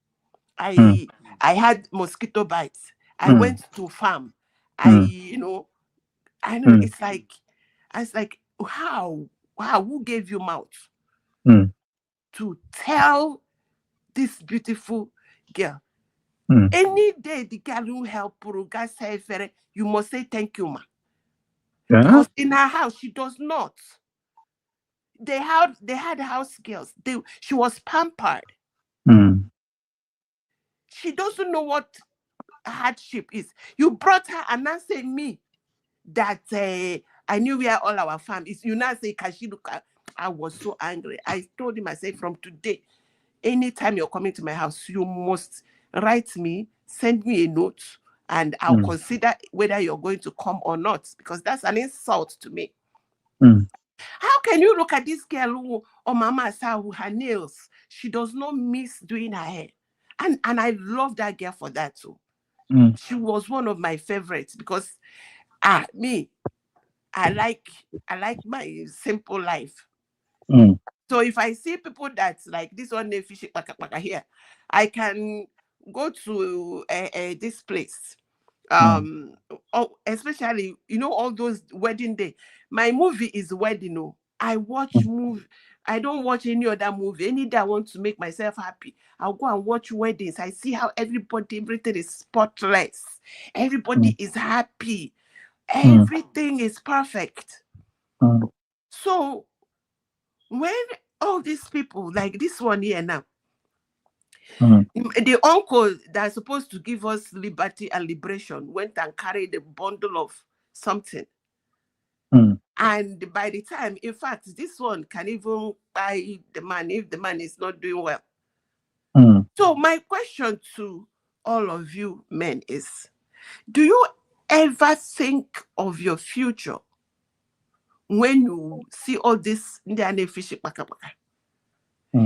I had mosquito bites. I went to farm. I know it's like I was like, how who gave you mouth to tell this beautiful girl? Any day the girl will help Puruga say you must say thank you, ma. Because in her house she does not. They had house girls. She was pampered. She doesn't know what hardship is. You brought her and now say me that I knew where all our farm is. You now say Kashiluka. I was so angry. I told him, I said, from today, anytime you're coming to my house, you must write me, send me a note, and I'll consider whether you're going to come or not, because that's an insult to me. How can you look at this girl who, or Mama Sa, who her nails, she does not miss doing her hair. And I love that girl for that too. She was one of my favorites because I like my simple life. So if I see people that's like this one fishing here, I can go to this place. Especially, all those wedding day. My movie is wedding. I watch movie. I don't watch any other movie. Any day I want to make myself happy, I'll go and watch weddings. I see how everything is spotless. Everybody is happy. Everything is perfect. So when all these people, like this one here now, the uncle that's supposed to give us liberty and liberation went and carried a bundle of something. And by the time, in fact, this one can even buy the man if the man is not doing well. So my question to all of you men is, do you ever think of your future when you see all this Indian fishing?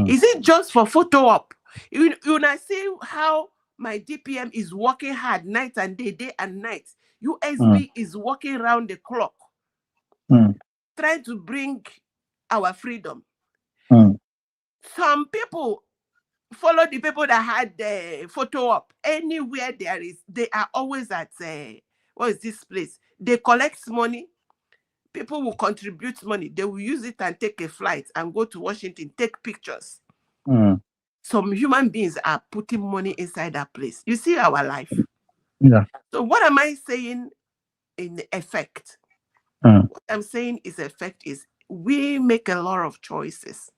Is it just for photo op? You see how my DPM is working hard night and day and night. USB is working around the clock, trying to bring our freedom. Some people follow the people that had the photo op. Anywhere there is, they are always at what is this place? They collect money. People will contribute money. They will use it and take a flight and go to Washington, take pictures. Some human beings are putting money inside that place. You see our life. Yeah. So what am I saying in effect? What I'm saying is effect is we make a lot of choices.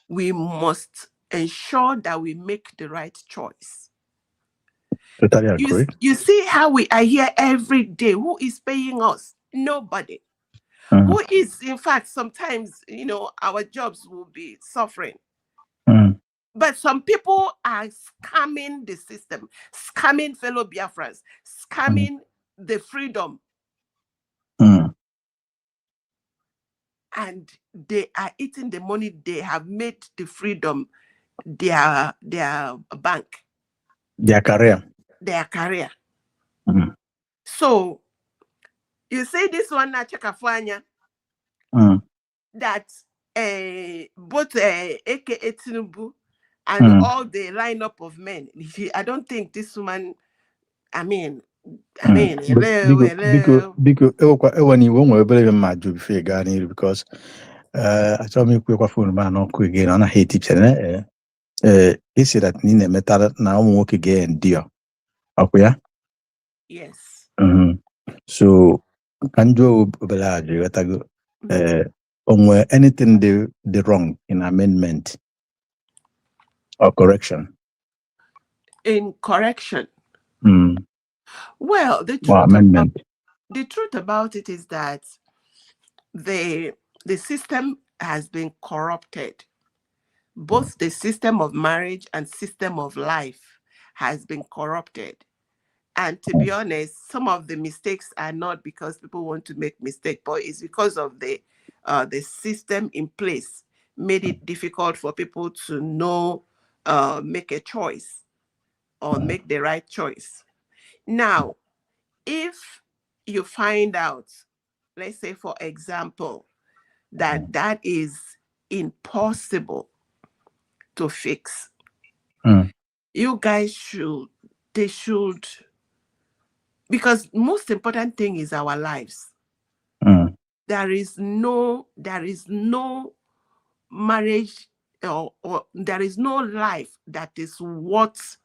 We must ensure that we make the right choice. Totally agree. You see how we are here every day. Who is paying us? Nobody. Who is, in fact, sometimes, our jobs will be suffering. But some people are scamming the system, scamming fellow Biafrans, scamming the freedom. And they are eating the money. They have made the freedom their bank. Their career. Their career. So, you say this one, Nachakafanya, that both AKA Tinubu and all the lineup of men, I don't think this woman, because I told me quick phone man no quick again on a hate tips he said that Nina metal now work again dear. Okay. Yes. So can you oblige on anything the wrong in amendment or correction? In correction. Well, the truth about it is that the system has been corrupted. Both the system of marriage and system of life has been corrupted. And to be honest, some of the mistakes are not because people want to make mistakes, but it's because of the system in place made it difficult for people to know, make a choice or make the right choice. Now, if you find out, let's say, for example, that is impossible to fix, you guys should, because most important thing is our lives. There is no marriage or there is no life that is worth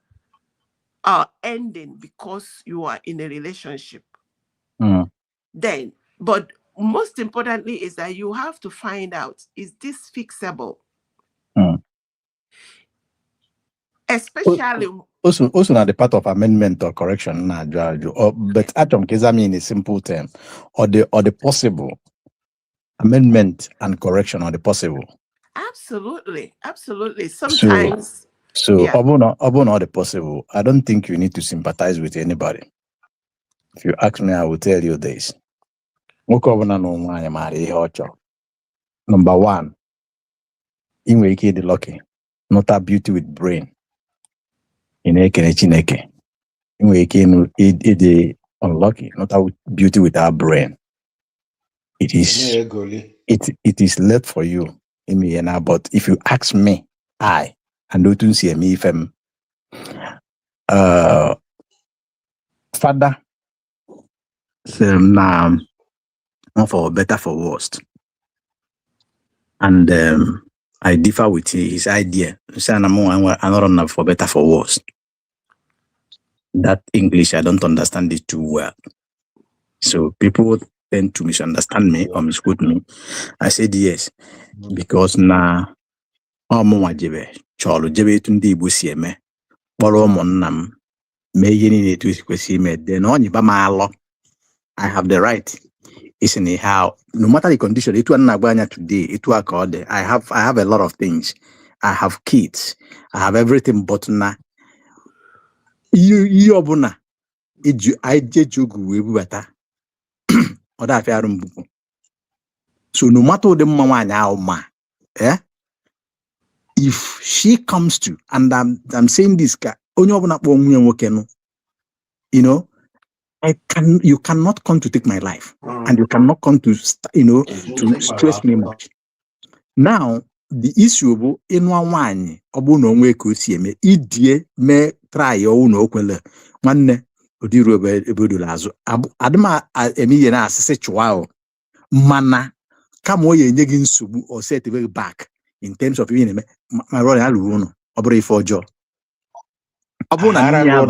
ending because you are in a relationship. Then, but most importantly is that you have to find out, is this fixable? Especially also not the part of amendment or correction but atom mean a simple term or the possible amendment and correction or the possible. Absolutely. Sometimes about the possible, I don't think you need to sympathize with anybody. If you ask me, I will tell you this. Number one, in wake the lucky, not a beauty with brain. In Chineke. In wake the unlucky, not a beauty with our brain. It is late for you in me and but if you ask me, I don't see me if I'm father now for better for worst. And I differ with his idea. I'm for better for worse. That English, I don't understand it too well. So people tend to misunderstand me or misquote me. I said yes, because now cholo jebe tundi busieme boro monnam me yeni ne tu kwesi me then only ba malo I have the right. Isn't it how no matter the condition it was not today it was called I have a lot of things. I have kids, I have everything, but na you obuna I jejugu we bata oda afiarum buku. So no matter the mama nya ma if she comes to, and I'm saying this, you know, you cannot come to take my life, and you cannot come to, to stress me much. Now, the issue of one obu no nwe ka osi eme idie me try o no kwele nwanne odiru ebodo lazo adima emiye na asese chwa o mana kama oye enye gi nsogbu or set back in terms of even my role alu no oburu ife ojo obu na nni ya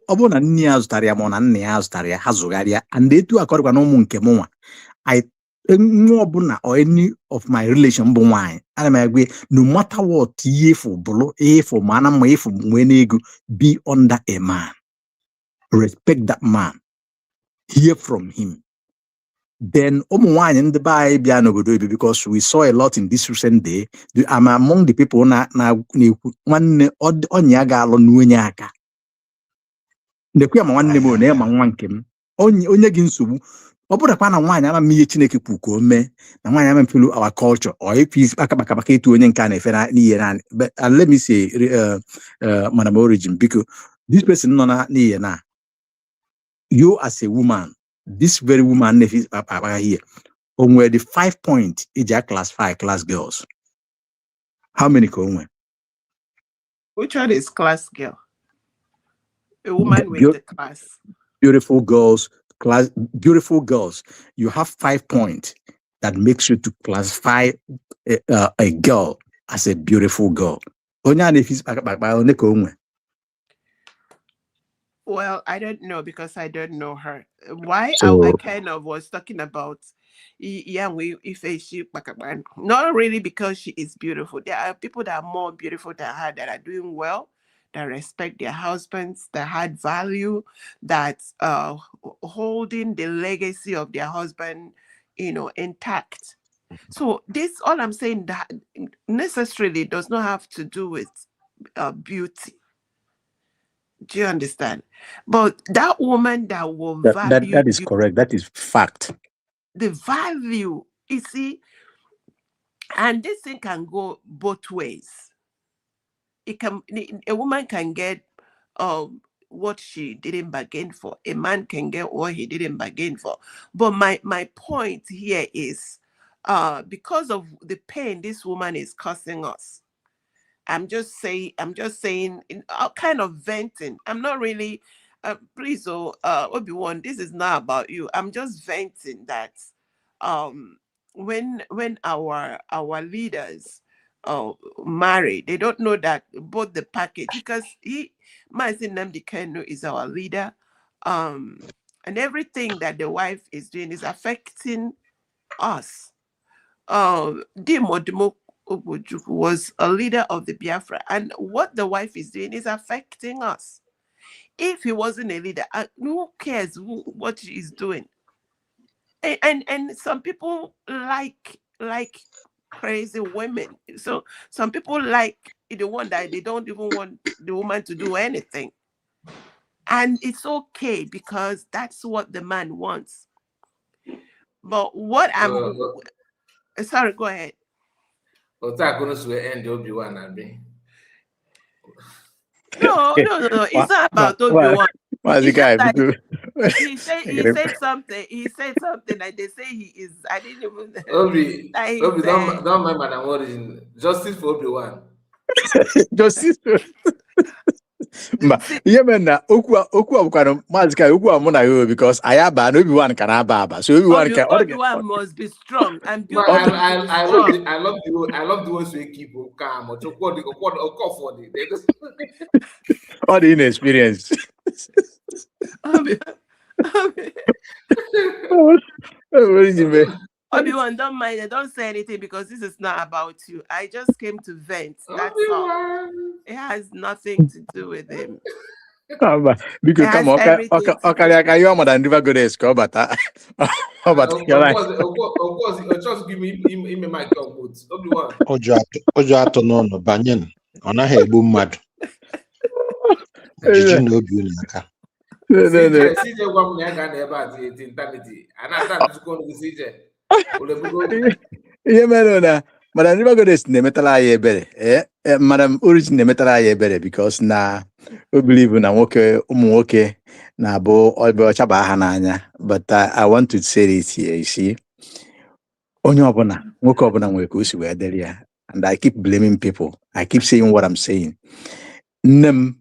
obu na nni ya zutara ya mo na nni ya zutara ya ha zugharịa and etu akorikwa na ụmụ nke mụ nwa or any of my relation bụ nwanyị ana m agwe no matter what yefu bulu efu mana ma efu nwene ego be under a man, respect that man, hear from him. Then ụmụ nwanyị ndị be anyị bịa n'obodo ibe because we saw a lot in this recent day. I'm among the people na na-ekwu nwanne ọnya ga-alụ n'onye aka nekwe ya ma nwanne m na ma nwa nke m onye gị nsogbu ọ bụrụ kwa na nwaanyị ama m ihe Chineke kwu ka o mee na nwaanyị ama m follow our culture or if is baka etu onye nke a na-efe na n'ihe naanị. But let me say Madam Origin biko this person nọ na n'ihe na you as a woman, this very woman here onwe the 5 point ija class 5 class girls, how many ka onwe? Which one is class girl? A woman with the class. Beautiful girls, beautiful girls. You have 5 points that makes you to classify a girl as a beautiful girl. Well, I don't know because I don't know her. Why I kind of was talking about not really because she is beautiful. There are people that are more beautiful than her that are doing well, that respect their husbands, that had value, that holding the legacy of their husband, intact. So this, all I'm saying, that necessarily does not have to do with beauty. Do you understand? But that woman that will value that is correct. That is fact. The value, you see, and this thing can go both ways. A woman can get what she didn't bargain for. A man can get what he didn't bargain for. But my point here is because of the pain this woman is causing us. I'm just saying, kind of venting. I'm not really, please, Obi-Wan, this is not about you. I'm just venting that when our leaders marry, they don't know that both the package, because Mazi Nnamdi Kanu is our leader, and everything that the wife is doing is affecting us. Dimo was a leader of the Biafra, and what the wife is doing is affecting us. If he wasn't a leader, who cares what she is doing? And some people like crazy women. So some people like the one that they don't even want the woman to do anything, and it's okay because that's what the man wants. But what I'm sorry, go ahead. No. It's not about Obi-Wan. He said something. He said something like they say he is. I didn't even. Obi, don't mind Madam Origin. Justice for Obi-Wan. Justice. Yeah, man. Oku abukano mazika oku amuna yo because ayaba no Obi-Wan can ababa. So Obi-Wan must be strong and beautiful. I love the ones we keep calm. All the inexperience. Obi-Wan, don't mind. Don't say anything because this is not about you. I just came to vent. That's all. It has nothing to do with him. Because come on, okay, you are more than never good at school, but of course, just give me my code. Obi-Wan. Ojo ato no banyen. Ona ha egbu mmadu. Ejiji na obi n'aka. CJ gwam na ya ga na ebe a dị eternity. Ana ata nzukọ no CJ. Yeah, man, Madam Ribagodes nemetala ya ebere. Madam Origin nemetala ya ebere because na we believe na nwoke ụmụ nwoke na bụ ọbịa ọcha bụ aha n'anya. But I want to say this here, you see. Onye ọbụla, nwoke ọbụla nwere ka o si wee dịrị ya. And I keep blaming people. I keep saying what I'm saying. Nne m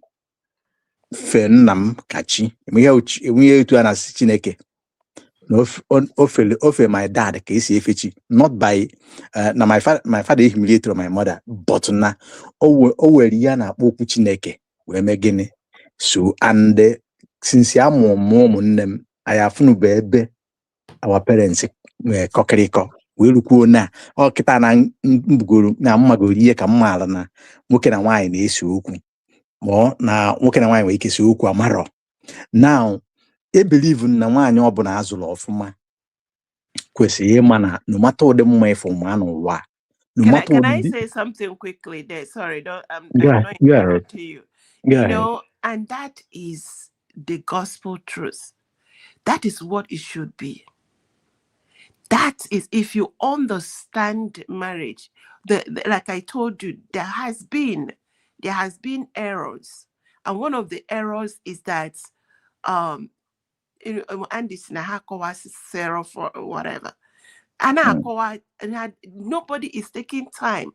fe nna m kachi. Enweghị etu a na-asị Chineke. Ofe my dad ka esi efechi, not by na my father humiliated my mother, but na o were ya na akpọ okwu Chineke wee mee gịnị. So and since ya mụmụ nne m, I have no ebe our parents kọkịrịkọ wee rukwuo na ọkịta na mbugoro na mmagoro ihe ka mmaala na nwoke na nwaanyị na-ese okwu ma na nwoke na nwaanyị nwere ike ese okwu amarọ. Now I believe na nwaanyị ọbụla azụrụ ọfụma kwesịrị ịma na no matter ụdị mma ịfụ ma n'ụwa. Can I say something quickly there? Sorry, I'm not interrupting you. You know, and that is the gospel truth. That is what it should be. That is, if you understand marriage, like I told you, there has been errors, and one of the errors is that and this Akwa Sarah for whatever, and Akwa, and nobody is taking time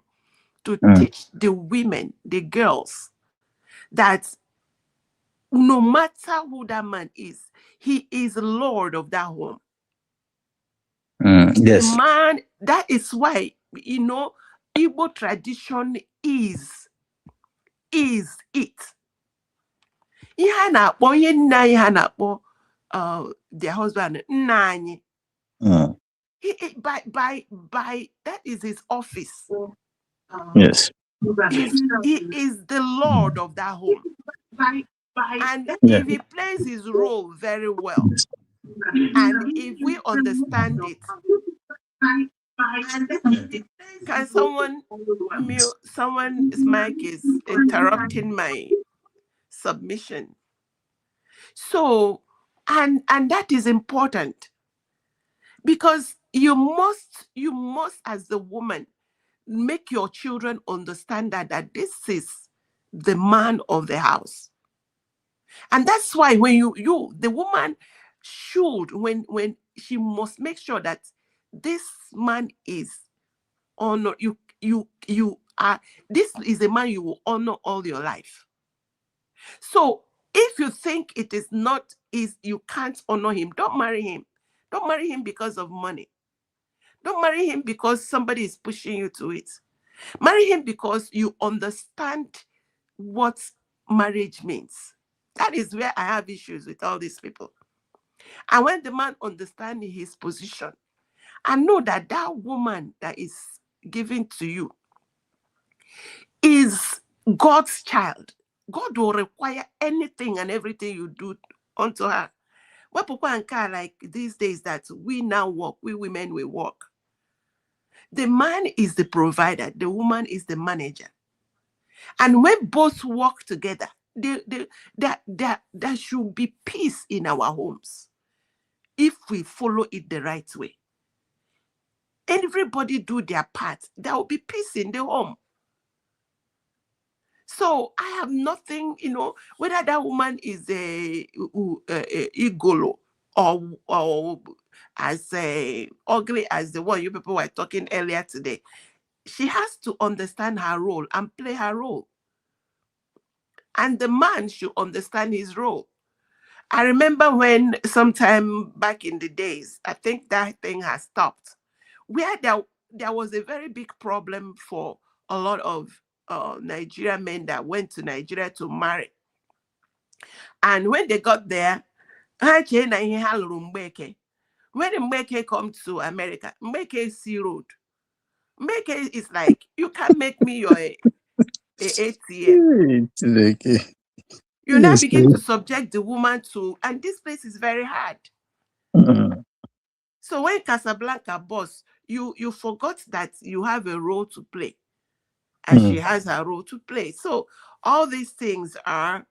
to teach the women, the girls, that no matter who that man is, he is Lord of that home. Yes. The man, that is why, you know, Igbo tradition is it. Their husband, Nani. By that is his office. Yes. He is the Lord of that home. And if he plays his role very well, and if we understand it, can someone's mic is interrupting my submission. So, and that is important, because you must as the woman make your children understand that this is the man of the house. And that's why when the woman should, when she must make sure that this man is honor, you are, this is a man you will honor all your life. So if you think it is not, you can't honor him, don't marry him. Don't marry him because of money. Don't marry him because somebody is pushing you to it. Marry him because you understand what marriage means. That is where I have issues with all these people. And when the man understands his position, I know that that woman that is given to you is God's child. God will require anything and everything you do unto her. What people like these days that we now work, we women will work. The man is the provider, the woman is the manager. And when both work together, there should be peace in our homes if we follow it the right way. Everybody do their part, there will be peace in the home. So I have nothing, whether that woman is a igolo or as ugly as the one you people were talking earlier today. She has to understand her role and play her role. And the man should understand his role. I remember when sometime back in the days, I think that thing has stopped, where there was a very big problem for a lot of Nigerian men that went to Nigeria to marry. And when they got there, when Mbeke comes to America, Mbeke see road. Mbeke is like, you can't make me your ATM. You now begin to subject the woman to, and this place is very hard. So when Casablanca boss, you forgot that you have a role to play, and she has her role to play. So all these things are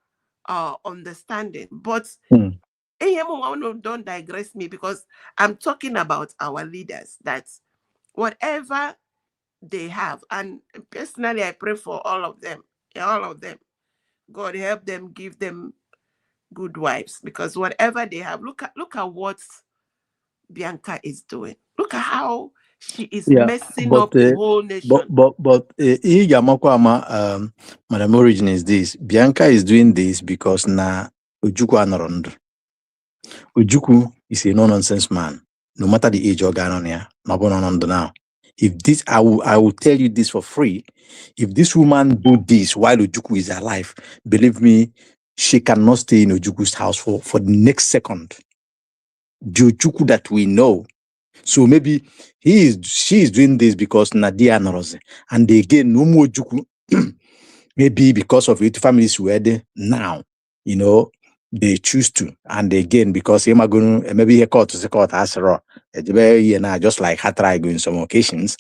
understanding. But don't digress me, because I'm talking about our leaders, that whatever they have. And personally, I pray for all of them. All of them. God help them, give them good wives, because whatever they have, look at what Bianca is doing. Look at how she is messing up the whole nation. But Madam Origin is this. Bianca is doing this because na Ujuku Anorondu. Ujuku is a no-nonsense man. No matter the age or on here, now. If this, I will tell you this for free. If this woman do this while Ujuku is alive, believe me, she cannot stay in Ujuku's house for the next second. The Ujuku that we know. So maybe she is doing this because Nadia Norose. And again, no more Ujuku. Maybe because of it, families were there now, you know, they choose to. And again, because maybe he called to the court as just like Hatraigo in some occasions.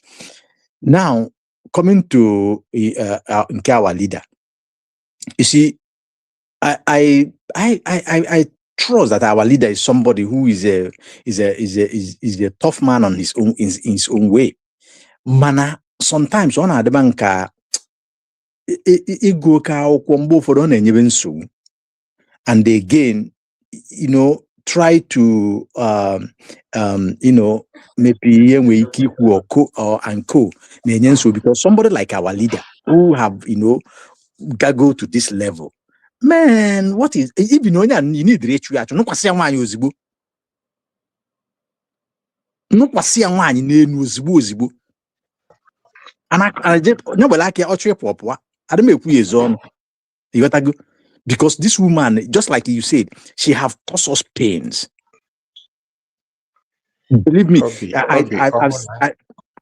Now, coming to our leader, you see, I trust that our leader is somebody who is a tough man on his own in his own way. Mana sometimes on the bank and again, you know, try to you know, maybe we keep or co because somebody like our leader who have, you know, go to this level, man, what is if you know you need reach no kwasi anwanyi ozigbo no kwasi anwanyi n'enu ozigbo and I just no be like o trip up I don't make we zone you got to go because this woman, just like you said, she have caused us pains. Believe me,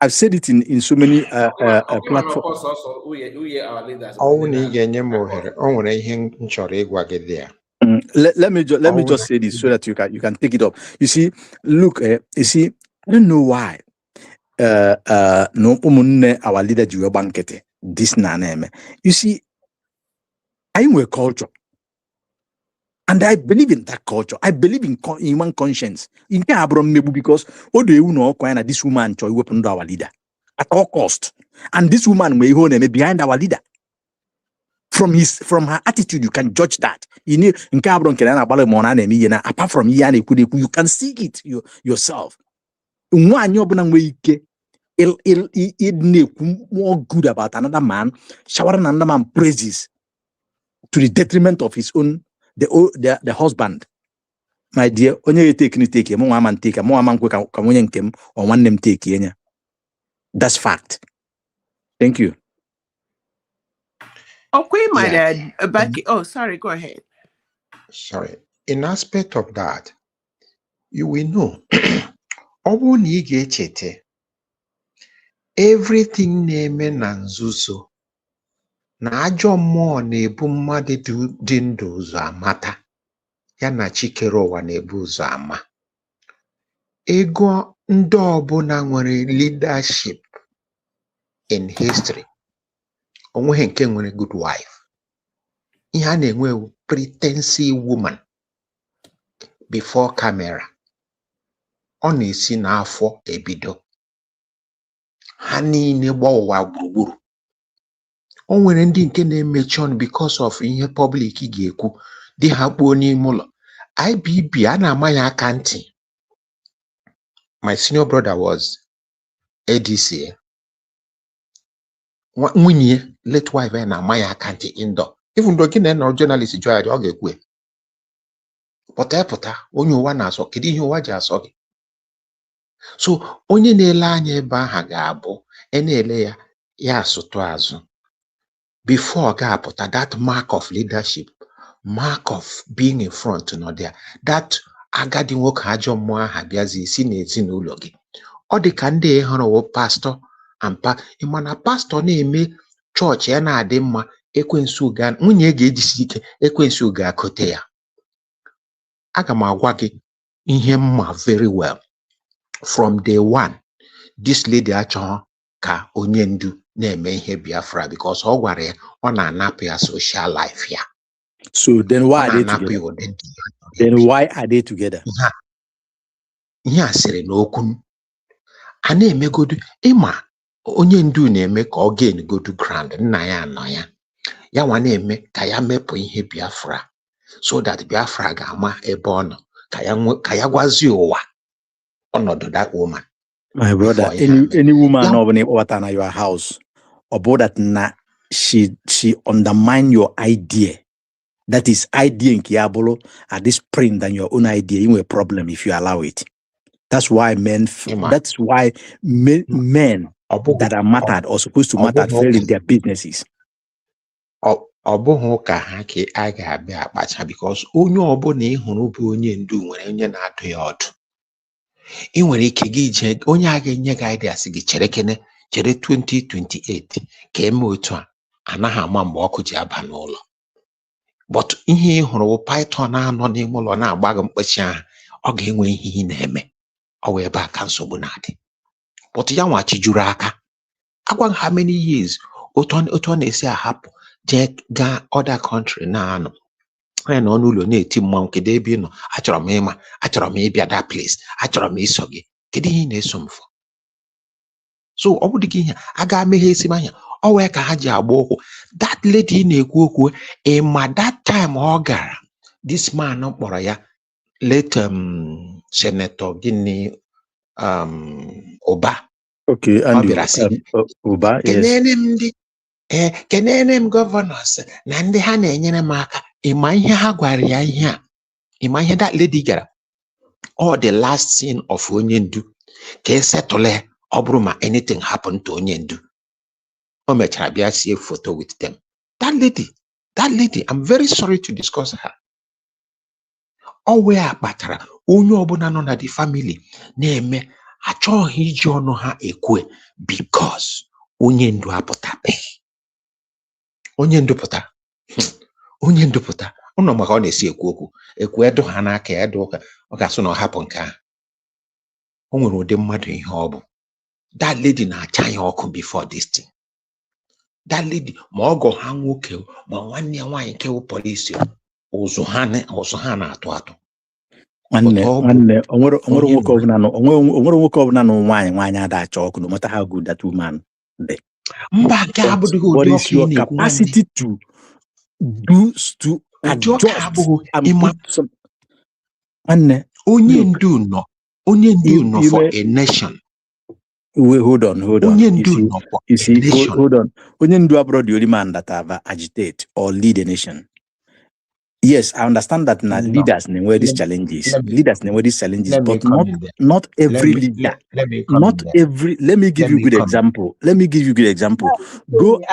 I've said it in so many platforms. Let me just say this so that you can take it up. You see, look, you see, I don't know why. No, our leader Debunking this name. You see, I'm a culture. And I believe in that culture. I believe in human conscience. In because this woman weapon our leader at all cost. And this woman may hold behind our leader. From her attitude, you can judge that. You know, apart from you can see it yourself. More good about another man, showering another man praises to the detriment of his own. The husband, my dear, only you take more man take more man quick come or one name take Kenya. That's fact. Thank you. Okay, my dad. Oh, sorry, go ahead. Sorry. In aspect of that, you will know everything name na nzuzo. Na ajọ mmụọ na-ebu mmadụ dị ndụ ụzọ amata ya na chikere ụwa na-ebu ụzọ ama ego ndị ọbụla nwere leadership in history onweghị nke nwere good wife ihe a na-enwe pretensive woman before camera ọ na-esi n'afọ ebido ha niile gba ụwa gburugburu o nwere ndị nke na-emechi ọnụ because of ihe public ga-ekwu dị ha kpuo n'ime ụlọ IBB a na-ama ya aka ntị. My senior brother was ADC nwunye late wife ya na-ama ya aka ntị indoor even though gị na journalist jụọ ya ọ ga-ekwu pụta onye ụwa na-asọ kedu ihe ụwa ji asọ gị so onye na-ele anya ebe ahụ ga-abụ na-ele ya asụtụ azụ before ga-apụta that mark of leadership, mark of being in front nọ there, that agadi nwoke ajọ mmụọ aha bịazi isi n'ezinụlọ gị ọ dị ka ndị hụrụ pastor and ịmana pastor na-eme chọọchị ya na-adị mma ekwensu ga nwunye ga-ejisi ike ekwensu ga-akụte ya. Aga m agwa gị ihe mma very well from day one this lady achọghị ka onye ndu na-eme ihe Biafra because ọ gwara ya ọ na-anapụ ya social life ya. So then why are they together? Then why are they together? Ihe a sịrị n'okwu a na-emegodu ịma onye ndu na-eme ka ọ gain go to ground, nna ya anọ ya ya nwa na-eme ka ya mepụ ihe Biafra so that Biafra ga-ama ebe ọ nọ ka ya gwazie ụwa ọnọdụ that woman. My brother, Before ya any woman ya over in your house, about that na she undermine your idea. That is idea in Kiabolo at this print than your own idea. You have a problem if you allow it. That's why men. That's why men that are mattered or supposed to matter fail in their businesses. Ọ bụghị ụka ha ka a ga-abịa akpacha because onye ọbụla ị hụrụ bụ onye ndu nwere onye na-adụ ya ọdụ. Ị nwere ike gị jee onye a ga-enye gị idea sị gị chere 2028 ka eme otu a anaghị ama mgbe ọkụ ji aba n'ụlọ. But ihe ị hụrụ bụ Python na-anọ n'ime ụlọ na-agba gị mkpịsị ahụ ọ ga-enwe ihe ị na-eme ọ wee ebe a ka nsogbu na-adị. But ya nwachi juru aka agwa how many years otu ọ na-esi ahapụ jee gaa other country na-anọ onye nọ n'ụlọ na-eti mmanwụ kedu ebe ị nọ achọrọ m ịma achọrọ m ịbịa that place achọrọ m iso gị kedu ihe ị na-eso m fọ. So ọ bụrụ gị ihe a ga-ameghe isi m anya ọ wee ka ha ji agba ụkwụ that lady na-ekwu okwu ma that time ọ gara this man kpọrọ ya late senator gịnị Ụba. Okay, ọ bịara sị Uba, yes. kenere m gọvanọs na ndị ha na-enyere m aka ịma ihe ha gwara ya ihe a ịma ihe that lady gara all the last scene of onye ndu ka esetụle ọ bụrụ ma anything happen to onye ndu o mechara bịa sie photo with them. That lady I'm very sorry to discuss her. Ọ wee akpatara onye ọbụla nọ na the family na-eme achọghị iji ọnụ ha ekwe because onye ndu apụtabeghị. Onye ndupụta ụnọ maka ọ na-esi ekwu edu ha n'aka edu ụka ọ ga-asụ na ọ hapụ nke ahụ. O nwere ụdị mmadụ ihe ọ bụ. That lady na-acha ya ọkụ before this thing. That lady ma ọgọ ha nwoke ma nwanne ya nwaanyị nke bụ polisi ụzụ ha na-atụ atụ. Nwanne onwere nwoke ọbụla na nwaanyị ada acha ọkụ no matter how good that woman dị. Mba nke abụghị ụdị ọkụ ị na-ekwu capacity to do to adjust onye ndu nọ for a nation. Hold on. Onye ndu nọ for a nation. Hold on. Onye ndu abroad the only man that have agitate or lead a nation. Yes, I understand that now leaders know these challenges. But not every leader. Let me give you a good example.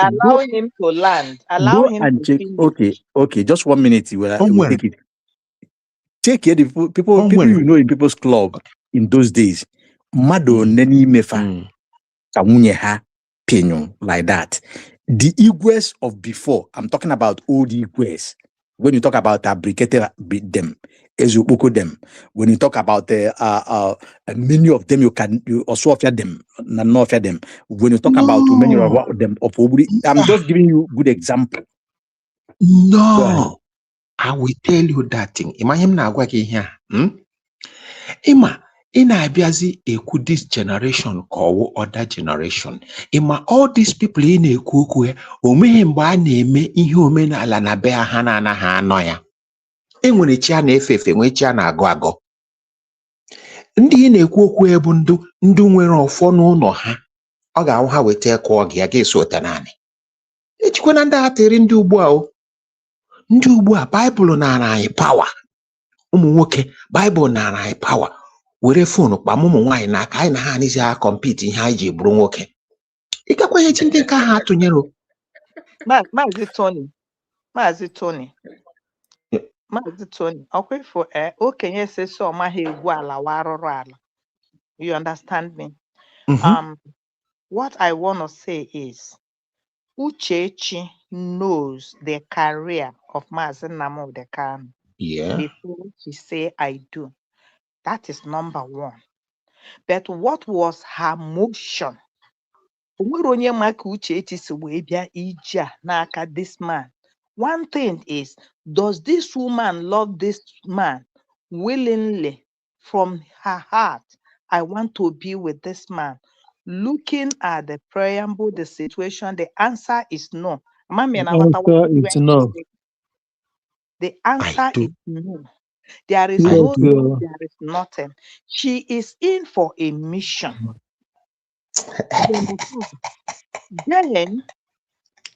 Allow him to land. Allow him to check. finish. Okay. Just 1 minute. We'll take it. Take care. The people you know in people's club in those days. Mado neni mefa kamunye ha penyon like that. The Igwes of before. I'm talking about old Igwes. When you talk about Abricate them, Ezuboko them, when you talk about many of them, you also offer them, not offer them. When you talk about many of them, I'm just giving you good example. No, I will tell you that thing. Imagine na agwa ki here. Ima ina-abịazi ekwu this generation ka ọwụ other generation. Ịma all these people ị na-ekwu okwu omeghe mgbe a na-eme ihe omenala na be ha na-anaghị anọ ya. Enwere chi a na-efe efe nwee chi a na-agụ agụ. Ndị ị na-ekwu okwu bụ ndị nwere ọfọ n'ụlọ ha ọ ga-ahụ ha weta ekwe gị a ga-eso ụta naanị. Ejikwana ndị atịrị ndị ugbu a Baịbụl nara anyị pawa. Ụmụ nwoke Baịbụl nara anyị pawa. Were phone kpam ụmụ nwaanyị n'aka anyị na ha anizi ha compete ihe anyị ji bụrụ nwoke. Ị gakwa ihe chi ndị nke ha atụnyere. Mazi Tony, okay for okenye sesi ọmaghị egwu ala wa arụrụ ala. You understand me? What I want to say is Uchechi knows the career of Mazi Nnamdi Kanu before he say I do. That is number one. But what was her motion? Onye maka Uchechi si wee bịa ije a n'aka this man. One thing is, does this woman love this man willingly from her heart? I want to be with this man. Looking at the preamble, the situation, the answer is no. The answer is no. The answer is no. There is Yes, no deal, there is nothing. She is in for a mission. Then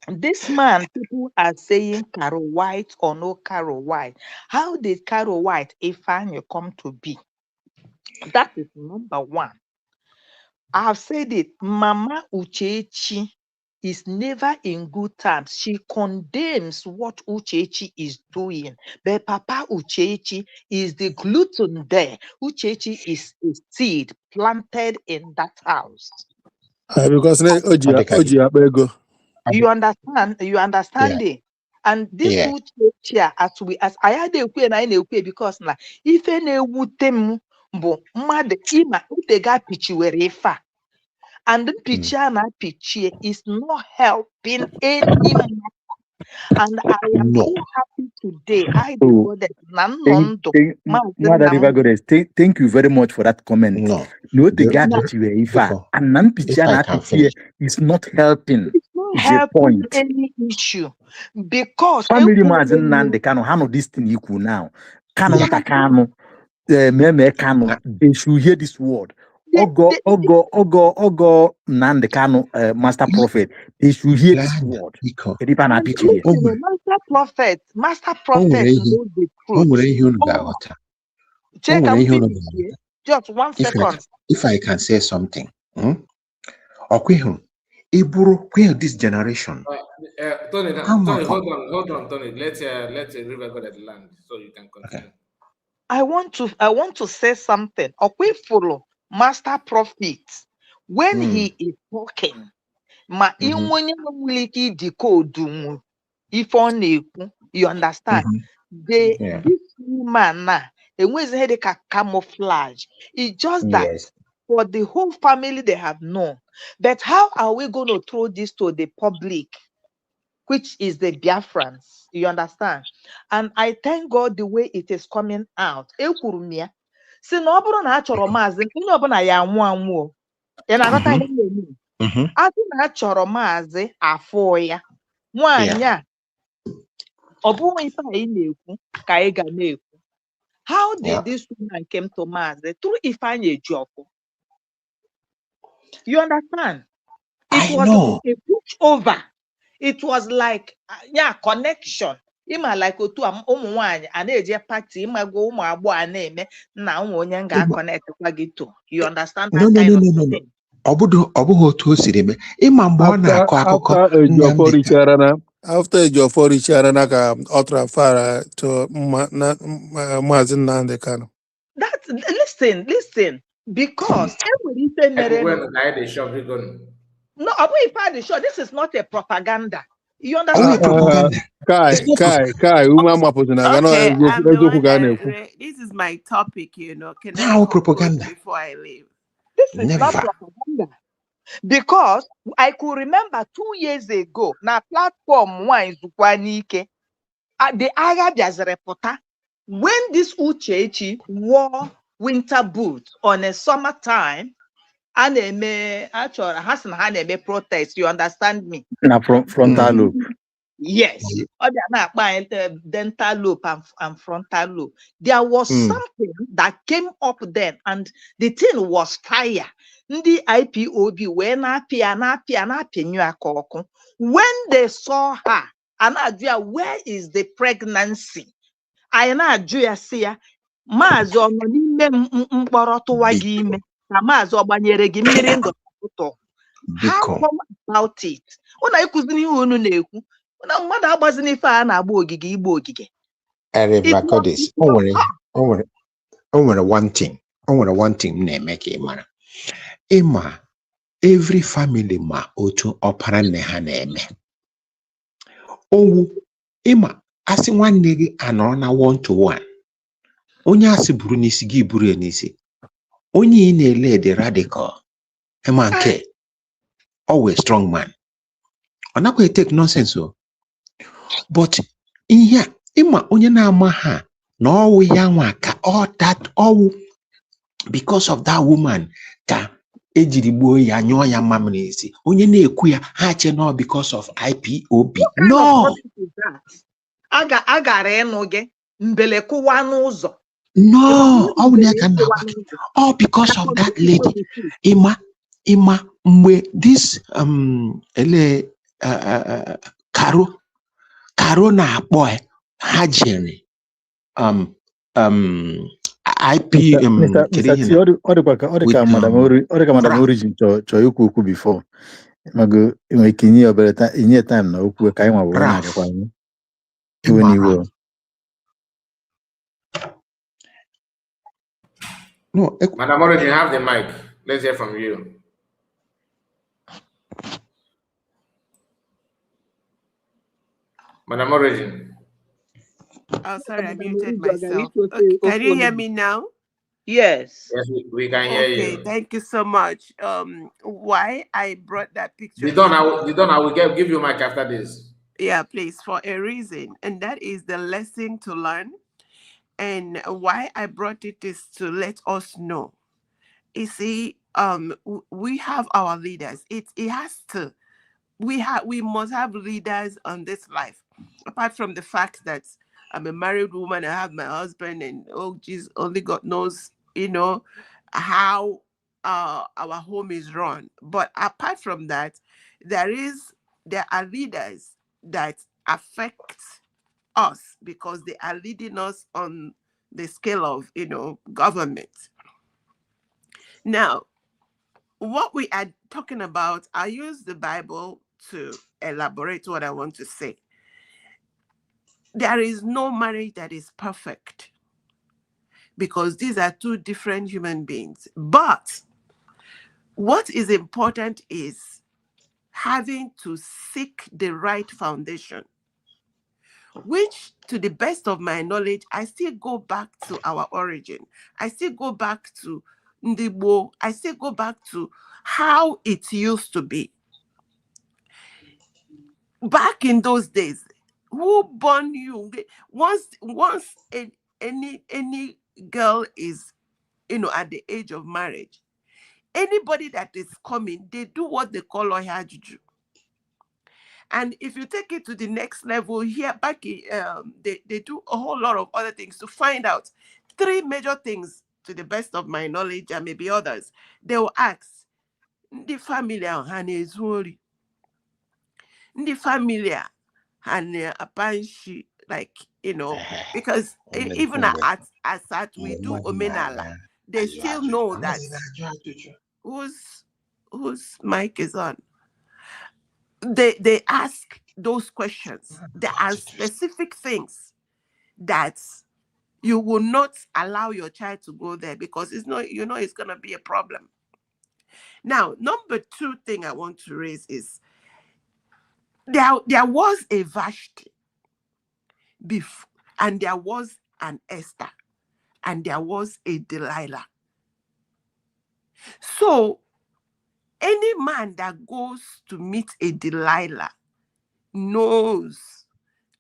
this man, people are saying Carol White or no Carol White. How did Carol White Ifeanyi come to be? That is number one. I have said it. Mama Uchechi is never in good terms. She condemns what Uchechi is doing. But Papa Uchechi is the gluten there. Uchechi is a seed planted in that house. Because You understand? You understand it? And this Uchechi, as I had a queen, I know because now, if any wutem bo mad ima utega pichi were and the picture picture is not helping anymore. And I am so happy today. I devoted thank you very much for that comment. No, and picture is not helping. It's not helping any issue because family this thing equal now. They should hear this word. Ogo Nande Kano, master prophet. They should hear this word. Master prophet knows the truth. Just 1 second. If I can say something, this generation. Tony, hold on, Tony. Let's River go at the land so you can continue. Okay. I want to say something. Follow Master Prophet when he is talking. Decode if only you understand. This woman now, it camouflage. It's just that for the whole family they have known. But how are we going to throw this to the public, which is the Biafrans? You understand? And I thank God the way it is coming out. Si na ọ bụrụ na a chọrọ Mazi, onye ọbụla ya anwụ. Ị na-aghọta ihe na-eme? Asị na a chọrọ Mazi afọ ya. Nwaanyị a, ọ bụghị ife anyị na-ekwu ka anyị ga na-ekwu. How did this woman came to Mazi? Through Ifeanyi Ejiofor. You understand? It was a push over. It was like connection. Ima like otu ụmụnwaanyị a na-eje party ịmago ụmụ agbọghọ a na-eme na ụmụ onye ga-connect kwa gị to. You understand that kind of thing? Ọ bụghị otu o siri eme. Ịma mgbe ọ na-akọ akụkọ after Ejiofor richara na ka ọ transfer to Mazi Nnamdi Kanu. That's listen because no, this is not a propaganda. You understand? This is my topic, you know. Can I propaganda before I leave? This is not propaganda. Because I could remember 2 years ago, na platform one Zukwanike, the Arabia's reporter, when this Uchechi wore winter boots on a summertime, and actually has a protest, you understand me? Na frontal lobe. Yes. Dental lobe and frontal lobe. There was something that came up then, and the thing was fire. The IPOB when they saw her, and where is the pregnancy? I know see Mazi how come about it? one thing na-emeke mara. Ịma every family ma otu ọpara nne ha na-eme. Owu ịma asị nwanne gị anọrọ na 1-to-1. Onye asị buru n'isi gị buru ya n'isi. Onye ị na-ele the radical. Ema nke always strong man. Ọ nakwa take nonsense o. But ihe ịma onye na-ama ha na ọwụ ya nwa ka all that ọwụ because of that woman ka ejiri gbuo ya nyụọ ya mamịrị esi onye na-ekwu ya ha che no because of IPOB. What kind of No, rubbish is that? Agara ịnụ gị mbele kụwa n'ụzọ. no, ọ bụ ya ka nna gwa gị. All because of that lady. Ima mgbe this Karo na-akpọ ya ha jere Mr. T, ọ dịka Madam Origin chọọ ikwu okwu before. Mago enwere ike inye time na okwu ka anyị nwa bụ na-agakwa anyị. Ewe n'iwe. No, Madam Origin, have the mic. Let's hear from you. Madam Origin. Oh, sorry, I muted myself. Okay, can you hear me now? Yes. Yes, we can hear you. Okay, thank you so much. Why I brought that picture? I will give you mic after this. Yeah, please, for a reason, and that is the lesson to learn. And why I brought it is to let us know. You see, we have our leaders. We must have leaders on this life. Apart from the fact that I'm a married woman, I have my husband, and oh geez, only God knows, how our home is run. But apart from that, there are leaders that affect us because they are leading us on the scale of government. Now, what we are talking about, I use the Bible to elaborate what I want to say. There is no marriage that is perfect because these are two different human beings. But what is important is having to seek the right foundation, which, to the best of my knowledge, I still go back to our origin. I still go back to Ndibo. I still go back to how it used to be. Back in those days, who born you? Once any girl is, at the age of marriage, anybody that is coming, they do what they call Oya Juju. And if you take it to the next level here, back they do a whole lot of other things to find out. 3 major things, to the best of my knowledge, and maybe others. They will ask, the family the family and apanshi, like, because even at we do omenala, they still know that whose mic is on. They ask those questions. There are specific things that you will not allow your child to go there because it's going to be a problem. Now, number 2 thing I want to raise is there was a Vashti before, and there was an Esther, and there was a Delilah. So any man that goes to meet a Delilah knows,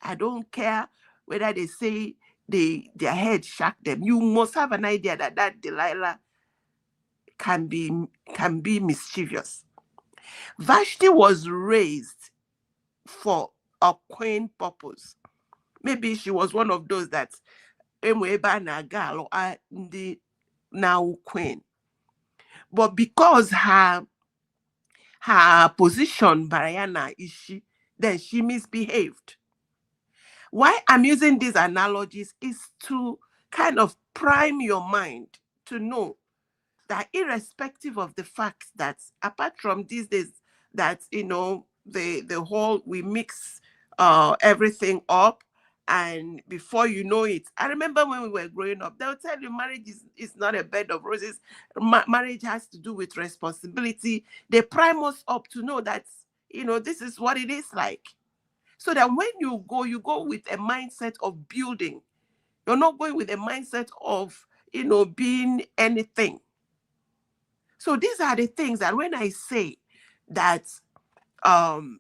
I don't care whether they say their head shock them, you must have an idea that Delilah can be mischievous. Vashti was raised for a queen purpose. Maybe she was one of those that now queen. But because her position, Barayana, then she misbehaved. Why I'm using these analogies is to kind of prime your mind to know that irrespective of the fact that apart from these days that, the whole, we mix everything up, and before you know it, I remember when we were growing up, they'll tell you marriage is not a bed of roses. Marriage has to do with responsibility. They prime us up to know that, this is what it is like. So that when you go with a mindset of building. You're not going with a mindset of, being anything. So these are the things that when I say that I'm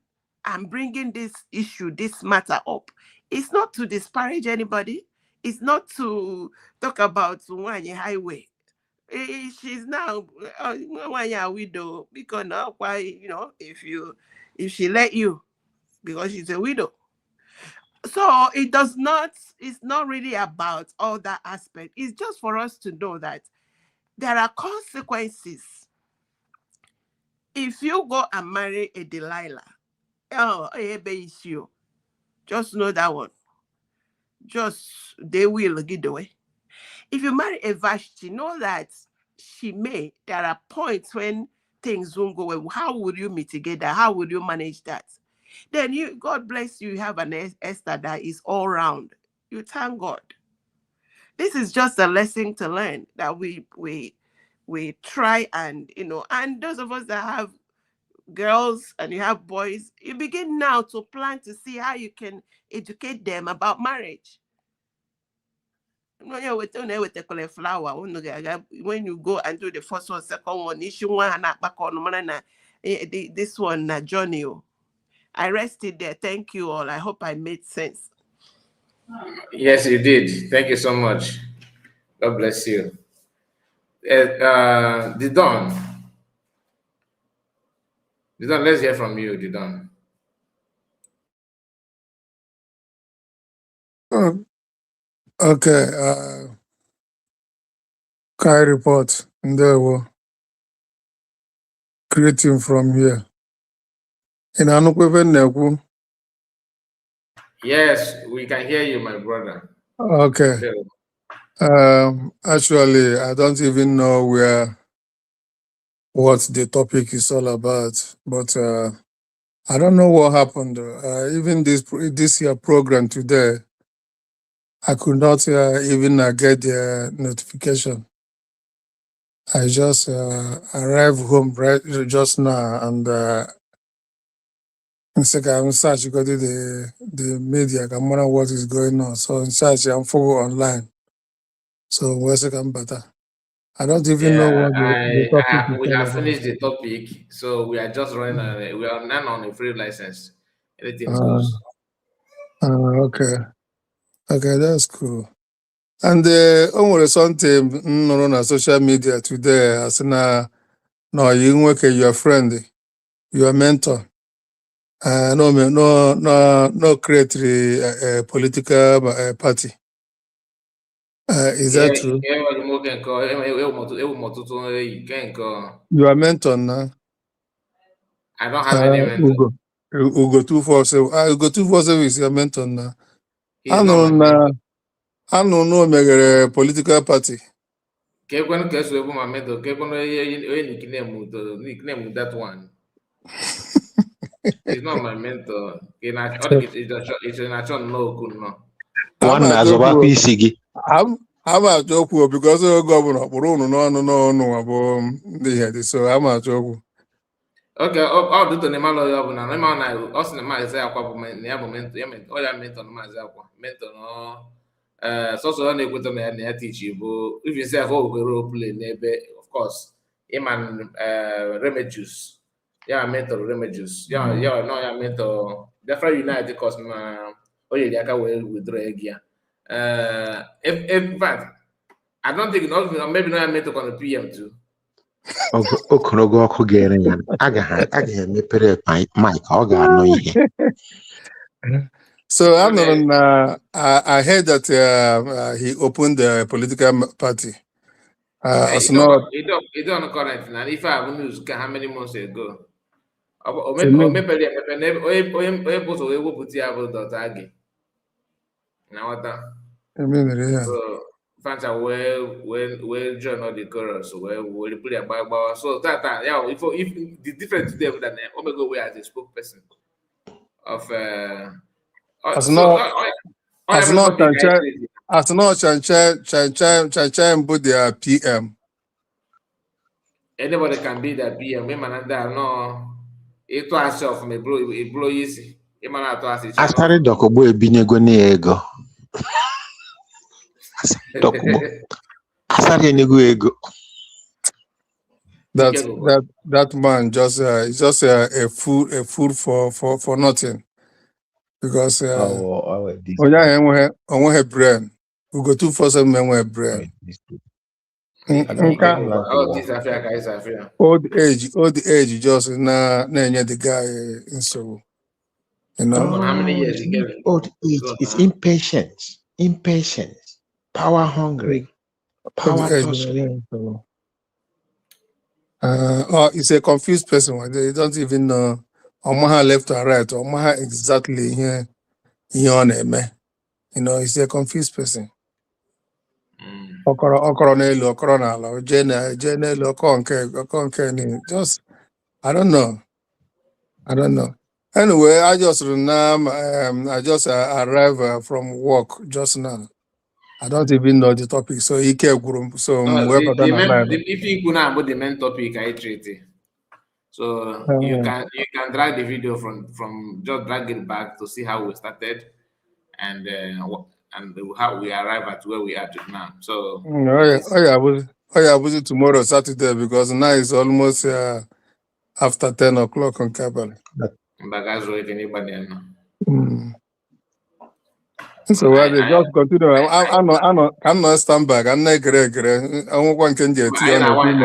bringing this issue, this matter up, it's not to disparage anybody. It's not to talk about Nwanye Highway. She's now a widow because now why, you know, if she let you, because she's a widow. So it's not really about all that aspect. It's just for us to know that there are consequences if you go and marry a Delilah. Oh, you just know that one. Just they will get away. If you marry a Vashti, know that there are points when things won't go well. How would you mitigate that? How would you manage that? Then God bless you, you have an Esther that is all round. You thank God. This is just a lesson to learn that we try and, you know, and those of us that have girls and you have boys, you begin now to plan to see how you can educate them about marriage. When you go and do the first one, second one, issue one and back on this one Johnny. I rested there. Thank you all. I hope I made sense. Yes, you did. Thank you so much. God bless you. Didon, let's hear from you, Didon. Okay. Kai report. There were creating from here. In Anukwe. Yes, we can hear you, my brother. Okay. Actually, I don't even know what the topic is all about, but I don't know what happened. Even this year program today, I could not even get the notification. I just arrived home just now, and in second, I'm searching the media. I'm wondering what is going on. So in search, I'm follow online. So where's the better? I don't even know what the topic is we all have about. finished the topic, so we are just running. We are now on a free license. Anything goes. Okay, that's cool. And something on social media today, as no, you work your friend, your mentor. No create a political party. Is that true? You are mentor now. I don't have any mentor. Ugo247. Ugo247 is your mentor now. He's not my mentor. I don't know a political party. My mentor. Nickname that one. He's not my mentor. It's an no. Nwanne azọbakwa isi gị. I'm at Joku because governor no ndị ihe so I'm at Joku. Okay, ọ dị na ịmalụ ya bụ na ịma na ọ sị na Maazị Akwa bụ na ya bụ mentor, ya mentor na Maazị Akwa, mentor na sọsọ ọ na-ekweta na ya teach bụ even say ho go role play n'ebe, of course, Iman Remedios, ya mentor Remedios, ya no ya mentor Biafra United cause na o yiri aka wee withdraw ego ya. In fact, I don't think maybe no ya mentor on the PM too. Okorogo ọkụ ga-ere ya. Agaghị emepere Mike, ọ ga-anọ ihe. So I heard that he opened a political party. It's not current now. If I have news, how many months ago? So fans are well join all the chorus, we play about so that yeah, if the difference today than Omega way as a spokesperson of Chan put their PM. Anybody can be that PM. No, it was self me blow easy. Asarị Dokogbo ebinyego n'ego. Asarị enego ego. That man just is just a fool for nothing. Because onye have brain. Ugo247 have brain. Old age just na the guy so you know. How many Oh, years it's he not gave? old age, it's impatience, power hungry, Old power age tussling. so it's a confused person. They don't even know Omaha left or right, Omaha exactly here on me. You know, it's a confused person. Okoro n'elu, okoro n'ala, oje n'elu, ọkọ nke ni. Just I don't know. Anyway, I just arrived from work just now. I don't even know the topic, so Ike gwuru so The line. if you could about the main topic I treated. So you can drag the video from just drag it back to see how we started and how we arrive at where we are to now. So I was it tomorrow Saturday because now it's almost after 10 o'clock on Kabali. So they just continue. I'm not stand back. I'm not great. I won't want to get I want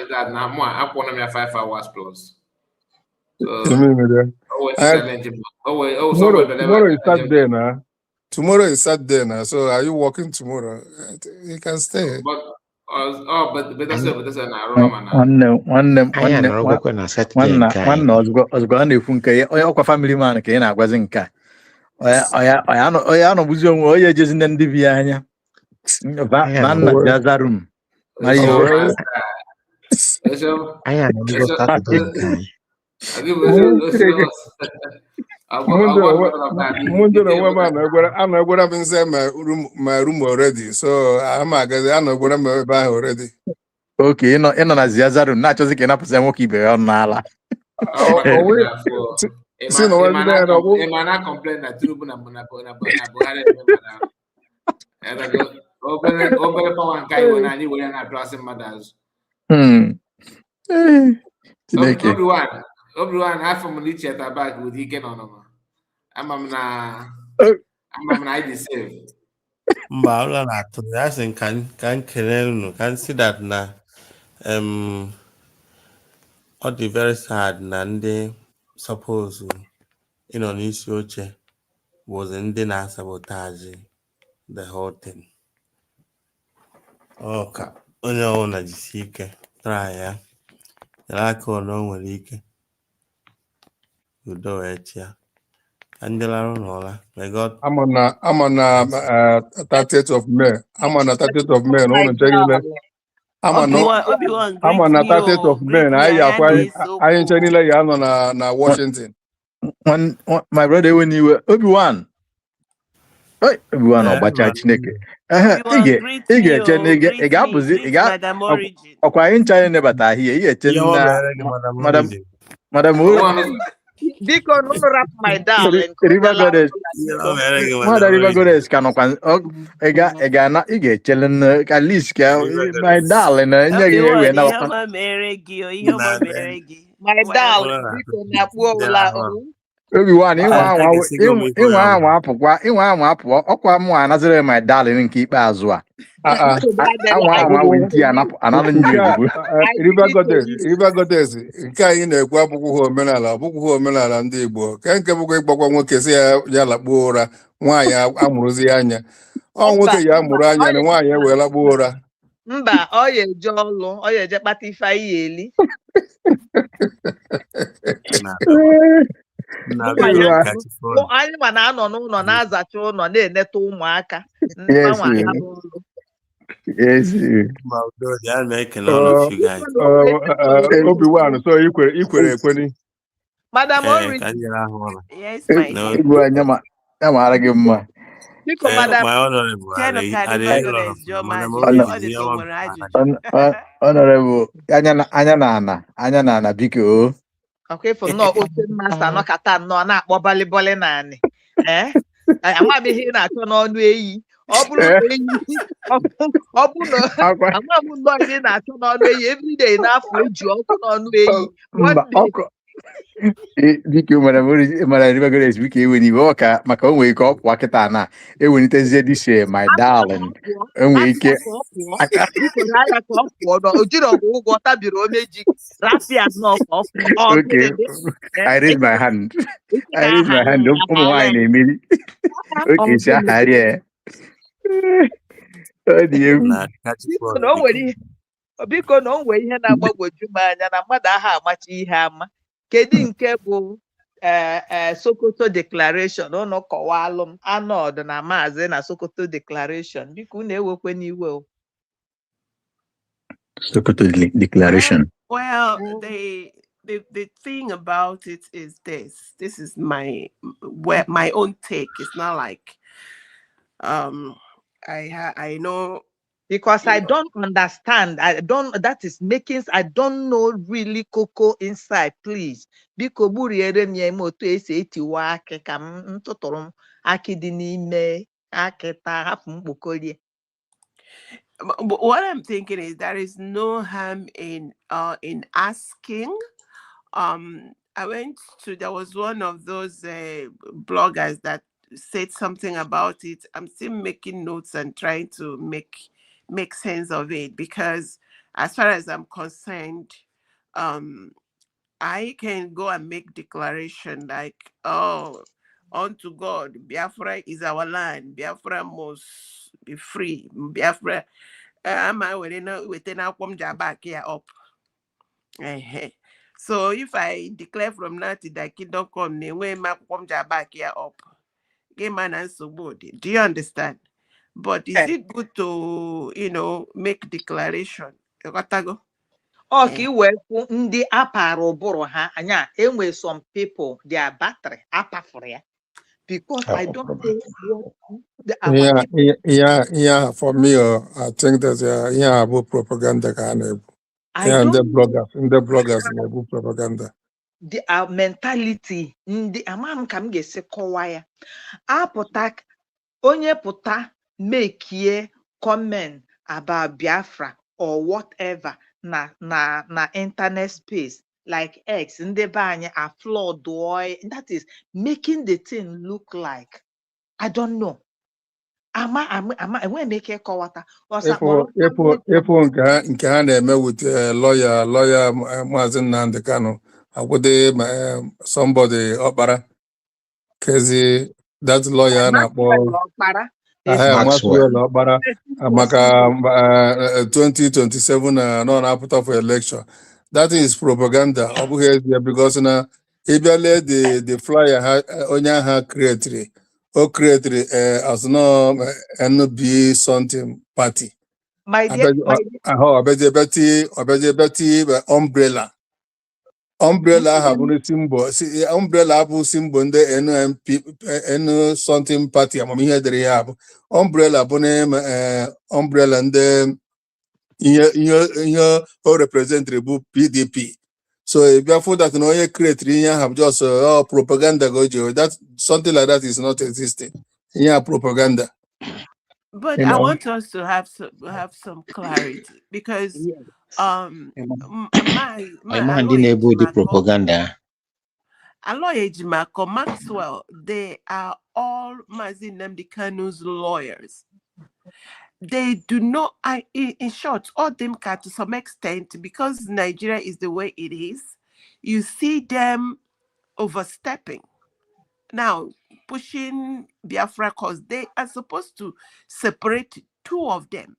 that now more. I want to 5 hours plus. So tomorrow is Saturday now. Tomorrow is Saturday now. So are you working tomorrow? You can stay. But that's nwanne ozugbo a na-ekwu nke onye ọkwa family man ka ị na-agwazi nke onye anọbụzi onwe onye ejezi ndị bi anya vanna jazarum I'm inside my room already, so I'm already. Okay, ị nọ na ziazarum na-achọzi ka ị napụsị nwoke ibe ya ọnụ n'ala. complain that Tinubu na Buhari obere power nke anyị nwere anyị were na-atụasị mmadụ azụ. Obi-Wan afọ m n'icheta back with Ike n'ọnụma ama m na anyị dị save. Mba, ụlọ na-atụ ya sị ka m kelee unu ka m si that na ọ dị very sad na ndị suppose ịnọ n'isi oche bụzi ndị na-sabotage the whole thing. Ọ ka onye ọbụla jisi ike try ya nyere aka ọ na o nwere ike udo wee chịa ka ndị larụ n'ụra. I'm on 30th of May. I'm on 30th of May. I'm on 30th of May. I ain't telling you na Washington. My brother, when you were Obi-Wan. Obi-Wan ọgbacha Chineke. Ị ga-eche ị ga-apụzi ọkwa anyị ncha nebata ahịa ị ga-eche Madam Biko no rap my darling. River Goddess can ị ga-echele at least ka my darling nye gị ewe na my darling biko na-akpụ ụla Obi-Wan ịnwa anwa apụkwa ọkwa mụ anazere my darling nke ikpeazụ a anwa wee ntị analụ ndị River Goddess nke anyị na-ekwu abụkwụ ha omenala ndị Igbo ka nke bụkwa ịgbakwa nwoke si ya lakpuo ụra nwaanyị amụrụzi anya ọ nwoke ya amụrụ anya na nwaanyị ewee lakpuo ụra. Mba, ọ ya eje ọlụ, ọ ya eje kpata ife anyị ya eli. Anyị ma na-anọ n'ụlọ na-azacha ụlọ na-eneta ụmụaka. Obi-Wan, so ikwere ekweni. Madam Yes, my dear. Amara gị mma. Biko madam. Honorable, anya na ana biko. Okay, for no open master no kata no na-akpọ balịbọlị naanị. Amaghị ihe na-achọ n'ọnụ eyi. Ọ bụrụ eyi ọ bụ na amaghị ndị ihe na-achọ n'ọnụ eyi everyday n'afọ eji ọkụ n'ọnụ eyi. Biko mana ribagoro is biko enwe iwe ọka maka onwe ike ọpụwa kịta na ewelitezie this my darling enwe ike aka okay I raise my hand ụmụ nwaanyị na-emeri oke si ahari ya ọ dị egwu biko na o nwere ihe na-agbagwoju m anya na mmadụ aha amachi ihe ama kedu nke bụ Sokoto Declaration ụnụ kọwalụ m anọdụ na Mazi na Sokoto Declaration biko unu ewekwe n'iwe o. Sokoto Declaration. Well, the thing about it is this is my own take. It's not like I know, because I don't understand. That is making, I don't know really cocoa inside, please. Biko buriere m ya moto esi etiwa akị ka m tụtụrụ m akị dị n'ime akịta hapụ mkpokorie. What I'm thinking is there is no harm in asking. There was one of those bloggers that said something about it. I'm still making notes and trying to make sense of it, because as far as I'm concerned, I can go and make declaration like, oh, unto God, Biafra is our land. Biafra must be free. Biafra, am I within Akwa back here up? So if I declare from now to the kingdom come, when my back here up, man and so good. Do you understand? But is it good to make declaration? Okay, well, ndị apara ụbụrụ ha anya enwe some people their battery for ya because I don't know what yeah. For me, I think that about propaganda kind of. And the bloggers about propaganda. The mentality ndị amam ka m ga-esi kọwaa ya apụta onye pụta make comment about Biafra or whatever na internet space like X ndị be anyị are flawed, that is making the thing look like I don't know. Enwe m ike kọwata Ịpụ nke ha na-eme with lawyer Mazi Nnamdi Kanu agwụde somebody ọkpara kezi that lawyer na-akpọ Maxwell ọkpara maka 2027 nọ na-apụta for election. That is propaganda. Ọ bụghị ezie because na ịbịale the flyer ha onye ha create as no NB something party. Umbrella have a symbol. Umbrella have symbol in the N something party. I'm here they have umbrella bonnet umbrella and then here representative PDP. So before that, no create have just propaganda go. That something like that is not existing. Propaganda. But I want us to have some clarity because the propaganda. Maxwell, they are all Mazi Nnamdi Kanu's lawyers. They do not, in short, all them can to some extent, because Nigeria is the way it is, you see them overstepping. Now, pushing Biafra cause they are supposed to separate two of them.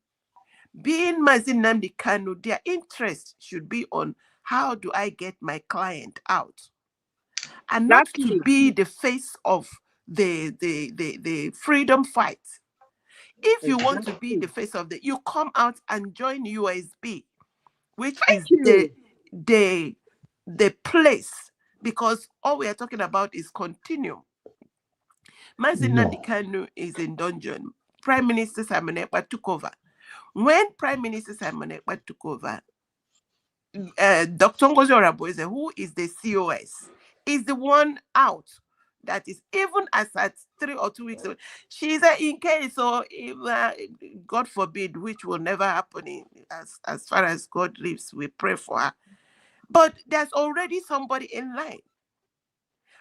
Being Mazi Nnamdi Kanu, their interest should be on how do I get my client out, and not to be the face of the freedom fight. If you want to be the face of you come out and join USB, which is the place, because all we are talking about is continuum. Mazi Nnamdi Kanu is in dungeon. Prime Minister Simon Ekpa took over. When Prime Minister Simon Ekpa took over, Dr. Ngozi Oraboeze, who is the COS, is the one out. That is, even as at 3 or 2 weeks ago, she's in case, or God forbid, which will never happen as far as God lives, we pray for her. But there's already somebody in line.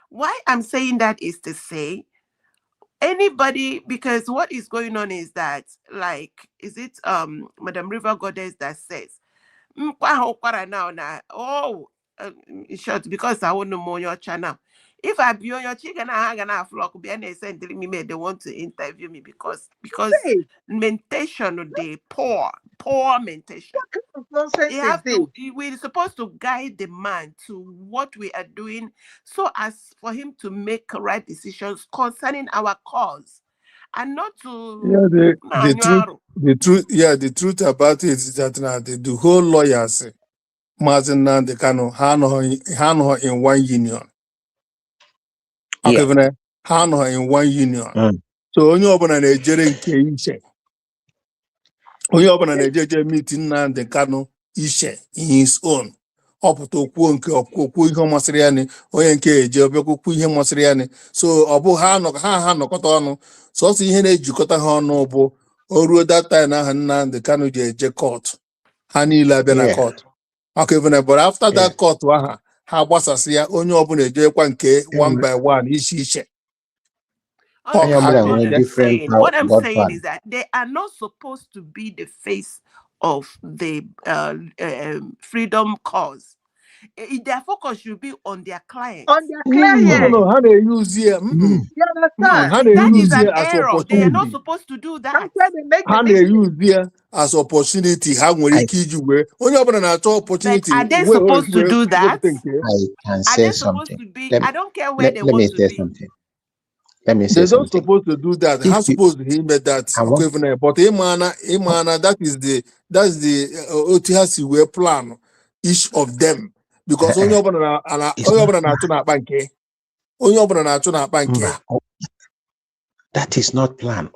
Why I'm saying that is to say, anybody, because what is going on is that, like, is it Madam River Goddess that says, oh, in short, because I want to know your channel. If I be on your chicken, I gonna flock be and send me they want to interview me because mentation they poor mentation. We're supposed to guide the man to what we are doing so as for him to make right decisions concerning our cause and not to the truth about it is that now the whole lawyers Mazi and the Kano Hano in one union. Okay, Hano in one union. So only open a Nigerian case. Onye ọbụla na-ejeje meeting na the Kano ishe in his own. Ọpụta okwu nke okwu ihe masịrị ya ni onye nke eje ọbịakwukwu ihe masịrị ya ni so ọ bụ ha nọkọta ọnụ sọsọ ihe na-ejikọta ha ọnụ bụ o ruo that time ahụ Nnamdi Kanu ji eje court ha niile abịa na court. Okay, but after that court aha ha gbasasị ya onye ọbụla ejekwa nke one by one iche. What I'm saying is that they are not supposed to be the face of the freedom cause. Their focus should be on their client. No, how they use here? That is an error. They are not supposed to do that. How they use here as opportunity? How will kid you wear? Only open an opportunity. Are they supposed to do that? I can say something. I don't care where they want to be. Let me say they're not supposed to do that. How supposed he made that equivalent? But Imana, that is the OTHC way plan each of them because only open that is not plan.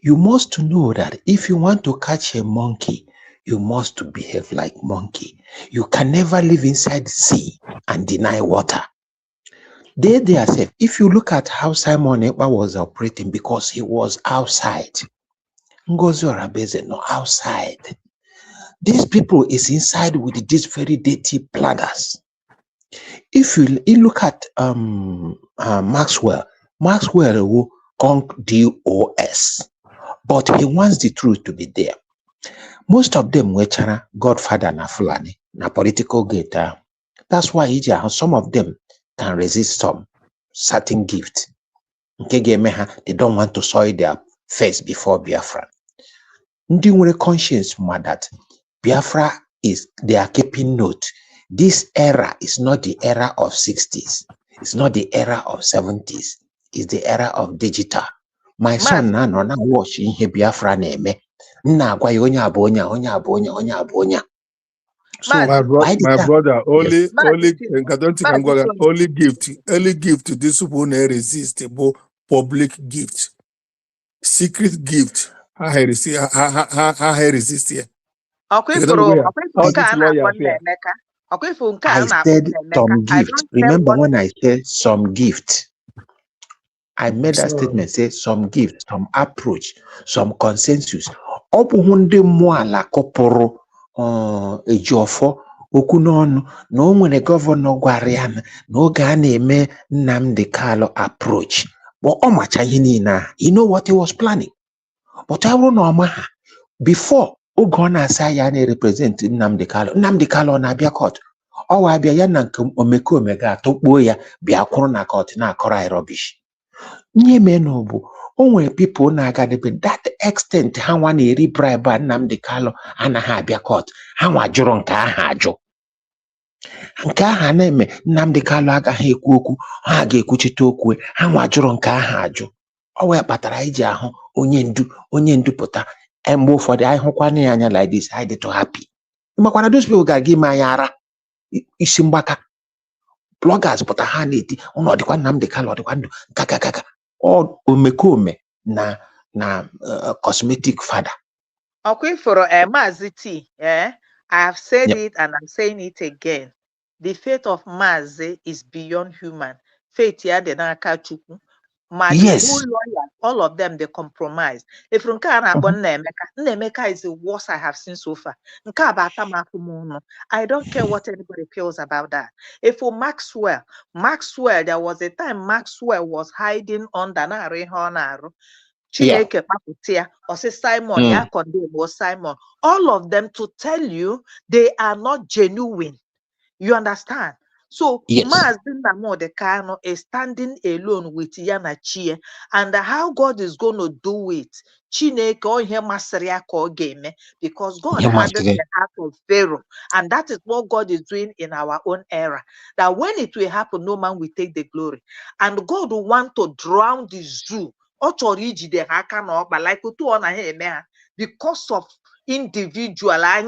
You must know that if you want to catch a monkey, you must behave like monkey. You can never live inside the sea and deny water. They say, if you look at how Simon Ekpa was operating, because he was outside. Ngozi Orabeze, no outside. These people is inside with these very dirty platters. If you look at Maxwell will conk DOS, but he wants the truth to be there. Most of them were Chana, Godfather na Fulani, na political gator. That's why some of them can resist some certain gift. They don't want to soil their face before Biafra. Ndi nwere conscience that Biafra they are keeping note. This era is not the era of 60s. It's not the era of 70s. It's the era of digital. My son now watching he Biafra name. Na gwa onye abonya. So my brother, only gift this one irresistible public gift. Secret gift. How resist here? I said some gift. Remember when I said some gift? I made that statement, say some gift, some approach, some consensus. Opuhunde mwala koporo ejofo okunono no nwere governor gwarian no ga na-eme Nnamdi Kanu approach. But omacha ihe niile, you know what he was planning. But I don't know before Ugo na-asa ya na-represent Nnamdi Kanu na-abịa court. Ọ wa abịa ya na nke omekome ga-atụkpuo ya bịa kwụrụ na court na-akọrọ anyị rubbish. Nye meno bụ o nwere people na-agadebe that extent ha nwa na-eri bribe Nnamdi Kanu anaghị abịa court. Ha nwa jụrụ nke ahụ ajụ. Nke ahụ na-eme Nnamdi Kanu agaghị ekwu okwu, ha ga-ekwuchite okwu, ha nwa jụrụ nke ahụ ajụ. Ọ wee kpatara iji ahụ onye ndu pụta mgbe ụfọdụ anyị hụkwana ya anya like this, I dey too happy. Makwana those people ga-aga ime anyị ara isi mgbaka. Bloggers pụta ha na-eti ọ dịkwa Nnamdi Kanu ọ dịkwa ndụ kakakaka ọ omekome na cosmetic father. Okay, for Mazi T, I have said it and I'm saying it again. The faith of Mazi is beyond human. Faith ya dị n'aka Chukwu. The whole lawyer, all of them, they compromise. If Nnemeka is the worst I have seen so far. I don't care what anybody feels about that. If for Maxwell, there was a time Maxwell was hiding under Chineke Paputia or say Simon, was Simon. All of them to tell you they are not genuine. You understand? So Mazi Nnamdi is standing alone with Yana Chie, and how God is going to do it. Chineke onye masịrị ya ka ọ ga-eme, because God hardened the heart of Pharaoh, and that is what God is doing in our own era. That when it will happen, no man will take the glory, and God will want to drown the zoo. Like because of individual, a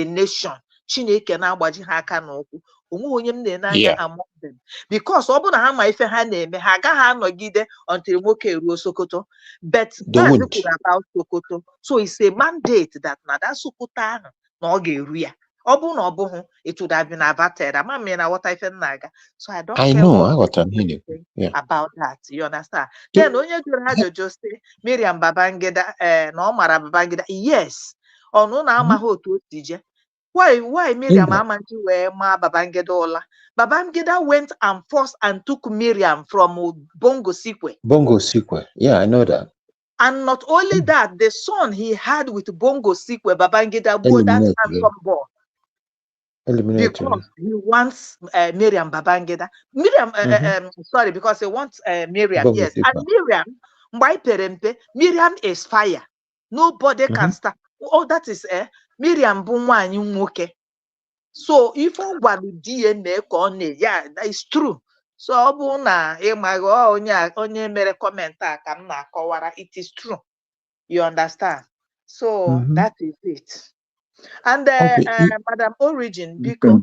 nation. Chineke na-agbaji ha aka n'ụkwụ. Onwe onye m na-enanya among them, because ọ bụ na ha ma ife ha na-eme, ha agaghị anọgide until nwoke ruo Sokoto. But Mazi kwuru about Sokoto, so it's a mandate that na that Sokoto ahụ na ọ ga-eru ya. Ọ bụ na ọ bụghị, it would have been averted. Ama m na what ife na-aga. So I don't care what about that. You understand? Then onye jụrụ ajụjụ sị Miriam Babangida na ọ mara Babangida. Yes, ọnụ na amaghị otu o si je. Why Miriam Amanji were Ma Babangida Ola? Babangida went and forced and took Miriam from Bongo Sikwe. Yeah, I know that. And not only that, the son he had with Bongo Sikwe, Babangida bought that handsome boy. Because he wants Miriam Babangida. Sorry, because he wants Miriam, Bongo yes. Sikwe. And Miriam is fire. Nobody can stop. Oh, that is Miriam bụ nwaanyị nwoke. So if ọ gwara DNA ka ọ na, yeah, that is true. So ọ bụ na ịmaghị onye mere comment a ka m na-akọwara, it is true. You understand? So that is it. And Madam Origin, because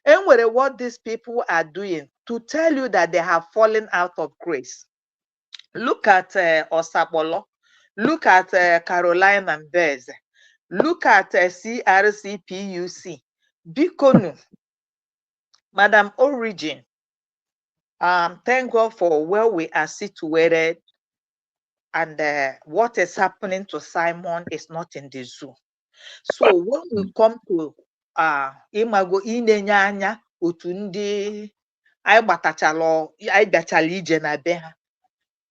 enwere what these people are doing to tell you that they have fallen out of grace. Look at Osabolo. Look at Caroline and Bez. Look at CRC PUC. Bikonu. Madam Origin. Thank God for where we are situated, and what is happening to Simon is not in the zoo. So when we come to Imago Inenyanya Utundi Aibatachalo Aibachali na be ha.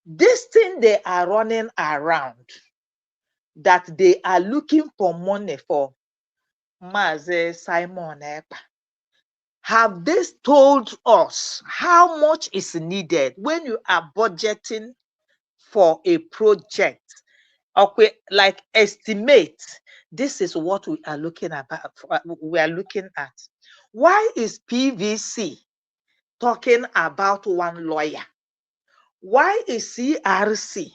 This thing they are running around, that they are looking for money for Mazi Simon Ekpa. Have they told us how much is needed when you are budgeting for a project? Okay, like estimate, this is what we are looking about. We are looking at. Why is PVC talking about one lawyer? Why is CRC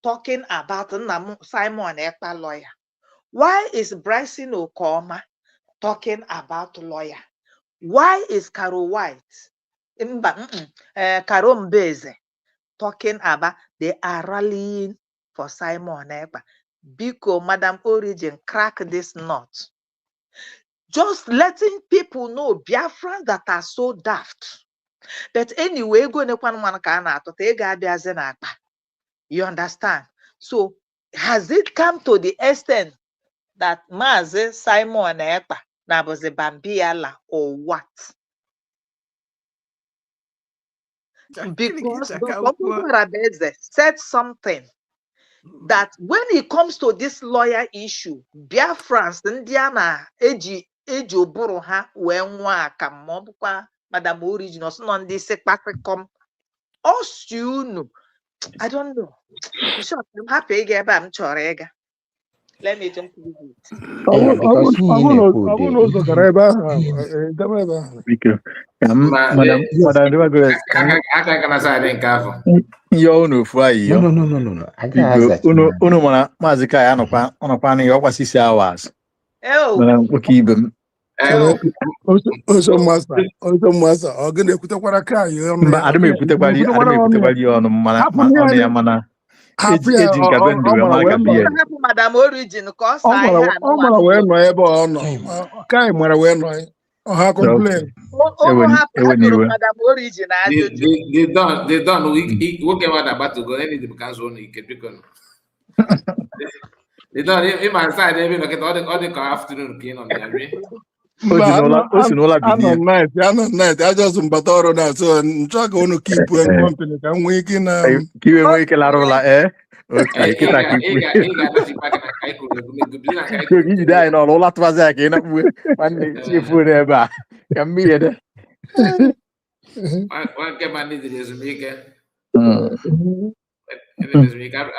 talking about Simon Ekpa lawyer? Why is Bryson Okoma talking about lawyer? Why is Caro White, Caro Mbeze talking about they are rallying for Simon Ekpa? Because Madam Origin, crack this nut. Just letting people know Biafrans that are so daft. But anyway, you understand? So has it come to the extent that Mazi Simon Ekpa na was a Bambiala or what? Because Dr. said something that when it comes to this lawyer issue, Biafrans, Indiana, Eji Oburu ha wenwa kamobukwa Madam Origin or on this come. Osu, I don't know. I'm happy I'm chorega. Let me just leave it. Also master, I'm gonna put a quaraka. I don't make put a body on mana. Madam Origin, cause I no. Ọha complain. Ụmụ ha jụrụ Madam Origin ajụjụ. They done. We came out about to go. Any the because one you can pick on. They done. In my side, they look at all the afternoon clean on the Anọ night. I just mbata ọrụ na so nchọ ka unu keep company ka nwee ike na nwee ike larụla Okay, kita ijide anyị n'ọrụ ụla tụbazi ya ka ị na-akpụ nwanne chefu n'ebe a ka mmiri ede one man needs the ezumike.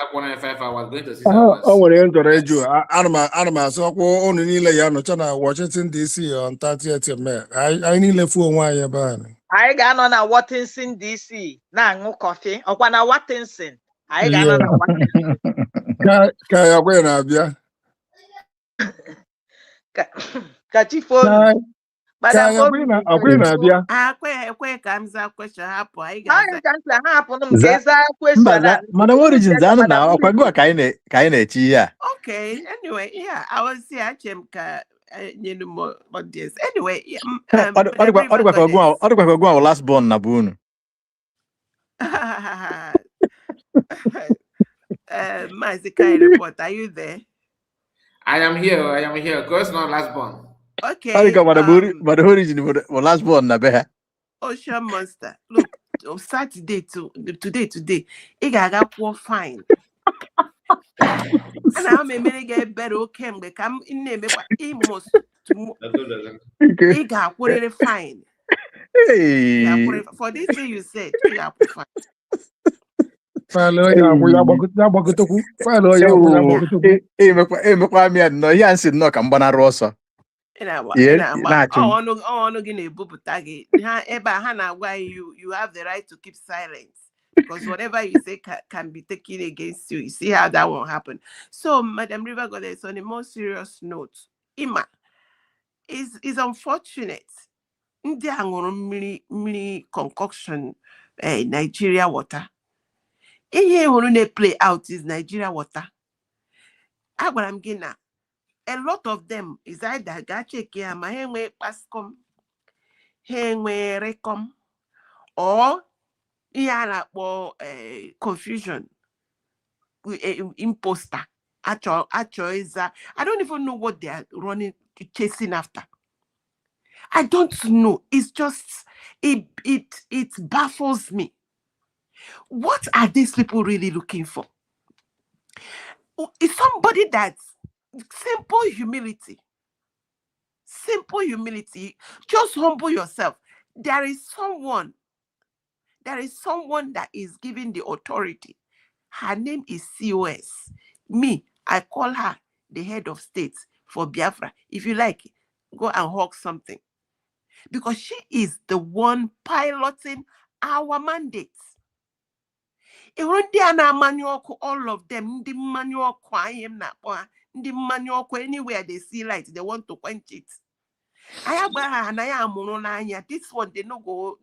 Akwa 5 hours going to 6 hours. O nwere ndọrọ eju ana m asị ọkwụ unu niile ya nọcha na Washington DC on 30th May. Anyị niile fuo onwe anyị ebe ahụ. Anyị ga-anọ na Washington DC na-aṅụ kọfị ọkwa na Washington. Anyị ga-anọ na Washington. Ka ya kwe na-abịa. Ka chifonu. Akwa na-abịa. Akwe ka m zaa question hapụ. Anyị ga-aza. Madam Origin zanụ na ọkwa gụwa ka anyị na-echi ihe a. Okay, anyway, yeah, I was here Achem ka nyenu mo audience. Anyway, ọ dịkwa ka ọgụ ahụ last born na bụ unu. Mazi Kai report, are you there? I am here. Because not last born. Okay. Madam Origin was last born na be ha. Ocean Monster. Look, Saturday today. I got poor fine. And I'm a get better okay. Come in name almost I got what fine. Hey. For this thing you said, you got fine. Emekwa mi no ya nsi no ka mgbanarụ ọsọ. You have the right to keep silence because whatever you say can be taken against you. You see how that won't happen. So, Madam River Goddess, on a more serious note, Ima is unfortunate. Ndị aṅụrụ mmiri concoction Nigeria water. Ihe hụrụ na-play out is Nigeria water. Agwara m gị na a lot of them is either ga-check ya ma ha enwe pascom, ha enwe recom, or ihe a na-akpọ confusion, imposter, achọ. I don't even know what they are chasing after. I don't know. It's just, it baffles me. What are these people really looking for? Is somebody that's simple humility. Just humble yourself. There is someone that is giving the authority. Her name is COS. Me, I call her the head of state for Biafra. If you like, go and hawk something. Because she is the one piloting our mandates. All of them, the manual anywhere they see light, they want to quench it. This one, they no go.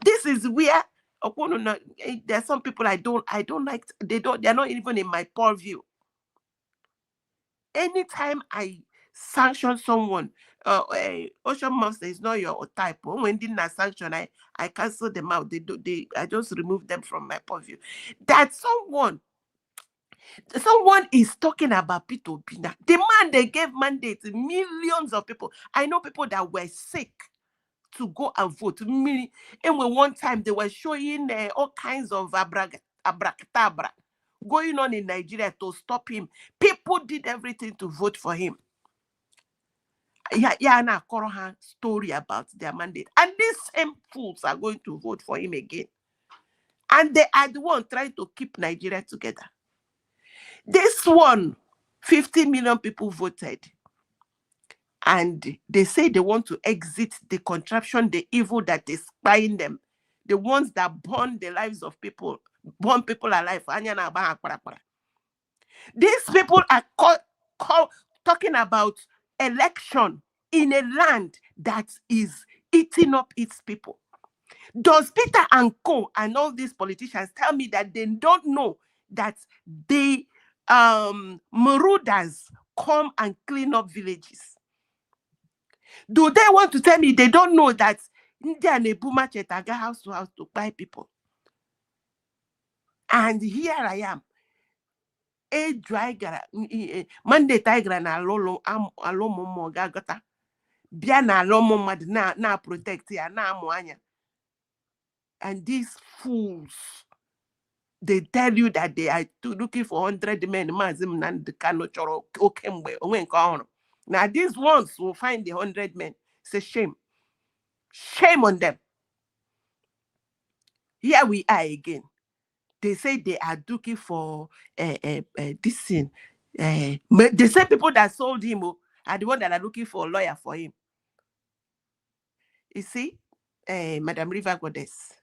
This is where there's some people I don't like. They're not even in my purview. Anytime I sanction someone, Ocean Monster is not your type. When didn't I sanction, I cancel them out. I just remove them from my purview. That someone is talking about P2P now. The man they gave mandate to millions of people. I know people that were sick to go and vote. And one time they were showing all kinds of abracadabra going on in Nigeria to stop him. People did everything to vote for him. Yana Korohan story about their mandate. And these same fools are going to vote for him again. And they are the one trying to keep Nigeria together. This one, 50 million people voted. And they say they want to exit the contraption, the evil that is spying them. The ones that burn the lives of people, burn people alive. These people are talking about election in a land that is eating up its people. Does Peter and Co and all these politicians tell me that they don't know that the marauders come and clean up villages? Do they want to tell me they don't know that India and Ebuma Chetaga house to house to buy people? And here I am. A dry Monday tiger na alolo alomo gagota. Bia na alomo mad na protect ya na amuanya. And these fools, they tell you that they are looking for 100 men. Mazim nan the kano choro okembe onwen kaono. Now these ones will find the 100 men. It's a shame. Shame on them. Here we are again. They say they are looking for this thing. The same people that sold him are the ones that are looking for a lawyer for him. You see, Madam River Goddess,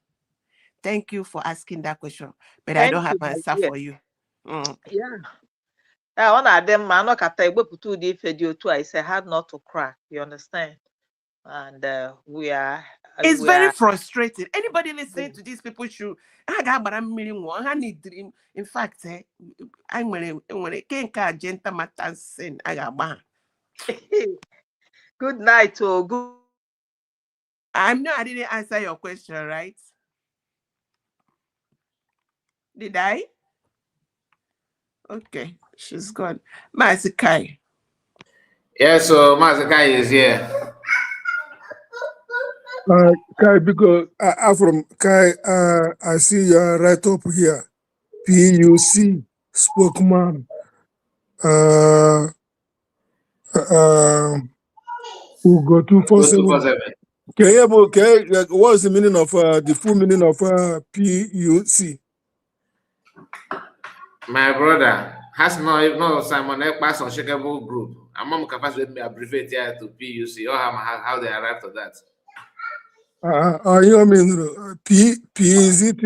thank you for asking that question, but I don't have an answer for you. Yeah. One of them, man, look at the video too. I say hard not to cry. You understand? And we are. It's very frustrating. Anybody listening to these people should. In fact, I'm when I can't gentle matansin. Good night, oh good. I didn't answer your question, right? Did I? Okay, she's gone. Mazi Kai. Yeah, so Mazi Kai is here. Kai, because I'm from Kai, I see you right up here. PUC, spokesman, Ugo247. Okay, what's the meaning of the full meaning of PUC? My brother has no Simon Ekpa's unshakable group. I'm mom capacity with me abbreviate here to PUC or how they arrived at that. You mean P is it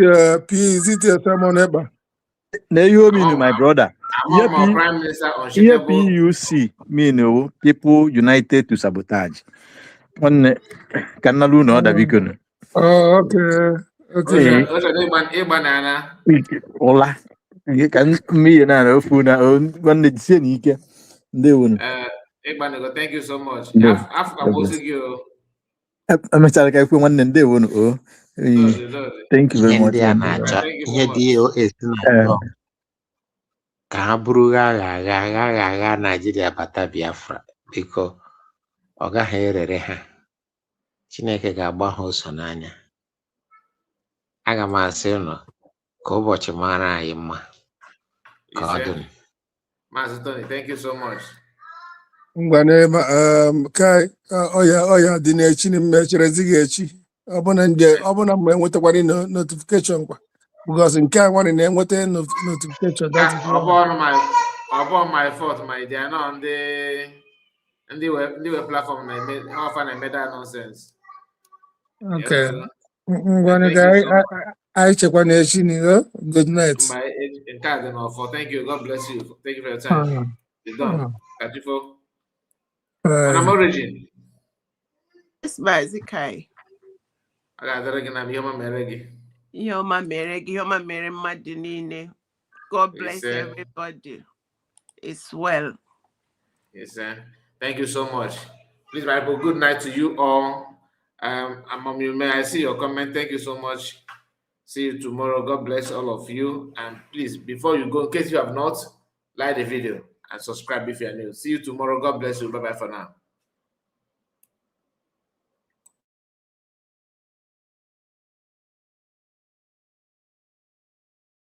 Simon Ekpa? No, you mean my brother. I'm Prime Minister unshakable. PUC mean people united to sabotage. One cannot know that we can. Oh, okay. Okay. Hola. You can me and I food one the same. They won't. Thank you so much. I'm sorry, one and they won't. Thank you very much. Ka ha bụrụ agha Naijiria bata Biafra biko ọ gaghị erere ha. Chineke ga-agba ha ọsọ n'anya. Aga m asị ụnụ ka ụbọchị mara anyị mma. Ka ọ dị. Mazi Tony, thank you so much. Ngwane Kai oya dị n'echi na mmechere zighị echi. Ọ bụna mgbe enwetakwara notification kwa. Because in Kai one na-enweta notification. That is upon my fault, my dear. No, on the web platform, I often made that nonsense. Okay. I check one echi. Good night. Thank you. God bless you. Thank you for your time. It's done. Thank you for. I'm origin. It's Mazi Kai. I got that again. I'm Yoma Meregi. Yoma Mere Madinine. God bless everybody. It's well. Yes, sir. Thank you so much. Please, Bible, good night to you all. May I see your comment? Thank you so much. See you tomorrow. God bless all of you. And please, before you go, in case you have not, like the video and subscribe if you are new. See you tomorrow. God bless you. Bye-bye for now.